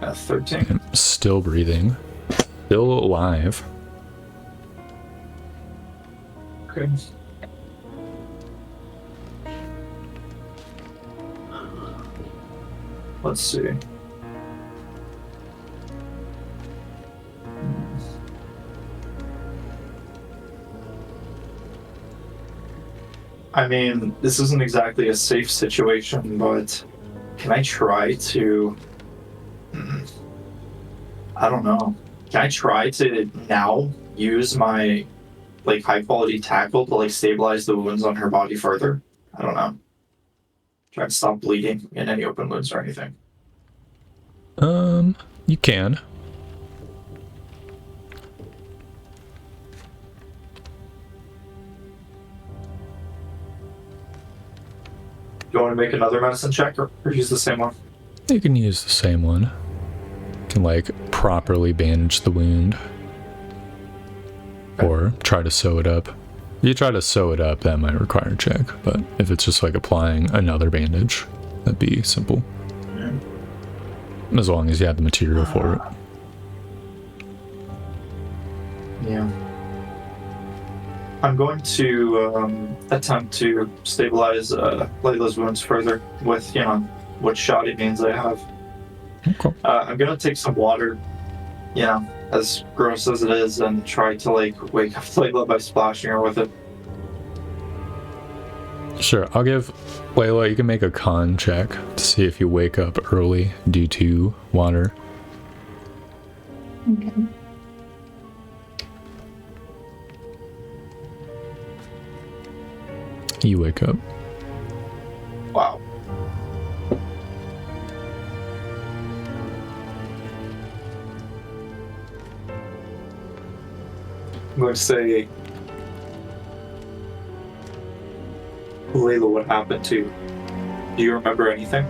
At 13. Still breathing. Still alive. Okay. Let's see. I mean, this isn't exactly a safe situation, but can I try to... I don't know. Can I try to now use my, like, high-quality tackle to, like, stabilize the wounds on her body further? I don't know. Try to stop bleeding in any open wounds or anything. You can. Do you want to make another medicine check or use the same one? You can use the same one. You can, like, properly bandage the wound. Okay. Or try to sew it up. If you try to sew it up, that might require a check. But if it's just, like, applying another bandage, that'd be simple. Yeah. As long as you have the material for it. Yeah. I'm going to attempt to stabilize Layla's wounds further with, you know, what shoddy means I have. Okay. I'm going to take some water, you know, as gross as it is, and try to, like, wake up Layla by splashing her with it. Sure, I'll give Layla, you can make a con check to see if you wake up early due to water. Okay. You wake up. Wow. I'm going to say, Layla, what happened to you? Do you remember anything?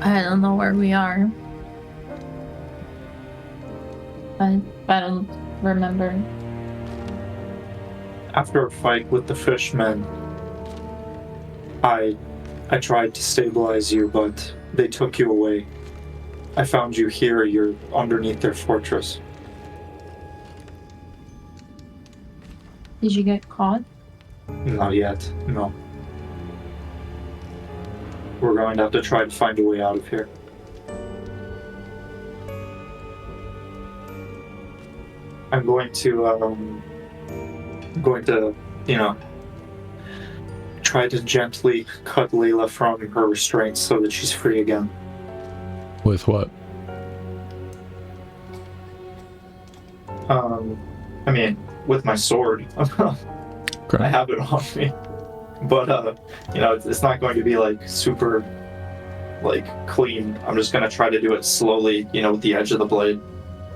I don't know where we are. I don't remember. After a fight with the fishmen, I tried to stabilize you, but they took you away. I found you here. You're underneath their fortress. Did you get caught? Not yet, no. We're going to have to try to find a way out of here. I'm going to, you know, try to gently cut Layla from her restraints so that she's free again. With what? I mean, with my sword. Okay. I have it on me. But, you know, it's not going to be, like, super, like, clean. I'm just going to try to do it slowly, you know, with the edge of the blade.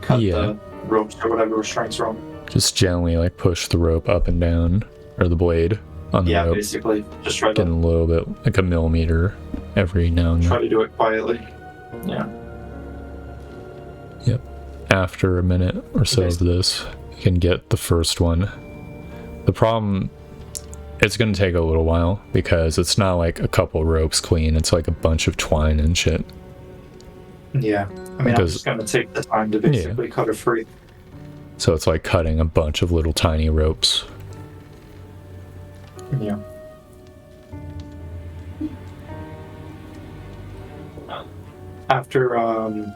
Cut the ropes or whatever restraints are on me. Just gently, like, push the rope up and down, or the blade on the rope. Yeah, basically. Just try Getting to... a little bit, like a millimeter every now and Try then. to do it quietly. Yeah. Yep. After a minute or so of this, you can get the first one. The problem, it's going to take a little while because it's not like a couple ropes clean. It's like a bunch of twine and shit. Yeah. I mean, I'm just going to take the time to basically cut her free. So it's like cutting a bunch of little tiny ropes. Yeah. After I'm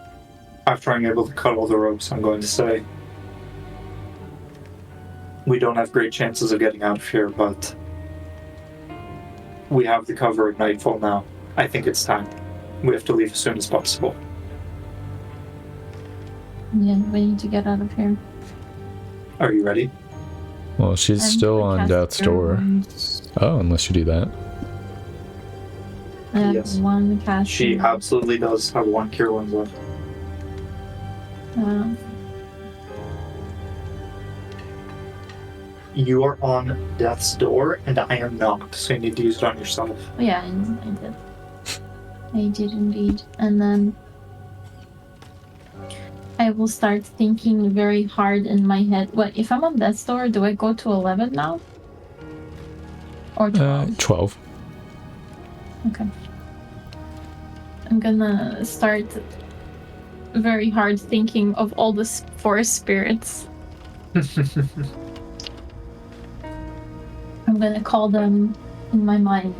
able to cut all the ropes, I'm going to say, we don't have great chances of getting out of here, but we have the cover at nightfall now. I think it's time. We have to leave as soon as possible. Yeah, we need to get out of here. Are you ready? Well, she's still on death's door. Oh, unless you do that. I have Yes. one cast. She absolutely does have one cure wounds left. You are on death's door, and I am not, so you need to use it on yourself. Yeah, I did. I did indeed. And then I will start thinking very hard in my head. What, if I'm on death's door, do I go to 11 now? Or 12? 12. Okay. I'm gonna start very hard thinking of all the forest spirits. I'm gonna call them in my mind.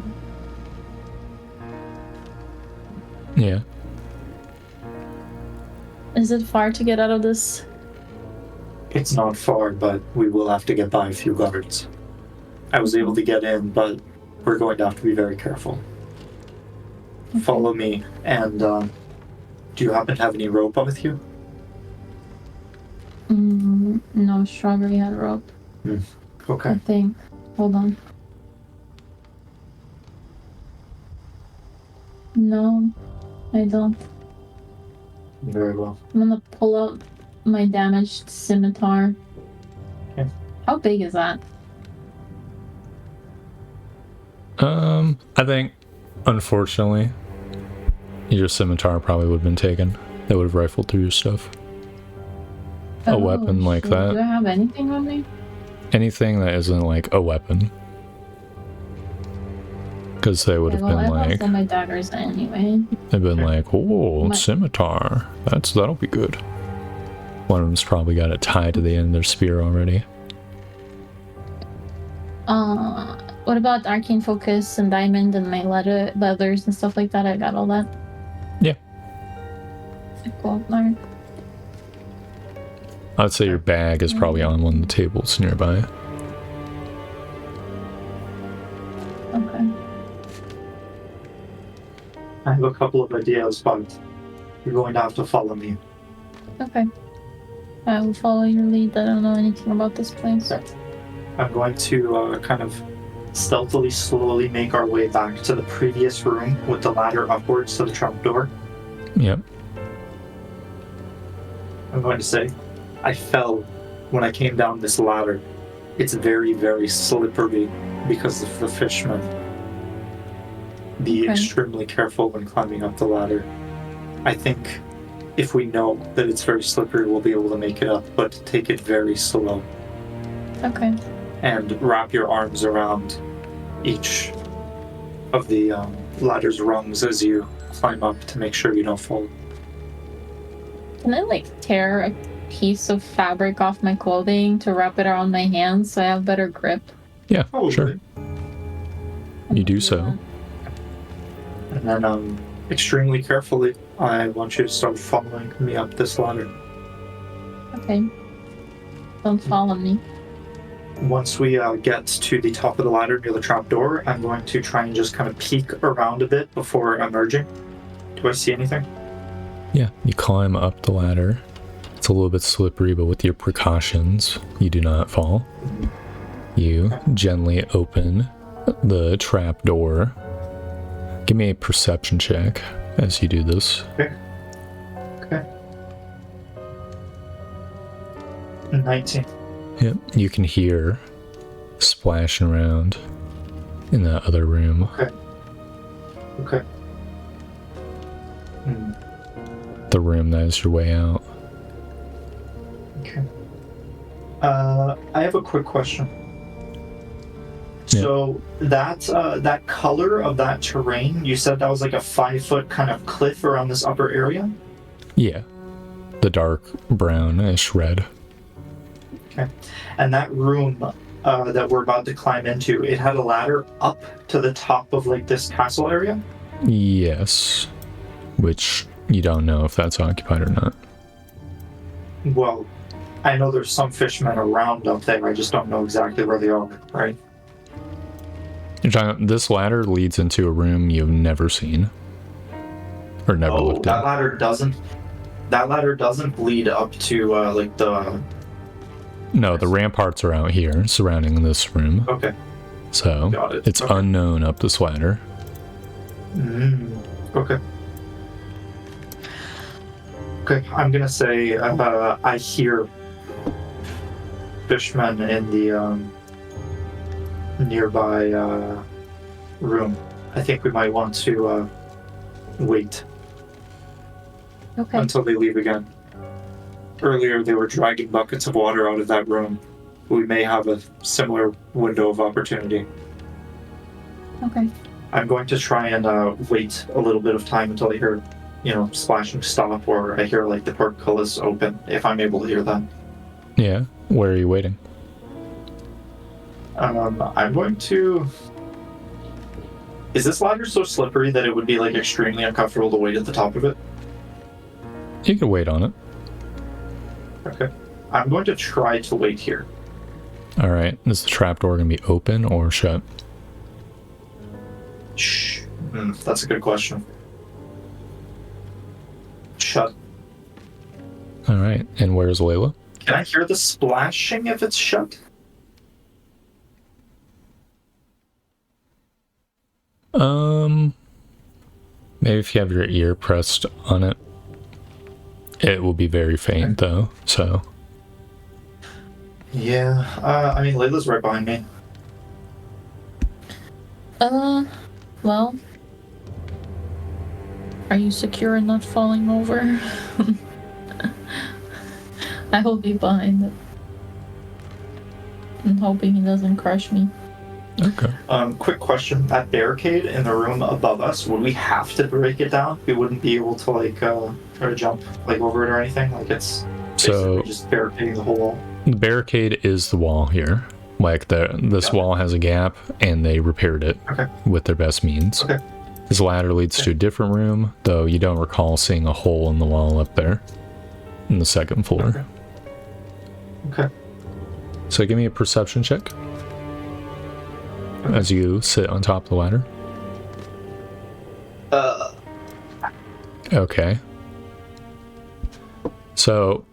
Yeah. Is it far to get out of this? It's not far, but we will have to get by a few guards. I was able to get in, but we're going to have to be very careful. Follow me, and do you happen to have any rope with you? No, Strawberry had rope. Okay. I think. Hold on. No, I don't. Very well. I'm gonna pull out my damaged scimitar. Okay. How big is that? I think, unfortunately, your scimitar probably would have been taken. They would have rifled through your stuff. A weapon like shoot. that. Do I have anything on me? Anything that isn't like a weapon. Because they would have been I like, lost all my daggers anyway. they've been like, oh, My- scimitar. That'll be good. One of them's probably got it tied to the end of their spear already. What about arcane focus and diamond and my leathers and stuff like that? I got all that. Yeah. Cool. Alright. I'd say your bag is probably on one of the tables nearby. Okay. I have a couple of ideas, but you're going to have to follow me. Okay. I will follow your lead. I don't know anything about this place. Okay. I'm going to kind of stealthily, slowly make our way back to the previous room with the ladder upwards to the trapdoor. Yep. I'm going to say, I fell when I came down this ladder. It's very, very slippery because of the fishmen. Be Okay. extremely careful when climbing up the ladder. I think if we know that it's very slippery, we'll be able to make it up, but take it very slow. Okay. And wrap your arms around each of the ladder's rungs as you climb up to make sure you don't fall. Can I like tear a piece of fabric off my clothing to wrap it around my hands so I have better grip? Yeah, Probably. sure. You do so. And then extremely carefully, I want you to start following me up this ladder. Okay. Don't follow me. Once we get to the top of the ladder near the trapdoor, I'm going to try and just kind of peek around a bit before emerging. Do I see anything? Yeah, you climb up the ladder. It's a little bit slippery, but with your precautions, you do not fall. You gently open the trap door. Give me a perception check as you do this. Okay. 19. Yep, you can hear splashing around in that other room. Okay. The room that is your way out. Okay. I have a quick question. Yeah. So that color of that terrain, you said that was like a 5-foot kind of cliff around this upper area? Yeah, the dark brownish red. Okay. And that room that we're about to climb into, it had a ladder up to the top of like this castle area? Yes, which you don't know if that's occupied or not. Well, I know there's some fishermen around up there. I just don't know exactly where they are, right? You're talking, this ladder leads into a room you've never seen. Or never looked that at. ladder doesn't lead up to like the... No, the ramparts are out here surrounding this room. Okay, So got it. it's Okay. unknown up this ladder. Okay. Okay, I'm gonna say I hear fishmen in the nearby room. I think we might want to wait Okay. until they leave again. Earlier, they were dragging buckets of water out of that room. We may have a similar window of opportunity. Okay. I'm going to try and wait a little bit of time until I hear, splashing stop, or I hear like the portcullis open, if I'm able to hear that. Yeah, where are you waiting? I'm going to... Is this ladder so slippery that it would be like extremely uncomfortable to wait at the top of it? You can wait on it. Okay. I'm going to try to wait here. All right. Is the trapdoor going to be open or shut? Shh. That's a good question. Shut. All right. And where's Layla? Can I hear the splashing if it's shut? Maybe if you have your ear pressed on it, it will be very faint though. So. Yeah. I mean, Layla's right behind me. Well, are you secure in not falling over? I will be behind it. I'm hoping he doesn't crush me. Okay. Quick question. That barricade in the room above us, would we have to break it down? We wouldn't be able to, like, try to jump, like, over it or anything? Like, it's So just barricading the whole wall? the barricade is the wall here. Like this wall has a gap, and they repaired it with their best means. Okay. This ladder leads to a different room, though you don't recall seeing a hole in the wall up there in the second floor. Okay. So give me a perception check as you sit on top of the ladder. Okay. So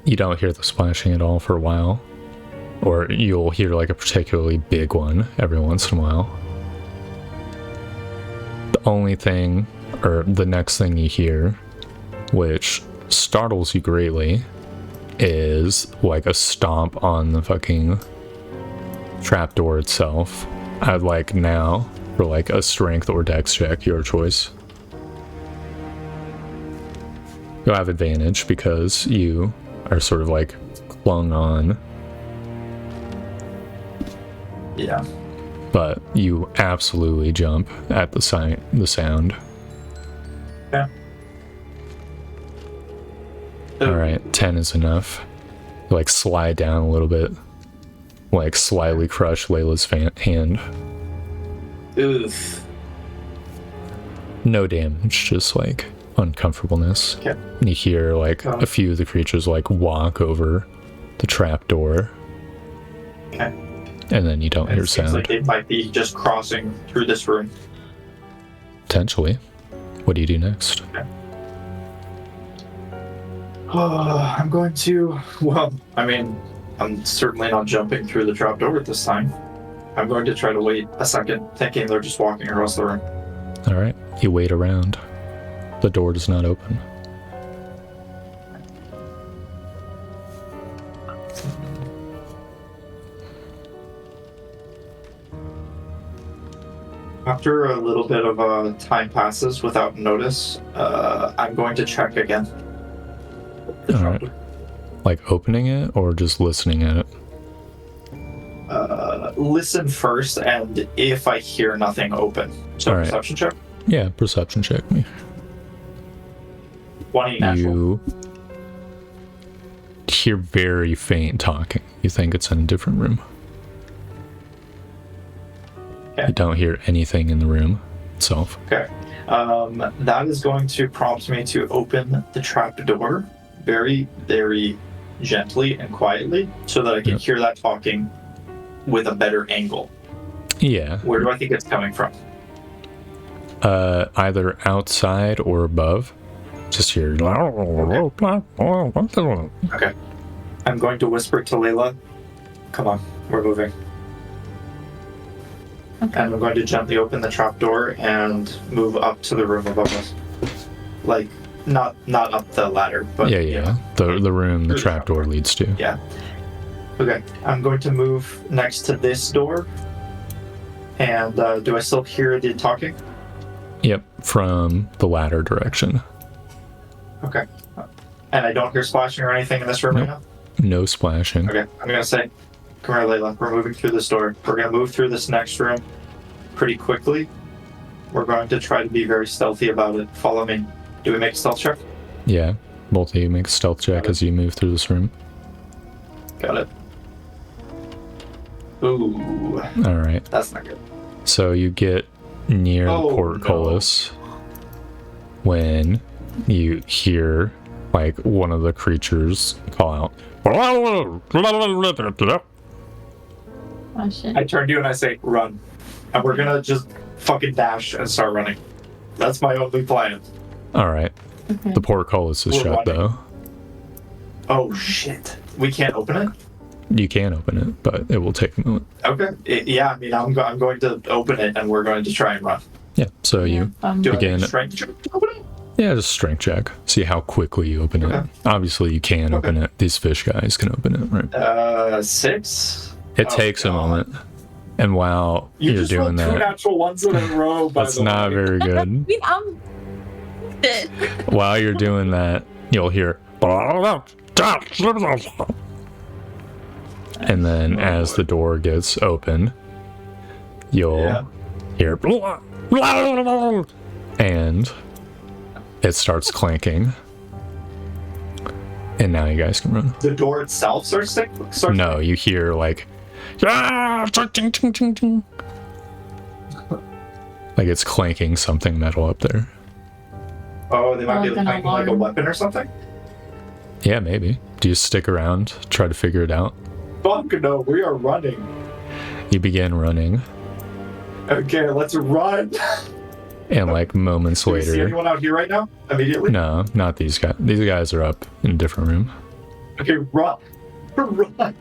you don't hear the splashing at all for a while, or you'll hear like a particularly big one every once in a while. The only thing, or the next thing you hear, which startles you greatly, is like a stomp on the fucking trapdoor itself. I'd like now for like a strength or dex check, your choice. You'll have advantage because you are sort of like clung on. Yeah. But you absolutely jump at the sound. Yeah. Alright, 10 is enough. Like slide down a little bit. Like slightly crush Layla's hand. Oof. No damage, just like uncomfortableness. Okay. And you hear like a few of the creatures like walk over the trapdoor. Okay. And then you don't hear It seems sound. like it might be just crossing through this room. Potentially. What do you do next? Okay. I'm going to... Well, I mean, I'm certainly not jumping through the trapdoor at this time. I'm going to try to wait a second, thinking they're just walking across the room. Alright, you wait around. The door does not open. After a little bit of time passes without notice, I'm going to check again. Alright. Like opening it or just listening at it? Listen first, and if I hear nothing, open. So All right. perception check. Yeah, perception check me. 20 natural. You hear very faint talking. You think it's in a different room. Okay. You don't hear anything in the room itself. Okay. That is going to prompt me to open the trap door very, very gently and quietly so that I can hear that talking with a better angle. Yeah. Where do I think it's coming from? Either outside or above. Just hear. Okay. I'm going to whisper to Layla, come on, we're moving. Okay. And I'm going to gently open the trap door and move up to the room above us. Like, not up the ladder, but... Yeah. you know. The room the Through the trapdoor leads to. Yeah. Okay, I'm going to move next to this door. And do I still hear the talking? Yep, from the ladder direction. Okay. And I don't hear splashing or anything in this room right now? No splashing. Okay, I'm going to say, come here, Layla. We're moving through this door. We're going to move through this next room pretty quickly. We're going to try to be very stealthy about it. Follow me. Do we make a stealth check? Yeah, both of you make a stealth check as you move through this room. Got it. Ooh, Alright. that's not good. So you get near the Oh, portcullis when you hear like one of the creatures call out. Oh shit. I turn to you and I say, run. And we're gonna just fucking dash and start running. That's my only plan. All right. Okay. The portcullis is We're shut running. though. Oh shit. We can't open it? You can open it, but it will take a moment. Okay. Yeah, I mean, I'm going to open it and we're going to try and run. Yeah. So you Do I Begin. make a strength check to open it? Yeah, just strength check. See how quickly you open it. Okay. Obviously, you can open it. These fish guys can open it, right? 6? It Oh, takes a God. moment. And while You you're just doing rolled 2 that, natural ones in a row, by that's the not way. very good. I mean, I'm dead. While you're doing that, you'll hear. And then as the door gets open, you'll Yeah. hear. And it starts clanking. And now you guys can run. The door itself starts No, you hear like. Like it's clanking something metal up there. Oh, they might be Like an playing like a alarm. weapon or something? Yeah, maybe. Do you stick around, try to figure it out? Fuck no, we are running. You begin running, Okay, let's run. and like moments Do we see later. anyone out here right now? Immediately? No, not these guys. These guys are up in a different room. Okay, run. Run.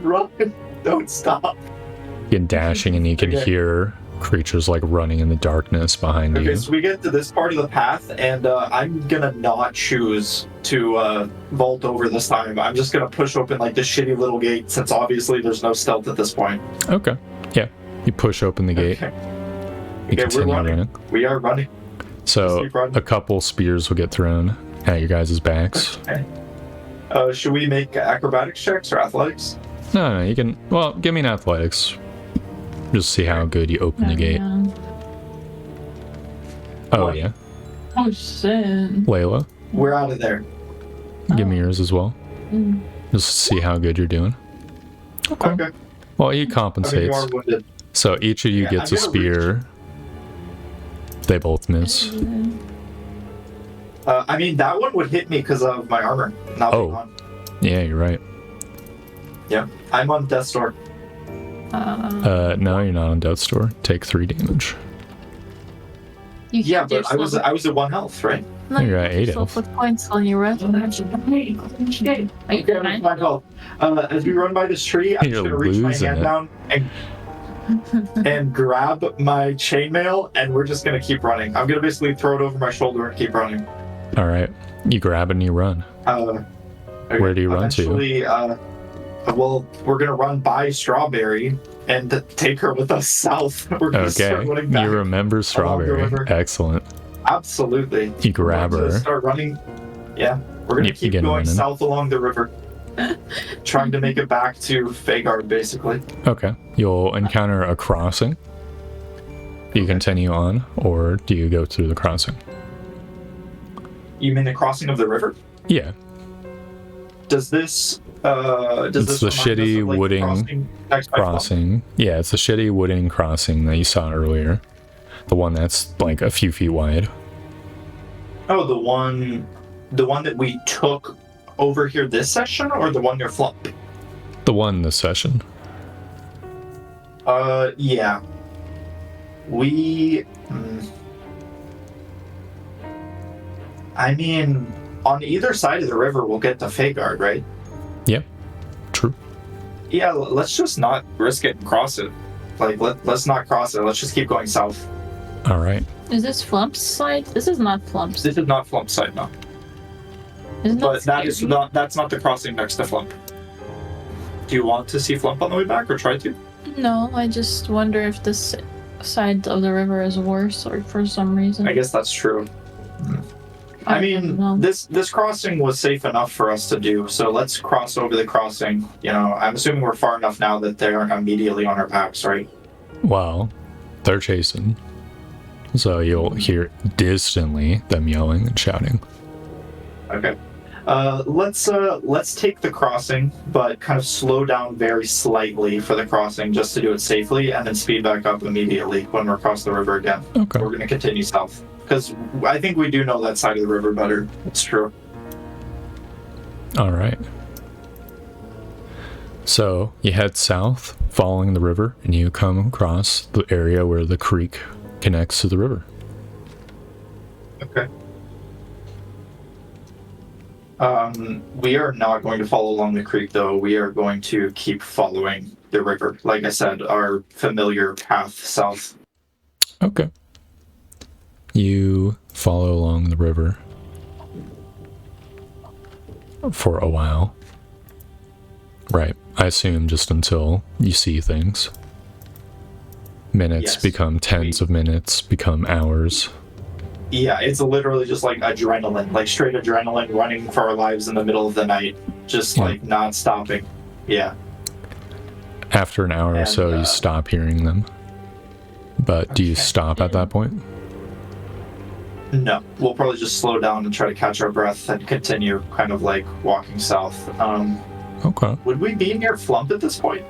Run. Don't stop. You get dashing, and you can Okay. hear creatures like running in the darkness behind Okay, you. so we get to this part of the path, and I'm gonna not choose to vault over this time. I'm just gonna push open like this shitty little gate, since obviously there's no stealth at this point. Okay. Yeah. You push open the gate. Okay, You we're continue running. running. We are running. So keep running. a couple spears will get thrown at your guys' backs. Okay. Should we make acrobatics checks or athletics? No, you can. Well, give me an athletics. Just see how good you open the gate. Oh, What? yeah. Oh shit. Layla, We're out of there. give me yours as well. Mm. Just see how good you're doing. Okay. Okay. Well, he I mean, you compensates. are wounded. So each of you Yeah, gets a I'm gonna spear. They both miss. I mean, that one would hit me because of my armor. Not being Oh. on. Yeah, you're right. Yeah, I'm on death's door. No, you're not on death's door. Take 3 damage. You Yeah, healed but I was yourself. at 1 health, right? No, You're you at healed 8 yourself health. with points on your rest. Are you Okay, I'm fine? at 1 health. As we run by this tree, I'm just You're gonna reach my losing hand it. down and grab my chainmail, and we're just gonna keep running. I'm gonna basically throw it over my shoulder and keep running. All right. You grab and you run. Okay, Where do you run to? eventually, well, we're gonna run by Strawberry and take her with us south. We're gonna Okay. start running back. You remember Strawberry. river. Excellent. Absolutely. You grab We're going to her. Start running. Yeah, we're gonna You keep begin going running. south along the river, trying to make it back to Fagard, basically. Okay. You'll encounter a crossing. Do you continue on, or do you go through the crossing? You mean the crossing of the river? Yeah. Does this? It's Does this the remind us shitty of, like, wooden crossing next by Flump? Crossing. Yeah, it's the shitty wooden crossing that you saw earlier. The one that's like a few feet wide. Oh, the one that we took over here this session, or the one near Flump? The one this session. Yeah. We. I mean, on either side of the river, we'll get to Fagard, right? Yep. True. Yeah, let's just not risk it and cross it. Like, let's not cross it. Let's just keep going south. All right. Is this Flump's side? This is not Flump's. This is not Flump's side, no. Isn't But that is scary? not. That's not the crossing next to Flump. Do you want to see Flump on the way back, or try to? No, I just wonder if this side of the river is worse, or for some reason. I guess that's true. I don't know. mean, this crossing was safe enough for us to do, so let's cross over the crossing. You know, I'm assuming we're far enough now that they aren't immediately on our backs, right? Well, they're chasing. So you'll hear distantly them yelling and shouting. Okay. Let's take the crossing, but kind of slow down very slightly for the crossing just to do it safely, and then speed back up immediately when we're across the river again. Okay. We're going to continue south because I think we do know that side of the river better. It's true. All right. So you head south, following the river, and you come across the area where the creek connects to the river. Okay. We are not going to follow along the creek, though. We are going to keep following the river. Like I said, our familiar path south. Okay. You follow along the river for a while. Right. I assume just until you see things. Minutes Yes. become tens of minutes, become hours. Yeah, it's literally just like adrenaline, like straight adrenaline running for our lives in the middle of the night. Just like not stopping. Yeah. After an hour or so, you stop hearing them. But do you stop at that point? No, we'll probably just slow down and try to catch our breath and continue kind of like walking south. Okay. Would we be near Flump at this point?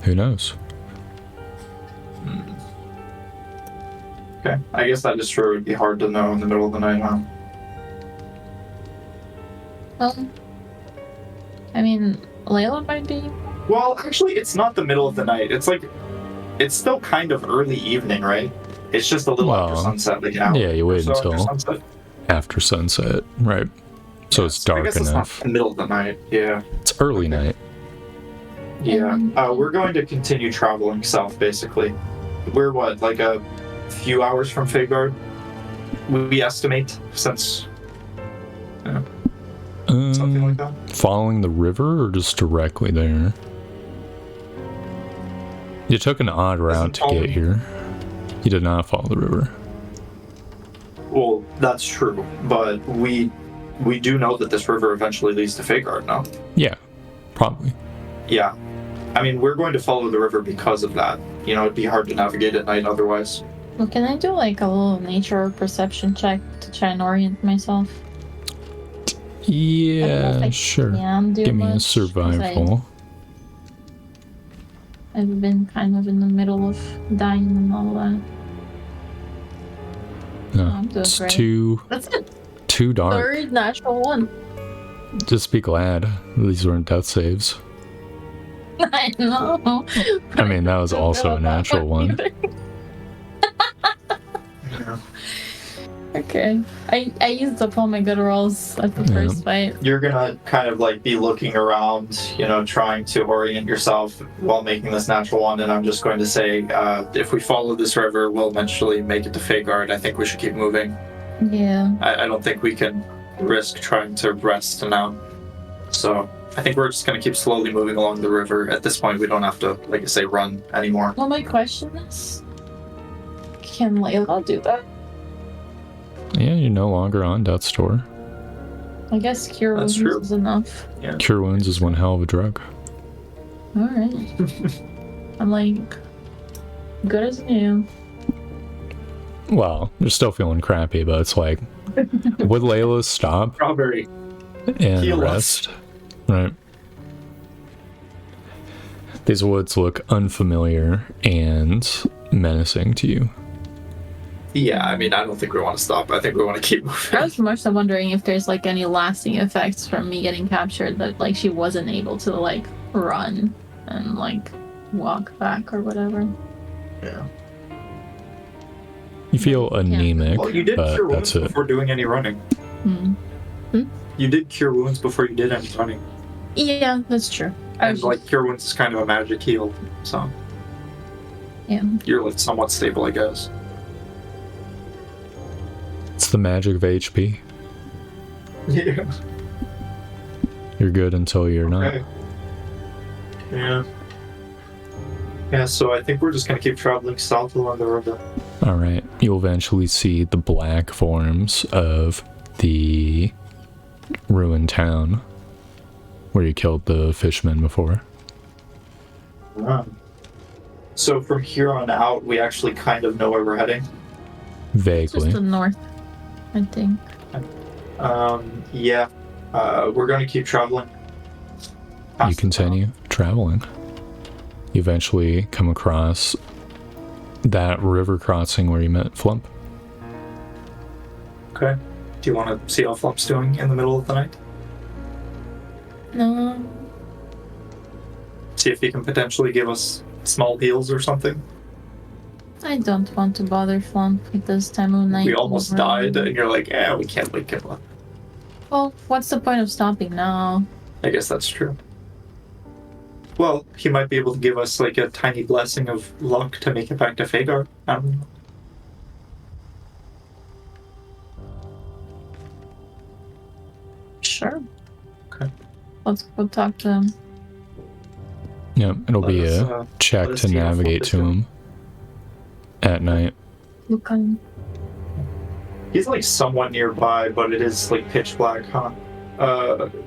Who knows? Okay, I guess that is true. It'd be hard to know in the middle of the night, huh? I mean, Layla might be. Well, actually, it's not the middle of the night. It's like, it's still kind of early evening, right? It's just a little after sunset, like an hour. Yeah, you wait or so until after sunset, right? So it's dark I guess enough. It's not the middle of the night, yeah. It's early night. Yeah, we're going to continue traveling south, basically. We're what, like a few hours from Fagard? We estimate, since... something like that? Following the river or just directly there? You took an odd route to get here. You did not follow the river. Well, that's true, but we do know that this river eventually leads to Fagard now. Yeah, probably. Yeah. I mean, we're going to follow the river because of that. You know, it'd be hard to navigate at night otherwise. Well, can I do like a little nature perception check to try and orient myself? Yeah, sure. Give me a survival. I've been kind of in the middle of dying and all that. No, I'm doing it's great. That's it. too dark. Third natural one. Just be glad these weren't death saves. I know. I mean, that was also a natural one. Yeah. Okay. I used up all my good rolls at the first fight. You're gonna kind of like be looking around, you know, trying to orient yourself while making this natural one, and I'm just going to say, if we follow this river, we'll eventually make it to Fagard. I think we should keep moving. Yeah. I don't think we can risk trying to rest now. So I think we're just going to keep slowly moving along the river. At this point, we don't have to, like I say, run anymore. Well, my question is, can Layla do that? Yeah, you're no longer on Death's Door. I guess Cure That's Wounds true. is enough. Yeah. Cure Wounds is one hell of a drug. Alright. I'm like, good as new. Well, you're still feeling crappy, but it's like, would Layla stop Strawberry. and Heal rest? Right. These woods look unfamiliar and menacing to you. Yeah, I mean, I don't think we want to stop. I think we want to keep I moving. was more so wondering if there's like any lasting effects from me getting captured that like she wasn't able to like run and like walk back or whatever. Yeah. You feel anemic, Well, you did but cure that's wounds it. before doing any running. Hmm. You did cure wounds before you did any running. Yeah, that's true. I And was like cure wounds is kind of a magic heal, so yeah. you're like somewhat stable, I guess. It's the magic of HP. Yeah. You're good until you're not. Okay. Yeah. Yeah, so I think we're just gonna keep traveling south along the river. Alright, you'll eventually see the black forms of the ruined town where you killed the fishermen before. So from here on out, we actually kind of know where we're heading. Vaguely. Just the north, I think. Yeah. We're gonna keep traveling. You continue traveling. You eventually come across that river crossing where you met Flump. Okay. Do you want to see how Flump's doing in the middle of the night? No. See if he can potentially give us small heals or something. I don't want to bother Flump at this time of night. We almost died, and you're like, we can't wake him up. Well, what's the point of stopping now? I guess that's true. Well, he might be able to give us like a tiny blessing of luck to make it back to Fagar. I don't know. Sure. Okay. Let's go talk to him. Yeah, it'll be Let us, a check let us to see how far navigate this to goes. him at night. Look on. He's like somewhat nearby, but it is like pitch black, huh?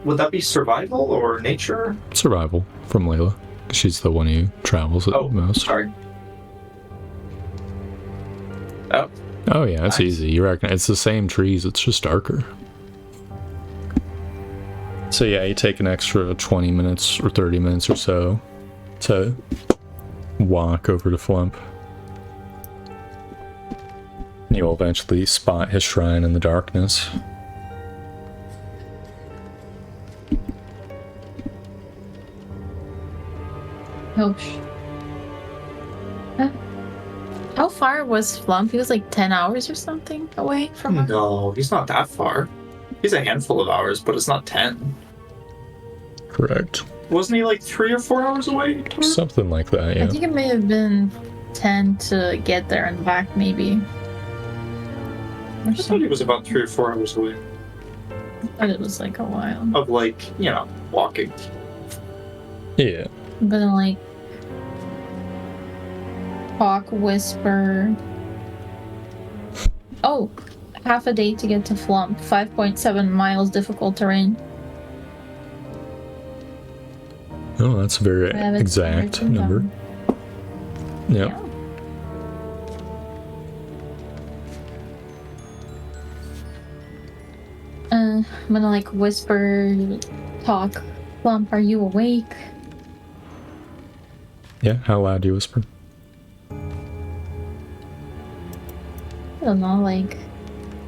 Would that be survival or nature? Survival from Layla. She's the one who travels the most. Sorry. Oh yeah, it's Nice. easy. You reckon it's the same trees, it's just darker. So yeah, you take an extra 20 minutes or 30 minutes or so to walk over to Flump. You'll eventually spot his shrine in the darkness. Oh, how far was Flump? He was like 10 hours or something away from us. No, he's not that far. He's a handful of hours, but it's not 10. Correct. Wasn't he like 3 or 4 hours away? Tor? Something like that, I yeah. think it may have been 10 to get there and back, maybe. Or I thought he something. was about 3 or 4 hours away. I thought it was like a while. Of like, walking. Yeah. I'm gonna like talk, whisper. Oh, half a day to get to Flump. 5.7 miles, difficult terrain. Oh, that's a very I have it exact written number. down. Yep. Yeah. I'm gonna like whisper, talk. Flump, are you awake? Yeah, how loud do you whisper? I don't know, like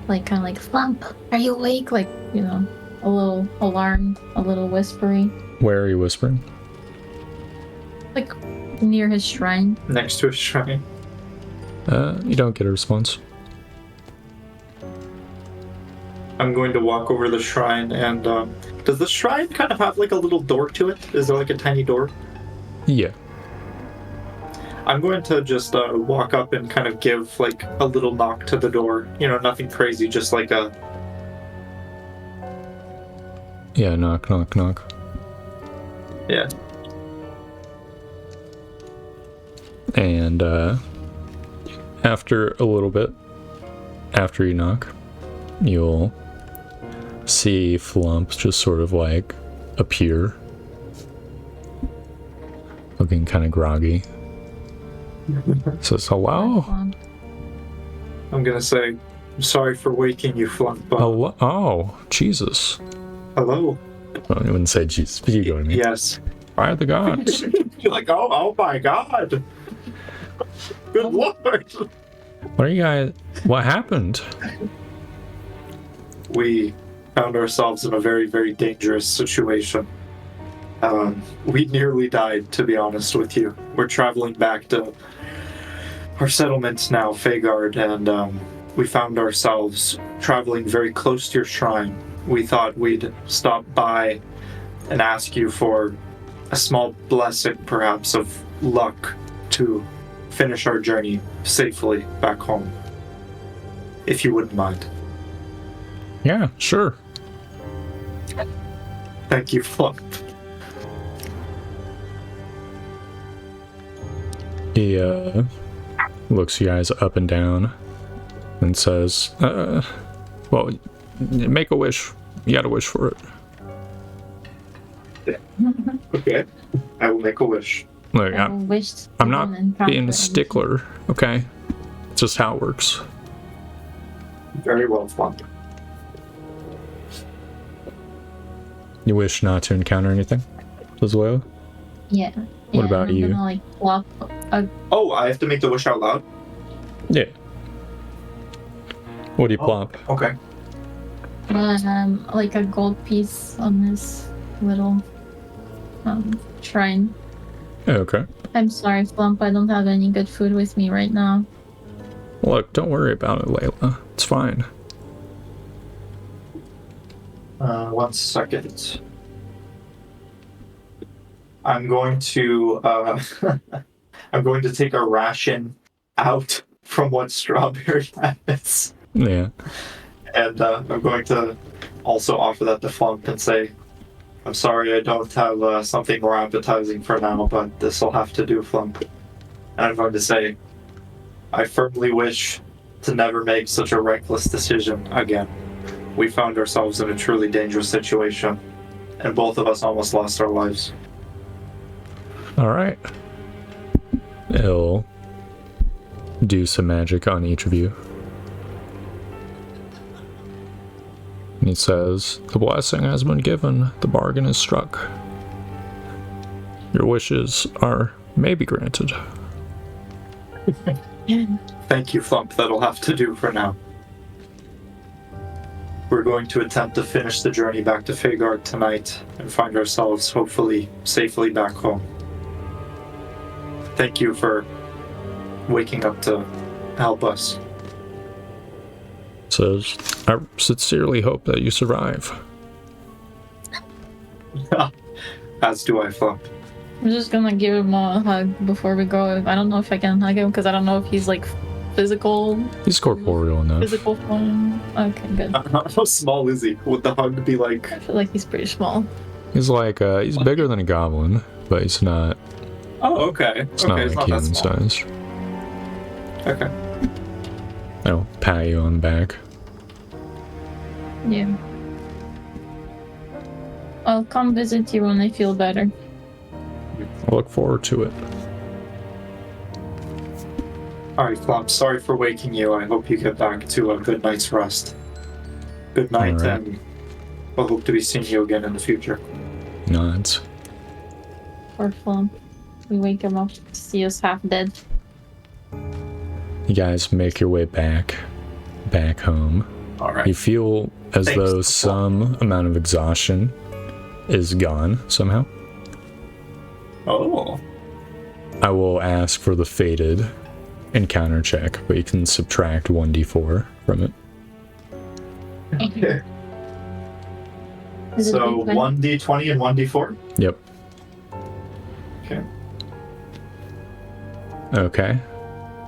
kind of like Flump, are you awake? Like, a little alarmed, a little whispery, Where are you whispering? like near his shrine. Next to a shrine. You don't get a response. I'm going to walk over the shrine and, does the shrine kind of have like a little door to it? Is there like a tiny door? Yeah. I'm going to just walk up and kind of give like a little knock to the door. Nothing crazy, just like a... Yeah, knock, knock, knock. Yeah. And after a little bit, after you knock, you'll see Flump just sort of like appear, looking kind of groggy. Says hello. Flump. I'm gonna say, I'm sorry for waking you, Flump. Hello. Oh, Jesus. Hello? Well, I wouldn't say Jesus, but you go to me. Yes. By the gods. You're like, oh my god. Good lord. What are you guys? What happened? We found ourselves in a very, very dangerous situation. We nearly died, to be honest with you. We're traveling back to our settlement now, Fagard, and we found ourselves traveling very close to your shrine. We thought we'd stop by and ask you for a small blessing, perhaps, of luck to finish our journey safely back home. If you wouldn't mind. Yeah, sure. Thank you, Flump. He looks you guys up and down and says, well, make a wish. You gotta wish for it. Okay. I will make a wish. Look, I I'm wished not to encounter being a everything. stickler, okay? It's just how it works. Very well, Flump. You wish not to encounter anything, Lizuela? Yeah. What about I'm you? Gonna, like, plop a Oh, I have to make the wish out loud? Yeah. What do you plop? Okay. like a gold piece on his little shrine. Okay. I'm sorry, Flump, I don't have any good food with me right now. Look, don't worry about it, Layla. It's fine. 1 second. I'm going to I'm going to take a ration out from what Strawberry has. Yeah. And I'm going to also offer that to Flump and say, I'm sorry I don't have something more appetizing for now, but this will have to do, Flump. And I'm going to say, I firmly wish to never make such a reckless decision again. We found ourselves in a truly dangerous situation, and both of us almost lost our lives. Alright. It'll do some magic on each of you. And he says, the blessing has been given, the bargain is struck. Your wishes are maybe granted. Thank you, Flump. That'll have to do for now. We're going to attempt to finish the journey back to Fagard tonight and find ourselves, hopefully, safely back home. Thank you for waking up to help us. Says, I sincerely hope that you survive. As do I, Flump. I'm just gonna give him a hug before we go. I don't know if I can hug him because I don't know if he's like physical. He's corporeal enough. Physical form. Okay, good. How small is he? Would the hug be like? I feel like he's pretty small. He's like, he's bigger than a goblin, but he's not. Oh, okay. It's Okay, not it's like not that human small. sized. Okay. I'll pat you on the back. Yeah. I'll come visit you when I feel better. I look forward to it. Alright, Flump. Sorry for waking you. I hope you get back to a good night's rest. Good night, All right. and we'll hope to be seeing you again in the future. Nods. Poor Flump. We wake him up to see us half dead. You guys make your way back home. Alright. You feel as Thanks, though Flump. some amount of exhaustion is gone somehow. Oh. I will ask for the fated encounter check, but you can subtract 1d4 from it. Okay. Is it So a big one? 1d20 and 1d4? Yep. Okay. Okay.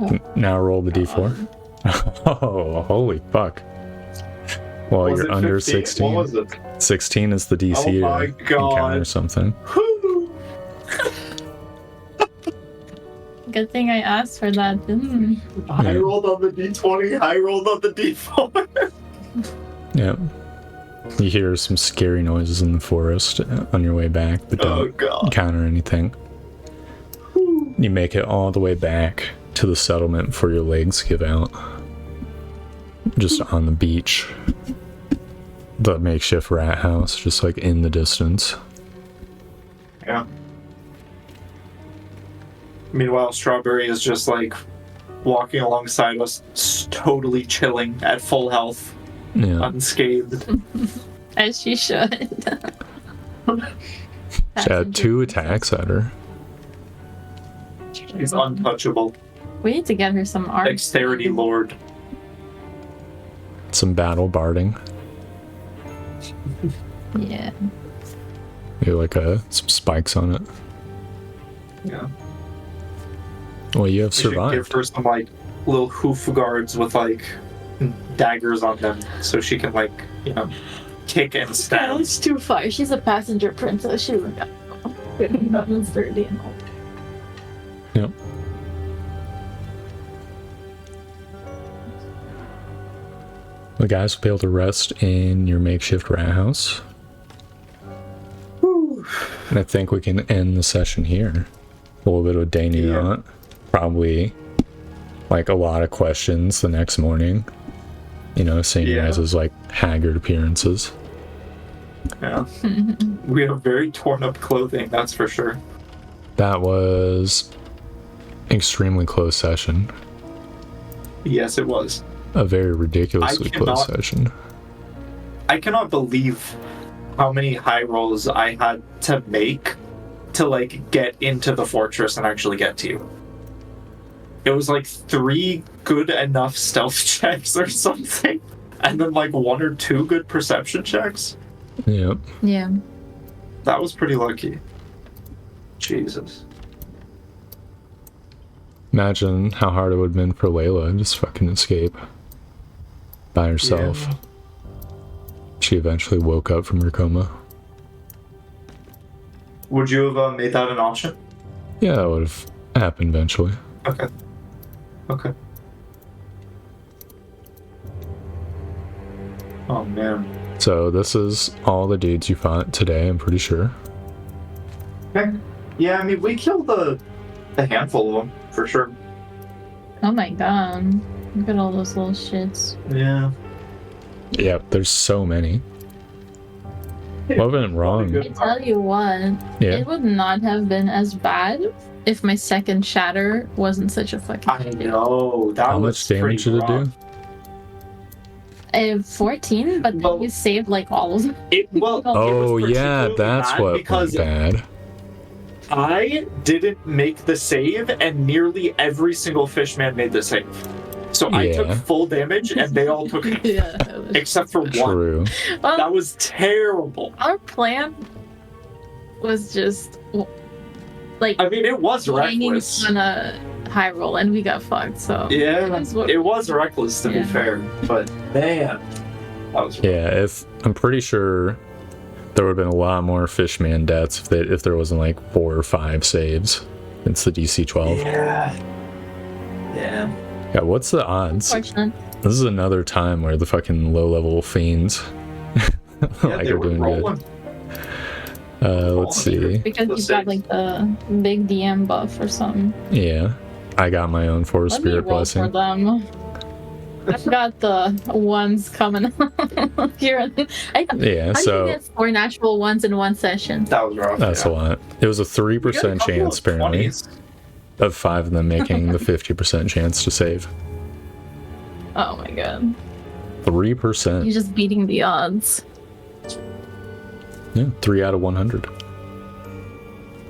Oh. Now roll the d4. Oh, holy fuck. Well, Was you're it under 15? 16. What was it? 16 is the DC Oh my to God. encounter something. Whew. Good thing I asked for that. I Yeah. rolled on the d20, I rolled on the d4. Yep. You hear some scary noises in the forest on your way back, but Oh don't god. encounter anything. You make it all the way back to the settlement before your legs give out. Just on the beach. The makeshift rat house, just like in the distance. Yeah. Meanwhile, Strawberry is just like walking alongside us, totally chilling at full health, Yeah. unscathed. As she should. She had 2 attacks at her. She's untouchable. We need to get her some art. Dexterity Lord. Some battle barding. Yeah. You like some spikes on it. Yeah. Well, you have We should give survived. her some like little hoof guards with like daggers on them, so she can like kick and stab. It's too far. She's a passenger princess. She's like, nothing's dirty and all. Yep. The guys will be able to rest in your makeshift rat house. And I think we can end the session here. A little bit of a day Yeah. Probably like a lot of questions the next morning. Seeing you Yeah. guys' like haggard appearances. Yeah. We have very torn up clothing, that's for sure. That was extremely close session. Yes, it was. A very ridiculously close cannot- session. I cannot believe how many high rolls I had to make to like get into the fortress and actually get to you. It was like 3 good enough stealth checks or something, and then like 1 or 2 good perception checks. Yep. Yeah. That was pretty lucky. Jesus. Imagine how hard it would have been for Layla to just fucking escape by herself. Yeah. She eventually woke up from her coma. Would you have made that an option? Yeah, that would have happened eventually. Okay. Okay. Oh man. So this is all the dudes you fought today, I'm pretty sure. Okay. Yeah, I mean, we killed a handful of them, for sure. Oh my god. Look at all those little shits. Yeah. Yep, there's so many. What went wrong? I tell you what, Yeah. it would not have been as bad if my second shatter wasn't such a fucking I know. That How was much damage did it do? 14, but then Well- you saved like all of them. Well, Oh it was yeah, particularly that's bad what went because bad. I didn't make the save, and nearly every single fishman made the save. So I took Yeah. full damage, and they all took half, Yeah. except for one. True. Well, That was terrible. our plan was just like I mean, it was hanging reckless. on a high roll, and we got fucked. So Yeah, That's what- it was reckless to be Yeah. fair, but man, that was Yeah, I'm pretty sure there would have been a lot more fishman deaths if there wasn't like 4 or 5 saves. It's the DC 12. Yeah. Yeah, what's the odds? fortunate. This is another time where the fucking low-level fiends Yeah, like they are were doing rolling. good. Let's see. Because The you've got like the big DM buff or something. Yeah, I got my own Forest Let me Spirit roll Blessing. for them. I've got the ones coming here. Yeah, How do you so get 4 natural ones in one session? That was rough. that's yeah. a lot. It was a We got a 3% couple chance, of apparently, 20s. of 5 of them making the 50% chance to save. Oh my god. 3%. You're just beating the odds. Yeah, 3 out of 100.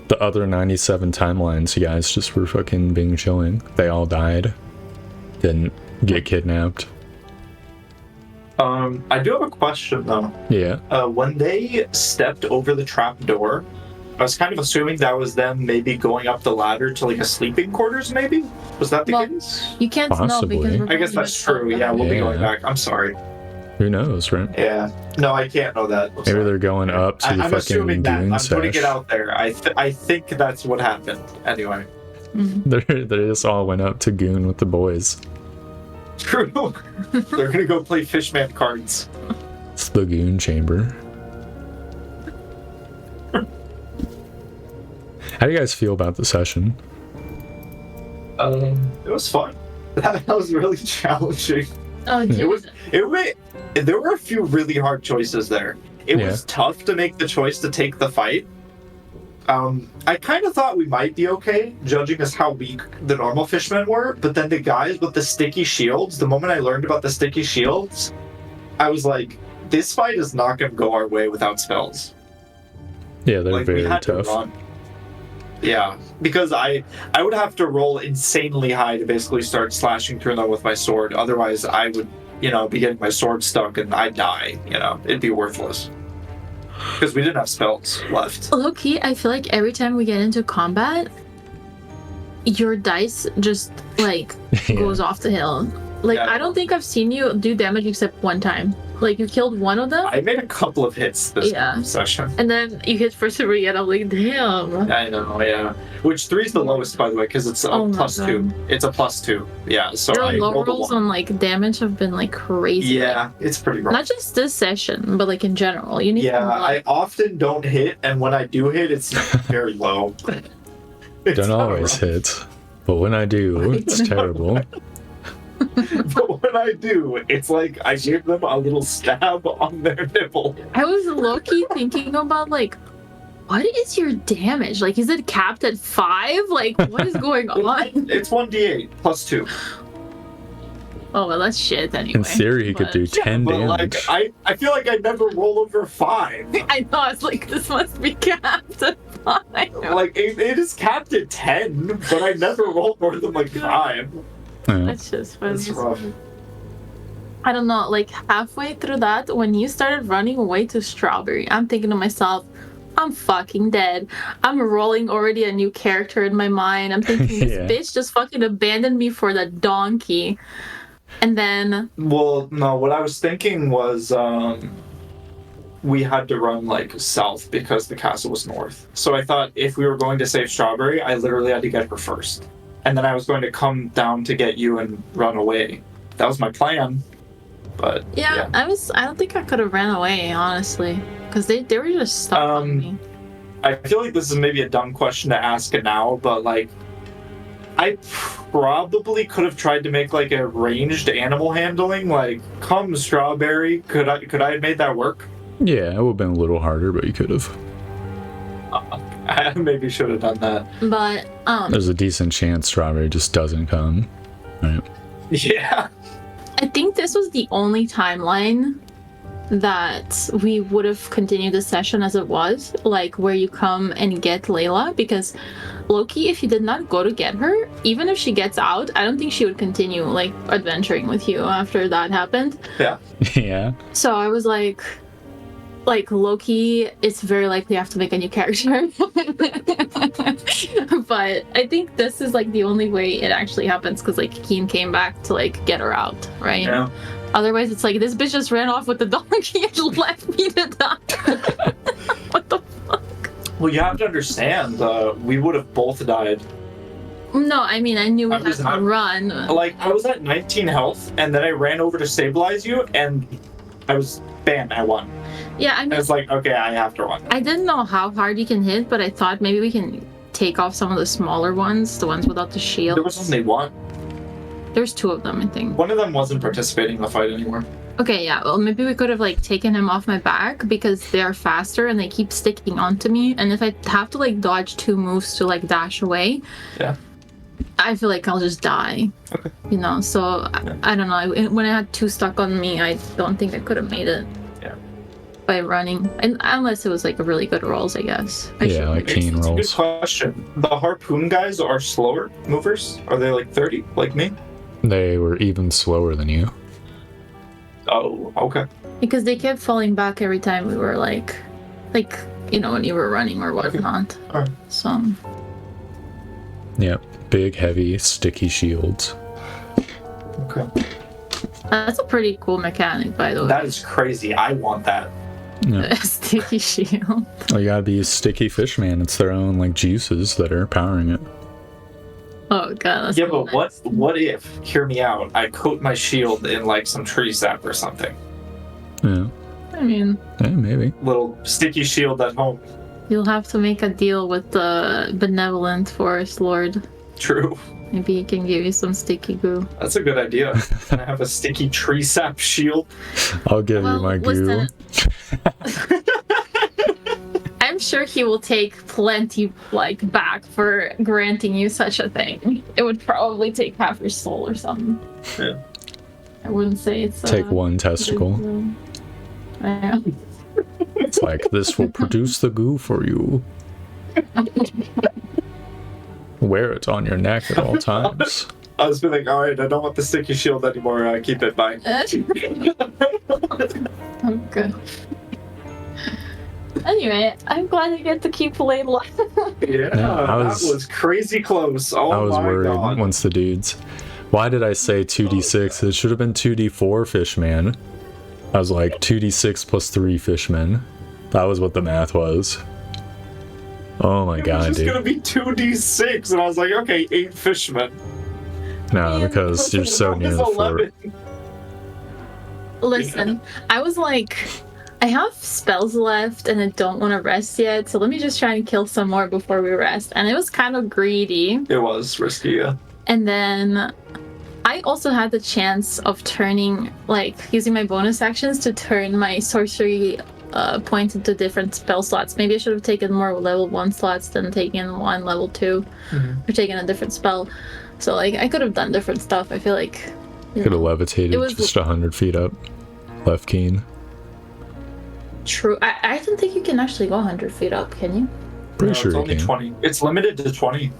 The other 97 timelines, you guys just were fucking being chilling. They all died. Didn't get kidnapped. I do have a question though. Yeah. When they stepped over the trap door, I was kind of assuming that was them maybe going up the ladder to like a sleeping quarters, maybe? Was that the Well, case? You can't know Possibly. because we're I guess going that's to true. Yeah, we'll be going Yeah. back. I'm sorry. Who knows, right? Yeah. No, I can't know that. I'm Maybe sorry. they're going up to the I'm fucking assuming that. goon I'm putting sesh. it out there. I think that's what happened. Anyway. Mhm. They just all went up to goon with the boys. True. They're gonna go play fishman cards. It's the goon chamber. How do you guys feel about the session? It was fun. That was really challenging. Oh, It dude. was. There were a few really hard choices there. It Yeah. was tough to make the choice to take the fight. I kind of thought we might be okay, judging as how weak the normal fishmen were. But then the guys with the sticky shields. The moment I learned about the sticky shields, I was like, "This fight is not going to go our way without spells." Yeah, they're Like we very had tough. to run. Yeah, because I would have to roll insanely high to basically start slashing through them with my sword. Otherwise, I would, be getting my sword stuck and I'd die. It'd be worthless. Because we didn't have spells left. Low key, I feel like every time we get into combat, your dice just like Yeah. goes off the hill. Like Yeah. I don't think I've seen you do damage except one time. Like you killed one of them, I made a couple of hits this Yeah. session. and then you hit for 3, and I'm like, damn. I know, yeah. Which 3 is the lowest, by the way, because it's a Oh my +2. God. It's a +2. Yeah, so Your I low rolled a rolls 1. on like damage have been like crazy. Yeah, it's pretty rough. Not just this session, but like in general. You need Yeah, to I often don't hit, and when I do hit, it's very low. It's Don't not always rough. hit, but when I do, it's terrible. But when I do, it's like I give them a little stab on their nipple. I was low-key thinking about like, what is your damage? Like, is it capped at 5? Like, what is going on? It's 1d8 +2. Oh well, that's shit anyway. In theory, he could but- do 10 but damage. like I feel like I never roll over 5. I know. I was like, this must be capped at 5. Like it is capped at 10, but I never roll more than like 5. Yeah. That's just funny. That's rough. I don't know. Like halfway through that, when you started running away to Strawberry, I'm thinking to myself, I'm fucking dead. I'm rolling already a new character in my mind. I'm thinking this Yeah. bitch just fucking abandoned me for the donkey. And then Well, no, what I was thinking was we had to run like south because the castle was north. So I thought if we were going to save Strawberry, I literally had to get her first. And then I was going to come down to get you and run away. That was my plan. But yeah, I don't think I could have ran away, honestly. Because they were just stuck on me. I feel like this is maybe a dumb question to ask now, but like I probably could have tried to make like a ranged animal handling, like come Strawberry. Could I have made that work? Yeah, it would have been a little harder, but you could have. I maybe should have done that. But There's a decent chance Strawberry just doesn't come. Right? Yeah. I think this was the only timeline that we would have continued the session as it was, like where you come and get Layla, because Loki, if you did not go to get her, even if she gets out, I don't think she would continue like adventuring with you after that happened. Yeah. Yeah. So I was like Loki, it's very likely I have to make a new character. But I think this is like the only way it actually happens, because like Keen came back to like get her out, right? Yeah. Otherwise, it's like this bitch just ran off with the donkey and left me to die. What the fuck? Well, you have to understand, we would have both died. No, I mean, I knew we I had was to not- run. Like, I was at 19 health, and then I ran over to stabilize you, and I was, bam, I won. Yeah, I And mean, it's like, okay, I have to run. I didn't know how hard you can hit, but I thought maybe we can take off some of the smaller ones, the ones without the shield. There was only one. There's 2 of them, I think. One of them wasn't participating in the fight anymore. Okay, yeah, well, maybe we could have, like, taken him off my back, because they're faster and they keep sticking onto me, and if I have to, like, dodge 2 moves to, like, dash away, Yeah. I feel like I'll just die. Okay. You know, so, I don't know, when I had 2 stuck on me, I don't think I could have made it. Yeah. By running, and unless it was, like, a really good rolls, I guess. I Yeah, should- like Keen It's a good rolls. question. The harpoon guys are slower movers? Are they like 30, like me? They were even slower than you. Oh, okay. Because they kept falling back every time we were, like, you know, when you were running or whatnot. Alright. So, Yep. Big, heavy, sticky shields. Okay. that's a pretty cool mechanic, by the way. That is crazy. I want that. Yeah. Sticky shield. Well, you gotta be a sticky fish man. It's their own like juices that are powering it. Oh god, that's Yeah, so but nice. what if, hear me out, I coat my shield in like some tree sap or something? Yeah. I mean, Yeah, maybe. Little sticky shield at home. you'll have to make a deal with the benevolent forest lord. True. Maybe he can give you some sticky goo. That's a good idea. Can I have a sticky tree sap shield? I'll give Well, you my goo. listen. I'm sure he will take plenty, like, back for granting you such a thing. It would probably take half your soul or something. Yeah. I wouldn't say it's Take one testicle. Yeah. It's like, this will produce the goo for you. Wear it on your neck at all times. I was like, all right, I don't want the sticky shield anymore. Keep it by. I'm good. Anyway, I'm glad I get to keep Layla. Yeah, I that was crazy close. Oh I was my worried god. once the dudes. Why did I say 2d6? It should have been 2d4 fishman. I was like 2d6 plus 3 fishmen. That was what the math was. Oh my It was god, just dude. gonna be 2d6, and I was like, okay, 8 fishmen. No, because you're so That near is the fort. 11. Listen, I was like, I have spells left and I don't want to rest yet, so let me just try and kill some more before we rest. And it was kind of greedy. It was risky, yeah. And then I also had the chance of turning, like, using my bonus actions to turn my sorcery points into different spell slots. Maybe I should have taken more level 1 slots than taking one level 2 or taking a different spell. So, like, I could have done different stuff. I feel like Could have levitated It was- just 100 feet up. Left keen. True. I don't think you can actually go 100 feet up, can you? Pretty No, sure it's you only can. 20. It's limited to 20.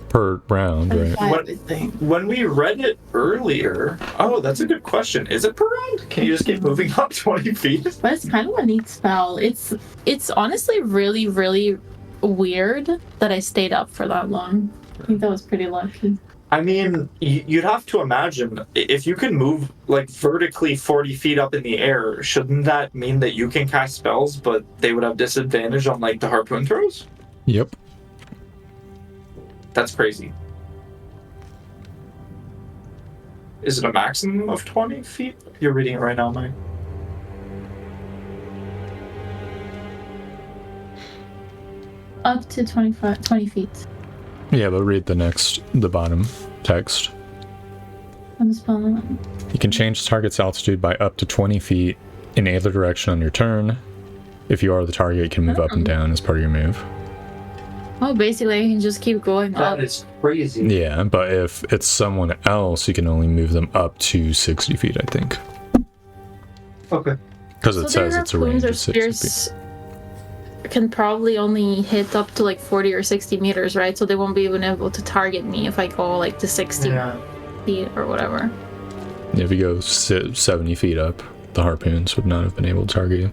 Per round, right? I What- would think. When we read it earlier, oh, that's a good question. Is it per round? Can you just keep moving up 20 feet? But it's kind of a neat spell. It's honestly really, really weird that I stayed up for that long. I think that was pretty lucky. I mean, you'd have to imagine if you can move like vertically 40 feet up in the air, shouldn't that mean that you can cast spells, but they would have disadvantage on like the harpoon throws? Yep. That's crazy. Is it a maximum of 20 feet? You're reading it right now, Mike. Up to 20 feet. Yeah, but read the bottom text. I'm spelling it. You can change the target's altitude by up to 20 feet in either direction on your turn. If you are the target, you can move up and down as part of your move. Oh, basically, I can just keep going up. That is crazy. Yeah, but if it's someone else, you can only move them up to 60 feet, I think. Okay. Because So it says their it's a harpoons range or of 60 feet. spears can probably only hit up to like 40 or 60 meters, right? So they won't be even able to target me if I go like to 60 Yeah. feet or whatever. If you go 70 feet up, the harpoons would not have been able to target you.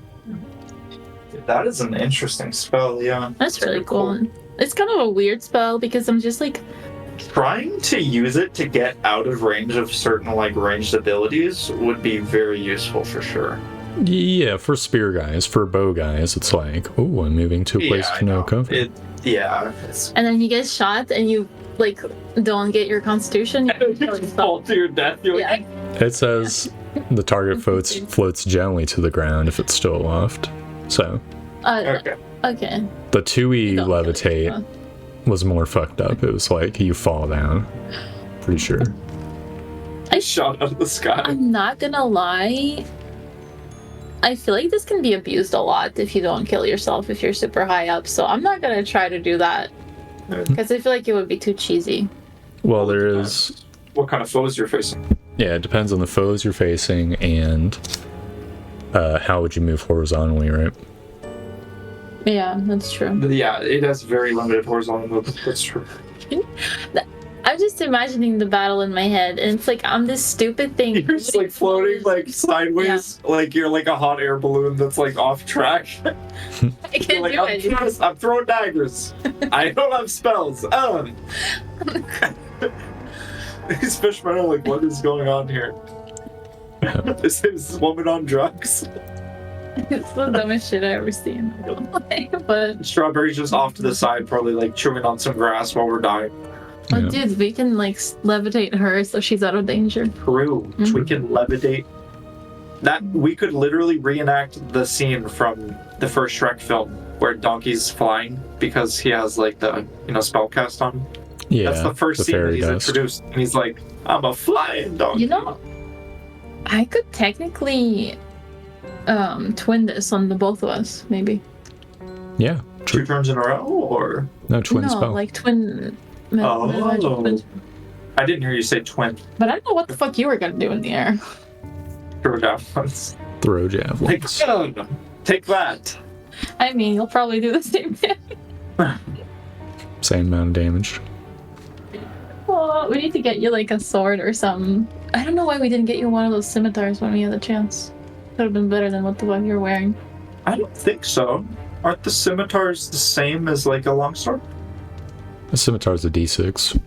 That is an interesting spell, yeah. That's really cool. It's kind of a weird spell because I'm just like, Trying to use it to get out of range of certain like ranged abilities would be very useful for sure. Yeah, for spear guys, for bow guys, it's like, oh, I'm moving to a place I to no know. cover. It's and then you get shot and you like don't get your constitution. You kill yourself. fall to your death. You're Yeah. like, It says the target floats gently to the ground if it's still aloft. So okay. Okay. the 2E You don't kill levitate yourself. was more fucked up. It was like you fall down. Pretty sure. Shot out of the sky. I'm not gonna lie. I feel like this can be abused a lot if you don't kill yourself if you're super high up. So I'm not gonna try to do that because I feel like it would be too cheesy. Well, there is. What kind of foes you're facing? Yeah, it depends on the foes you're facing and how would you move horizontally, right? Yeah, that's true. Yeah, it has very limited horizontal movement. That's true. I'm just imagining the battle in my head, and it's like I'm this stupid thing. You're just like floating like sideways, like you're like a hot air balloon that's like off track. I You're can't like, do it. I'm throwing daggers. I don't have spells. These fishmen are like, what is going on here? Is this woman on drugs? It's the dumbest shit I ever seen. I don't lie, but Strawberry's just off to the side, probably like chewing on some grass while we're dying. oh, Yeah. dude, we can like levitate her so she's out of danger. True. We can levitate. That we could literally reenact the scene from the first Shrek film where Donkey's flying because he has like the spellcast on him. Yeah, That's the first the scene that fairy he's dust. introduced, and he's like, "I'm a flying donkey." You know, I could technically twin this on the both of us, maybe. Yeah, 2 true. turns in a row, or No twin no, spell. like twin. oh, I didn't hear you say twin. But I don't know what the fuck you were gonna do in the air. Throw javelins. Throw Like, javelins. "Good. Take that." I mean, you'll probably do the same thing. Same amount of damage. Oh, we need to get you like a sword or something. I don't know why we didn't get you one of those scimitars when we had the chance. Could have been better than what the one you're wearing. I don't think so. Aren't the scimitars the same as like a longsword? The scimitar's a d6.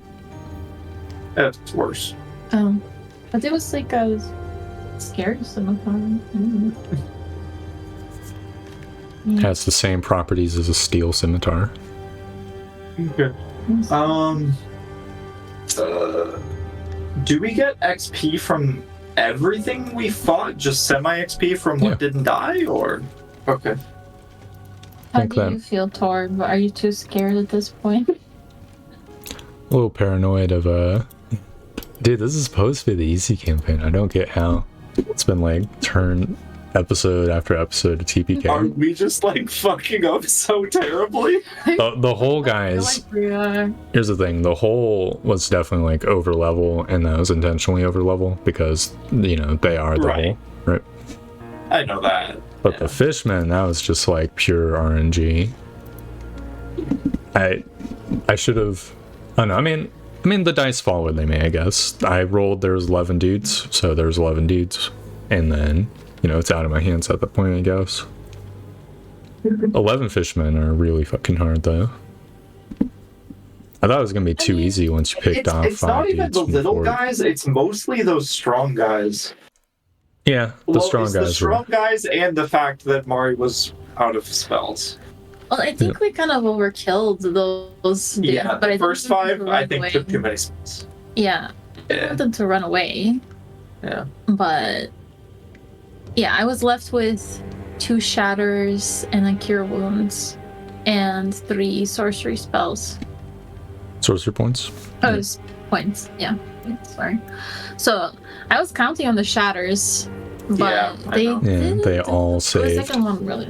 It's worse. But it was like a scary scimitar. Mm. Has the same properties as a steel scimitar. Okay. Do we get XP from everything we fought? Just semi XP from what Yeah. didn't die, or? Okay. How Think do that- you feel, Torb? Are you too scared at this point? A little paranoid of Dude, this is supposed to be the easy campaign. I don't get how it's been like turned episode after episode of TPK. Are we just like fucking up so terribly? The whole guys. Here's the thing: the whole was definitely like over level, and that was intentionally over level because they are the Right. whole, right? I know that. But the fishmen, that was just like pure RNG. I should have. I don't know. I mean, the dice fall where they may. I guess I rolled. There was 11 dudes, so there's 11 dudes, and then it's out of my hands at that point. I guess 11 fishmen are really fucking hard, though. I thought it was gonna be too easy once you picked off It's 5 not even dudes the from little 4. guys, it's mostly those strong guys. Yeah, the strong it's guys. the strong were, guys and the fact that Mari was out of spells. Well, I think we kind of overkilled those dudes, Yeah, but I the first didn't want them 5 to I run think away. took too many spells. Yeah, I Yeah. wanted them to run away, Yeah. but yeah, I was left with 2 shatters and a cure wounds and 3 sorcery spells. sorcery points. Oh, it was points. Yeah, sorry. So I was counting on the shatters, but Yeah, I they know. Yeah, didn't. they all The saved. second one really.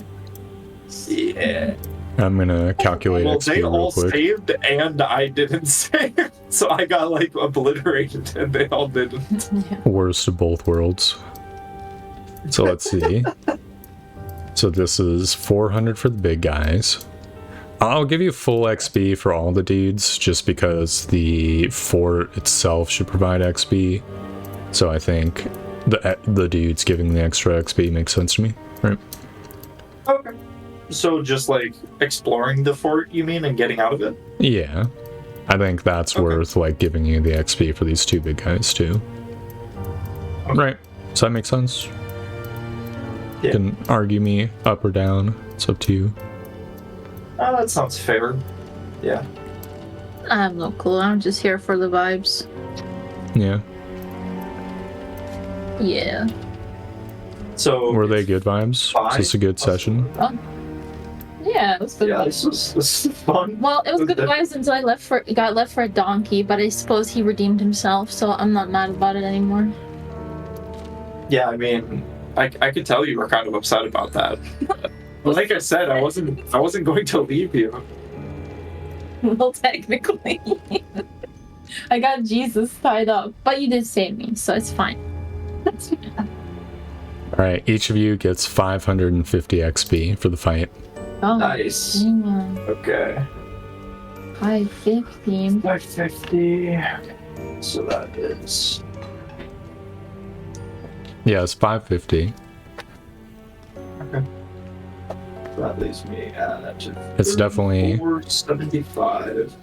Yeah. I'm gonna calculate Well, XP they real all quick. saved and I didn't save. So I got like obliterated and they all didn't. Yeah. Worst of both worlds. So let's see. So this is 400 for the big guys. I'll give you full XP for all the dudes just because the fort itself should provide XP. So I think the dudes giving the extra XP makes sense to me, right? Okay. So just like exploring the fort, you mean, and getting out of it? Yeah. I think that's Okay. worth like giving you the XP for these 2 big guys too. Okay. Right. Does that make sense? Yeah. You can argue me up or down. It's up to you. That sounds fair. Yeah. I have no clue. I'm just here for the vibes. Yeah. Yeah. So Were they good vibes? Was this a good session? Yeah, it was good. yeah, vibes. this was fun. Well, it was good Okay. vibes until I got left for a donkey, but I suppose he redeemed himself, so I'm not mad about it anymore. Yeah, I mean, I could tell you were kind of upset about that. But like I said, I wasn't going to leave you. Well, technically, I got Jesus tied up, but you did save me, so it's fine. Alright, each of you gets 550 XP for the fight. Oh, nice. yeah. Okay. 550. 550. So that is. Yeah, it's 550. That leaves me at. It's definitely 475.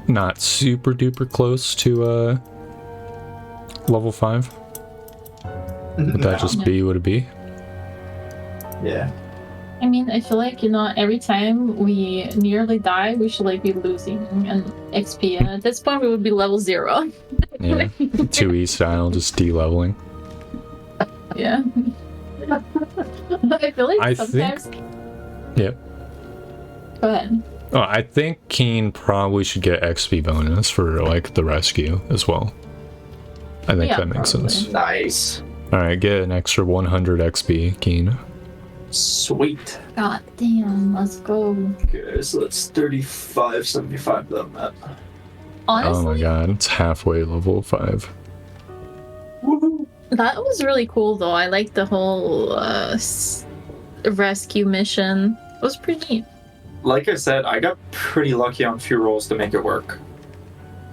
not super duper close to level 5. Would that just be what it be? Yeah. I mean, I feel like, every time we nearly die, we should, be losing an XP, and at this point, we would be level 0. Yeah. 2E style, just de-leveling. Yeah. I feel like I sometimes... Yep. Go ahead. Oh, I think Keen probably should get XP bonus for the rescue as well. I think Yeah, that makes probably. sense. Nice. Alright, get an extra 100 XP, Keen. Sweet. God damn, let's go. Okay, so that's 3575 then, Matt. Honestly, Oh my god, it's halfway level 5. Woohoo! that was really cool, though. I like the whole rescue mission. It was pretty neat. Like I said, I got pretty lucky on a few rolls to make it work.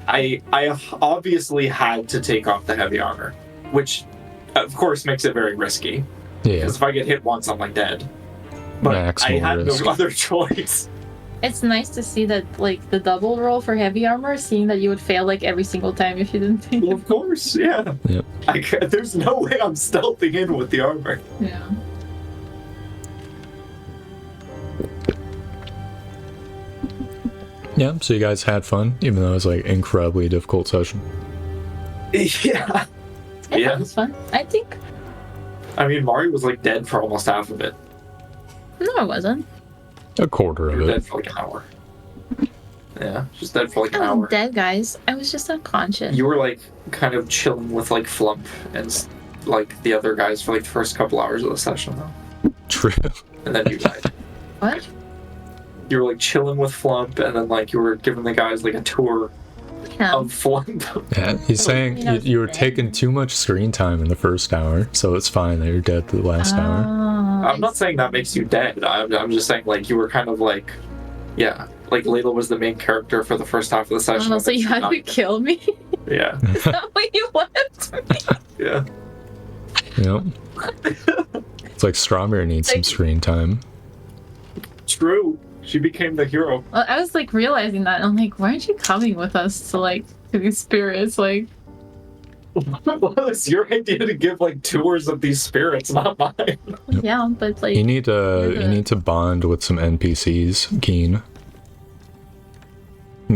I obviously had to take off the heavy armor, which of course makes it very risky. Yeah, Because if I get hit once, I'm dead. But I maximal had risk. no other choice. It's nice to see that, the double roll for heavy armor, seeing that you would fail, every single time if you didn't take Well, it. of course, yeah. Yep. There's no way I'm stealthing in with the armor. Yeah. Yeah, so you guys had fun, even though it was incredibly difficult session. Yeah. Yeah, Yeah. that was fun. I think... I mean, Mari was dead for almost half of it. No, I wasn't. A quarter You of were dead it. for an hour. Yeah, just dead for I an wasn't hour. dead, guys. I was just unconscious. You were kind of chilling with Flump and like the other guys for like the first couple hours of the session though. True. And then you died. What? You were like chilling with Flump, and then like you were giving the guys like a tour Yeah. of Flump. Yeah, he's saying You know, you were dead. taking too much screen time in the first hour, so it's fine that you're dead the last hour. I'm not saying that makes you dead. I'm just saying like you were kind of like, yeah, like Layla was the main character for the first half of the session. Oh, so you had to kill me? Yeah, Is that what you left me? yeah. Yep. It's like Strawberry needs some screen time. True. She became the hero. Well, I was like realizing that. And I'm like, why aren't you coming with us to like to these spirits? Like, Well, it's your idea to give like tours of these spirits, not mine. yeah, but like, You need you're to bond with some NPCs, Keen.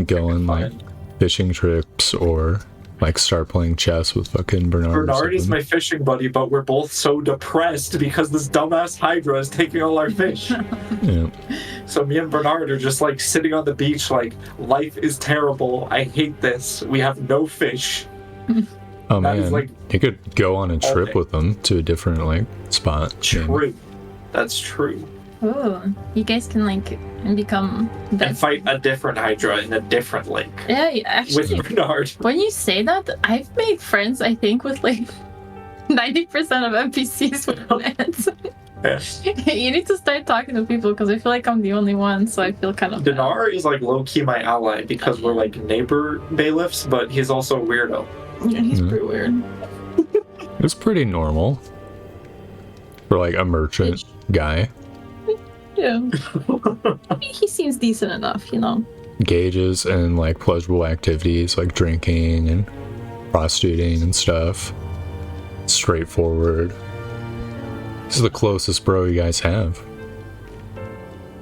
Go on like fishing trips or like start playing chess with fucking Bernard. Bernard is my fishing buddy, but we're both so depressed because this dumbass Hydra is taking all our fish. Yeah. So me and Bernard are just like sitting on the beach like, life is terrible. I hate this. We have no fish. Oh That is, man, like, you could go on a all trip day. with them to a different like spot. True. That's true. oh, you guys can like become And best. fight a different Hydra in a different lake Yeah, with actually, Bernard. when you say that, I've made friends. I think with like 90% of NPCs with plants. Yeah. You need to start talking to people because I feel like I'm the only one, so I feel kind of bad. Dinar is like low-key my ally because we're like neighbor bailiffs, but he's also a weirdo. Yeah, he's Mhm. pretty weird. It's pretty normal for like a merchant guy. Yeah, he seems decent enough, you know. Gauges and like pleasurable activities like drinking and prostituting and stuff. Straightforward. This is the closest bro you guys have.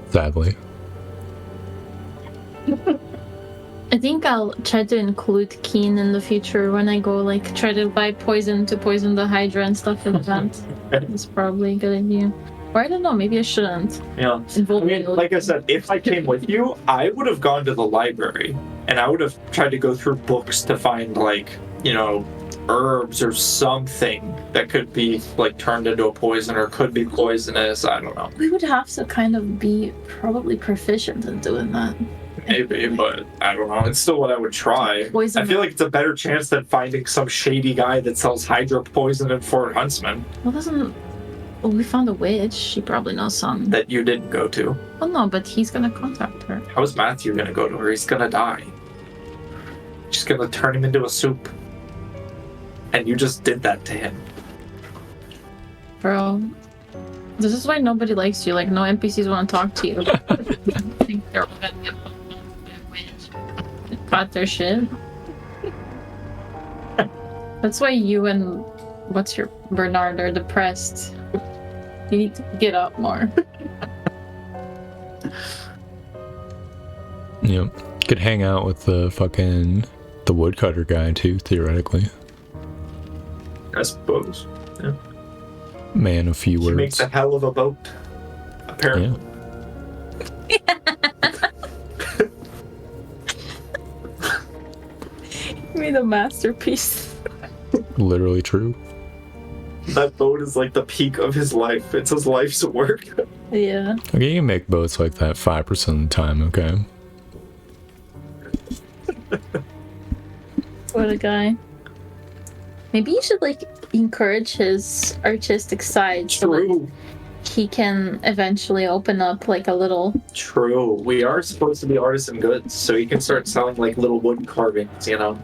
Sadly. I think I'll try to include Keen in the future when I go, like, try to buy poison to poison the Hydra and stuff like that. It's probably a good idea. Or I don't know, maybe I shouldn't. Yeah. I Involve mean, like I said, if I came with you, I would have gone to the library and I would have tried to go through books to find, like, you know, herbs or something that could be, like, turned into a poison or could be poisonous. I don't know. we would have to kind of be probably proficient in doing that. Maybe, but I don't know. It's still what I would try. Poison. I feel like it's a better chance than finding some shady guy that sells Hydra poison in Fort Huntsman Well, doesn't. Well, we found a witch. She probably knows some. that you didn't go to. Well, no, but he's gonna contact her. How is Matthew gonna go to her? He's gonna die. She's gonna turn him into a soup. And you just did that to him. Bro, this is why nobody likes you. Like, no NPCs want to talk to you. I think they're all gonna get a witch. Got their shit. That's why you and what's your Bernard are depressed. You need to get up more. Yep. Could hang out with the woodcutter guy too, theoretically. I suppose. Man of few He words. makes a hell of a boat. Apparently. Made a masterpiece. Literally true. That boat is like the peak of his life. It's his life's work. Yeah. Okay, you can make boats like that 5% of the time, okay? What a guy. Maybe you should, like, encourage his artistic side so that True. he can eventually open up, like, a little. True. We are supposed to be artisan goods, so you can start selling like little wood carvings, you know?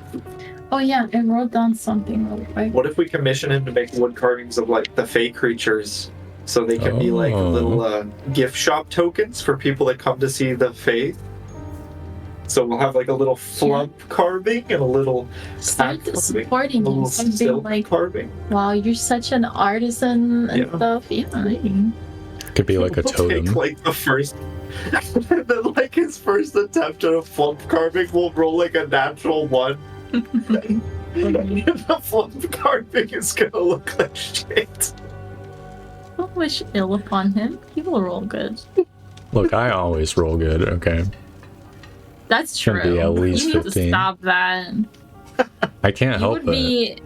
Oh, yeah, I wrote down something real quick. What if we commission him to make wood carvings of like the Fey creatures so they can be like Oh. little gift shop tokens for people that come to see the Fey? So we'll have like a little flump carving and a little Start carving, supporting a him. little Something silk like, carving. wow, you're such an artisan and Yeah. stuff. Yeah. Could be like a We'll totem. Take, like the first, and then like his first attempt at a flump carving will roll like a natural one. And the flump carving is gonna look like shit. Don't wish ill upon him. He will roll good. Look, I always roll good, okay? That's Should true. be at least you need 15. to stop that. I can't You help would it. be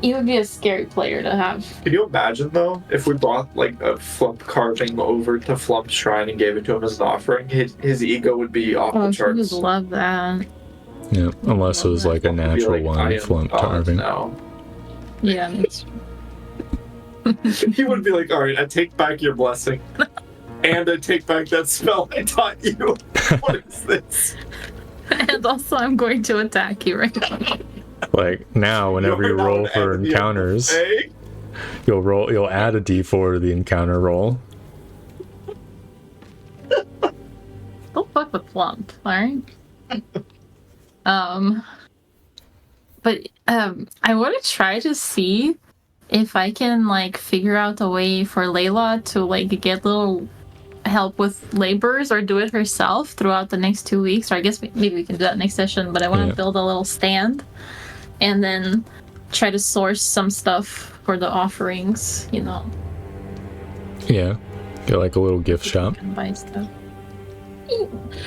he would be a scary player to have. Can you imagine though if we brought like a Flump carving over to Flump's shrine and gave it to him as an offering? His ego would be off Oh, the she would charts. love that. Yeah, unless it was like a He'd be natural like, "I one am flump God carving. now." Yeah, that's He would be like, "All right, I take back your blessing, and I take back that spell I taught you. What is this?" and also I'm going to attack you right now. Like now, whenever you You're now roll an for enemy of the encounters, Fae. you'll add a d4 to the encounter roll. Don't fuck with Flump, alright? But I want to try to see if I can like figure out a way for Layla to like get little help with laborers or do it herself throughout the next 2 weeks, or I guess maybe we can do that next session. But I want to Yeah. build a little stand and then try to source some stuff for the offerings, you know. Yeah, get like a little gift shop. And buy stuff.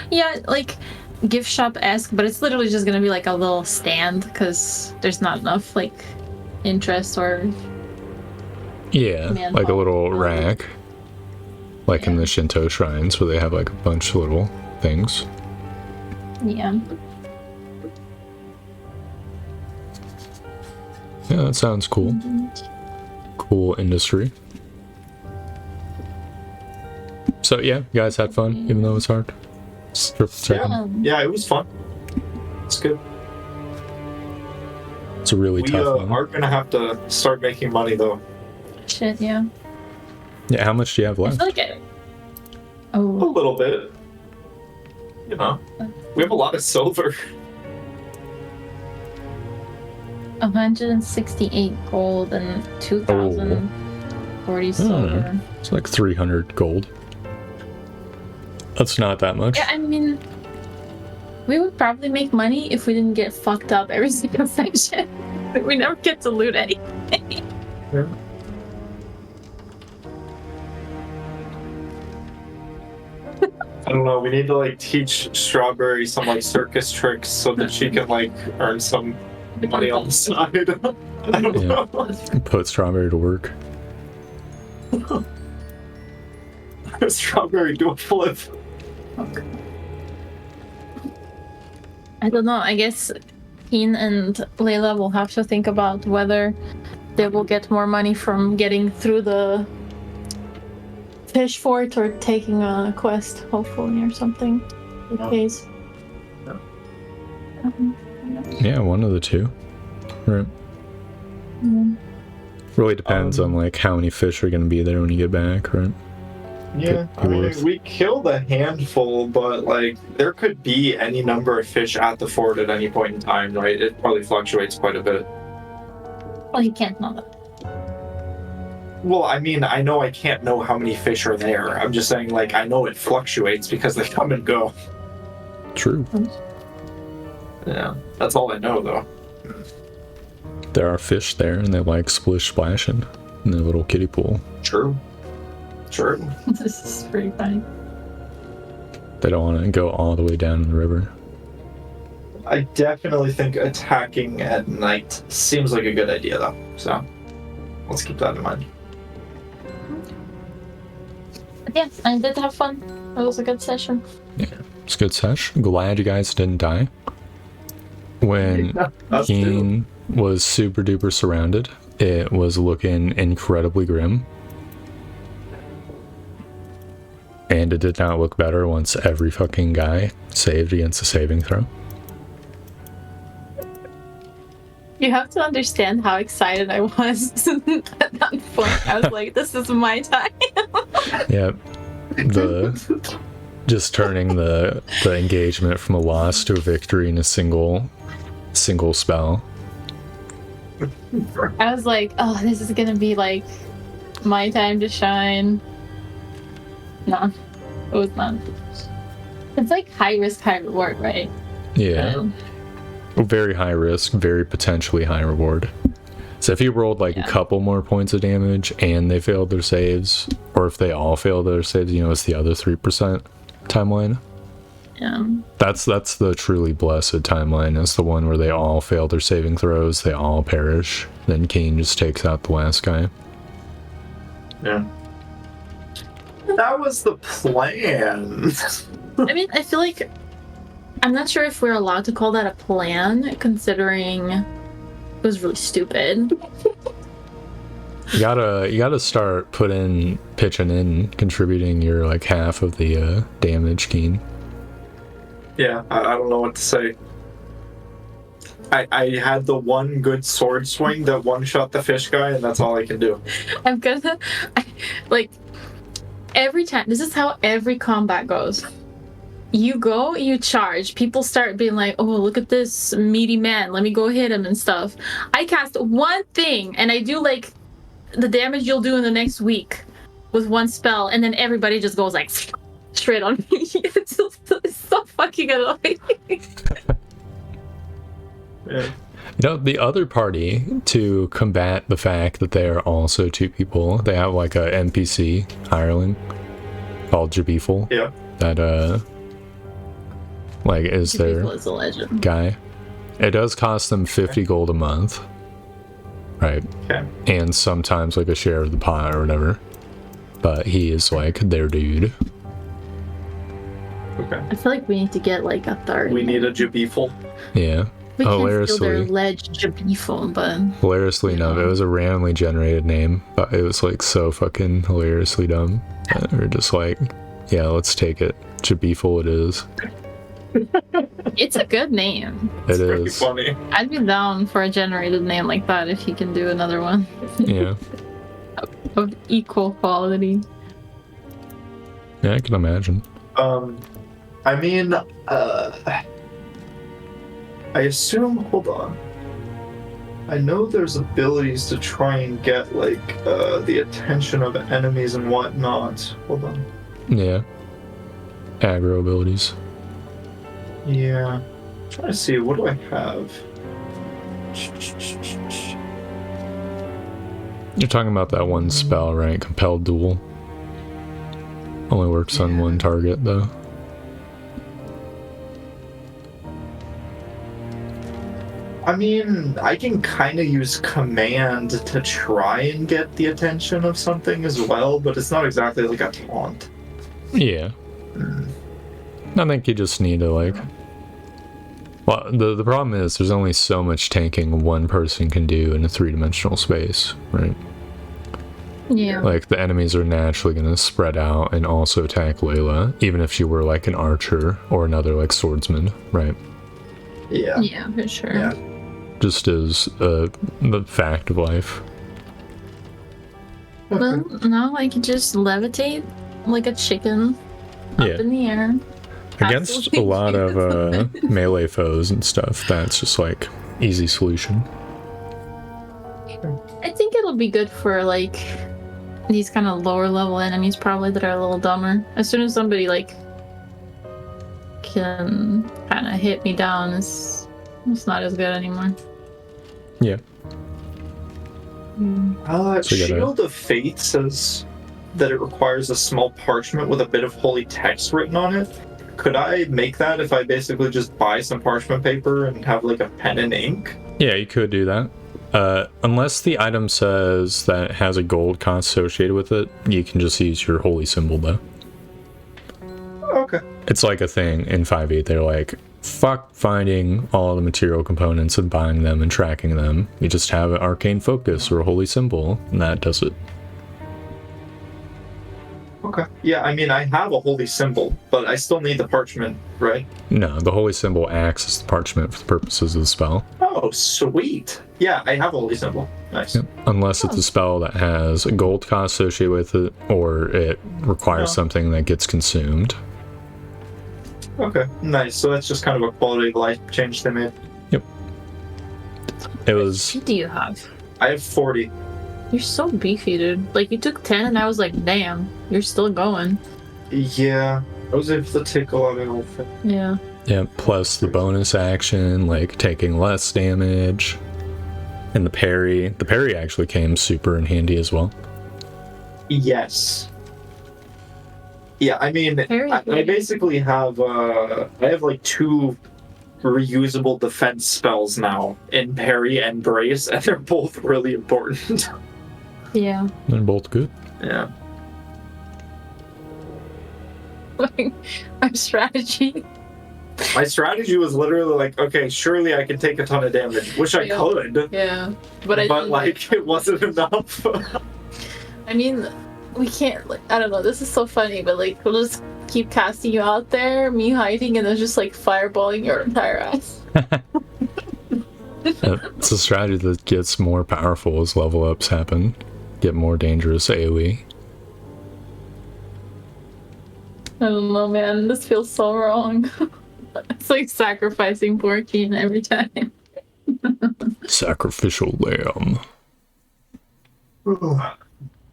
Yeah, like gift shop-esque, but it's literally just gonna be like a little stand because there's not enough like interest or Yeah, Man like a pop. little rack, like in Yeah. the Shinto shrines where they have like a bunch of little things. yeah. Yeah, that sounds cool. Cool industry. So yeah, you guys had fun, even though it's hard. Strip second. Yeah, it was fun. It's good. It's a really We tough one. are gonna have to start making money though. Shit, yeah. Yeah, how much do you have I left? feel like it. A Oh, little bit. You know, we have a lot of silver. 168 gold and 2,040 silver. It's like 300 gold. That's not that much. Yeah, I mean, we would probably make money if we didn't get fucked up every single section. We never get to loot anything. I don't know. We need to like teach Strawberry some like circus tricks so that she can like earn some money on the side. I don't Yeah. know. Put Strawberry to work. Strawberry, do a flip. I don't know. I guess Keen and Layla will have to think about whether they will get more money from getting through the fish fort or taking a quest, hopefully, or something. In Yeah. case. Yeah. Yeah, one of the two. Right. Mm. Really depends on like how many fish are gonna be there when you get back, right? Yeah, I mean, Worth. we killed a handful, but like there could be any number of fish at the fort at any point in time, right? It probably fluctuates quite a bit. Well, you can't know that. Well, I mean, I know I can't know how many fish are there. I'm just saying, like, I know it fluctuates because they come and go. True. Yeah, that's all I know, though. There are fish there and they like splish splashing in their little kiddie pool. True. True. This is pretty funny. They don't want to go all the way down in the river. I definitely think attacking at night seems like a good idea, though. So let's keep that in mind. But yeah, I did have fun. It was a good session. It's a good sesh. Glad you guys didn't die. When Us too. Keen was super duper surrounded, it was looking incredibly grim. And it did not look better once every fucking guy saved against a saving throw. You have to understand how excited I was at that point. I was like, this is my time. Yep. Just turning the engagement from a loss to a victory in a single spell. I was like, oh, this is gonna be like my time to shine. No, it was not. It's like high risk, high reward, right? Yeah. Um, Very high risk, very potentially high reward. So if you rolled like a couple more points of damage and they failed their saves, or if they all failed their saves, you know, it's the other 3% timeline. Yeah. That's the truly blessed timeline. Is the one where they all fail their saving throws, they all perish. Then Keen just takes out the last guy. Yeah. That was the plan. I mean, I feel like I'm not sure if we're allowed to call that a plan, considering it was really stupid. You gotta start pitching in, contributing your like half of the damage, Keen. Yeah, I don't know what to say. I had the one good sword swing that one-shot the fish guy, and that's all I can do. I'm gonna, like, every time, this is how every combat goes. You go, you charge. People start being like, oh, look at this meaty man. Let me go hit him and stuff. I cast one thing, and I do, like, the damage you'll do in the next week with one spell, and then everybody just goes, like, straight on me. It's so fucking annoying. Yeah. You know, the other party, to combat the fact that they are also two people, they have like a NPC hireling called Jabiful. Yeah. That like is their People is a legend. guy. It does cost them 50 gold a month. Right. Okay. And sometimes like a share of the pot or whatever. But he is like their dude. Okay. I feel like we need to get like a third. We need a Jabiful. Yeah. We can steal their Hilariously, ledge Jabiful, but hilariously enough, Yeah. it was a randomly generated name, but it was like so fucking hilariously dumb. We're just like, yeah, let's take it. Jabiful it is. it's a good name. It's It pretty is. funny. I'd be down for a generated name like that if you can do another one Yeah. of equal quality. Yeah, I can imagine. I mean, I assume, hold on. I know there's abilities to try and get, like, the attention of enemies and whatnot. Hold on. Yeah. Aggro abilities. Yeah. I'm trying to see, what do I have? You're talking about that one spell, right? Compelled Duel. Only works on one target, though. I mean, I can kind of use command to try and get the attention of something as well, but it's not exactly like a taunt. Yeah. I think you just need to, like... Well, the problem is there's only so much tanking one person can do in a three-dimensional space, right? Yeah. Like, the enemies are naturally going to spread out and also attack Layla, even if she were, like, an archer or another, like, swordsman, right? Yeah. Yeah, for sure. Yeah. Just as the fact of life. Well, no, I could just levitate like a chicken up Yeah. in the air. Against Absolutely. a lot of melee foes and stuff, that's just, like, easy solution. I think it'll be good for like these kind of lower level enemies probably that are a little dumber. As soon as somebody like can kind of hit me down, it's not as good anymore. Yeah. So you gotta- Shield of Fate says that it requires a small parchment with a bit of holy text written on it. Could I make that if I basically just buy some parchment paper and have like a pen and ink? Yeah, you could do that. Unless the item says that it has a gold cost associated with it, you can just use your holy symbol, though. Okay. It's like a thing in 5e. They're like, fuck finding all the material components and buying them and tracking them. You just have an arcane focus or a holy symbol, and that does it. Okay. Yeah, I mean, I have a holy symbol, but I still need the parchment, right? No, the holy symbol acts as the parchment for the purposes of the spell. Oh, sweet. Yeah, I have a holy symbol. Nice. Yep. Unless it's a spell that has a gold cost associated with it, or it requires Yeah. something that gets consumed. Okay, nice. So that's just kind of a quality of life change they made. It was... What do you have? I have 40. You're so beefy, dude. Like you took 10 and I was like, damn, you're still going. Yeah, I was able to take a lot of health. Yeah. Yeah, plus the bonus action, like taking less damage. And the parry. The parry actually came super in handy as well. Yes. Yeah, I mean, Very I good. basically have like 2 reusable defense spells now in parry and brace, and they're both really important. Yeah. They're both good. Yeah. Our strategy. My strategy was literally like, okay, surely I can take a ton of damage, which I Yeah. could, Yeah. But like it wasn't enough. I mean, we can't, like, I don't know, this is so funny, but like, we'll just keep casting you out there, me hiding, and then just like fireballing your entire ass. It's a strategy that gets more powerful as level ups happen. Get more dangerous AoE. I don't know, man, this feels so wrong. It's like sacrificing poor Keen every time. Sacrificial lamb.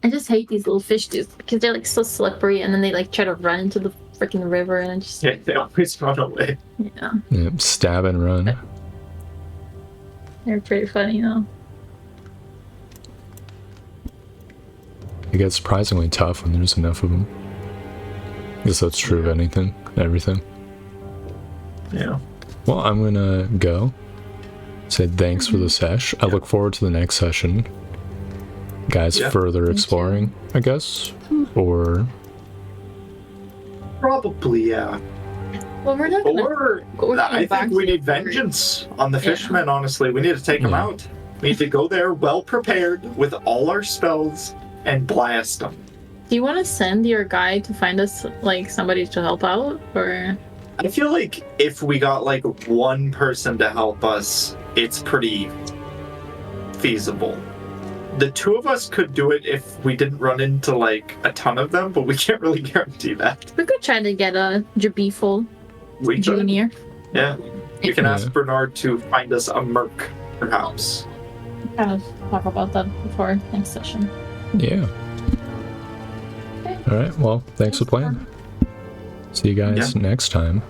I just hate these little fish dudes because they're like so slippery and then they like try to run into the freaking river and I just, Yeah, they always run away. yeah, Yep, stab and run. they're pretty funny though. It gets surprisingly tough when there's enough of them. I guess that's true of anything, everything. Yeah. Well, I'm gonna go. Say thanks for the sesh. I look forward to the next session. Guys, Yeah. further Thank exploring, I guess. Or Probably, yeah. Well, we're not gonna. Or we're not I going back think we to need the river. vengeance on the Yeah. fishermen, honestly. We need to take them Yeah. out. We need to go there well prepared with all our spells and blast them. Do you want to send your guy to find us like somebody to help out, or? I feel like if we got like one person to help us, it's pretty feasible. The 2 of us could do it if we didn't run into like a ton of them, but we can't really guarantee that. We could try to get a Jabiful We could. Junior. Yeah. You can Yeah. ask Bernard to find us a merc, perhaps. Kind of talk about that before next session. yeah. Okay. Alright, well, thanks for playing. See you guys next time.